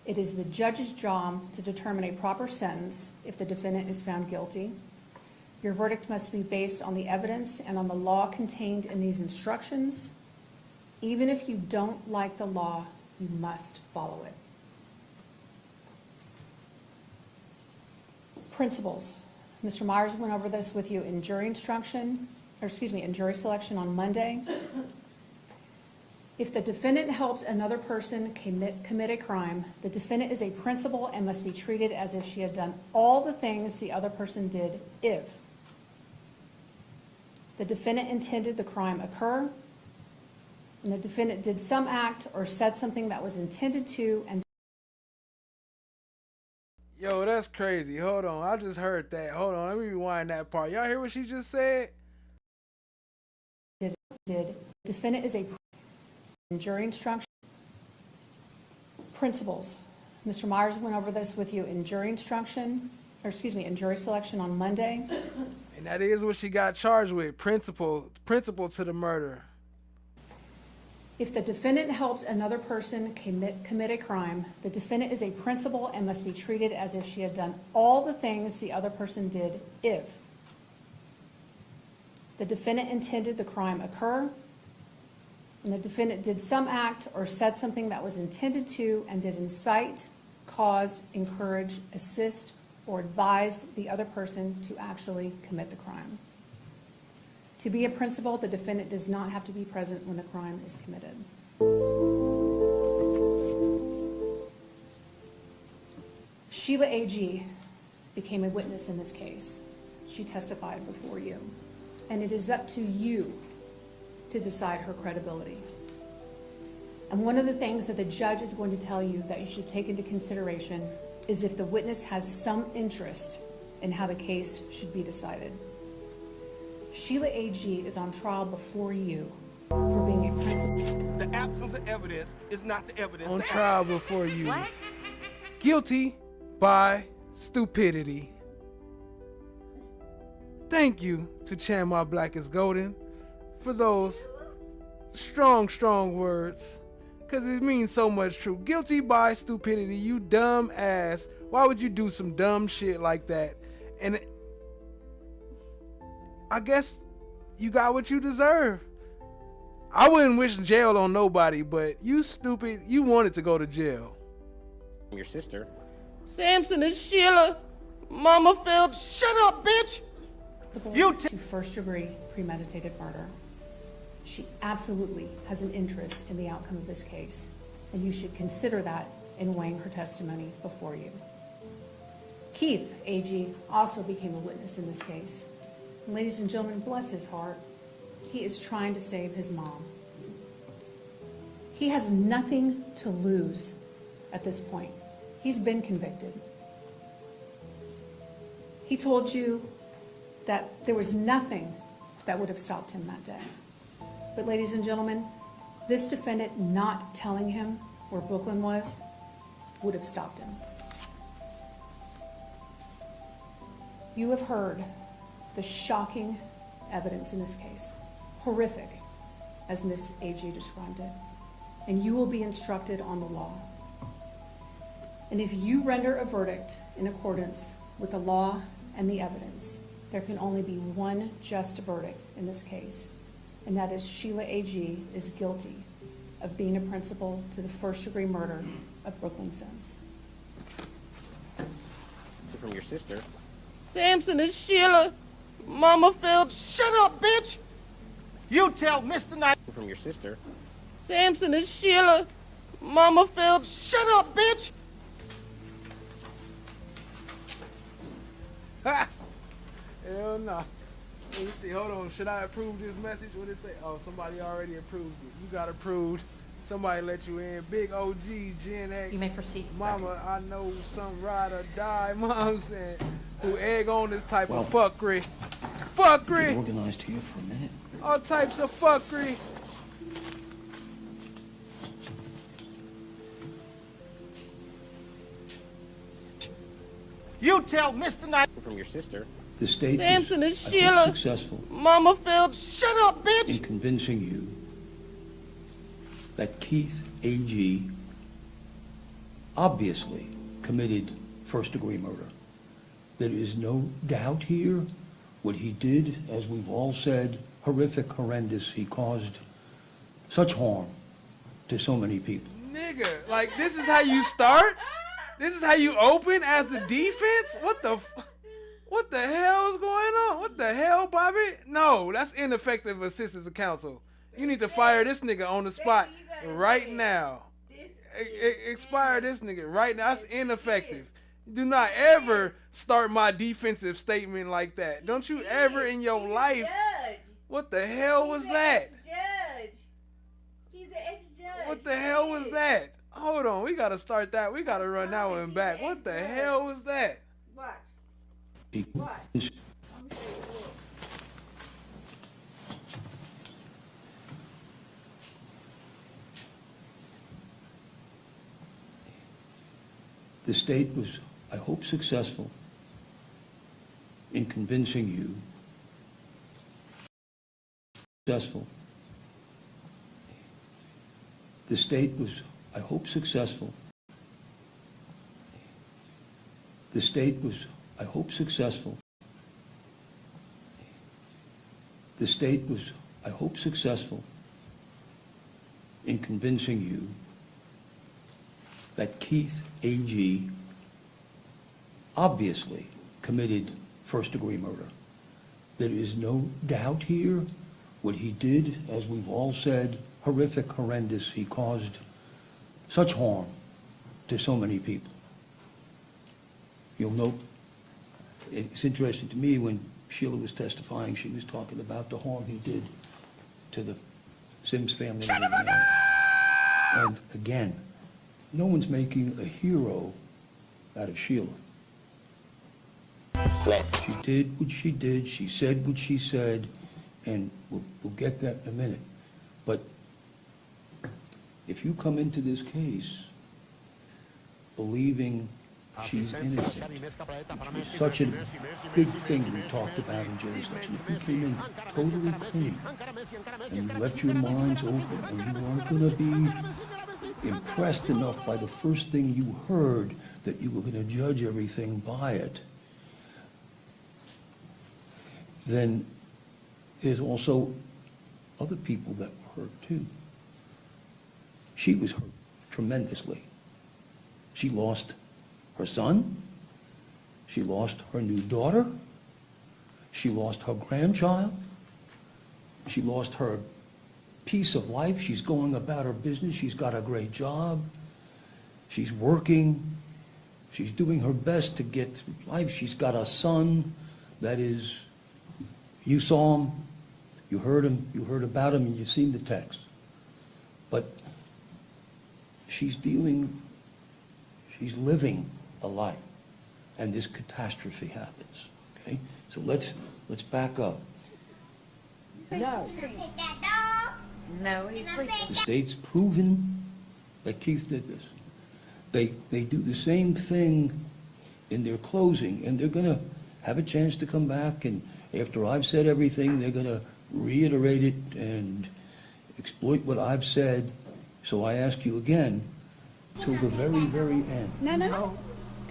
It is the judge's job to determine a proper sentence if the defendant is found guilty. Your verdict must be based on the evidence and on the law contained in these instructions. Even if you don't like the law, you must follow it. Principles. Mr. Myers went over this with you in jury instruction, in jury selection on Monday. If the defendant helped another person commit a crime, the defendant is a principal and must be treated as if she had done all the things the other person did if the defendant intended the crime occur, and the defendant did some act or said something that was intended to and that's crazy. Hold on. I just heard that. Hold on. Let me rewind that part. Y'all hear what she just said? Did defendant is a jury instruction principles. Mr. Myers went over this with you in jury instruction, or excuse me, in jury selection on Monday. And that is what she got charged with. Principal to the murder. If the defendant helped another person commit a crime, the defendant is a principal and must be treated as if she had done all the things the other person did if the defendant intended the crime occur, and the defendant did some act or said something that was intended to and did incite, cause, encourage, assist, or advise the other person to actually commit the crime. To be a principal, the defendant does not have to be present when the crime is committed. Sheila A.G. became a witness in this case. She testified before you. And it is up to you to decide her credibility. And one of the things that the judge is going to tell you that you should take into consideration is if the witness has some interest in how the case should be decided. Sheila A.G. is on trial before you for being a principal. The absence of evidence is not the evidence. On trial before you. What? Guilty by stupidity. Thank you to Chan My Black is Golden for those strong words, because it means so much truth. Guilty by stupidity, you dumb ass. Why would you do some dumb shit like that? And I guess you got what you deserve. I wouldn't wish jail on nobody, but you stupid, you wanted to go to jail. Your sister. Samson and Sheila, Mama felt. Shut up, bitch. You to first-degree premeditated murder. She absolutely has an interest in the outcome of this case, and you should consider that in weighing her testimony before you. Keith A.G. also became a witness in this case. And ladies and gentlemen, bless his heart, he is trying to save his mom. He has nothing to lose at this point. He's been convicted. He told you that there was nothing that would have stopped him that day. But ladies and gentlemen, this defendant not telling him where Brooklyn was would have stopped him. You have heard the shocking evidence in this case, horrific, as Ms. A.G. described it, and you will be instructed on the law. And if you render a verdict in accordance with the law and the evidence, there can only be one just verdict in this case, and that is Sheila A.G. is guilty of being a principal to the first-degree murder of Brooklyn Sims. From your sister. Samson and Sheila, Mama felt. Shut up, bitch. You tell Mr. Knight. From your sister. Samson and Sheila, Mama felt. Shut up, bitch. Hell no. Let me see. Hold on. Should I approve this message? What did it say? Oh, somebody already approved it. You got approved. Somebody let you in. Big OG, Gen X. You may proceed. Mama, I know some ride or die. Mom said, who egg on this type of fuckery. Fuckery. Organized here for a minute. All types of fuckery. You tell Mr. Knight. From your sister. The state Samson and is, I Sheila, think, successful Mama felt. Shut up, bitch. in convincing you that Keith A.G. obviously committed first-degree murder. There is no doubt here what he did, as we've all said, horrific, horrendous. He caused such harm to so many people. Nigga, like this is how you start? This is how you open as the defense? What the hell is going on? What the hell, Bobby? No, that's ineffective assistance of counsel. You need to fire this nigga on the spot right now. Expire this nigga right now. That's ineffective. Do not ever start my defensive statement like that. Don't you ever in your life. What the hell was that? He's an ex-judge. What the hell was that? Hold on, we gotta start that. We gotta run that one back. What the hell was that? Watch. because Watch. Let me show you. Look. the state was, I hope, successful in convincing you, the state was, I hope, successful. The state was, I hope, successful. The state was, I hope, successful in convincing you that Keith A.G. obviously committed first-degree murder. There is no doubt here what he did, as we've all said, horrific, horrendous. He caused such harm to so many people. You'll note, it's interesting to me, when Sheila was testifying, she was talking about the harm he did to the Sims family. And again, no one's making a hero out of Sheila. She did what she did, she said what she said, and we'll get that in a minute. But if you come into this case believing she's innocent, which was such a big thing we talked about in jury selection, if you came in totally clean, and you left your minds open, and you weren't going to be impressed enough by the first thing you heard that you were going to judge everything by it, then there's also other people that were hurt too. She was hurt tremendously. She lost her son. She lost her new daughter. She lost her grandchild. She lost her piece of life. She's going about her business. She's got a great job. She's working. She's doing her best to get through life. She's got a son that is, you saw him, you heard him, you heard about him, and you've seen the text. But she's living a life, and this catastrophe happens, okay? So let's back up. No. No, he's sleeping. The state's proven that Keith did this. They do the same thing in their closing, and they're gonna have a chance to come back, and after I've said everything, they're gonna reiterate it and exploit what I've said. So I ask you again, till the very, very end. No.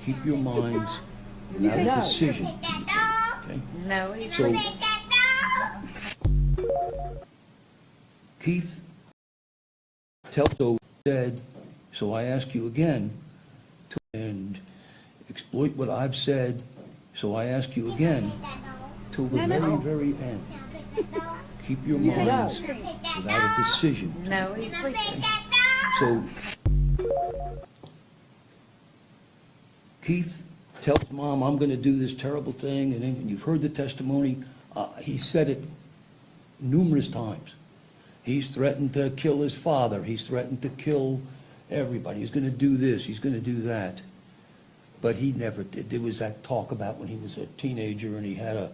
Keep your minds without a decision. Okay? No, he's So sleeping. Keith so said, so I ask you again, and exploit what I've said. So I ask you again, till the very, very end. Keep your minds without a decision. No, he's sleeping. So Keith tells Mom, I'm going to do this terrible thing, and then you've heard the testimony. He said it numerous times. He's threatened to kill his father. He's threatened to kill everybody. He's going to do this. He's going to do that. But he never did. There was that talk about when he was a teenager and he had a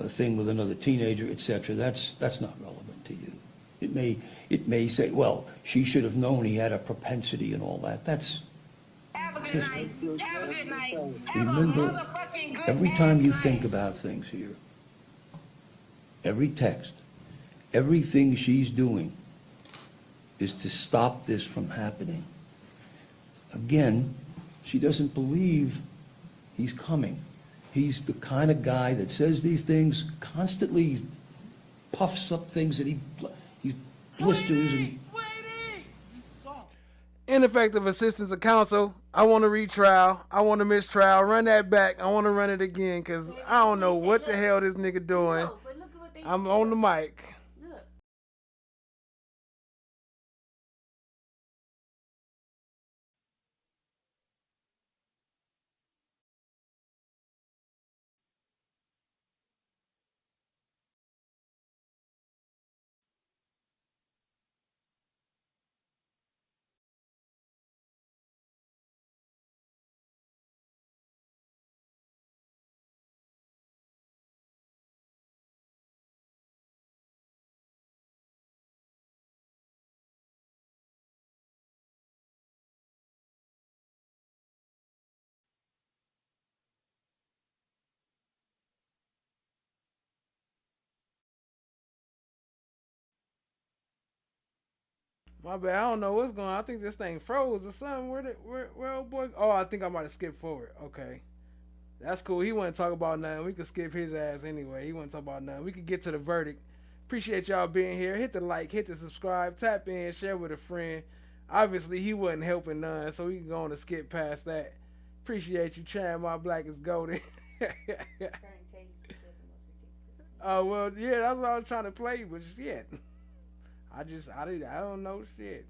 thing with another teenager, etc. That's not relevant to you. It may say, well, she should have known he had a propensity and all that. That's history. Remember, every time you think about things here, every text, everything she's doing is to stop this from happening. Again, she doesn't believe he's coming. He's the kind of guy that says these things constantly. He puffs up things that he blisters and... Ineffective assistance of counsel. I want to retrial. I want to mistrial. Run that back. I want to run it again because I don't know what the hell this nigga doing. I'm on the mic. My bad. I don't know what's going on. I think this thing froze or something. Where old boy? Oh, I think I might have skipped forward. Okay. That's cool. He wasn't talk about nothing. We could skip his ass anyway. He wasn't talk about nothing. We could get to the verdict. Appreciate y'all being here. Hit the like, hit the subscribe, tap in, share with a friend. Obviously, he wasn't helping none, so we can go on to skip past that. Appreciate you, Chad. My black is golden. Oh, well, yeah, that's what I was trying to play, but shit. I don't know shit.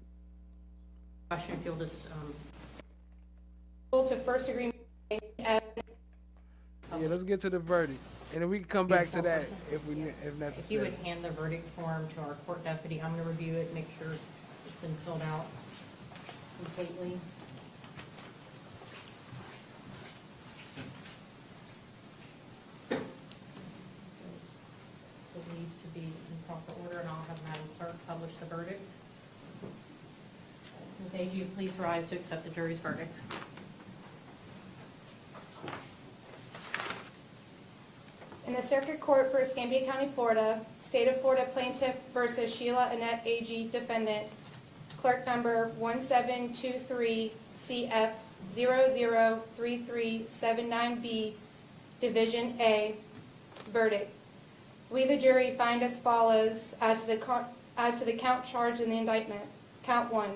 Question, if you'll just, To first degree. Yeah, let's get to the verdict, and then we can come back to that if necessary. if you would hand the verdict form to our court deputy, I'm gonna review it, make sure it's been filled out completely. Believed to be in proper order, and I'll have Madam Clerk publish the verdict. Ms. Agee, you please rise to accept the jury's verdict. In the Circuit Court for Escambia County, Florida, State of Florida Plaintiff versus Sheila Annette Agee, Defendant, Clerk number 1723 CF 003379B, Division A, Verdict. We, the jury, find as follows as to the count charged in the indictment. Count 1,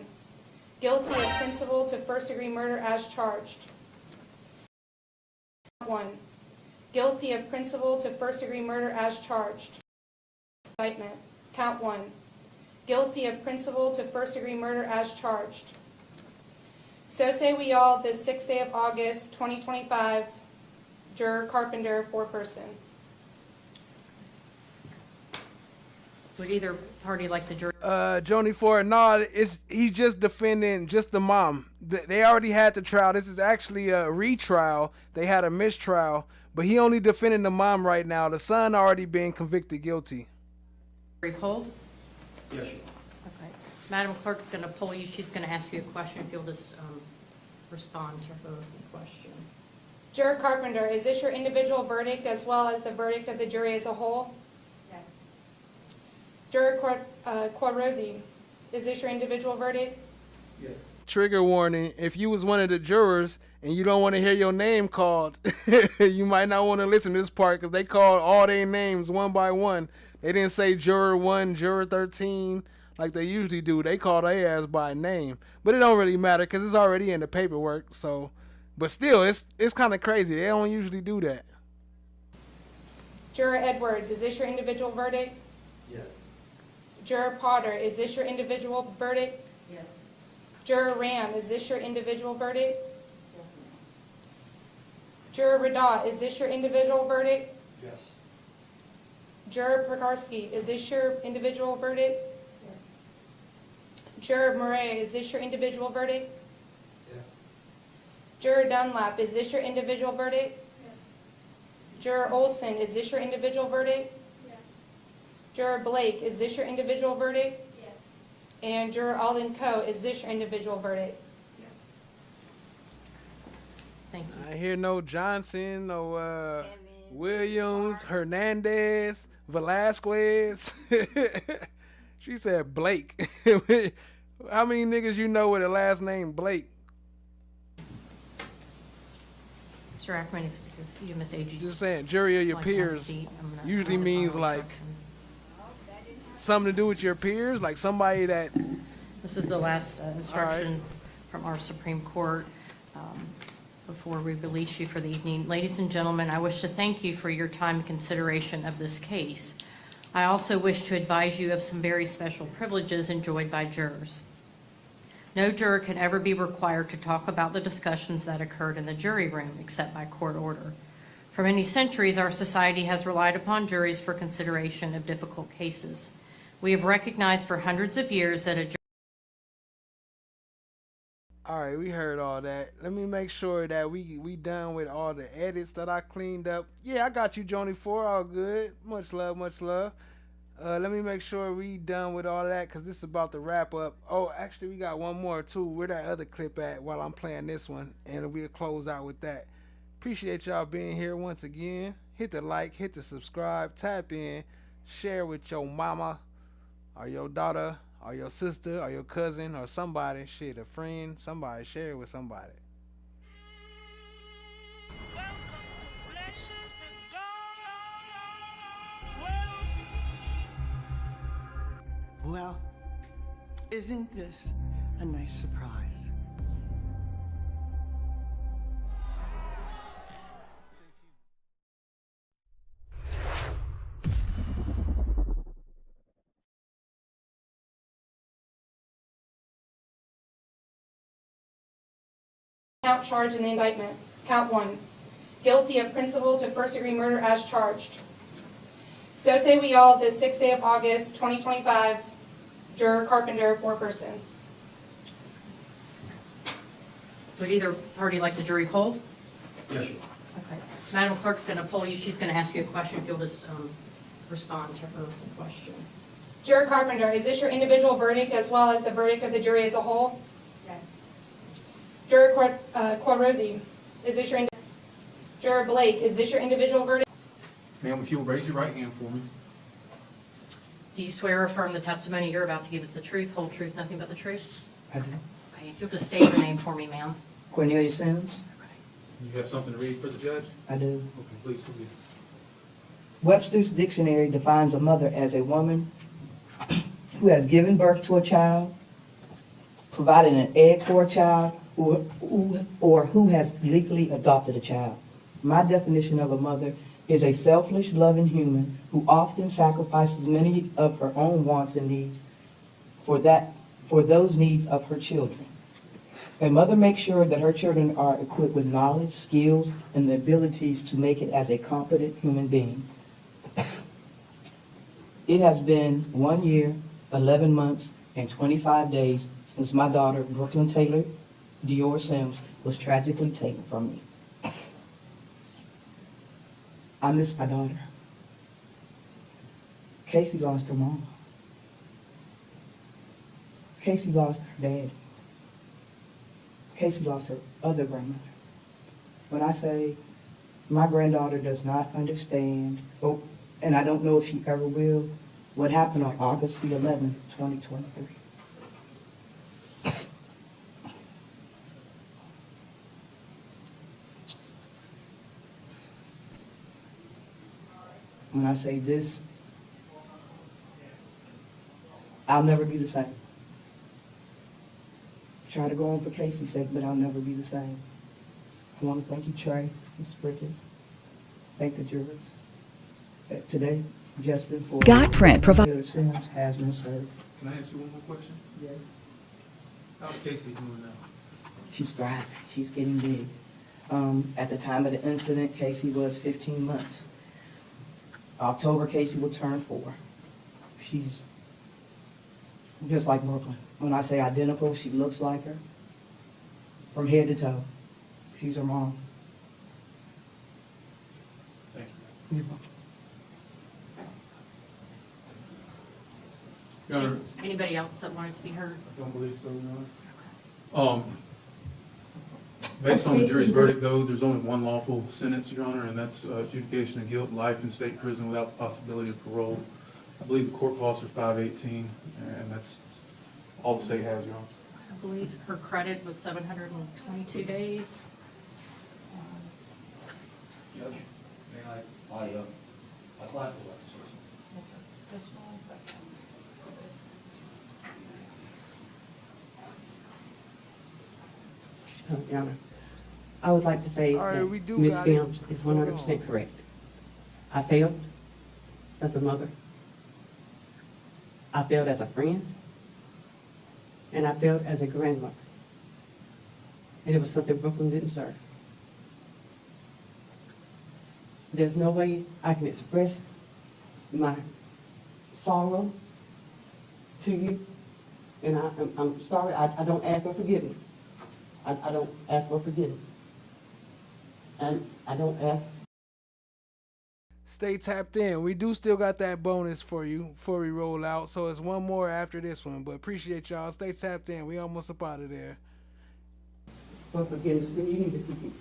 guilty of principal to first-degree murder as charged. Count 1, guilty of principal to first-degree murder as charged. Indictment. Count 1, guilty of principal to first-degree murder as charged. So say we all, this 6th day of August, 2025, Juror Carpenter, foreperson. Would either party like the jury? Joni Ford, no, he's just defending just the mom. They already had the trial. This is actually a retrial. They had a mistrial, but he only defending the mom right now. The son already being convicted guilty. Hold? Yes, Okay. Madam Clerk's going to poll you. She's going to ask you a question if you'll just respond to her question. Juror Carpenter, is this your individual verdict as well as the verdict of the jury as a whole? Yes. Juror Quadrosi, is this your individual verdict? Yes. Trigger warning, if you was one of the jurors and you don't want to hear your name called, you might not want to listen to this part because they called all their names one by one. They didn't say juror 1, juror 13 like they usually do. They called their ass by name. But it don't really matter because it's already in the paperwork. So, but still, it's kind of crazy. They don't usually do that. Juror Edwards, is this your individual verdict? Yes. Juror Potter, is this your individual verdict? Yes. Juror Ram, is this your individual verdict? Yes, ma'am. Juror Radat, is this your individual verdict? Yes. Juror Prakarsky, is this your individual verdict? Yes. Juror Murray, is this your individual verdict? Yeah. Juror Dunlap, is this your individual verdict? Yes. Juror Olson, is this your individual verdict? Yes. Juror Blake, is this your individual verdict? Yes. And Juror Alden Coe, is this your individual verdict? Yes. Thank you. I hear no Johnson, no Williams, Hernandez, Velasquez. She said Blake. How many niggas you know with the last name Blake? Mr. Ackerman, if you, Ms. Agee. Just saying, jury of your like to have a peers seat, I'm gonna usually follow means like instruction. something to do with your peers, like somebody that. This is the last instruction from our Supreme Court before we release you for the evening. Ladies and gentlemen, I wish to thank you for your time and consideration of this case. I also wish to advise you of some very special privileges enjoyed by jurors. No juror can ever be required to talk about the discussions that occurred in the jury room except by court order. For many centuries, our society has relied upon juries for consideration of difficult cases. We have recognized for hundreds of years that a jury. All right, we heard all that. Let me make sure that we done with all the edits that I cleaned up. Yeah, I got you, Joni 4. All good. Much love, much love. Let me make sure we done with all that because this is about to wrap up. Oh, actually, we got one more, too. Where that other clip at while I'm playing this one? And we'll close out with that. Appreciate y'all being here once again. Hit the like, hit the subscribe, tap in, share with your mama. or your daughter, or your sister, or your cousin, or somebody, shit, a friend, somebody, share it with somebody. Well, isn't this a nice surprise? Count charged in the indictment. Count 1, guilty of principal to first-degree murder as charged. So say we all, this 6th day of August, 2025, Juror Carpenter, foreperson. Would either party like the jury polled? Yes, Your Okay. Madam Clerk's going to poll you. She's going to ask you a question. If you'll just respond to her question. Juror Carpenter, is this your individual verdict as well as the verdict of the jury as a whole? Yes. Juror Quadrosi, is this your Juror Blake, is this your individual verdict? Ma'am, if you'll raise your right hand for me. Do you swear or affirm the testimony you're about to give is the truth, whole truth, nothing but the truth? I do. Okay, so you'll just state your name for me, ma'am. Cornelia Sims. You have something to read for the judge? I do. Okay, please forgive. Webster's dictionary defines a mother as a woman who has given birth to a child, provided an egg for a child, or who has legally adopted a child. My definition of a mother is a selfless, loving human who often sacrifices many of her own wants and needs for those needs of her children. A mother makes sure that her children are equipped with knowledge, skills, and the abilities to make it as a competent human being. It has been 1 year, 11 months, and 25 days since my daughter, Brooklyn Taylor Dior Sims, was tragically taken from me. I miss my daughter. Casey lost her mom. Casey lost her dad. Casey lost her other grandmother. When I say my granddaughter does not understand, and I don't know if she ever will, what happened on August the 11th, 2023. When I say this, I'll never be the same. Try to go on for Casey's sake, but I'll never be the same. I want to thank you, Trey, Ms. Bridget. Thank the jurors. Today, Justin, for Godprint Sims has been served. Can I ask you one more question? Yes. How's Casey doing now? She's thriving. She's getting big. At the time of the incident, Casey was 15 months. October, Casey will turn 4. She's just like Brooklyn. When I say identical, she looks like her from head to toe. She's her mom. Thank you. You're welcome. Your Honor, Anybody else that wanted to be heard? I don't believe so, Your Honor. Based on the jury's verdict, though, there's only one lawful sentence, Your Honor, and that's adjudication of guilt, life in state prison without the possibility of parole. I believe the court costs are $518, and that's all the state has, Your Honor. I believe her credit was 722 days. Judge, may I apply for that, sir? Yes, sir. Just 1 second. Your Honor, I would like to say All right, that we do Ms. got it. Sims is 100% correct. I failed as a mother. I failed as a friend. And I failed as a grandmother. And it was something Brooklyn didn't deserve. There's no way I can express my sorrow to you. And I'm sorry, I don't ask for forgiveness. I don't ask for forgiveness. And I don't ask. Stay tapped in. We do still got that bonus for you before we roll out. So it's one more after this one. But appreciate y'all. Stay tapped in. We almost up out of there. For forgiveness when you need to forgive.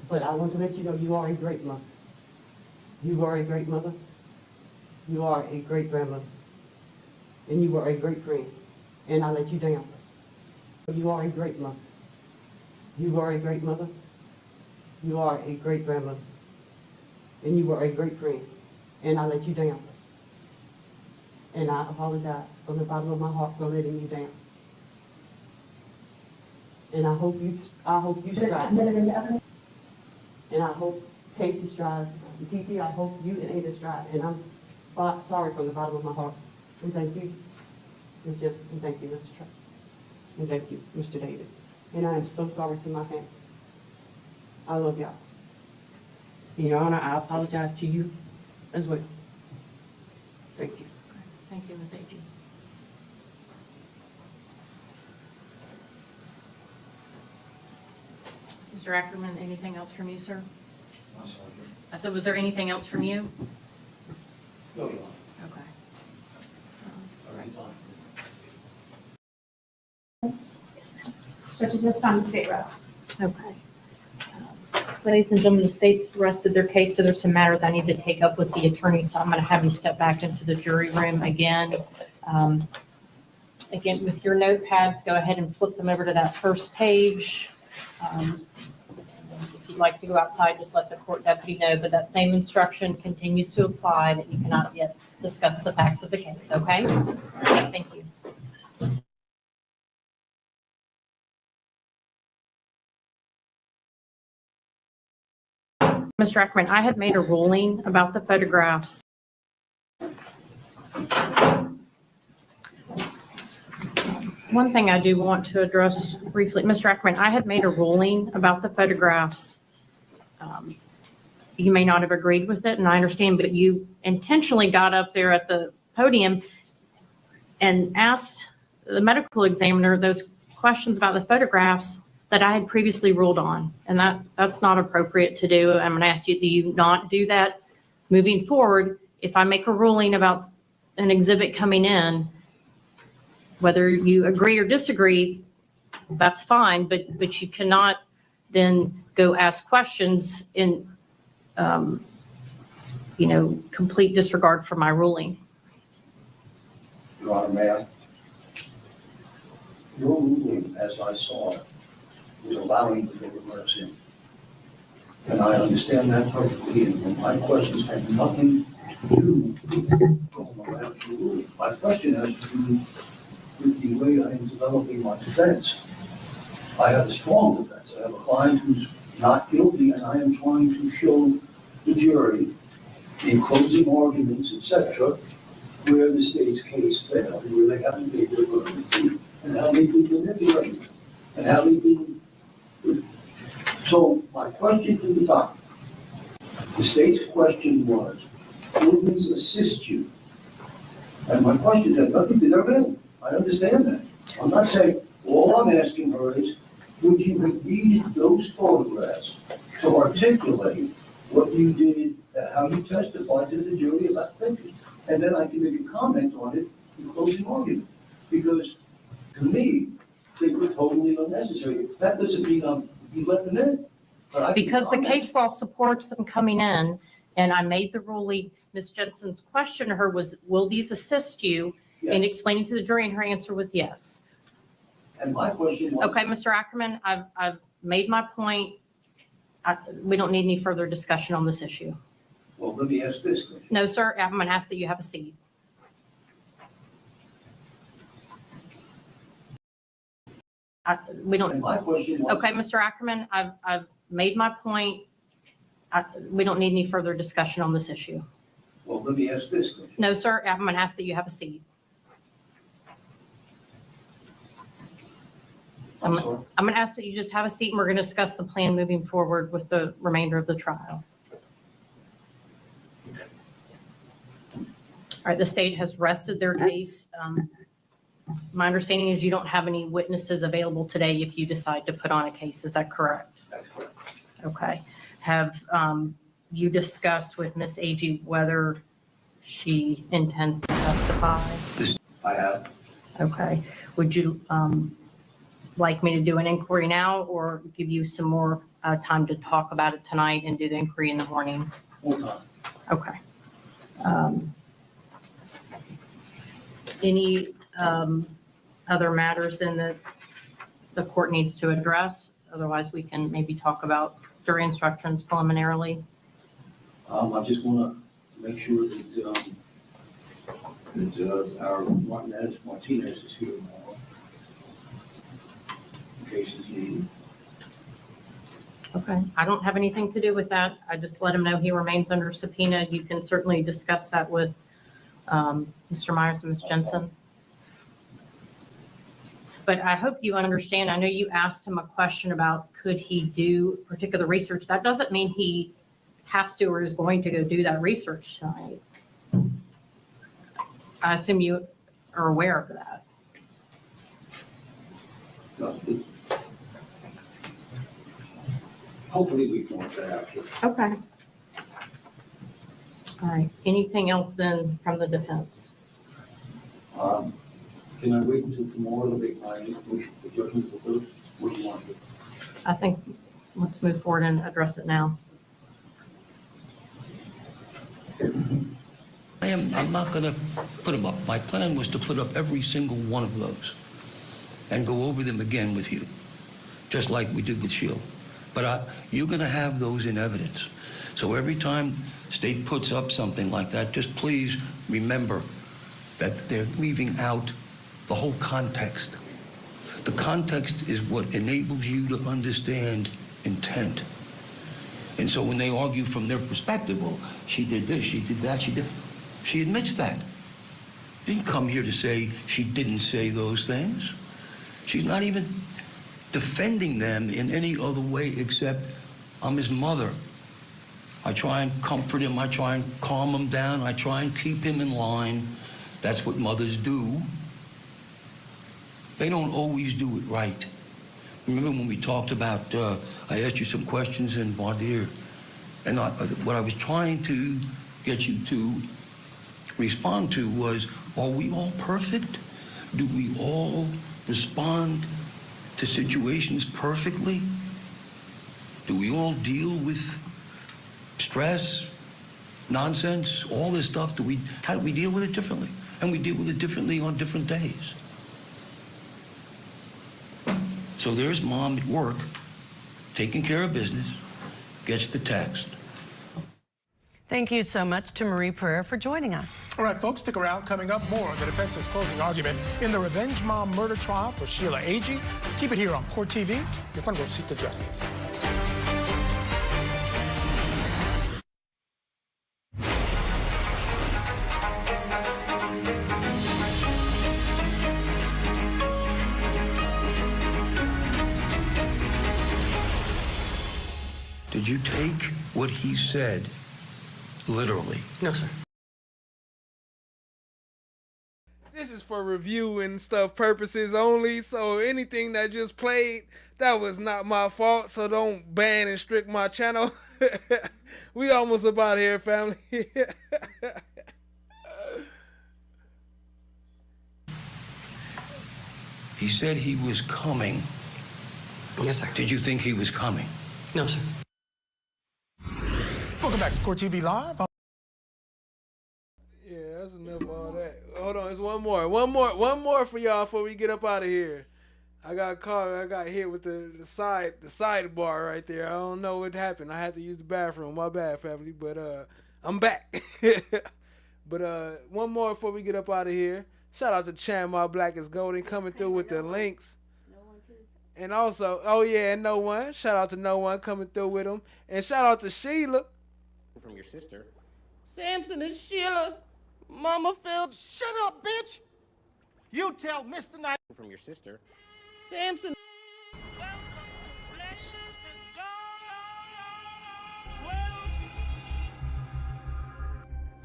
But I want to let you know you are a great mother. You are a great mother. You are a great grandmother. And you were a great friend. And I let you down. You are a great mother. You are a great mother. You are a great grandmother. And you were a great friend. And I let you down. And I apologize from the bottom of my heart for letting you down. And I hope you strive. And I hope Casey strives. And Kiki, I hope you and Ada strive. And I'm sorry from the bottom of my heart. And thank you, Ms. Jefferson. And thank you, Mr. Trump. And thank you, Mr. David. And I am so sorry to my family. I love y'all. Your Honor, I apologize to you as well. Thank you. Thank you, Ms. Agee. Mr. Ackerman, anything else from you, sir? I'm sorry. I said, was there anything else from you? No, Your Honor. Okay. Judge, that's on the state rest. Okay. Ladies and gentlemen, the state's rested their case, so there's some matters I need to take up with the attorney, so I'm going to have you step back into the jury room again. Again, with your notepads, go ahead and flip them over to that first page. If you'd like to go outside, just let the court deputy know, but that same instruction continues to apply, that you cannot yet discuss the facts of the case, okay? Thank you. Mr. Ackerman, I had made a ruling about the photographs. One thing I do want to address briefly, Mr. Ackerman, I had made a ruling about the photographs. You may not have agreed with it, and I understand, but you intentionally got up there at the podium and asked the medical examiner those questions about the photographs that I had previously ruled on, and that's not appropriate to do. I'm going to ask you, do you not do that moving forward? If I make a ruling about an exhibit coming in, whether you agree or disagree, that's fine, but you cannot then go ask questions in, complete disregard for my ruling. Your Honor, may I? Your ruling, as I saw it, was allowing the photographs in. And I understand that perfectly, and my questions had nothing to do with the actual ruling. My question has to do with the way I am developing my defense. I have a strong defense. I have a client who's not guilty, and I am trying to show the jury in closing arguments, etc., where the state's case failed, and where they haven't made their burden of proof, and how they've been manipulated, and how they've been. So my question to the doctor, the state's question was, will this assist you? And my question had nothing to do with it. I understand that. I'm not saying, all I'm asking her is, would you read those photographs to articulate what you did, how you testified to the jury about thinking? And then I can make a comment on it in closing argument. Because to me, they were totally unnecessary. That doesn't mean you let them in. Because the case law supports them coming in, and I made the ruling, Ms. Jensen's question to her was, will these assist you in explaining to the jury? And her answer was yes. And my question was... Okay, Mr. Ackerman, I've made my point. We don't need any further discussion on this issue. Well, let me ask this then. No, sir, I'm going to ask that you have a seat. We don't... And my question was... Okay, Mr. Ackerman, I've made my point. We don't need any further discussion on this issue. Well, let me ask this then. No, sir, I'm going to ask that you have a seat. I'm going to ask that you just have a seat, and we're going to discuss the plan moving forward with the remainder of the trial. All right, the state has rested their case. My understanding is you don't have any witnesses available today if you decide to put on a case. Is that correct? That's correct. Okay. Have you discussed with Ms. Agee whether she intends to testify? I have. Okay. Would you like me to do an inquiry now, or give you some more time to talk about it tonight and do the inquiry in the morning? Full time. Okay. any other matters then that the court needs to address? Otherwise, we can maybe talk about jury instructions preliminarily. I just want to make sure that our Martinez is here now, in case it's needed. Okay, I don't have anything to do with that. I just let him know he remains under subpoena. You can certainly discuss that with Mr. Myers and Ms. Jensen. But I hope you understand, I know you asked him a question about could he do particular research. That doesn't mean he has to or is going to go do that research tonight. I assume you are aware of that. Hopefully we can work that out. Okay. All right. Anything else then from the defense? Can I wait until tomorrow to make my motion for judgment for those? What do you want to do? I think let's move forward and address it now. I'm not going to put them up. My plan was to put up every single one of those and go over them again with you, just like we did with Sheila. But you're going to have those in evidence. So every time state puts up something like that, just please remember that they're leaving out the whole context. The context is what enables you to understand intent. And so when they argue from their perspective, well, she did this, she did that, she admits that. She didn't come here to say she didn't say those things. She's not even defending them in any other way except I'm his mother. I try and comfort him, I try and calm him down, I try and keep him in line. That's what mothers do. They don't always do it right. Remember when we talked about, I asked you some questions in voir dire, and what I was trying to get you to respond to was, are we all perfect? Do we all respond to situations perfectly? Do we all deal with stress, nonsense, all this stuff? How do we deal with it differently? And we deal with it differently on different days. So there's mom at work, taking care of business, gets the text. Thank you so much to Marie Pereira for joining us. All right, folks, stick around. Coming up, more of the defense's closing argument in the revenge mom murder trial for Sheila Agee. Keep it here on Court TV, your front row seat to justice. Did you take what he said literally? No, sir. This is for review and stuff purposes only, so anything that just played, that was not my fault, so don't ban and strict my channel. We almost about here, family. He said he was coming. Yes, sir. Did you think he was coming? No, sir. Welcome back to Court TV Live. Yeah, that's enough of all that. Hold on, there's one more for y'all before we get up out of here. I got hit with the sidebar right there. I don't know what happened. I had to use the bathroom. My bad, family. But I'm back. But one more before we get up out of here. Shout out to Chan My Black is Golden coming through with the links. And also, oh yeah, No One. Shout out to No One coming through with them. And shout out to Sheila. From your sister. Samson and Sheila, Mama felt. Shut up, bitch! You tell Mr. Knight. From your sister. Samson.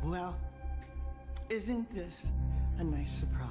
Well, isn't this a nice surprise?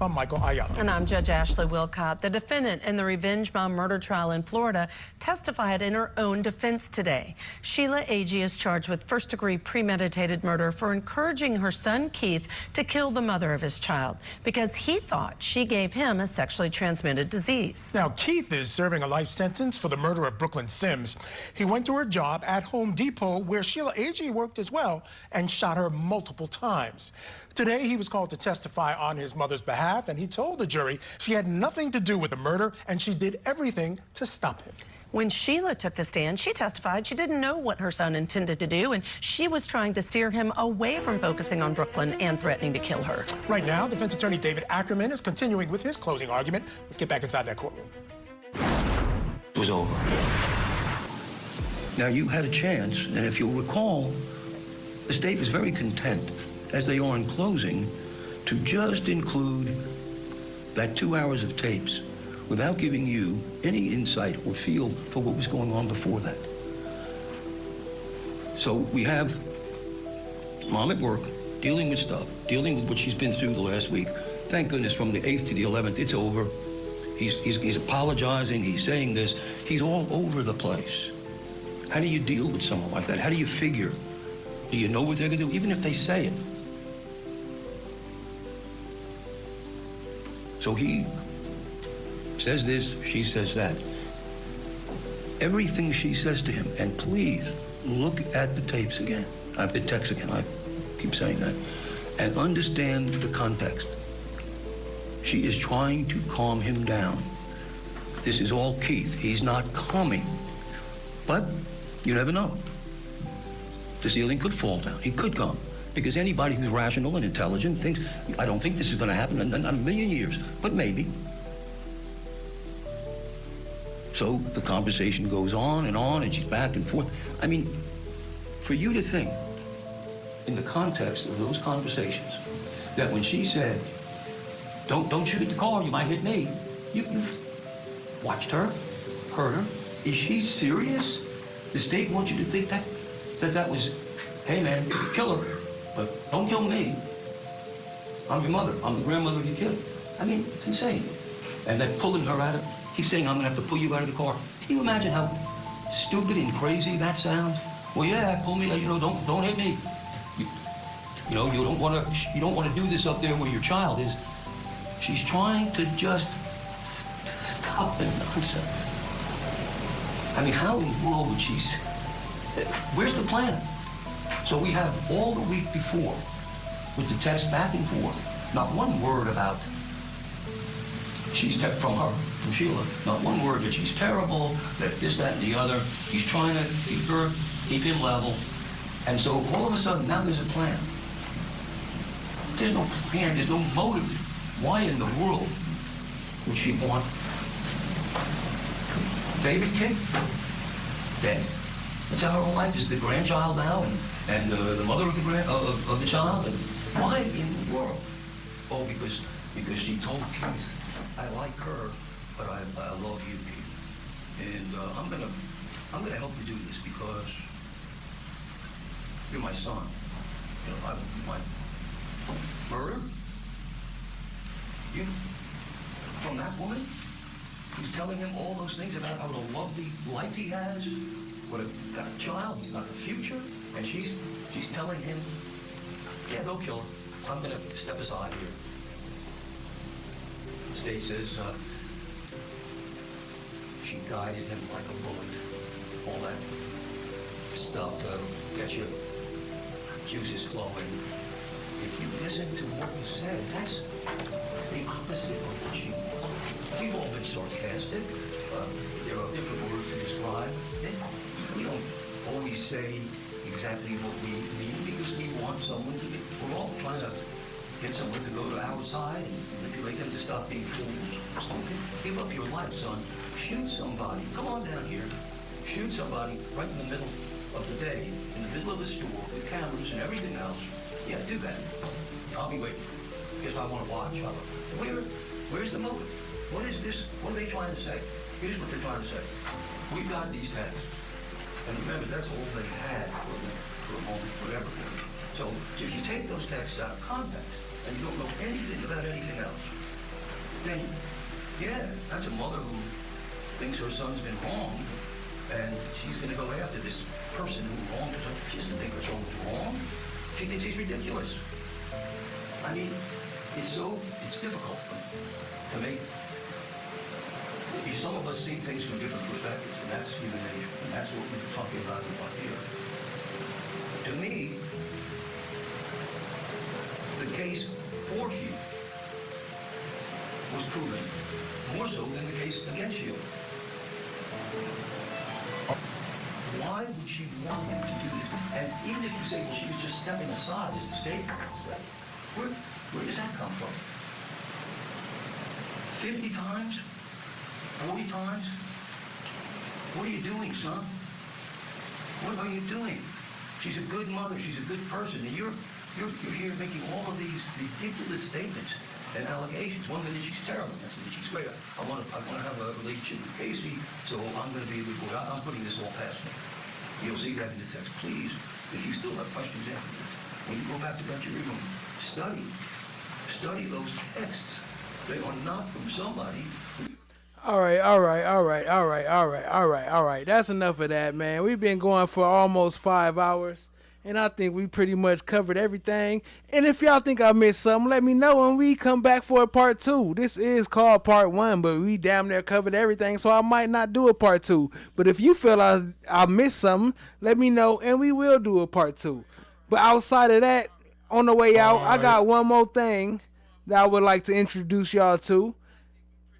I'm Michael Ayala. And I'm Judge Ashley Wilcott. The defendant in the Revenge Mom murder trial in Florida testified in her own defense today. Sheila Agee is charged with first-degree premeditated murder for encouraging her son Keith to kill the mother of his child because he thought she gave him a sexually transmitted disease. Now, Keith is serving a life sentence for the murder of Brooklyn Sims. He went to her job at Home Depot, where Sheila Agee worked as well, and shot her multiple times. Today, he was called to testify on his mother's behalf, and he told the jury she had nothing to do with the murder, and she did everything to stop him. When Sheila took the stand, she testified she didn't know what her son intended to do, and she was trying to steer him away from focusing on Brooklyn and threatening to kill her. Right now, defense attorney David Ackerman is continuing with his closing argument. Let's get back inside that courtroom. It was over. Now, you had a chance, and if you'll recall, the state was very content, as they are in closing, to just include that 2 hours of tapes without giving you any insight or feel for what was going on before that. So we have Mom at work, dealing with stuff, dealing with what she's been through the last week. Thank goodness from the 8th to the 11th, it's over. He's apologizing, he's saying this. He's all over the place. How do you deal with someone like that? How do you figure? Do you know what they're gonna do, even if they say it? So he says this, she says that. Everything she says to him, and please look at the tapes again, the text again, I keep saying that, and understand the context. She is trying to calm him down. This is all Keith. He's not calming. But you never know. The ceiling could fall down. He could come. Because anybody who's rational and intelligent thinks, I don't think this is going to happen in a million years, but maybe. So the conversation goes on, and she's back and forth. I mean, for you to think, in the context of those conversations, that when she said, don't shoot at the car, you might hit me, you've watched her, heard her. Is she serious? The state wants you to think that was, hey man, kill her, but don't kill me. I'm your mother. I'm the grandmother of your kid. I mean, it's insane. And then pulling her out of, he's saying, I'm gonna have to pull you out of the car. Can you imagine how stupid and crazy that sounds? Well, yeah, pull me, don't hit me. You don't wanna do this up there where your child is. She's trying to just stop the nonsense. I mean, how in the world would she, where's the plan? So we have all the week before, with the text back and forth, not one word about from Sheila, not one word that she's terrible, that this, that, and the other. He's trying to keep him level. And so all of a sudden, now there's a plan. There's no plan, there's no motive. Why in the world would she want favorite kid dead? That's how her life is. The grandchild now, and the mother of the child. And why in the world? Oh, because she told Keith, I like her, but I love you, Keith. And I'm gonna help you do this because you're my son. My murder? You from that woman who's telling him all those things about how the lovely life he has, what got a child, he's got a future, and she's telling him, yeah, go kill her. I'm gonna step aside here. The state says she guided him like a bullet. All that stuff to get your juices flowing. If you listen to what was said, that's the opposite of what she wants. We've all been sarcastic. There are different words to describe it. We don't always say exactly what we mean because we want someone to be. We're all trying to get someone to go to our side and manipulate them to stop being fools. Give up your life, son. Shoot somebody. Come on down here. Shoot somebody right in the middle of the day, in the middle of the store, with cameras and everything else. Yeah, do that. I'll be waiting for you. Because I want to watch. Where's the motive? What is this? What are they trying to say? Here's what they're trying to say. We've got these texts. And remember, that's all they had for a moment, whatever. So if you take those texts out of context, and you don't know anything about anything else, then yeah, that's a mother who thinks her son's been wronged, and she's gonna go after this person who wronged her. She doesn't think her son was wrong. She thinks he's ridiculous. I mean, it's difficult to make. Some of us see things from different perspectives, and that's human nature, and that's what we're talking about here. To me, the case for Sheila was proven more so than the case against Sheila. Why would she want him to do this? And even if you say, well, she was just stepping aside, as the statement said, where does that come from? 50 times? 40 times? What are you doing, son? What are you doing? She's a good mother. She's a good person. And you're here making all of these ridiculous statements and allegations. One minute she's terrible. Next minute she's great. I want to have a relationship with Casey, so I'm going to be a good boy. I'm putting this all past me. You'll see that in the text. Please, if you still have questions after this, when you go back to that your room, study those texts. They are not from somebody. All right. That's enough of that, man. We've been going for almost 5 hours, and I think we pretty much covered everything. And if y'all think I missed something, let me know when we come back for a part 2. This is called part 1, but we damn near covered everything, so I might not do a part 2. But if you feel I missed something, let me know, and we will do a part 2. But outside of that, on the way out, I got one more thing that I would like to introduce y'all to.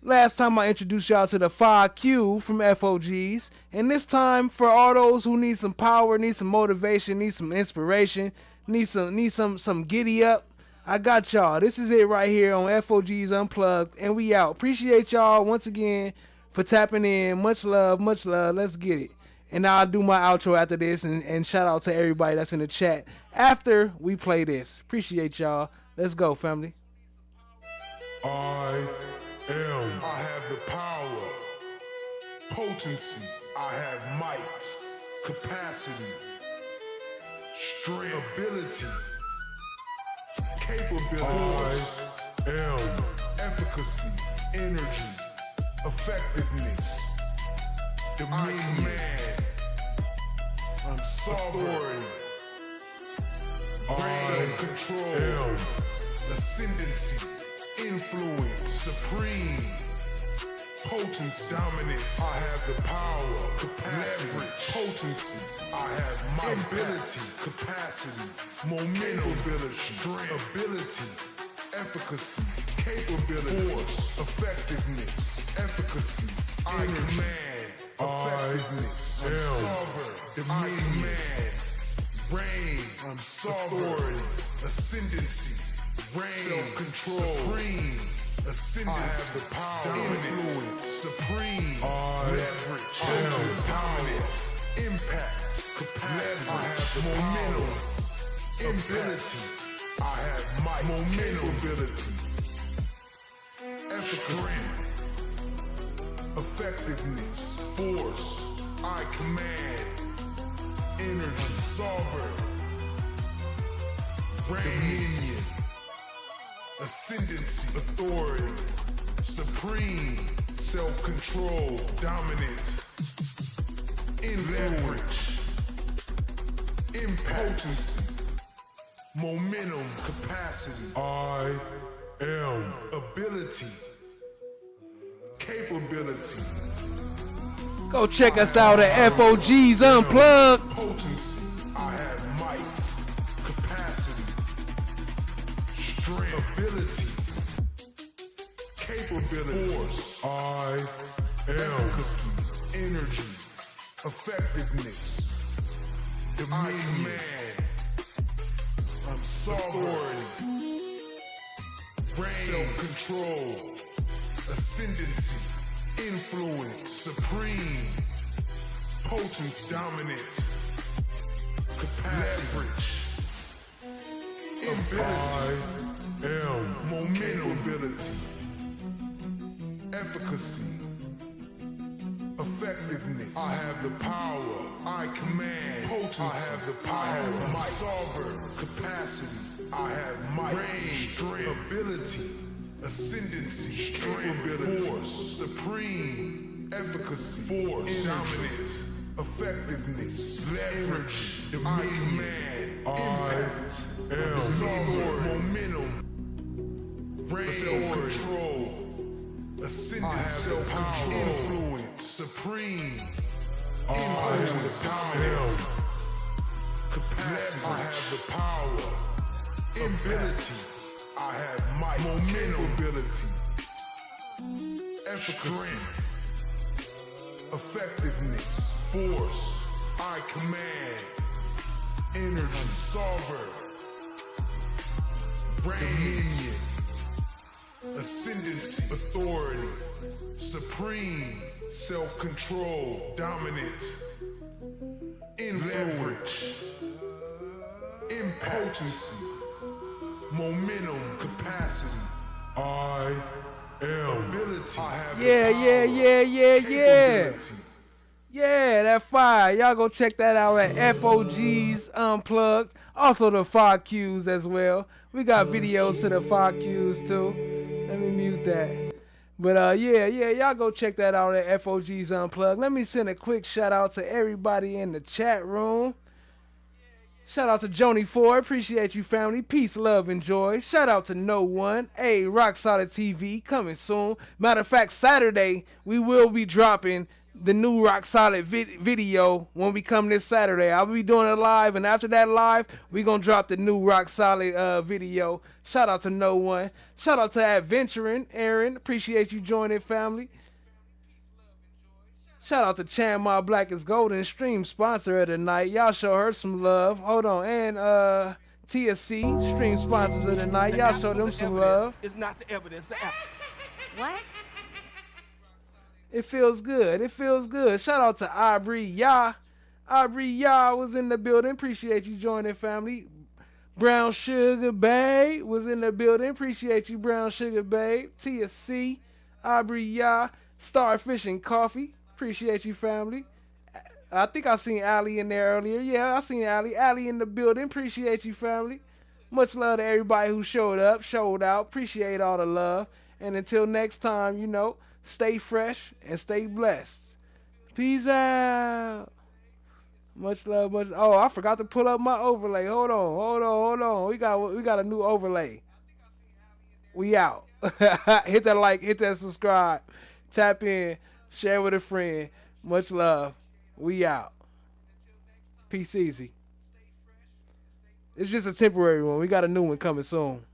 Last time I introduced y'all to the 5Q from FOGs, and this time for all those who need some power, need some motivation, need some inspiration, need some giddy up, I got y'all. This is it right here on FOGs Unplugged, and we out. Appreciate y'all once again for tapping in. Much love, much love. Let's get it. And I'll do my outro after this, and shout out to everybody that's in the chat after we play this. Appreciate y'all. Let's go, family. I have the power, potency, I have might, capacity, strength, ability, capability, I am efficacy, energy, effectiveness, dominion, I'm sovereign, self-control, am ascendancy, influence, supreme, potency, dominance, I have the power, capacity, potency, I have my ability, capacity, momentum, ability, strength, ability, efficacy, capability, force, effectiveness, efficacy, I command, effectiveness, I'm sovereign, dominion, reign, I'm sovereign, ascendancy, reign, self-control, supreme, ascendancy, I have the power, influence, supreme, leverage, dominance, impact, capacity, I have the momentum, ability, I have might, momentum, ability, efficacy, effectiveness, force, I command, energy, sovereign, reign, dominion, ascendancy, authority, supreme, self-control, dominance, leverage, impact, potency, momentum, capacity, I am ability, capability. Go check us out at FOGs Unplugged. Potency, I have might, capacity, strength, ability, capability, force, I am efficacy, energy, effectiveness, dominion, I command, I'm sovereign, reign, self-control, ascendancy, influence, supreme, potency, dominance, capacity, leverage, ability, I am momentum, ability, efficacy, effectiveness, I have the power, I command, potency, I have the power, I have might, sovereign, capacity, I have might, reign, strength, ability, ascendancy, capability, force, supreme, efficacy, force, dominance, effectiveness, leverage, dominion, impact, absorber, momentum, reign, self-control, ascendant, self-power, influence, supreme, influence, dominance, capacity, I have the power, ability, I have might, momentum, ability, efficacy, effectiveness, force, I command, energy, solver, dominion, ascendancy, authority, supreme, self-control, dominance, leverage, impotency, momentum, capacity, I am, ability, I have Yeah, the power, yeah. capability. Yeah, that fire. Y'all go check that out at FOG's Unplugged. Also the 5Qs as well. We got videos to the 5Qs too. Let me mute that. But yeah, y'all go check that out at FOG's Unplugged. Let me send a quick shout out to everybody in the chat room. Shout out to Joni Ford. Appreciate you, family. Peace, love, and joy. Shout out to No One. Hey, Rock Solid TV coming soon. Matter of fact, Saturday we will be dropping the new Rock Solid video when we come this Saturday. I'll be doing it live, and after that live, we gonna drop the new Rock Solid video. Shout out to No One. Shout out to Adventuring Aaron. Appreciate you joining, family. Shout out to Chan My Black is Golden, stream sponsor of the night. Y'all show her some love. Hold on, and TSC, stream sponsors of the night. Y'all show them some love. It's not the evidence. What? It feels good. It feels good. Shout out to Aubrey Ya. Aubrey Ya was in the building. Appreciate you joining, family. Brown Sugar Babe was in the building. Appreciate you, Brown Sugar Babe. TSC, Aubrey Ya, Starfish and Coffee. Appreciate you, family. I think I seen Allie in there earlier. Yeah, I seen Allie. Allie in the building. Appreciate you, family. Much love to everybody who showed up, showed out. Appreciate all the love. And until next time, you know, stay fresh and stay blessed. Peace out. Much love, much. Oh, I forgot to pull up my overlay. Hold on. We got a new overlay. We out. Hit that like, hit that subscribe, tap in, share with a friend. Much love. We out. Peace easy. It's just a temporary one. We got a new one coming soon.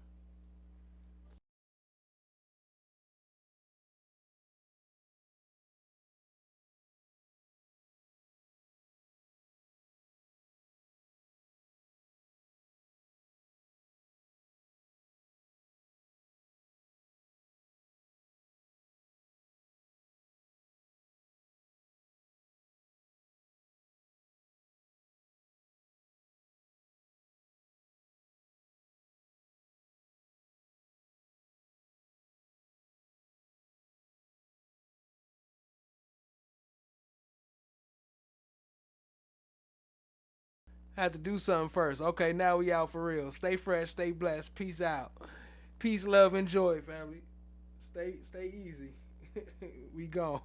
Had to do something first. Okay, now we out for real. Stay fresh, stay blessed. Peace out. Peace, love, and joy, family. Stay easy. We gone.